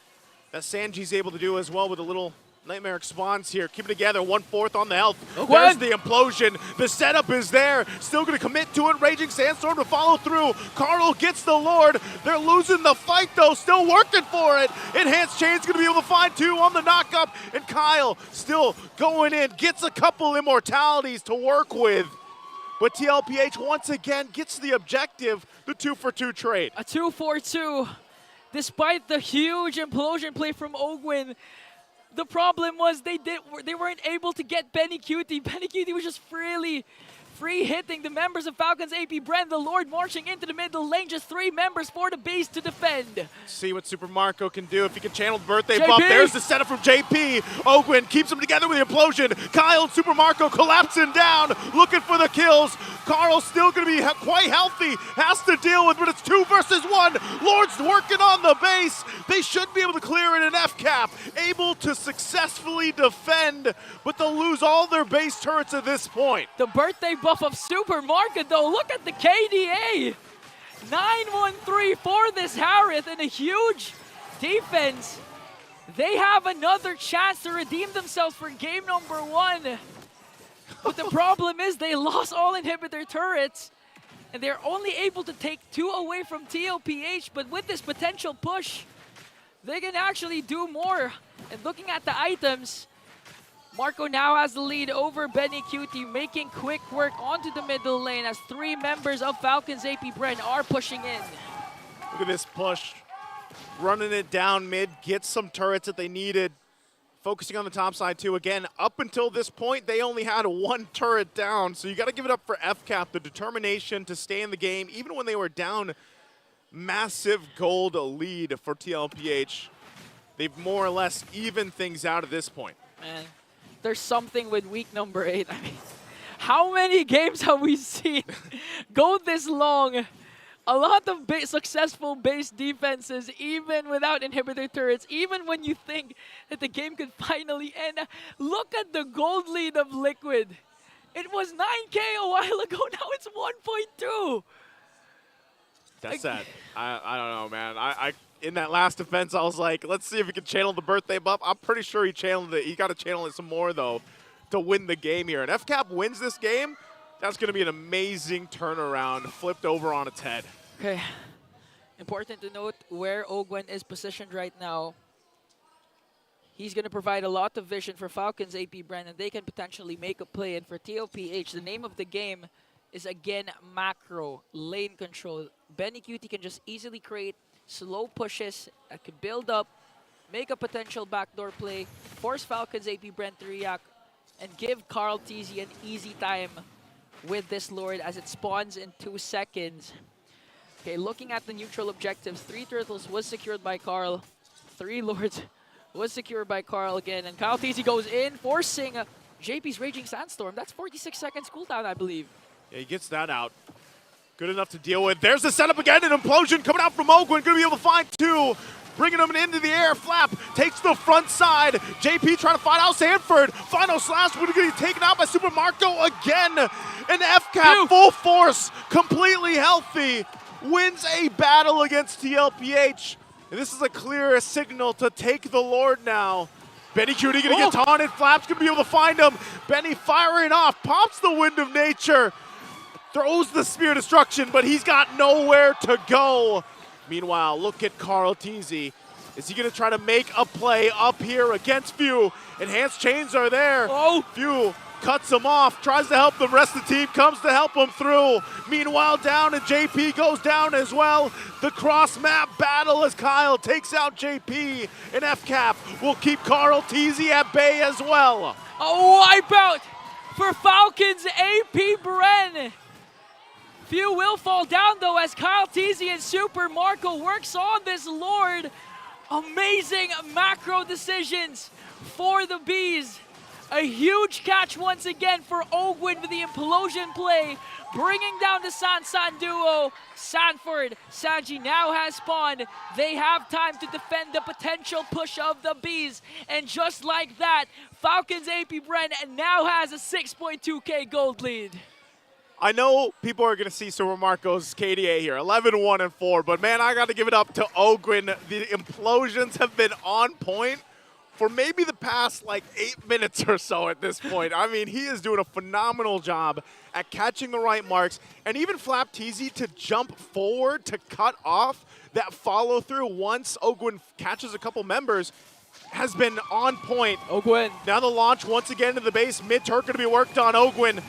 that Sanji's able to do as well with a little Nightmare spawns here. Keep it together. 1/4 on the health. There's the implosion. The setup is there. Still going to commit to it. Raging Sandstorm to follow through. Carl gets the Lord. They're losing the fight, though. Still working for it. Enhanced Chain's going to be able to find 2 on the knockup. And Kyle still going in. Gets a couple immortalities to work with. But TLPH once again gets the objective. The 2-for-2 trade. A 2-for-2. Despite the huge implosion play from Ogwin, the problem was they weren't able to get Benny Cutie. Benny Cutie was just free hitting the members of Falcons APBren. The Lord marching into the middle lane. Just 3 members for the base to defend. See what Super Marco can do if he can channel the birthday bump. There's the setup from JP. Ogwin keeps them together with the implosion. Kyle and Super Marco collapsing down, looking for the kills. Carl's still going to be quite healthy. Has to deal with, but it's 2 versus 1. Lord's working on the base. They should be able to clear it in FCAP. Able to successfully defend, but they'll lose all their base turrets at this point. The birthday buff of Super Market, though. Look at the KDA. 9-1-3 for this Harith and a huge defense. They have another chance to redeem themselves for game number 1. But the problem is they lost all inhibitor turrets, and they're only able to take 2 away from TLPH. But with this potential push, they can actually do more. And looking at the items, Marco now has the lead over Benny Cutie, making quick work onto the middle lane as 3 members of Falcons APBren are pushing in. Look at this push. Running it down mid, gets some turrets that they needed. Focusing on the top side too. Again, up until this point, they only had 1 turret down. So you got to give it up for FCAP, the determination to stay in the game, even when they were down massive gold lead for TLPH. They've more or less evened things out at this point. Man, there's something with week number 8. I mean, how many games have we seen go this long? A lot of successful base defenses, even without inhibitor turrets, even when you think that the game could finally end. Look at the gold lead of Liquid. It was 9K a while ago, now it's 1.2. That's sad. I don't know, man. I in that last defense, I was like, let's see if he can channel the birthday buff. I'm pretty sure he channeled it. He got to channel it some more, though, to win the game here. And FCAP wins this game. That's going to be an amazing turnaround, flipped over on its head. Okay. Important to note where Ogwen is positioned right now. He's going to provide a lot of vision for Falcons APBren, and they can potentially make a play. And for TLPH, the name of the game is, again, macro, lane control. Benny Cutie can just easily create slow pushes that could build up, make a potential backdoor play, force Falcons APBren to react, and give Carl TZ an easy time with this Lord as it spawns in 2 seconds. Okay, looking at the neutral objectives, 3 turtles was secured by Carl. 3 Lords was secured by Carl again, and Kyle TZ goes in, forcing JP's Raging Sandstorm. That's 46 seconds cooldown, I believe. Yeah, he gets that out. Good enough to deal with. There's the setup again, an implosion coming out from Ogwin. Gonna be able to find two. Bringing him into the air. Flap takes the front side. JP trying to find out Sanford. Final slash would get taken out by Super Marco again. And FCAP full force, completely healthy, wins a battle against TLPH. And this is a clear signal to take the Lord now. Benny Cutie gonna get taunted. Flap's gonna be able to find him. Benny firing off, pops the Wind of Nature. Throws the Spear of Destruction, but he's got nowhere to go. Meanwhile, look at Carl TZ. Is he going to try to make a play up here against Few? Enhanced chains are there. Few cuts him off, tries to help the rest of the team, comes to help him through. Meanwhile, down, and JP goes down as well. The cross-map battle as Kyle takes out JP, and FCAP will keep Carl TZ at bay as well. A wipeout for Falcons APBren. Few will fall down though as Kyle TZ and Super Marco works on this Lord. Amazing macro decisions for the Bees. A huge catch once again for Ogwin with the implosion play, bringing down the San duo. Sanford, Sanji now has spawned. They have time to defend the potential push of the Bees. And just like that, Falcons APBren now has a 6.2k gold lead. I know people are going to see Super Marco's KDA here, 11-1-4, but man, I got to give it up to Ogwin. The implosions have been on point for maybe the past like 8 minutes or so at this point. I mean, he is doing a phenomenal job at catching the right marks, and even Flap TZ to jump forward to cut off that follow through once Ogwin catches a couple members has been on point. Ogwin. Now the launch once again to the base, mid-turret going to be worked on. Ogwin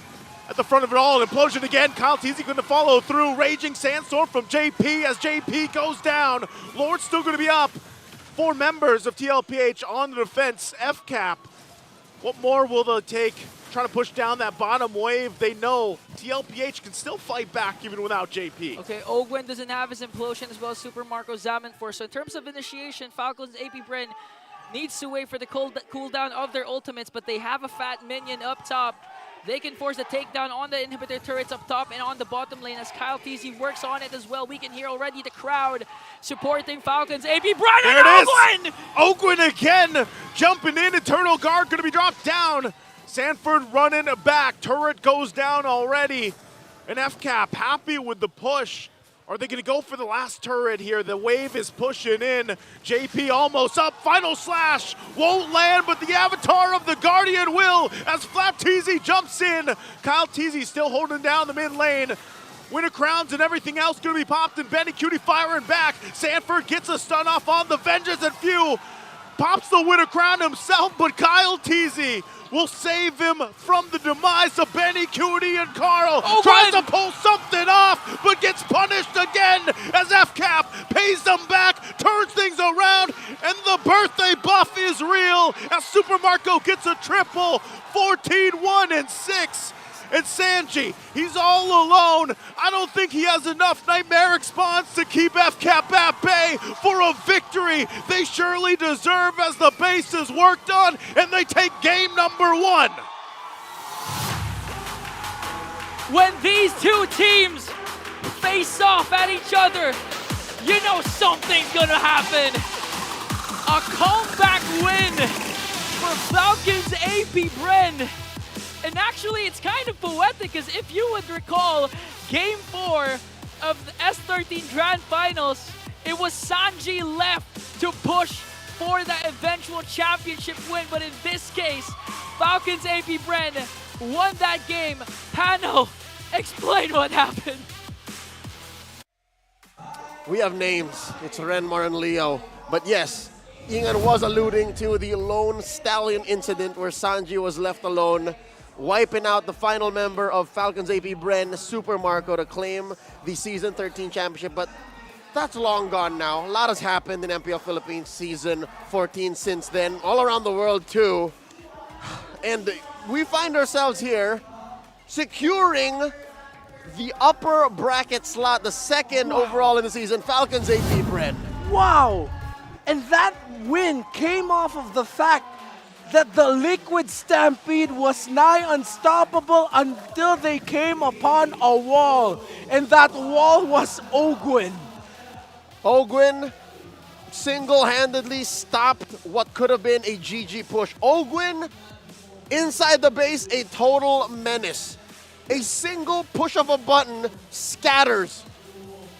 at the front of it all, an implosion again. Kyle TZ going to follow through. Raging Sandstorm from JP as JP goes down. Lord's still going to be up. 4 members of TLPH on the defense. FCAP, what more will they take? Trying to push down that bottom wave. They know TLPH can still fight back even without JP. Okay, Ogwin doesn't have his implosion as well as Super Marco Zamanfor. So in terms of initiation, Falcons APBren needs to wait for the cooldown of their ultimates, but they have a fat minion up top. They can force the takedown on the inhibitor turrets up top and on the bottom lane as Kyle TZ works on it as well. We can hear already the crowd supporting Falcons. APBren There and it is! Ogwin again, jumping in. Eternal Guard going to be dropped down. Sanford running back. Turret goes down already. And FCAP happy with the push. Are they going to go for the last turret here? The wave is pushing in. JP almost up. Final slash won't land, but the avatar of the Guardian will as Flap TZ jumps in. Kyle TZ still holding down the mid lane. Winter Crowns and everything else going to be popped, and Benny Cutie firing back. Sanford gets a stun off on the Vengeance, and Few pops the Winter Crown himself, but Kyle TZ will save him from the demise of Benny Cutie, and Carl tries to pull something off, but gets punished again as FCAP pays them back, turns things around, and the birthday buff is real as Super Marco gets a triple, 14-1-6. And Sanji, he's all alone. I don't think he has enough nightmaric spawns to keep FCAP at bay for a victory they surely deserve as the base is worked on, and they take game number 1. When these two teams face off at each other, you know something's gonna happen. A comeback win for Falcons APBren. And actually, it's kind of poetic, because if you would recall, Game 4 of the S14 Grand Finals, it was Sanji left to push for the eventual championship win. But in this case, Falcons APBren won that game. Pano, explain what happened. We have names. It's Renmar and Leo. But yes, Ingan was alluding to the lone stallion incident where Sanji was left alone, wiping out the final member of Falcons APBren, Super Marco, to claim the Season 13 championship. But that's long gone now. A lot has happened in MPL Philippines Season 14 since then, all around the world too. And we find ourselves here securing the upper bracket slot, the second overall in the season, Falcons APBren. Wow! And that win came off of the fact that the Liquid Stampede was nigh unstoppable until they came upon a wall. And that wall was Ogwin. Ogwin single-handedly stopped what could have been a GG push. Ogwin, inside the base, a total menace. A single push of a button scatters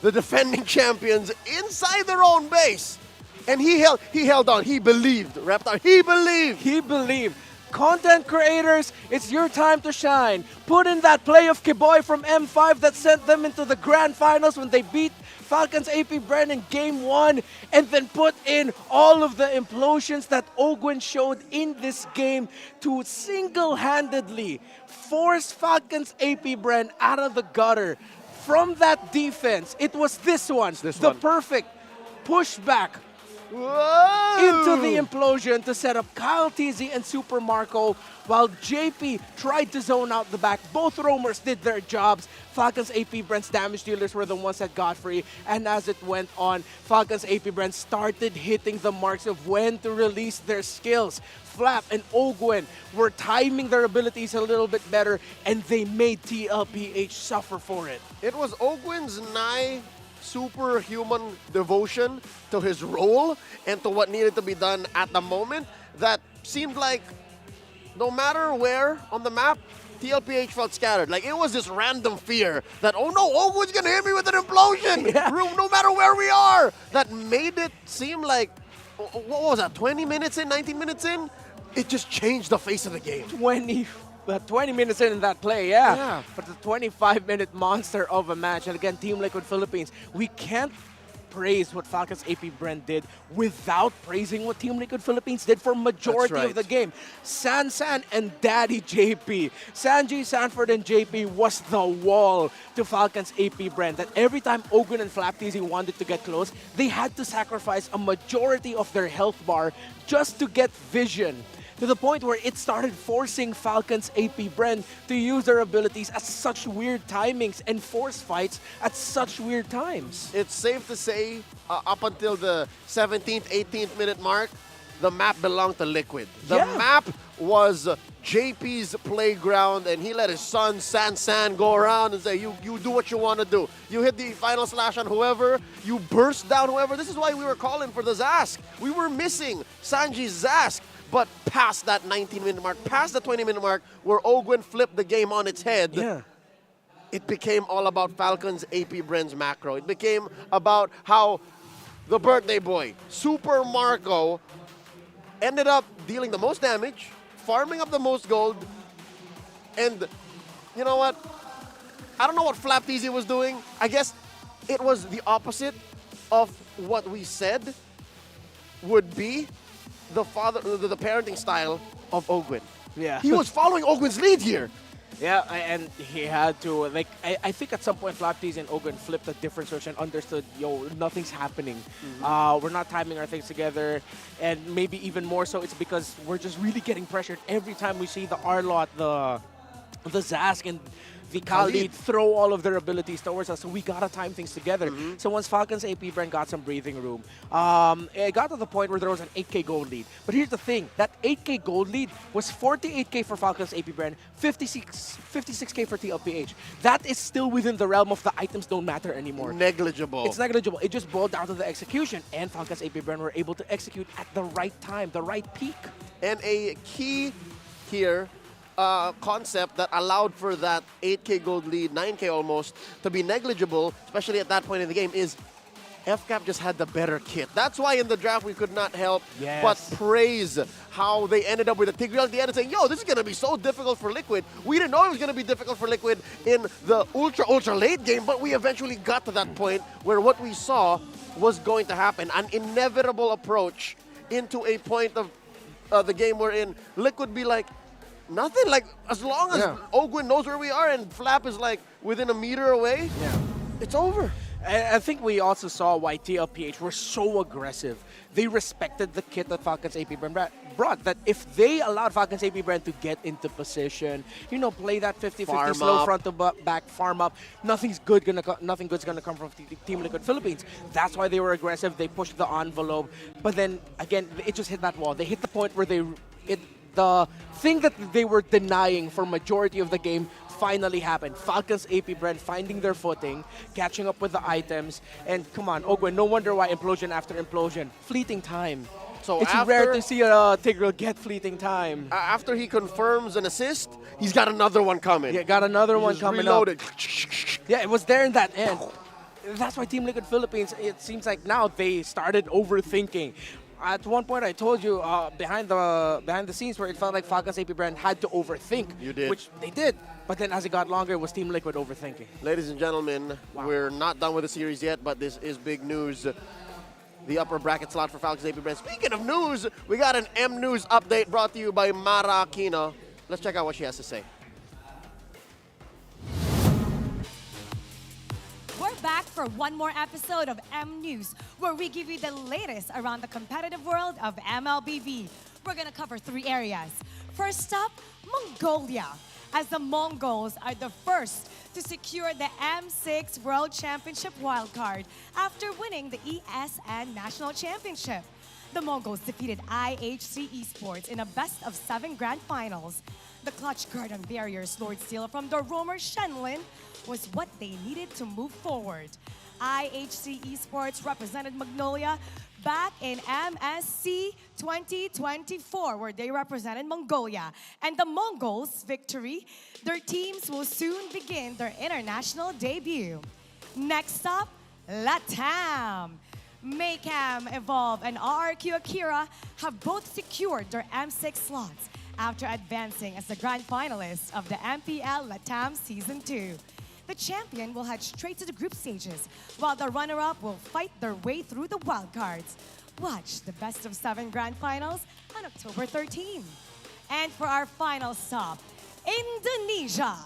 the defending champions inside their own base. And he held on. He believed, Reptar. He believed. He believed. Content creators, it's your time to shine. Put in that play of Kiboy from M5 that sent them into the grand finals when they beat Falcons APBren in Game 1, and then put in all of the implosions that Ogwin showed in this game to single-handedly force Falcons APBren out of the gutter. From that defense, it was this one, the perfect pushback into the implosion to set up Kyle TZ and Super Marco, while JP tried to zone out the back. Both roamers did their jobs. Falcons APBren's damage dealers were the ones that got free, and as it went on, Falcons APBren started hitting the marks of when to release their skills. Flap and Ogwin were timing their abilities a little bit better, and they made TLPH suffer for it. It was Ogwin's nigh superhuman devotion to his role and to what needed to be done at the moment that seemed like no matter where on the map, TLPH felt scattered. Like it was this random fear that, oh no, Ogwin's gonna hit me with an implosion, no matter where we are. That made it seem like, what was that, 20 minutes in, 19 minutes in? It just changed the face of the game. 20 minutes in that play, yeah. But the 25-minute monster of a match. And again, Team Liquid Philippines, we can't praise what Falcons APBren did without praising what Team Liquid Philippines did for majority of the game. San and Daddy JP. Sanji, Sanford, and JP was the wall to Falcons APBren, that every time Ogwin and FlapTZ wanted to get close, they had to sacrifice a majority of their health bar just to get vision. To the point where it started forcing Falcons APBren to use their abilities at such weird timings and force fights at such weird times. It's safe to say, up until the 17th, 18th minute mark, the map belonged to Liquid. The map was JP's playground, and he let his son San go around and say, you do what you want to do. You hit the final slash on whoever, you burst down whoever. This is why we were calling for the Zask. We were missing Sanji's Zask. But past that 19-minute mark, past the 20-minute mark, where Ogwin flipped the game on its head, it became all about Falcons APBren's macro. It became about how the birthday boy, Super Marco, ended up dealing the most damage, farming up the most gold, and you know what? I don't know what FlapTZ was doing. I guess it was the opposite of what we said would be the parenting style of Ogwin. Yeah. He was following Ogwin's lead here. Yeah, and he had to, like, I think at some point FlapTZ and Ogwin flipped a different switch and understood, yo, nothing's happening. We're not timing our things together, and maybe even more so it's because we're just really getting pressured every time we see the R-Lot, the Zask, and the Khalid throw all of their abilities towards us, so we gotta time things together. So once Falcons APBren got some breathing room, it got to the point where there was an 8K gold lead. But here's the thing, that 8K gold lead was 48K for Falcons APBren, 56K for TLPH. That is still within the realm of the items don't matter anymore. Negligible. It's negligible. It just boiled down to the execution, and Falcons APBren were able to execute at the right time, the right peak. And a key here, concept that allowed for that 8K gold lead, 9K almost, to be negligible, especially at that point in the game, is FCAP just had the better kit. That's why in the draft we could not help but praise how they ended up with a Tigreal at the end and saying, yo, this is going to be so difficult for Liquid. We didn't know it was going to be difficult for Liquid in the ultra late game, but we eventually got to that point where what we saw was going to happen. An inevitable approach into a point of the game wherein Liquid be like, nothing, like as long as Ogwin knows where we are and Flap is like within a meter away, it's over. I think we also saw why TLPH were so aggressive. They respected the kit that Falcons APBren brought. That if they allowed Falcons APBren to get into position, you know, play that 50-50 slow up. front to back, farm up, nothing good's gonna come from Team Liquid Philippines. That's why they were aggressive. They pushed the envelope, but then again, it just hit that wall. They hit the point where the thing that they were denying for majority of the game finally happened. Falcons APBren finding their footing, catching up with the items, and come on, Ogwen, no wonder why implosion after implosion. Fleeting time. So it's rare to see a Tigreal get fleeting time. After he confirms an assist, he's got another one coming. Yeah, got another one coming reloaded. up. Yeah, it was there in that end. That's why Team Liquid Philippines, it seems like now they started overthinking. At one point, I told you behind the scenes where it felt like Falcons APBren had to overthink. You did. Which they did. But then as it got longer, it was Team Liquid overthinking. Ladies and gentlemen, we're not done with the series yet, but this is big news. The upper bracket slot for Falcons APBren. Speaking of news, we got an M News update brought to you by Mara Aquino. Let's check out what she has to say. We're back for one more episode of M News, where we give you the latest around the competitive world of MLBB. We're gonna cover 3 areas. First up, Mongolia, as the Mongols are the first to secure the M6 World Championship wildcard after winning the ESN National Championship. The Mongols defeated IHC Esports in a best-of-7 grand finals. The clutch guard and barriers Lord Steel from the Romer Shenlin was what they needed to move forward. IHC Esports represented Magnolia back in MSC 2024, where they represented Mongolia. And the Mongols' victory, their teams will soon begin their international debut. Next up, LATAM. Maycam, Evolve, and RRQ Akira have both secured their M6 slots after advancing as the grand finalists of the MPL LATAM Season 2. The champion will head straight to the group stages, while the runner-up will fight their way through the wildcards. Watch the best-of-7 grand finals on October 13. And for our final stop, Indonesia.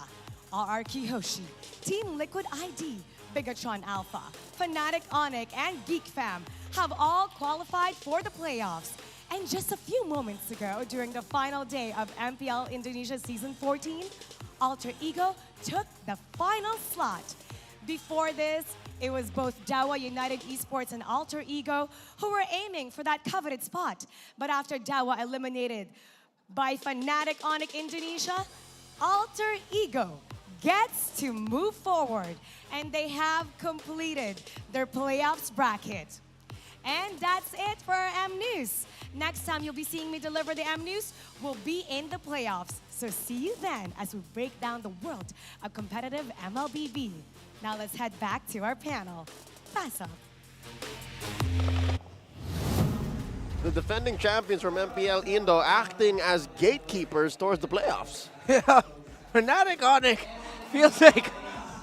RRQ Hoshi, Team Liquid ID, Bigatron Alpha, Fnatic Onyx, and Geek Fam have all qualified for the playoffs. And just a few moments ago, during the final day of MPL Indonesia Season 14, Alter Ego took the final slot. Before this, it was both Dawa United Esports and Alter Ego who were aiming for that coveted spot. But after Dawa eliminated by Fnatic Onyx Indonesia, Alter Ego gets to move forward, and they have completed their playoffs bracket. And that's it for our M News. Next time you'll be seeing me deliver the M News will be in the playoffs. So see you then as we break down the world of competitive MLBB. Now let's head back to our panel. Pass up. The defending champions from MPL Indo acting as gatekeepers towards the playoffs. Yeah, Fnatic Onyx feels like,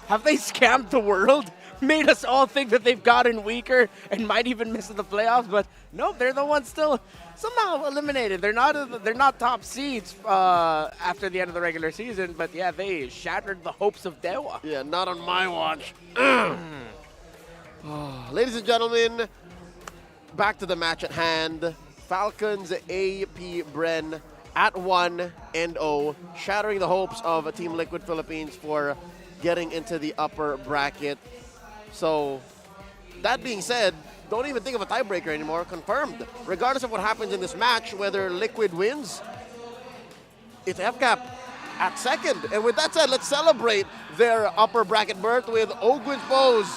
have they scammed the world? Made us all think that they've gotten weaker and might even miss the playoffs, but no, they're the ones still somehow eliminated. They're not top seeds after the end of the regular season, but yeah, they shattered the hopes of Dewa. Yeah, not on my watch. Ladies and gentlemen, back to the match at hand. Falcons APBren at 1-0, shattering the hopes of Team Liquid Philippines for getting into the upper bracket. So, that being said, don't even think of a tiebreaker anymore. Confirmed. Regardless of what happens in this match, whether Liquid wins, it's FCAP at second. And with that said, let's celebrate their upper bracket berth with Ogwin's pose.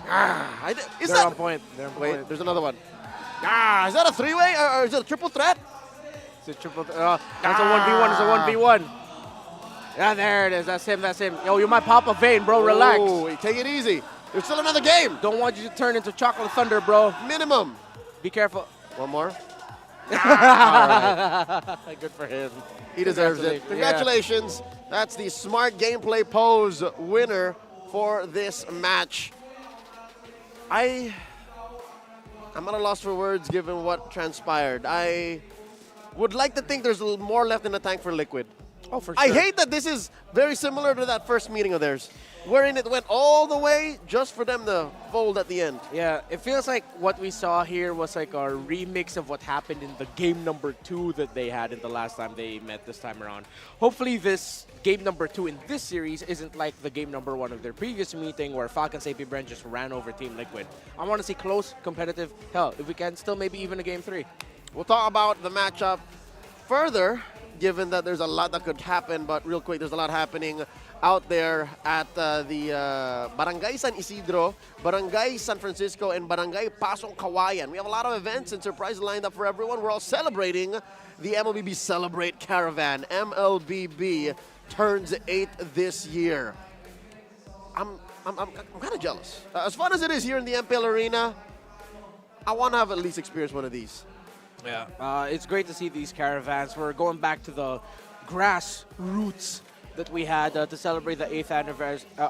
They're on point. Wait, there's another one. Is that a three-way or is it a triple threat? It's a triple. That's a 1v1. It's a 1v1. Yeah, there it is. That's him. Yo, you might pop a vein, bro. Relax. Oh, take it easy. There's still another game. Don't want you to turn into Chocolate Thunder, bro. Minimum. Be careful. One more. Right. Good for him. He deserves it. Congratulations. Yeah. That's the smart gameplay pose winner for this match. I'm at a loss for words given what transpired. I would like to think there's a little more left in the tank for Liquid. Oh, for sure. I hate that this is very similar to that first meeting of theirs. wherein it went all the way just for them to fold at the end. Yeah, it feels like what we saw here was like a remix of what happened in the game number 2 that they had in the last time they met this time around. Hopefully this game number 2 in this series isn't like the game number 1 of their previous meeting where Falcons APBren just ran over Team Liquid. I want to see close, competitive, hell, if we can still maybe even a game 3. We'll talk about the matchup further, given that there's a lot that could happen, but real quick, there's a lot happening out there at the Barangay San Isidro, Barangay San Francisco, and Barangay Pasong Kawayan. We have a lot of events and surprises lined up for everyone. We're all celebrating the MLBB Celebrate Caravan. MLBB turns 8 this year. I'm kind of jealous. As fun as it is here in the MPL arena, I want to have at least experienced one of these. Yeah, it's great to see these caravans. We're going back to the grass roots that we had to celebrate the 8th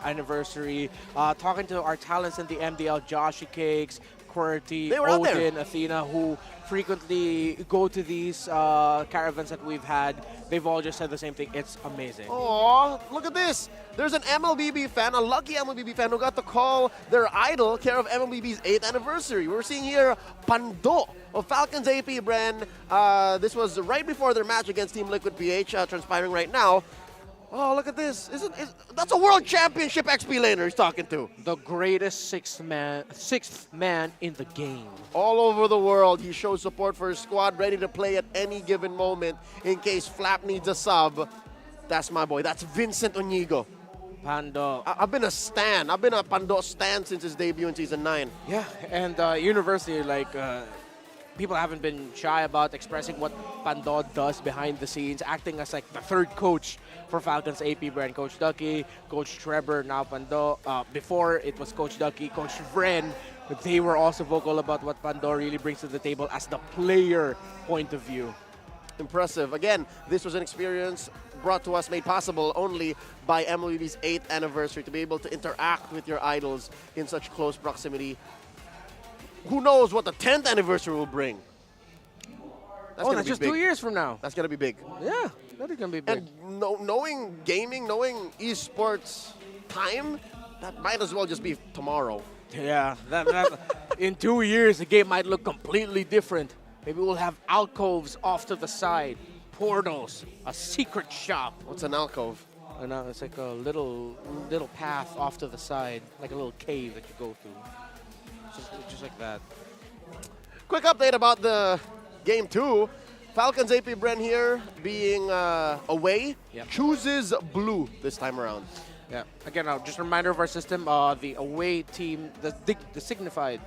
anniversary. Talking to our talents in the MDL, Joshy Cakes, QWERTY, Odin, Athena, who frequently go to these caravans that we've had. They've all just said the same thing. It's amazing. Oh, look at this. There's an MLBB fan, a lucky MLBB fan who got to call their idol care of MLBB's 8th anniversary. We're seeing here Pando of Falcons APBren. This was right before their match against Team Liquid PH, transpiring right now. Oh, look at this. That's a world championship XP laner he's talking to. The greatest sixth man in the game. All over the world, he shows support for his squad, ready to play at any given moment in case Flap needs a sub. That's my boy. That's Vincent Onigo. Pando. I've been a stan. I've been a Pando stan since his debut in Season 9. Yeah, and university, like, people haven't been shy about expressing what Pando does behind the scenes, acting as like the third coach for Falcons APBren. Coach Ducky, Coach Trevor, now Pando. Before it was Coach Ducky, Coach Vren. They were also vocal about what Pando really brings to the table as the player point of view. Impressive. Again, this was an experience brought to us, made possible only by MLBB's 8th anniversary, to be able to interact with your idols in such close proximity. Who knows what the 10th anniversary will bring? That's just 2 years from now. That's going to be big. Yeah, that is going to be big. And knowing gaming, knowing esports time, that might as well just be tomorrow. Yeah, in 2 years, the game might look completely different. Maybe we'll have alcoves off to the side, portals, a secret shop. What's an alcove? I know, it's like a little path off to the side, like a little cave that you go through. Just like that. Quick update about the Game 2. Falcons APBren here being away, chooses blue this time around. Yeah, again, just a reminder of our system, the away team, the signified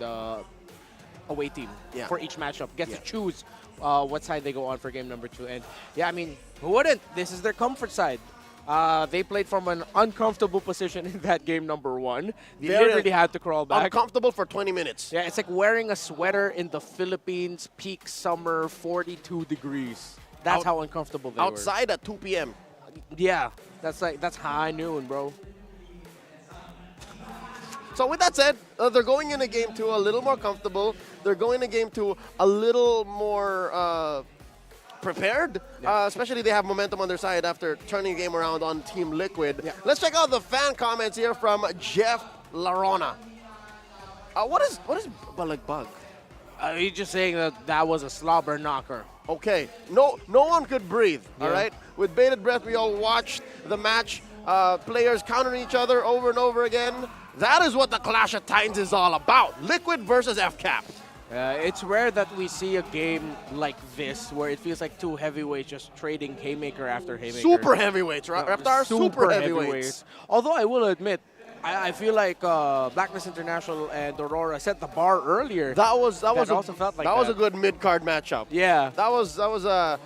away team for each matchup gets to choose what side they go on for game number 2. And yeah, I mean, who wouldn't? This is their comfort side. They played from an uncomfortable position in that game number 1. They literally had to crawl back. Uncomfortable for 20 minutes. Yeah, it's like wearing a sweater in the Philippines, peak summer, 42 degrees. That's how uncomfortable they were. Outside at 2 p.m. Yeah, that's high noon, bro. So with that said, they're going into game 2 a little more comfortable. They're going to game 2 a little more prepared. Especially they have momentum on their side after turning the game around on Team Liquid. Yeah. Let's check out the fan comments here from Jeff Larona. What is Balagbag? He's just saying that was a slobber knocker. Okay, no one could breathe, all right? With bated breath, we all watched the match, players countering each other over and over again. That is what the Clash of Titans is all about, Liquid versus FCAP. It's rare that we see a game like this where it feels like two heavyweights just trading haymaker after haymaker. Super heavyweights, right? Reptar, super heavyweights. Although I will admit, I feel like Blacklist International and Aurora set the bar earlier. That was a good mid-card matchup. Yeah, that was a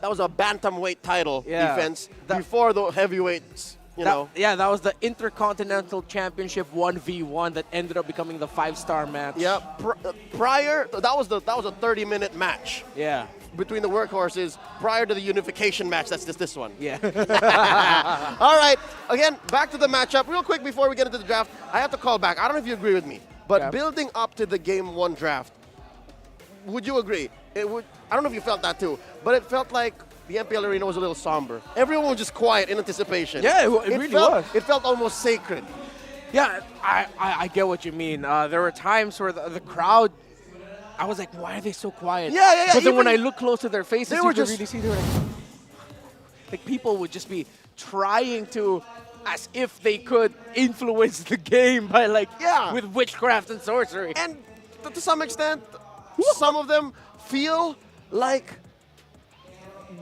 bantamweight title defense before the heavyweights. That was the Intercontinental Championship 1v1 that ended up becoming the 5-star match. Yeah, prior that was a 30-minute match. Yeah, between the workhorses prior to the unification match. That's just this one. Yeah. All right. Again, back to the matchup. Real quick before we get into the draft, I have to call back. I don't know if you agree with me, but building up to the Game 1 draft, would you agree? I don't know if you felt that too, but it felt like the MPL arena was a little somber. Everyone was just quiet in anticipation. Yeah, it really was. It felt almost sacred. Yeah, I get what you mean. There were times where the crowd, I was like, why are they so quiet? Yeah. But then when I look close to their faces, they you were could just really see they were like people would just be trying to, as if they could influence the game by with witchcraft and sorcery. And to some extent, some of them feel like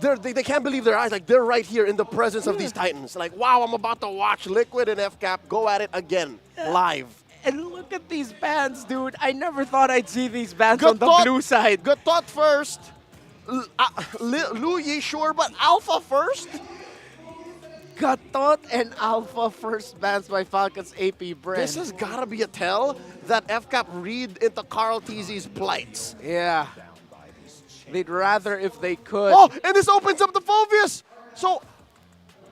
they can't believe their eyes. Like they're right here in the presence of these Titans. Like, wow, I'm about to watch Liquid and FCAP go at it again, live. And look at these bands, dude. I never thought I'd see these bands on the blue side. Good thought first. Lu Yi sure, but Alpha first? Gatot and Alpha first bans by Falcons APBren. This has got to be a tell that FCAP read into Carl TZ's plights. Yeah. They'd rather if they could. Oh, and this opens up the Phobius. So,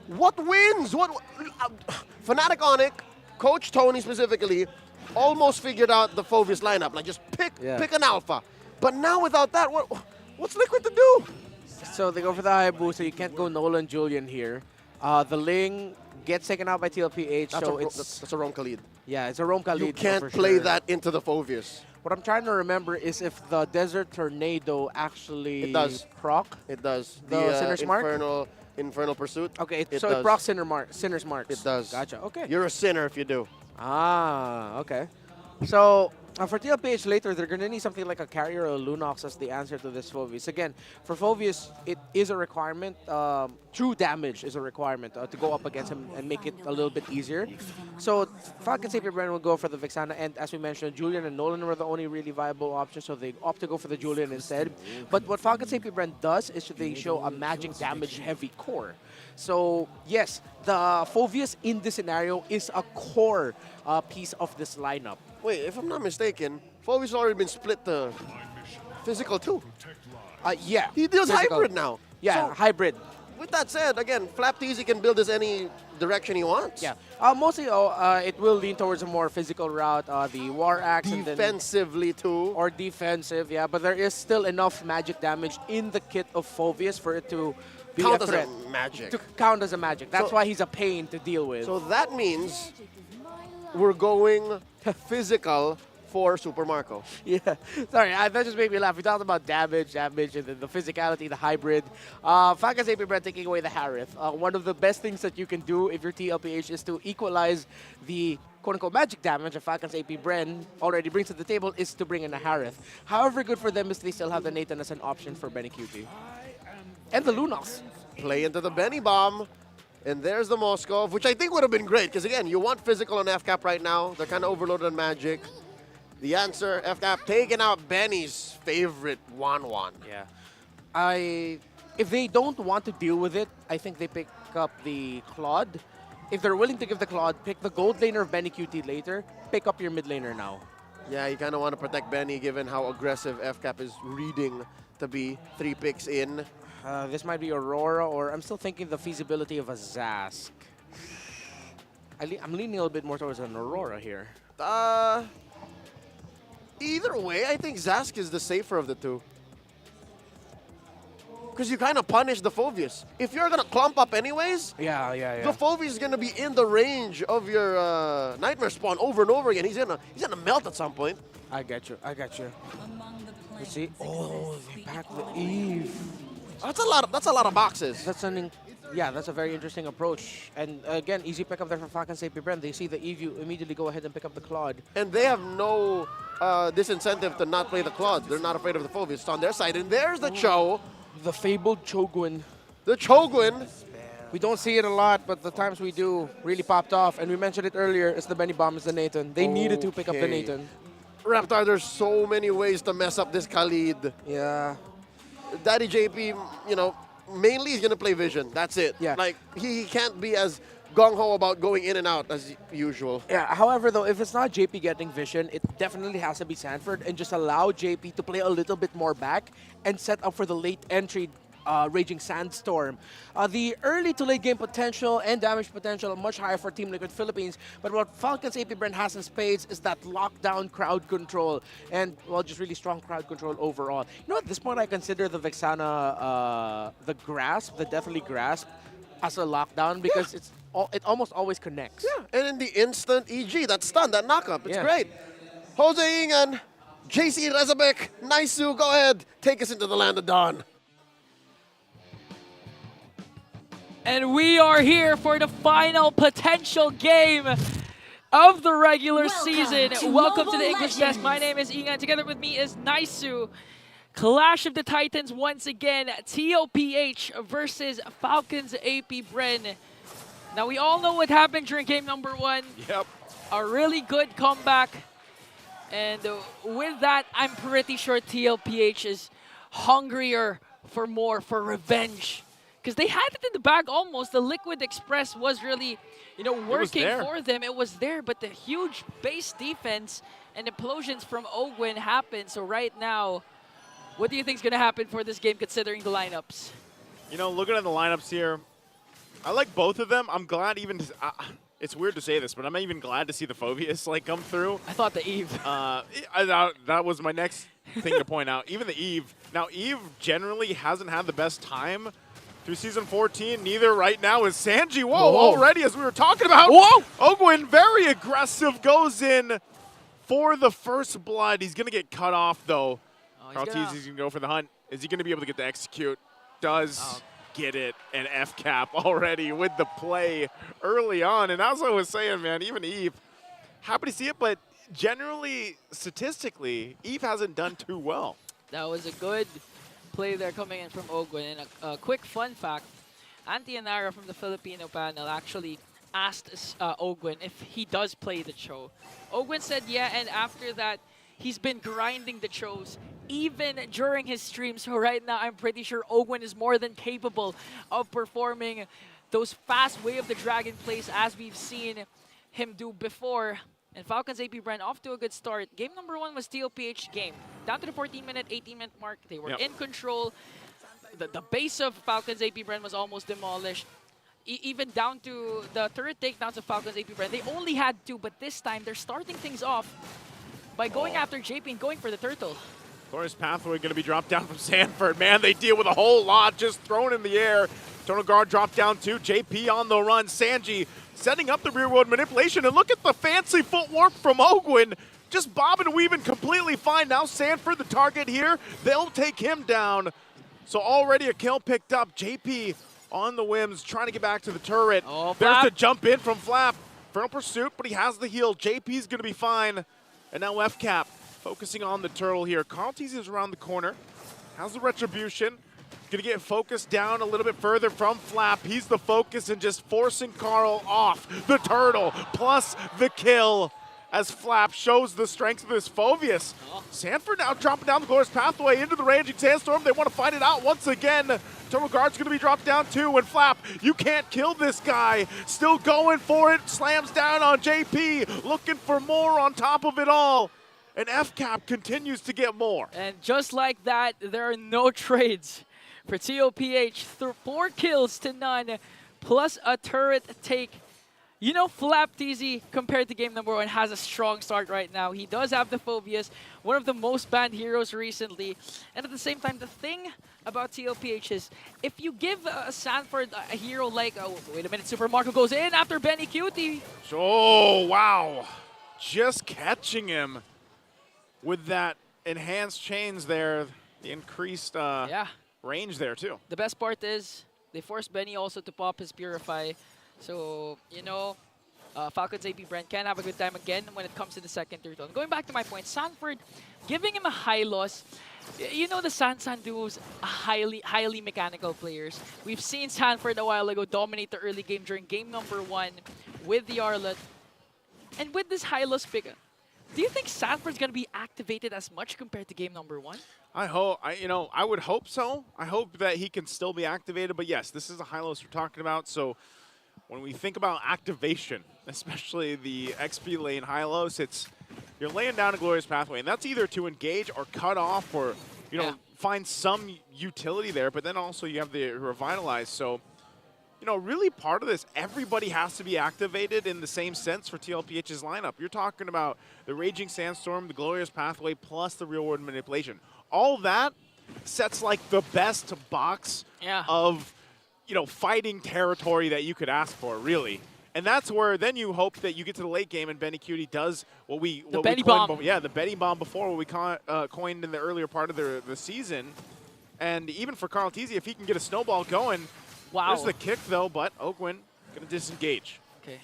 what wins? Fnatic Onic, Coach Tony specifically, almost figured out the Phobius lineup. Like, just pick an Alpha. But now without that, what's Liquid to do? So they go for the Haibu, so you can't go Nolan Julian here. The Ling gets taken out by TLPH, That's a Rome Khalid. Yeah, it's a Rome Khalid. You can't play that into the Phobius. What I'm trying to remember is if the Desert Tornado actually proc. It does. The Sinner's Mark? Infernal Pursuit. Okay, so it procs Sinner's Marks. It does. Gotcha, okay. You're a sinner if you do. Ah, okay. So for TLPH later, they're going to need something like a Carrier or a Lunox as the answer to this Phobius. Again, for Phobius, it is a requirement. True damage is a requirement to go up against him and make it a little bit easier. So Falcons APBren will go for the Vexana, and as we mentioned, Julian and Nolan were the only really viable options, so they opt to go for the Julian instead. But what Falcons APBren does is they show a magic damage heavy core. So yes, the Phobius in this scenario is a core piece of this lineup. Wait, if I'm not mistaken, Phobius has already been split to physical too. Yeah. He deals physical. hybrid now. Yeah, So, hybrid. with that said, again, Flap TZ can build this any direction he wants. Yeah. Mostly, it will lean towards a more physical route, the War Axe. Defensively too. Or defensive, yeah. But there is still enough magic damage in the kit of Phobius for it to be Count a as threat. a magic. To count as a magic. That's So- why he's a pain to deal with. So that means we're going physical for Super Marco. Yeah, sorry, that just made me laugh. We talked about damage, and then the physicality, the hybrid. Falcons APBren taking away the Harith. One of the best things that you can do if you're TLPH is to equalize the quote-unquote magic damage that Falcons APBren already brings to the table is to bring in a Harith. However good for them is they still have the Nathan as an option for Benny QT. And the Lunox. Play into the Benny Bomb. And there's the Moskov, which I think would have been great. Because again, you want physical on FCAP right now. They're kind of overloaded on magic. The answer, FCAP taking out Benny's favorite 1-1. Yeah. If they don't want to deal with it, I think they pick up the Claude. If they're willing to give the Claude, pick the gold laner of Benny QT later, pick up your mid laner now. Yeah, you kind of want to protect Benny given how aggressive FCAP is reading to be 3 picks in. This might be Aurora, or I'm still thinking the feasibility of a Zask. I'm leaning a little bit more towards an Aurora here. Either way, I think Zask is the safer of the two. Because you kind of punish the Phobius. If you're going to clump up anyways, yeah. the Phobius is going to be in the range of your Nightmare Spawn over and over again. He's gonna melt at some point. I get you. Let's see. Oh, they pack the Eve. That's a lot of boxes. That's a very interesting approach. And again, easy pickup there for Falcons APBren. They see the Eve, you immediately go ahead and pick up the Claude. And they have no disincentive to not play the Claude. They're not afraid of the Phobius. It's on their side. And there's the Cho. The fabled Choguin. The Choguin. We don't see it a lot, but the times we do really popped off. And we mentioned it earlier, it's the Benny Bomb, it's the Nathan. They needed to pick up the Nathan. Raptor, there's so many ways to mess up this Khalid. Yeah. Daddy JP, mainly he's going to play Vision. That's it. Yeah. Like, he can't be as gung-ho about going in and out as usual. Yeah, however, though, if it's not JP getting Vision, it definitely has to be Sanford and just allow JP to play a little bit more back and set up for the late entry Raging Sandstorm. The early to late game potential and damage potential are much higher for Team Liquid Philippines, but what Falcons APBren has in spades is that lockdown crowd control and, well, just really strong crowd control overall. You know, at this point, I consider the Vexana, the Grasp, the Deathly Grasp, as a lockdown because it almost always connects. Yeah, and in the instant EG, that stun, that knockup, it's great. Jose Ingan, JC Rezabek, Naisu, go ahead, take us into the land of dawn. And we are here for the final potential game of the regular season. Welcome to the English Desk. My name is Ingan. Together with me is Naisu. Clash of the Titans once again. TLPH versus Falcons APBren. Now, we all know what happened during game number 1. Yep. A really good comeback. And with that, I'm pretty sure TLPH is hungrier for more, for revenge. Because they had it in the bag almost. The Liquid Express was really, working for them. It was there, but the huge base defense and implosions from Ogwin happened. So right now, what do you think is going to happen for this game considering the lineups? Looking at the lineups here, I like both of them. I'm glad even it's weird to say this, but I'm even glad to see the Phobius come through. I thought the Eve. That was my next thing to point out. Even the Eve. Now, Eve generally hasn't had the best time through Season 14. Neither right now is Sanji. Whoa, already, as we were talking about. Whoa! Ogwin, very aggressive, goes in for the first blood. He's going to get cut off, though. Carl Teasey's going to go for the hunt. Is he going to be able to get the execute? Does get it, and FCAP already with the play early on. And as I was saying, man, even Eve, happy to see it, but generally, statistically, Eve hasn't done too well. That was a good play there coming in from Ogwin. And a quick fun fact, Auntie Anara from the Filipino panel actually asked Ogwin if he does play the Cho. Ogwin said yeah, and after that, he's been grinding the Chos even during his stream. So right now, I'm pretty sure Ogwin is more than capable of performing those fast Way of the Dragon plays as we've seen him do before. And Falcons APBren off to a good start. Game number 1 was TLPH game. Down to the 14-minute, 18-minute mark. They were in control. The base of Falcons APBren was almost demolished. Even down to the third takedowns of Falcons APBren. They only had 2, but this time they're starting things off by going after JP and going for the turtle. Of course, Pathway going to be dropped down from Sanford. Man, they deal with a whole lot just thrown in the air. Tonal Guard dropped down too. JP on the run. Sanji setting up the rear world manipulation. And look at the fancy footwork from Ogwin. Just bobbing and weaving completely fine. Now Sanford, the target here. They'll take him down. So already a kill picked up. JP on the whims, trying to get back to the turret. There's the jump in from Flap. Infernal Pursuit, but he has the heal. JP's going to be fine. And now FCAP focusing on the turtle here. Carl Teasey is around the corner. Has the Retribution. Going to get focused down a little bit further from Flap. He's the focus and just forcing Carl off the turtle. Plus the kill as Flap shows the strength of this Phobius. Sanford now dropping down the Glorious Pathway into the Raging Sandstorm. They want to fight it out once again. Total Guard's going to be dropped down too. And Flap, you can't kill this guy. Still going for it. Slams down on JP. Looking for more on top of it all. And FCAP continues to get more. And just like that, there are no trades for TLPH. 4 kills to none, plus a turret take. You know, Flap TZ, compared to game number 1, has a strong start right now. He does have the Phobius, one of the most banned heroes recently. And at the same time, the thing about TLPH is, if you give Sanford a hero like, wait a minute, Super Marco goes in after Benny Cutie. Oh, wow. Just catching him with that enhanced chains there, the increased range there too. The best part is, they forced Benny also to pop his Purify. So, you know, Falcons APBren can have a good time again when it comes to the second turtle. Going back to my point, Sanford, giving him a high loss. You know, the San duos are highly mechanical players. We've seen Sanford a while ago dominate the early game during game number 1 with the Arlet. And with this high loss pick, do you think Sanford's going to be activated as much compared to game number 1? I hope, I would hope so. I hope that he can still be activated. But yes, this is a high loss we're talking about. So when we think about activation, especially the XP lane Hylos, it's you're laying down a Glorious Pathway, and that's either to engage or cut off or you know, find some utility there, but then also you have the Revitalize. So, you know, really part of this, everybody has to be activated in the same sense for TLPH's lineup. You're talking about the Raging Sandstorm, the Glorious Pathway, plus the Real World Manipulation. All that sets like the best box of, you know, fighting territory that you could ask for, really. And that's where then you hope that you get to the late game and Benny Cutie does what we Benny Bomb. Yeah, the Benny Bomb before, what we coined in the earlier part of the season. And even for Carl Teasy, if he can get a snowball going, there's the kick though, but Ogwin gonna disengage. Okay,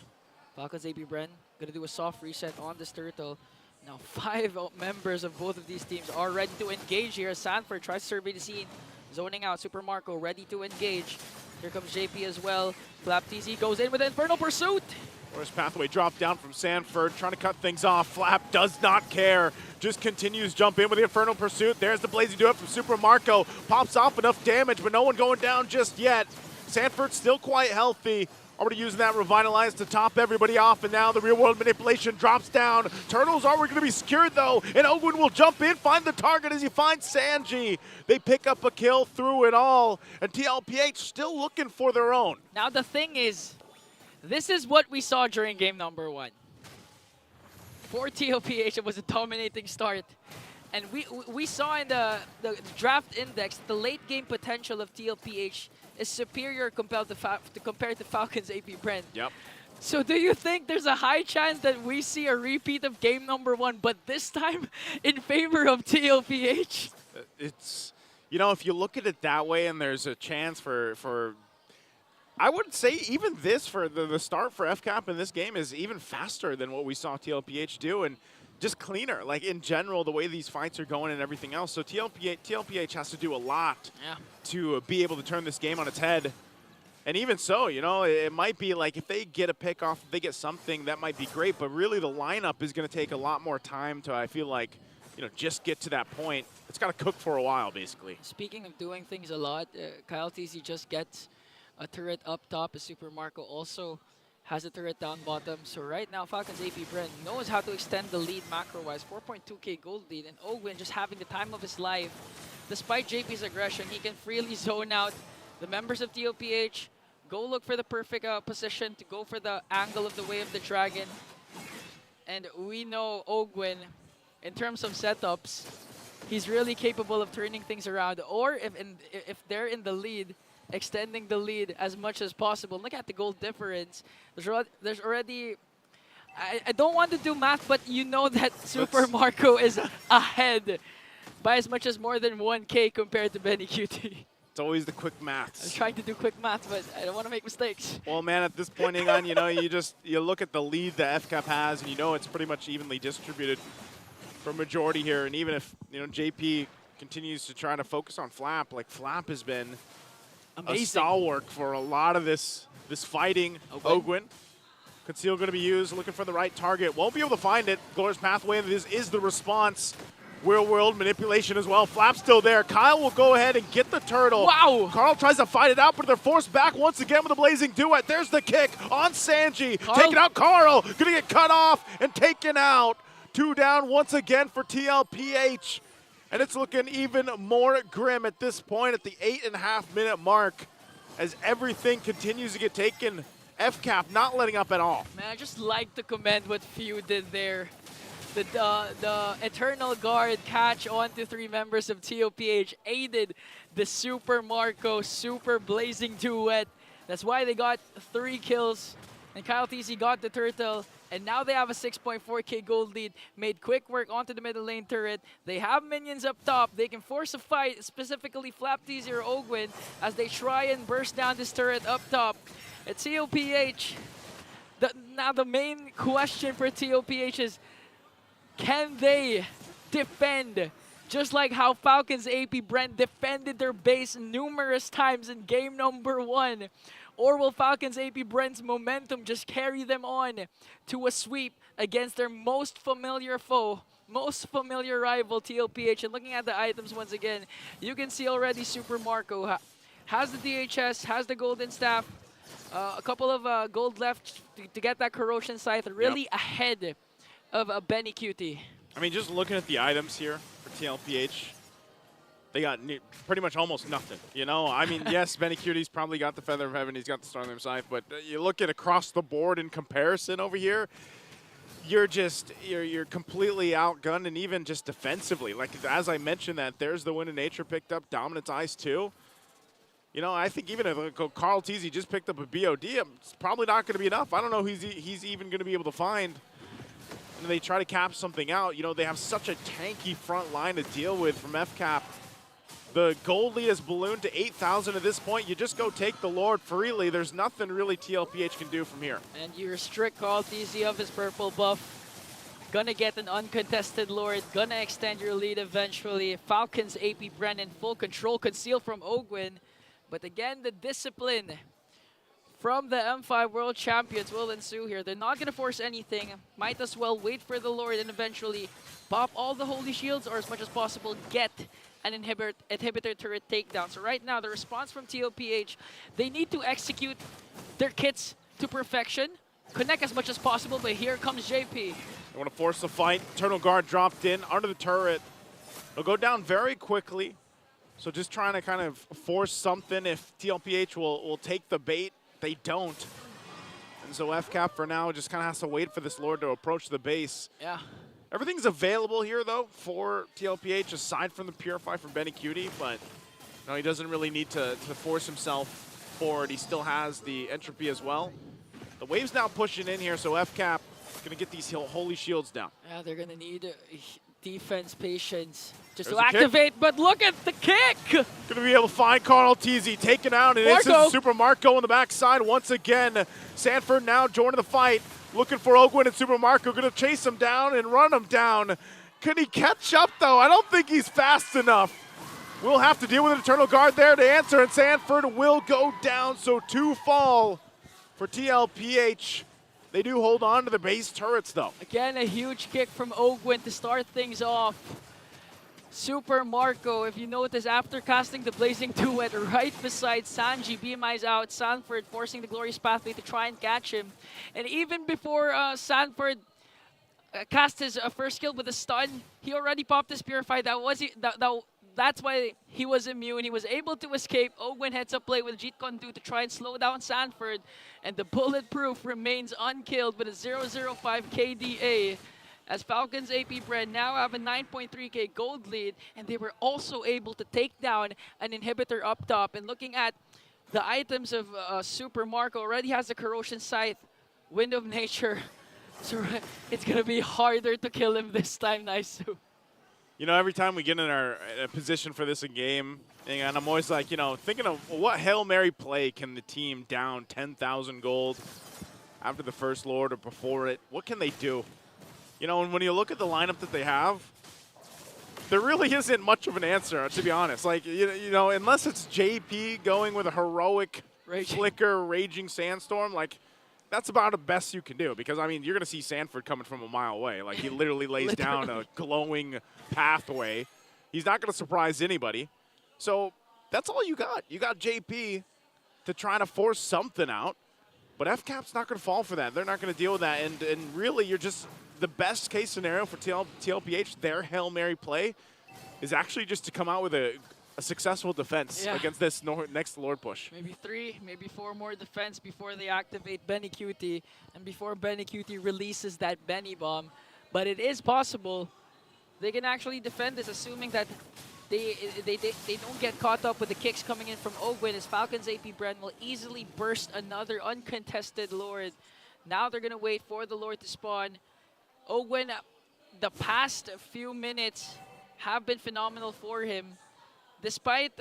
Falcons APBren gonna do a soft reset on this turtle. Now 5 members of both of these teams are ready to engage here. Sanford tries to survey the scene, zoning out. Super Marco ready to engage. Here comes JP as well. Flap TZ goes in with an Infernal Pursuit. Glorious Pathway dropped down from Sanford, trying to cut things off. Flap does not care. Just continues jump in with the Infernal Pursuit. There's the Blazing Do It from Super Marco. Pops off enough damage, but no one going down just yet. Sanford still quite healthy. Already using that Revitalize to top everybody off, and now the Real World Manipulation drops down. Turtles are going to be secured though, and Ogwin will jump in, find the target as he finds Sanji. They pick up a kill through it all, and TLPH still looking for their own. Now the thing is, this is what we saw during game number 1. For TLPH, it was a dominating start. And we saw in the draft index the late game potential of TLPH is superior compared to Falcons APBren. Yep. So do you think there's a high chance that we see a repeat of game number 1, but this time in favor of TLPH? It's, you know, if you look at it that way, and there's a chance for I would say even this for the start for FCAP in this game is even faster than what we saw TLPH do, and just cleaner, like in general, the way these fights are going and everything else. So TLPH has to do a lot to be able to turn this game on its head. And even so, you know, it might be like if they get a pick off, if they get something, that might be great. But really the lineup is going to take a lot more time to, I feel like, you know, just get to that point. It's got to cook for a while, basically. Speaking of doing things a lot, Kyle TZ just gets a turret up top. Super Marco also has a turret down bottom. So right now, Falcons APBren knows how to extend the lead macro-wise. 4.2k gold lead, and Ogwin just having the time of his life. Despite JP's aggression, he can freely zone out the members of TLPH, go look for the perfect position to go for the angle of the Way of the Dragon. And we know Ogwin, in terms of setups, he's really capable of turning things around. Or if they're in the lead, extending the lead as much as possible. Look at the goal difference. There's already, I don't want to do math, but you know that Super Marco is ahead by as much as more than 1k compared to Benny QT. It's always the quick maths. I'm trying to do quick math, but I don't want to make mistakes. Well, man, at this point, Ingan, you know, you look at the lead that FCAP has, and you know it's pretty much evenly distributed for majority here. And even if, you know, JP continues to try to focus on Flap, like Flap has been amazing, a stalwart for a lot of this fighting. Ogwin. Conceal going to be used, looking for the right target. Won't be able to find it. Glorious Pathway, this is the response. Real World Manipulation as well. Flap's still there. Kyle will go ahead and get the turtle. Wow! Carl tries to fight it out, but they're forced back once again with a Blazing Duet. There's the kick on Sanji. Taking out Carl. Gonna get cut off and taken out. 2 down once again for TLPH. And it's looking even more grim at this point at the 8.5-minute mark as everything continues to get taken. FCAP not letting up at all. Man, I just like to commend what Few did there. The Eternal Guard catch onto 3 members of TLPH aided the Super Marco Super Blazing Duet. That's why they got 3 kills. And Kyle TC got the turtle. And now they have a 6.4k gold lead. Made quick work onto the middle lane turret. They have minions up top. They can force a fight, specifically Flap TZ or Ogwin, as they try and burst down this turret up top. At TLPH, now the main question for TLPH is, can they defend just like how Falcons APBren defended their base numerous times in game number 1? Or will Falcons APBren's momentum just carry them on to a sweep against their most familiar foe, most familiar rival, TLPH? And looking at the items once again, you can see already Super Marco has the DHS, has the Golden Staff, a couple of gold left to get that Corrosion Scythe, really ahead of Benny QT. I mean, just looking at the items here for TLPH, they got pretty much almost nothing, you know? I mean, yes, BennyCutie's probably got the Feather of Heaven, he's got the Star on their side, but you look at across the board in comparison over here, you're completely outgunned, and even just defensively. Like, as I mentioned that, there's the Wind of Nature picked up, Dominance Ice too. You know, I think even if Carl Teasy just picked up a BOD, it's probably not going to be enough. I don't know who he's even going to be able to find. And they try to cap something out. You know, they have such a tanky front line to deal with from FCAP. The gold lead has ballooned to 8,000 at this point. You just go take the Lord freely. There's nothing really TLPH can do from here. And you restrict Carl TZ of his purple buff. Gonna get an uncontested Lord. Gonna extend your lead eventually. Falcons APBren in full control. Concealed from Ogwin. But again, the discipline from the M5 World Champions will ensue here. They're not gonna force anything. Might as well wait for the Lord and eventually pop all the Holy Shields, or as much as possible get an inhibitor turret takedown. So right now, the response from TLPH, they need to execute their kits to perfection, connect as much as possible, but here comes JP. They want to force the fight. Eternal Guard dropped in under the turret. It'll go down very quickly. So just trying to kind of force something. If TLPH will take the bait, they don't. And so FCAP for now just kind of has to wait for this Lord to approach the base. Yeah. Everything's available here, though, for TLPH, aside from the Purify from BennyCutie, but no, he doesn't really need to force himself forward. He still has the Entropy as well. The wave's now pushing in here, so FCAP is going to get these Holy Shields down. Yeah, they're going to need defense patience just There's to activate, but look at the kick! Going to be able to find Carl TZ, taken out, and it's Super Marco on the backside once again. Sanford now joining the fight. Looking for Ogwin and Super Marco, going to chase him down and run him down. Could he catch up, though? I don't think he's fast enough. We'll have to deal with an Eternal Guard there to answer, and Sanford will go down, so 2 fall for TLPH. They do hold on to the base turrets, though. Again, a huge kick from Ogwin to start things off. Super Marco, if you notice, after casting the Blazing Duet right beside Sanji, BMI's out, Sanford forcing the Glorious Pathway to try and catch him. And even before Sanford cast his first skill with a stun, he already popped his Purify. That's why he was immune. He was able to escape. Ogwin heads up play with Jeet Kune Do to try and slow down Sanford. And the Bulletproof remains unkilled with a 0.05 KDA. As Falcons APBren now have a 9.3k gold lead, and they were also able to take down an inhibitor up top. And looking at the items of Super Marco, already has the Corrosion Scythe, Wind of Nature. So it's going to be harder to kill him this time, Naisu. You know, every time we get in our position for this in game, and I'm always like, you know, thinking of what Hail Mary play can the team down 10,000 gold after the first Lord or before it? What can they do? You know, and when you look at the lineup that they have, there really isn't much of an answer, to be honest. Like, you know, unless it's JP going with a heroic flicker, raging sandstorm, like, that's about the best you can do. Because, I mean, you're going to see Sanford coming from a mile away. Like, he literally lays down a glowing pathway. He's not going to surprise anybody. So that's all you got. You got JP to try to force something out. But FCAP's not going to fall for that. They're not going to deal with that. And really, you're just... The best case scenario for TLPH, their Hail Mary play, is actually just to come out with a successful defense against this next Lord push. Maybe 3, maybe 4 more defense before they activate BennyCutie and before BennyCutie releases that Benny Bomb. But it is possible they can actually defend this, assuming that they don't get caught up with the kicks coming in from Ogwin, as Falcons APBren will easily burst another uncontested Lord. Now they're going to wait for the Lord to spawn. Ogwin, the past few minutes have been phenomenal for him. Despite,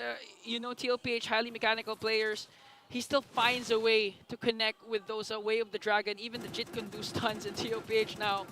you know, TLPH highly mechanical players, he still finds a way to connect with those Way of the Dragon, even the Jeet Kune Do stuns, and TLPH now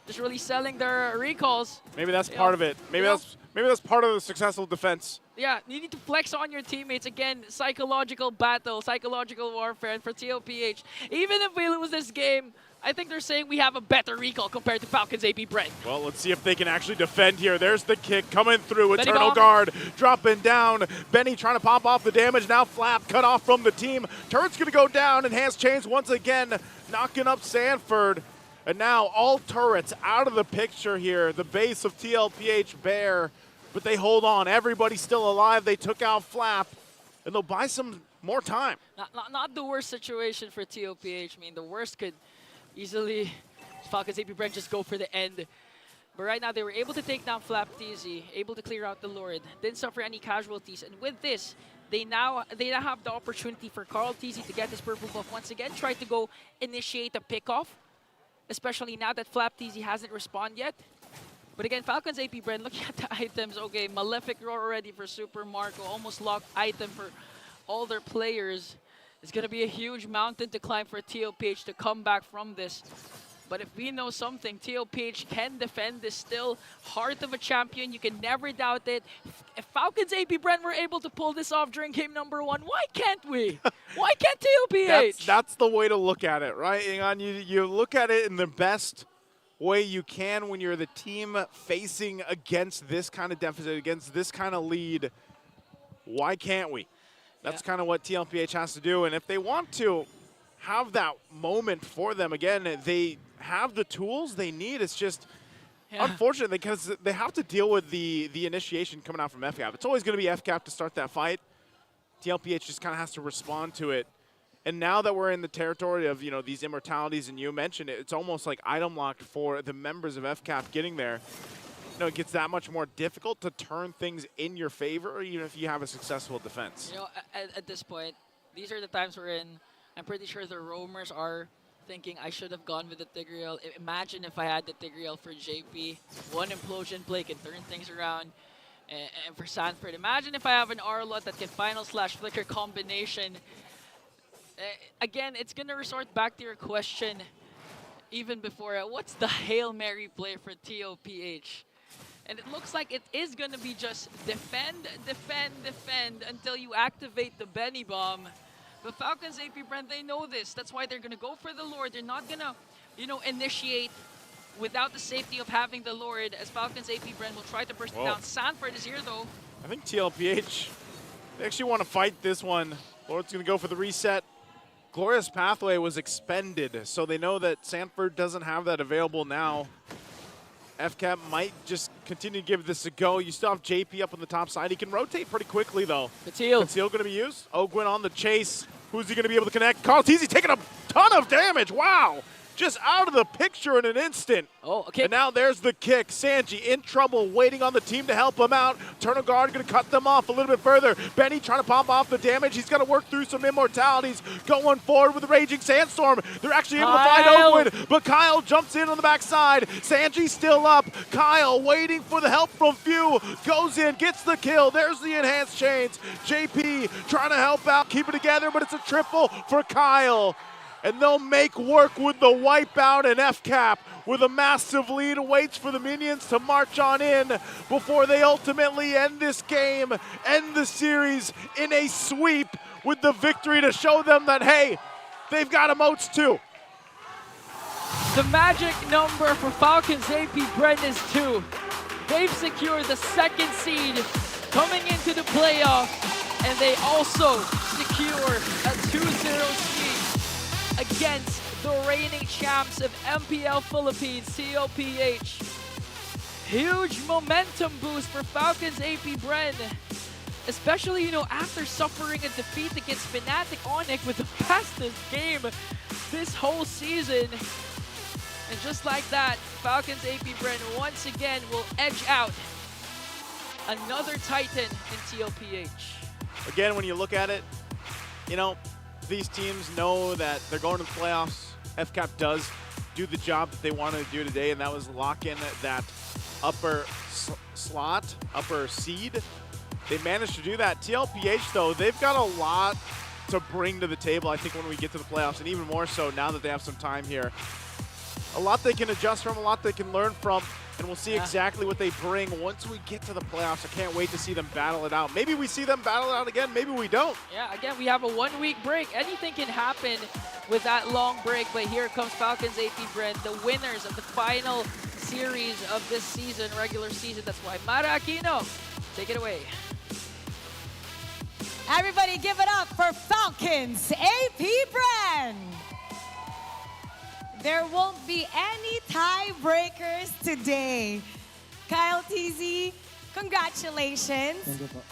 just really selling their recalls. Maybe that's part of it. Maybe that's part of the successful defense. Yeah, you need to flex on your teammates. Again, psychological battle, psychological warfare. And for TLPH, even if we lose this game, I think they're saying we have a better recall compared to Falcons APBren. Well, let's see if they can actually defend here. There's the kick coming through. Eternal Guard dropping down. Benny trying to pop off the damage. Now Flap cut off from the team. Turret's going to go down. Enhanced Chains once again knocking up Sanford. And now all turrets out of the picture here. The base of TLPH bare. but they hold on. Everybody's still alive. They took out Flap, and they'll buy some more time. Not the worst situation for TLPH. I mean, the worst could easily Falcons APBren just go for the end. But right now, they were able to take down Flap TZ, able to clear out the Lord, didn't suffer any casualties. And with this, they now have the opportunity for Carl TZ to get this purple buff once again, try to go initiate a pickoff, especially now that Flap TZ hasn't responded yet. But again, Falcons APBren, looking at the items, okay, Malefic Roar already for Super Marco, almost locked item for all their players. It's going to be a huge mountain to climb for TLPH to come back from this. But if we know something, TLPH can defend this still. Heart of a champion, you can never doubt it. If Falcons APBren were able to pull this off during game number 1, why can't we? Why can't TLPH? That's the way to look at it, right? You look at it in the best way you can when you're the team facing against this kind of deficit, against this kind of lead. Why can't we? That's kind of what TLPH has to do. And if they want to have that moment for them, again, they have the tools they need. It's just unfortunate because they have to deal with the initiation coming out from FCAP. It's always going to be FCAP to start that fight. TLPH just kind of has to respond to it. And now that we're in the territory of, these immortalities, and you mentioned it, it's almost like item locked for the members of FCAP getting there. It gets that much more difficult to turn things in your favor, even if you have a successful defense. At this point, these are the times we're in. I'm pretty sure the roamers are thinking I should have gone with the Tigreal. Imagine if I had the Tigreal for JP. One implosion play can turn things around. And for Sanford, imagine if I have an Arlot that can final/flicker combination. Again, it's going to resort back to your question even before. What's the Hail Mary play for TLPH? And it looks like it is going to be just defend, defend, defend until you activate the Benny Bomb. But Falcons APBren, they know this. That's why they're going to go for the Lord. They're not going to, initiate without the safety of having the Lord, as Falcons APBren will try to burst it down. Sanford is here, though. I think TLPH, they actually want to fight this one. Lord's going to go for the reset. Glorious Pathway was expended, so they know that Sanford doesn't have that available now. FCAP might just continue to give this a go. You still have JP up on the top side. He can rotate pretty quickly, though. Conceal going to be used. Ogwin on the chase. Who's he going to be able to connect? Carl Teasy taking a ton of damage. Wow. Just out of the picture in an instant. Oh, okay. And now there's the kick. Sanji in trouble, waiting on the team to help him out. Eternal Guard going to cut them off a little bit further. Benny trying to pop off the damage. He's got to work through some immortalities. Going forward with the Raging Sandstorm. They're actually able to find Ogwin, but Kyle jumps in on the backside. Sanji still up. Kyle waiting for the help from Few. Goes in, gets the kill. There's the enhanced chains. JP trying to help out, keep it together, but it's a triple for Kyle. And they'll make work with the wipeout, and FCAP with a massive lead waits for the minions to march on in before they ultimately end this game, end the series in a sweep with the victory to show them that, hey, they've got emotes too. The magic number for Falcons APBren is 2. They've secured the 2nd seed coming into the playoff, and they also secure a 2-0 seed against the reigning champs of MPL Philippines, TLPH. Huge momentum boost for Falcons APBren, especially, after suffering a defeat against Fnatic Onyx with the fastest game this whole season. And just like that, Falcons APBren once again will edge out another Titan in TLPH. Again, when you look at it, these teams know that they're going to the playoffs. FCAP does do the job that they wanted to do today, and that was lock in that upper slot, upper seed. They managed to do that. TLPH, though, they've got a lot to bring to the table, I think, when we get to the playoffs, and even more so now that they have some time here. A lot they can adjust from, a lot they can learn from, and we'll see exactly what they bring once we get to the playoffs. I can't wait to see them battle it out. Maybe we see them battle it out again, maybe we don't. Yeah, again, we have a 1-week break. Anything can happen with that long break, but here comes Falcons APBren, the winners of the final series of this season, regular season. That's why Mara Aquino, take it away. Everybody give it up for Falcons APBren. There won't be any tiebreakers today. Kyle TZ, Congratulations. Thank you po.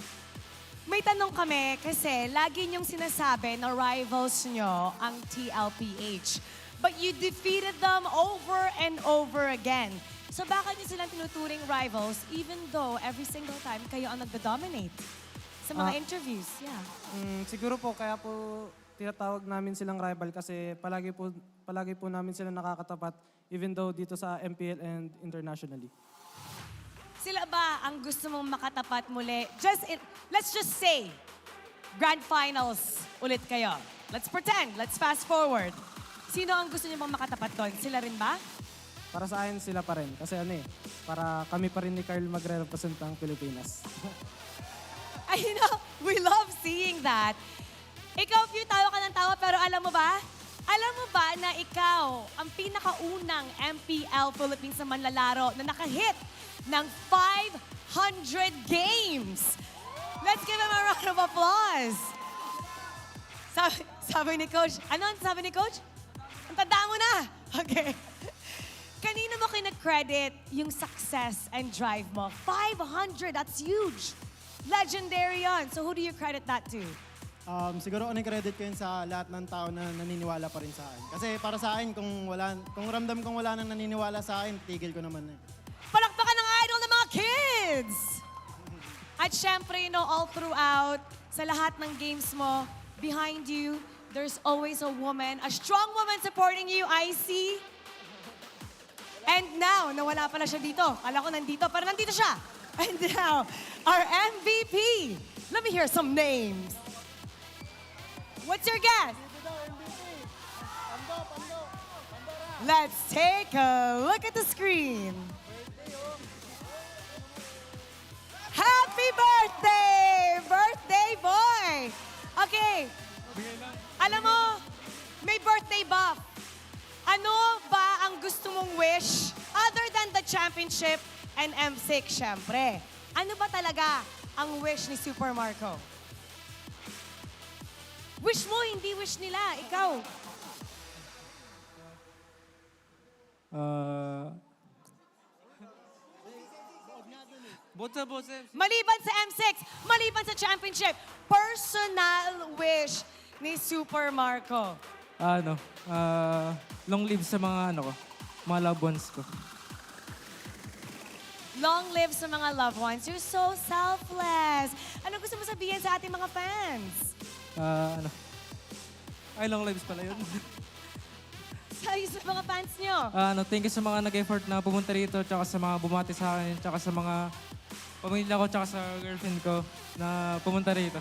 May tanong kami kasi lagi niyong sinasabi na rivals nyo ang TLPH. But you defeated them over and over again. So bakit niyo silang tinuturing rivals even though every single time kayo ang nagdo-dominate sa mga interviews? Yeah. Siguro po kaya po tinatawag namin silang rival kasi palagi po namin sila nakakatapat even though dito sa MPL and internationally. Sila ba ang gusto mong makatapat muli? Let's just say, Grand Finals ulit kayo. Let's pretend, let's fast forward. Sino ang gusto niyo bang makatapat doon? Sila rin ba? Para sa akin sila pa rin kasi para kami pa rin ni Carl magre-represent ang Pilipinas. I know, we love seeing that. Ikaw, Pew, tawa ka ng tawa, pero alam mo ba na ikaw ang pinakaunang MPL Philippines na manlalaro na nakahit ng 500 games. Let's give him a round of applause. Sabi ni Coach, ano ang sabi ni Coach? Ang tanda mo na. Okay. Kanino mo kina-credit yung success and drive mo? 500, that's huge. Legendary yon. So who do you credit that to? Siguro credit ko yun sa lahat ng tao na naniniwala pa rin sa akin. Kasi para sa akin, kung ramdam kong wala nang naniniwala sa akin, tigil ko naman eh. Palakpakan ng idol ng mga kids! At syempre, all throughout, sa lahat ng games mo, behind you, there's always a woman, a strong woman supporting you, I see. And now, nawala pala siya dito. Kala ko nandito, pero nandito siya. And now, our MVP. Let me hear some names. What's your guess? Let's take a look at the screen. Happy birthday! Birthday boy! Okay. Alam mo, may birthday buff. Ano ba ang gusto mong wish other than the championship and M6, syempre? Ano ba talaga ang wish ni Super Marco? Wish mo, hindi wish nila. Ikaw. Maliban sa M6, maliban sa championship, personal wish ni Super Marco. Long live sa mga mga loved ones ko. Long live sa mga loved ones. You're so selfless. Ano gusto mo sabihin sa ating mga fans? Long lives pala yun. Sa mga fans nyo. Thank you sa mga nag-effort na pumunta rito, tsaka sa mga bumati sa akin, tsaka sa mga pamilya ko, tsaka sa girlfriend ko na pumunta rito.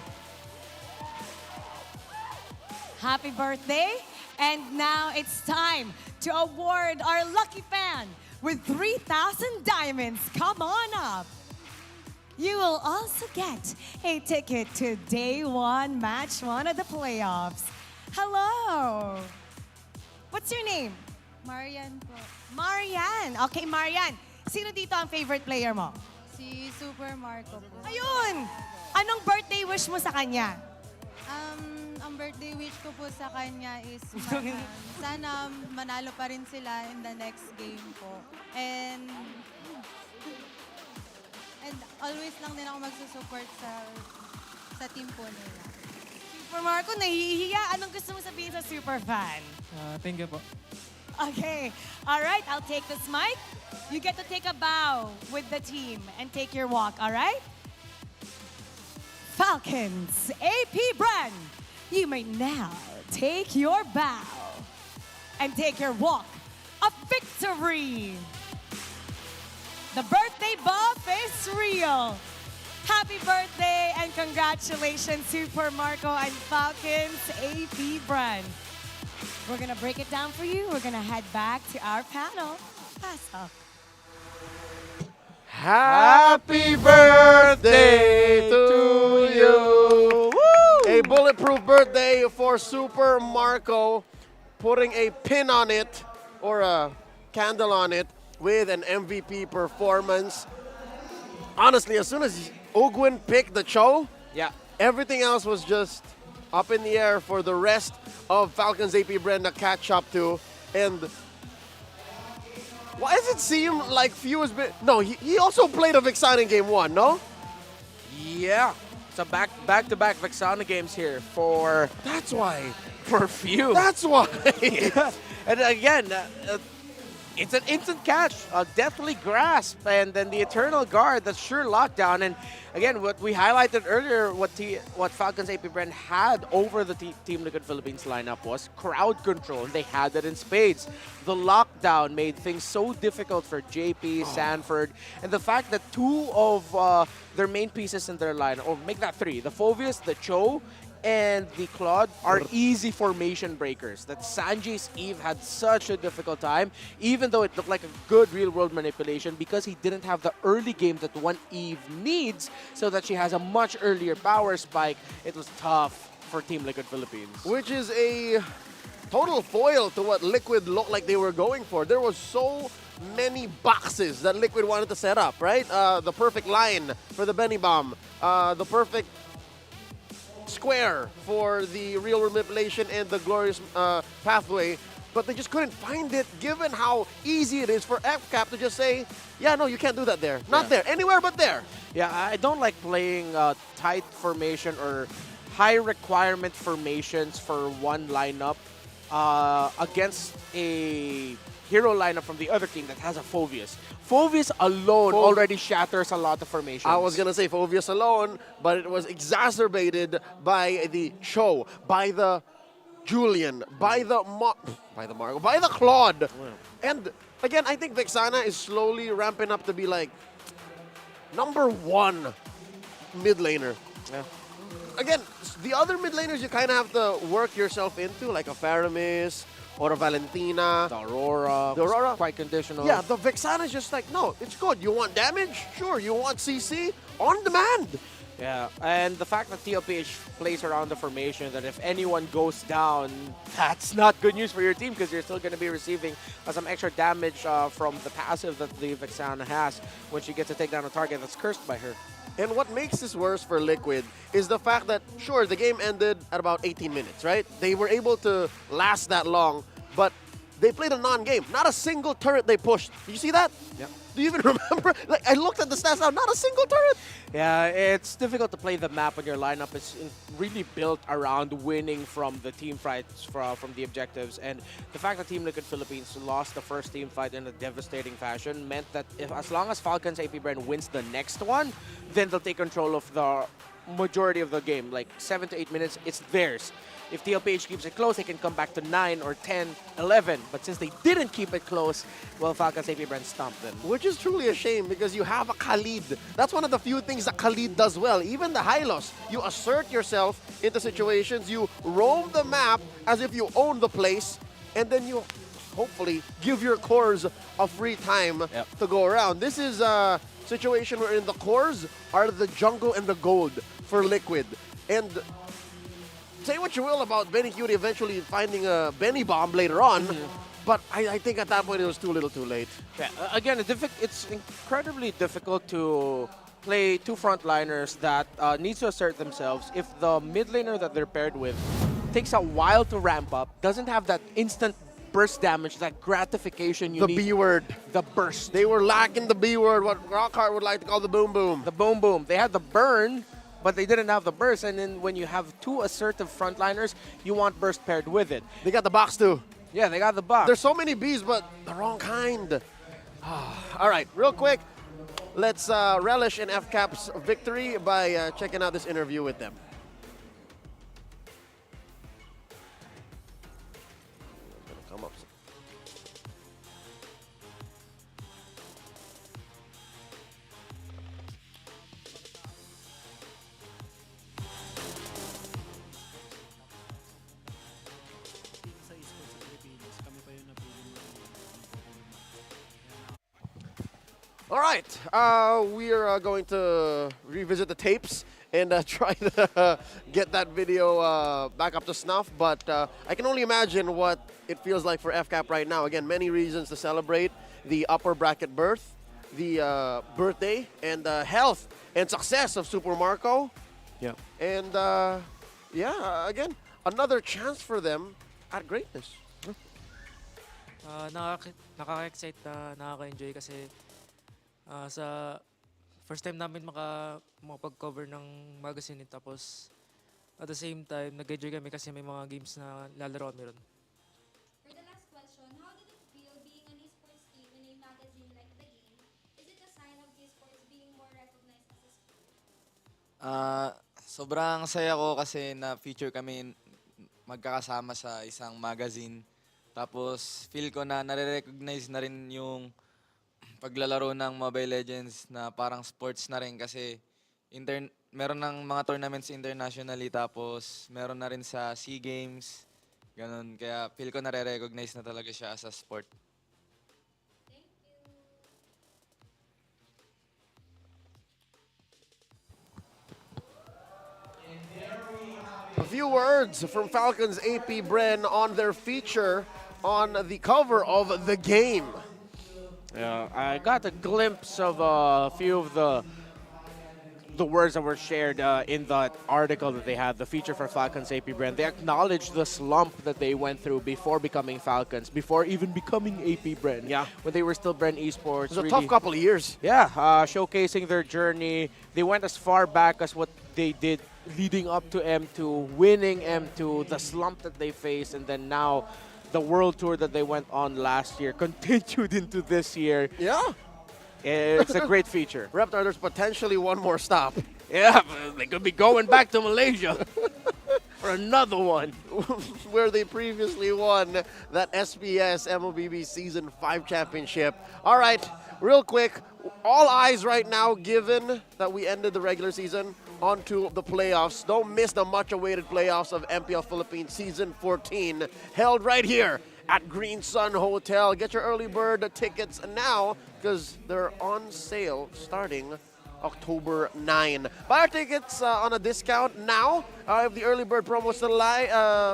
Happy birthday. And now it's time to award our lucky fan with 3,000 diamonds. Come on up. You will also get a ticket to Day 1, Match 1 of the playoffs. Hello. What's your name? Marian po. Marian. Okay, Marian. Sino dito ang favorite player mo? Si Super Marco po. Ayun! Anong birthday wish mo sa kanya? Ang birthday wish ko po sa kanya is sana manalo pa rin sila in the next game po. And always lang din ako magsusupport sa team po nila. Super Marco, nahihiya. Anong gusto mo sabihin sa super fan? Thank you po. Okay. All right, I'll take this mic. You get to take a bow with the team and take your walk, all right? Falcons APBren, you may now take your bow and take your walk of victory. The birthday buff is real. Happy birthday and congratulations, Super Marco and Falcons APBren. We're gonna break it down for you. We're gonna head back to our panel. Pass up. Happy birthday to you! A bulletproof birthday for Super Marco, putting a pin on it or a candle on it with an MVP performance. Honestly, as soon as Ogwin picked the Cho, everything else was just up in the air for the rest of Falcons APBren to catch up to. And Why does it seem like Few has been... No, he also played a Vexana in Game 1, no? Yeah. So back-to-back Vexana games here for... That's why. For Few. That's why. Yeah. And again, it's an instant catch, a deathly grasp, and then the Eternal Guard, that's sure lockdown. And again, what we highlighted earlier, what Falcons APBren had over the Team Liquid Philippines lineup was crowd control. They had that in spades. The lockdown made things so difficult for JP, Sanford, and the fact that two of their main pieces in their line, or make that three, the Phoveus, the Cho, and the Claude are easy formation breakers. That Sanji's Eve had such a difficult time, even though it looked like a good real-world manipulation, because he didn't have the early game that one Eve needs, so that she has a much earlier power spike. It was tough for Team Liquid Philippines. Which is a total foil to what Liquid looked like they were going for. There was so many boxes that Liquid wanted to set up, right? The perfect line for the Benny Bomb, the perfect square for the real manipulation and the glorious pathway, but they just couldn't find it, given how easy it is for FCAP to just say, yeah, no, you can't do that there. Not there. Anywhere but there. Yeah, I don't like playing tight formation or high requirement formations for one lineup against a hero lineup from the other team that has a Phoveus. Phoveus alone already shatters a lot of formations. I was going to say Phoveus alone, but it was exacerbated by the Cho, by the Julian, by the Marco, by the Claude. And again, I think Vexana is slowly ramping up to be like #1 mid laner. Yeah. Again, the other mid laners you kind of have to work yourself into, like a Faramis, or a Valentina. The Aurora. The Aurora. Quite conditional. Yeah, the Vexana is just like, no, it's good. You want damage? Sure. You want CC? On demand. Yeah, and the fact that TLPH plays around the formation, that if anyone goes down, that's not good news for your team, because you're still going to be receiving some extra damage from the passive that the Vexana has when she gets to take down a target that's cursed by her. And what makes this worse for Liquid is the fact that, sure, the game ended at about 18 minutes, right? They were able to last that long, but they played a non-game. Not a single turret they pushed. Did you see that? Yeah. Do you even remember? Like, I looked at the stats now, not a single turret. Yeah, it's difficult to play the map when your lineup is really built around winning from the team fights, from the objectives. And the fact that Team Liquid Philippines lost the first team fight in a devastating fashion meant that as long as Falcons APBren wins the next one, then they'll take control of the majority of the game. Like 7 to 8 minutes, it's theirs. If TLPH keeps it close, they can come back to 9 or 10, 11. But since they didn't keep it close, well, Falcons APBren stomped them. Which is truly a shame, because you have a Khalid. That's one of the few things that Khalid does well. Even the Hylos, you assert yourself into situations, you roam the map as if you own the place, and then you hopefully give your cores a free time to go around. This is a situation wherein the cores are the jungle and the gold for Liquid. And say what you will about Benny Cutie eventually finding a Benny Bomb later on, but I think at that point it was too little too late. Yeah, again, it's incredibly difficult to play two frontliners that needs to assert themselves if the mid laner that they're paired with takes a while to ramp up, doesn't have that instant burst damage, that gratification you need. The B word. The burst. They were lacking the B word, what Rockhart would like to call the boom boom. The boom boom. They had the burn, but they didn't have the burst. And then when you have two assertive frontliners, you want burst paired with it. They got the box too. Yeah, they got the box. There's so many Bs, but the wrong kind. All right, real quick, let's relish in FCAP's victory by checking out this interview with them. Come up. All right, we are going to revisit the tapes and try to get that video back up to snuff, but I can only imagine what it feels like for FCAP right now. Again, many reasons to celebrate the upper bracket berth, the birthday, and health and success of Super Marco. Yeah. And yeah, again, another chance for them at greatness. Nakaka-excite na nakaka-enjoy kasi sa first time namin makapag-cover ng magazine tapos at the same time nag-enjoy kami kasi may mga games na lalaro kami ron. For the last question, how did it feel being an esports team in a magazine like The Game? Is it a sign of esports being more recognized as a sport? Sobrang saya ko kasi na-feature kami magkakasama sa isang magazine. Tapos feel ko na nare-recognize na rin yung paglalaro ng Mobile Legends na parang sports na rin kasi meron ng mga tournaments internationally tapos meron na rin sa SEA Games. Ganun. Kaya feel ko nare-recognize na talaga siya as a sport. A few words from Falcons APBren on their feature on the cover of The Game. Yeah, I got a glimpse of a few of the words that were shared in that article that they had, the feature for Falcons APBren. They acknowledged the slump that they went through before becoming Falcons, before even becoming APBren. Yeah. When they were still Bren Esports. It was a tough couple of years. Yeah, showcasing their journey. They went as far back as what they did leading up to M2, winning M2, the slump that they faced, and then now the world tour that they went on last year continued into this year. Yeah. It's a great feature. Reptar, there's potentially one more stop. Yeah, they could be going back to Malaysia for another one. Where they previously won that SBS MLBB Season 5 championship. All right, real quick, all eyes right now, given that we ended the regular season, onto the playoffs. Don't miss the much-awaited playoffs of MPL Philippines Season 14, held right here at Green Sun Hotel. Get your early bird tickets now because they're on sale starting October 9. Buy our tickets on a discount now. If the early bird promo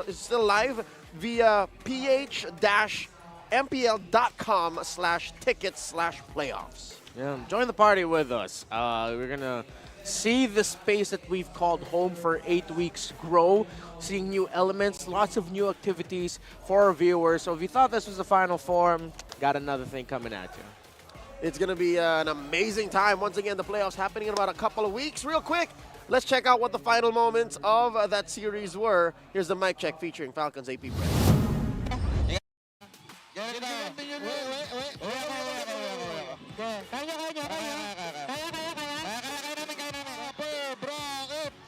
is still live via ph-mpl.com/tickets/playoffs. Yeah, join the party with us. We're gonna see the space that we've called home for 8 weeks grow, seeing new elements, lots of new activities for our viewers. So if you thought this was the final form, got another thing coming at you. It's going to be an amazing time. Once again, the playoffs happening in about a couple of weeks. Real quick, let's check out what the final moments of that series were. Here's the mic check featuring Falcons APBren.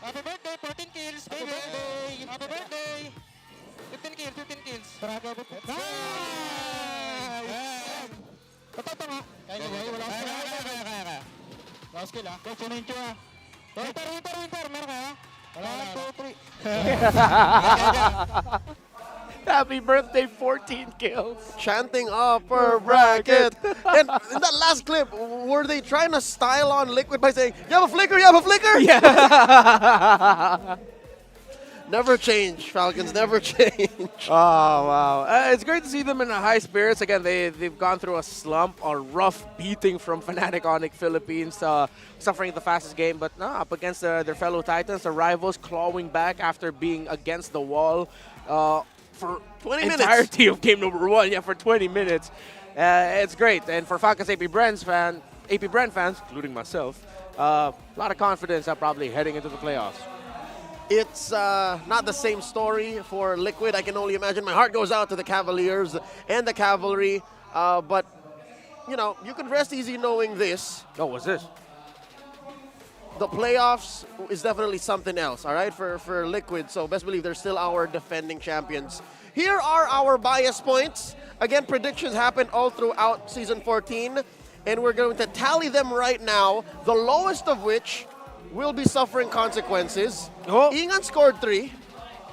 Happy birthday, 14 kills, baby! Happy birthday! 15 kills, 15 kills. Nice! Patata nga. Kaya boy, wala ka. Kaya. Last kill ah. Coach, ano yung tiyo ah? Winter, meron ka ah? Wala, 2, 3. Happy birthday, 14 kills. Chanting upper bracket. And in that last clip, were they trying to style on Liquid by saying, you have a flicker, you have a flicker? Yeah. Never change, Falcons, never change. Oh, wow. It's great to see them in a high spirits. Again, they've gone through a slump, a rough beating from Fnatic Onyx Philippines, suffering the fastest game, but no, up against their fellow Titans, the rivals clawing back after being against the wall for 20 minutes. Entirety of game number 1, yeah, for 20 minutes. It's great. And for Falcons APBren fans, including myself, a lot of confidence probably heading into the playoffs. It's not the same story for Liquid. I can only imagine. My heart goes out to the Cavaliers and the Cavalry. But, you know, you can rest easy knowing this. Oh, what's this? The playoffs is definitely something else, all right, for Liquid. So best believe they're still our defending champions. Here are our bias points. Again, predictions happen all throughout Season 14. And we're going to tally them right now, the lowest of which will be suffering consequences. Oh. Ingan scored 3.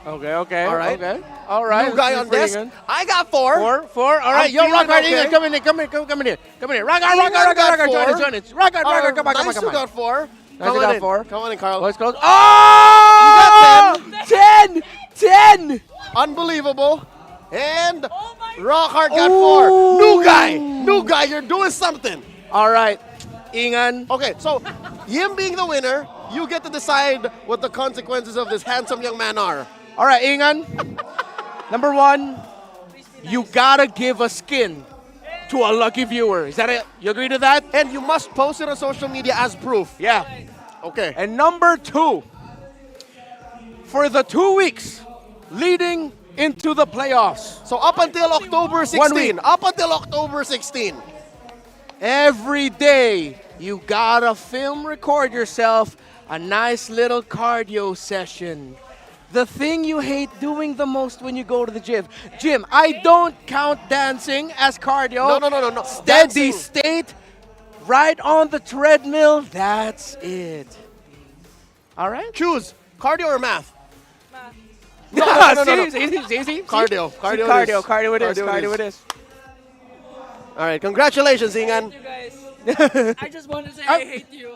Okay. All right. Okay. All right. New guy on desk. I got 4. 4. All right. Yo, Rock Hard, Ingan, come in here. Come in here. Rock Hard. Join it. Rock Hard. Come on. Nice, you got 4. Nice, you got 4. Come on in, Carl. Let's go. Oh! You got 10! 10! Unbelievable. And Rock Hard got 4. New guy, you're doing something. All right. Ingan. Okay, so him being the winner, you get to decide what the consequences of this handsome young man are. All right, Ingan. Number 1, you gotta give a skin to a lucky viewer. Is that it? You agree to that? And you must post it on social media as proof. Yeah. Okay. And number 2, for the 2 weeks leading into the playoffs. So up until October 1 week. 16. Up until October 16. Every day, you gotta film record yourself a nice little cardio session. The thing you hate doing the most when you go to the gym. Gym, I don't count dancing as cardio. No. Steady Dancing. state, right on the treadmill, that's it. All right? Choose cardio or math. No. See? Cardio. Cardio it is. All right, congratulations, Ingan. I just wanted to say I hate you.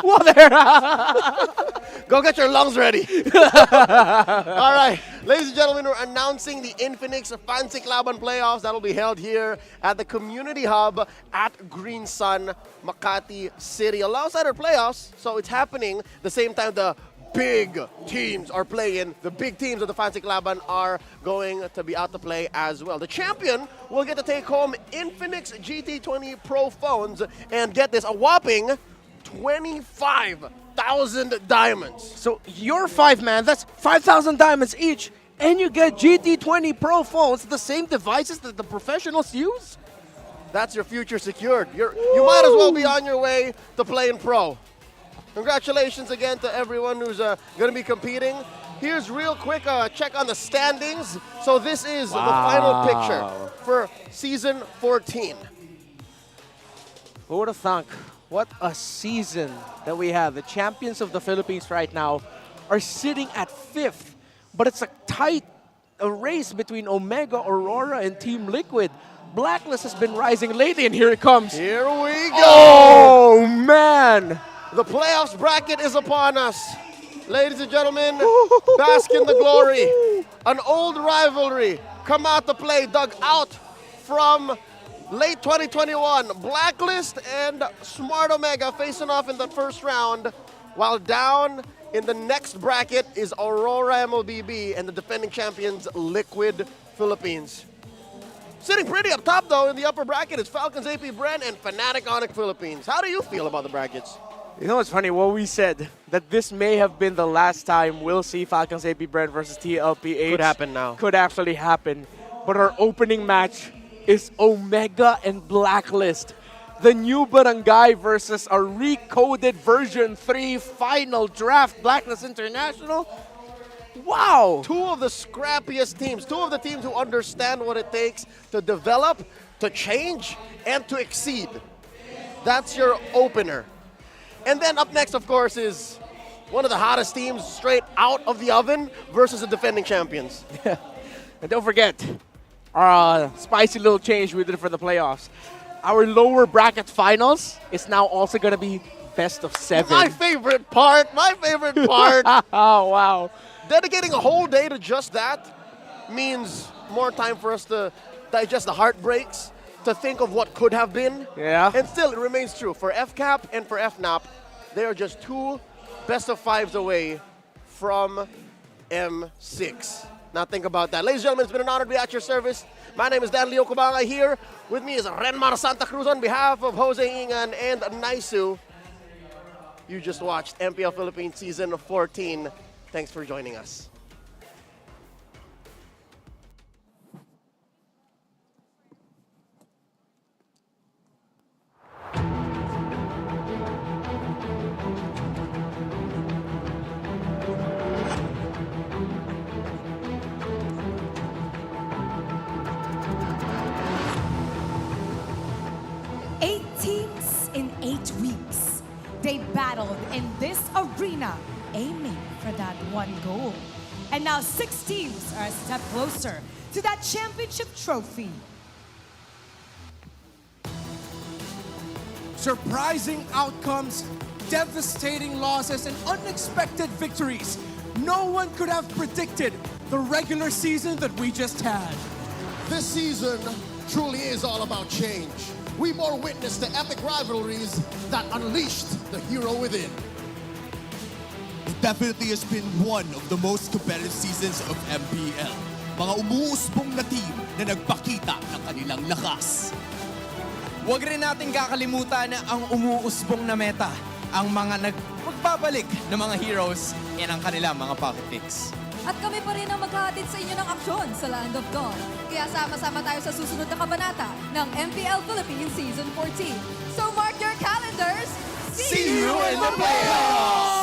Well, there. Go get your lungs ready. All right, ladies and gentlemen, we're announcing the Infinix Fancy Laban playoffs that will be held here at the Community Hub at Green Sun, Makati City. Alongside our playoffs, so it's happening the same time the big teams are playing. The big teams of the Fancy Laban are going to be out to play as well. The champion will get to take home Infinix GT20 Pro phones and get this, a whopping 25,000 diamonds. So your 5-man, that's 5,000 diamonds each, and you get GT20 Pro phones, the same devices that the professionals use? That's your future secured. You might as well be on your way to playing pro. Congratulations again to everyone who's going to be competing. Here's real quick check on the standings. So this is the final picture for season 14. Who would have thunk? What a season that we have. The champions of the Philippines right now are sitting at 5th, but it's a tight race between Omega, Aurora, and Team Liquid. Blacklist has been rising lately, and here it comes. Here we go. Oh, man. The playoffs bracket is upon us. Ladies and gentlemen, bask in the glory. An old rivalry come out to play, dug out from late 2021. Blacklist and Smart Omega facing off in the first round, while down in the next bracket is Aurora MLBB and the defending champions Liquid Philippines. Sitting pretty up top though in the upper bracket is Falcons APBren and Fnatic Onyx Philippines. How do you feel about the brackets? You know what's funny? What we said, that this may have been the last time we'll see Falcons APBren versus TLPH. Could happen now. Could actually happen. But our opening match is Omega and Blacklist. The new barangay versus a recoded version 3 final draft, Blacklist International. Wow! Two of the scrappiest teams, two of the teams who understand what it takes to develop, to change, and to exceed. That's your opener. And then up next, of course, is one of the hottest teams straight out of the oven versus the defending champions. And don't forget, our spicy little change we did for the playoffs. Our lower bracket finals is now also going to be best of 7. My favorite part. Oh, wow. Dedicating a whole day to just that means more time for us to digest the heartbreaks, to think of what could have been. Yeah. And still, it remains true. For FCAP and for FNAP, they are just 2 best of 5s away from M6. Now think about that. Ladies and gentlemen, it's been an honor to be at your service. My name is Dan Leo Kubanga here. With me is Renmar Santa Cruz on behalf of Jose Ingan and Naisu. You just watched MPL Philippines Season 14. Thanks for joining us. In 8 weeks, they battled in this arena, aiming for that one goal. And now 6 teams are a step closer to that championship trophy. Surprising outcomes, devastating losses, and unexpected victories. No one could have predicted the regular season that we just had. This season truly is all about change. We more witnessed the epic rivalries that unleashed the hero within. It definitely has been one of the most competitive seasons of MPL. mga umuusbong na team na nagpakita ng kanilang lakas. Huwag rin natin kakalimutan ang umuusbong na meta, ang mga magbabalik na mga heroes and ang kanilang mga pocket picks. At kami pa rin ang maghahatid sa inyo ng aksyon sa Land of Dawn. Kaya sama-sama tayo sa susunod na kabanata ng MPL Philippines Season 14. So mark your calendars! See you in the playoffs!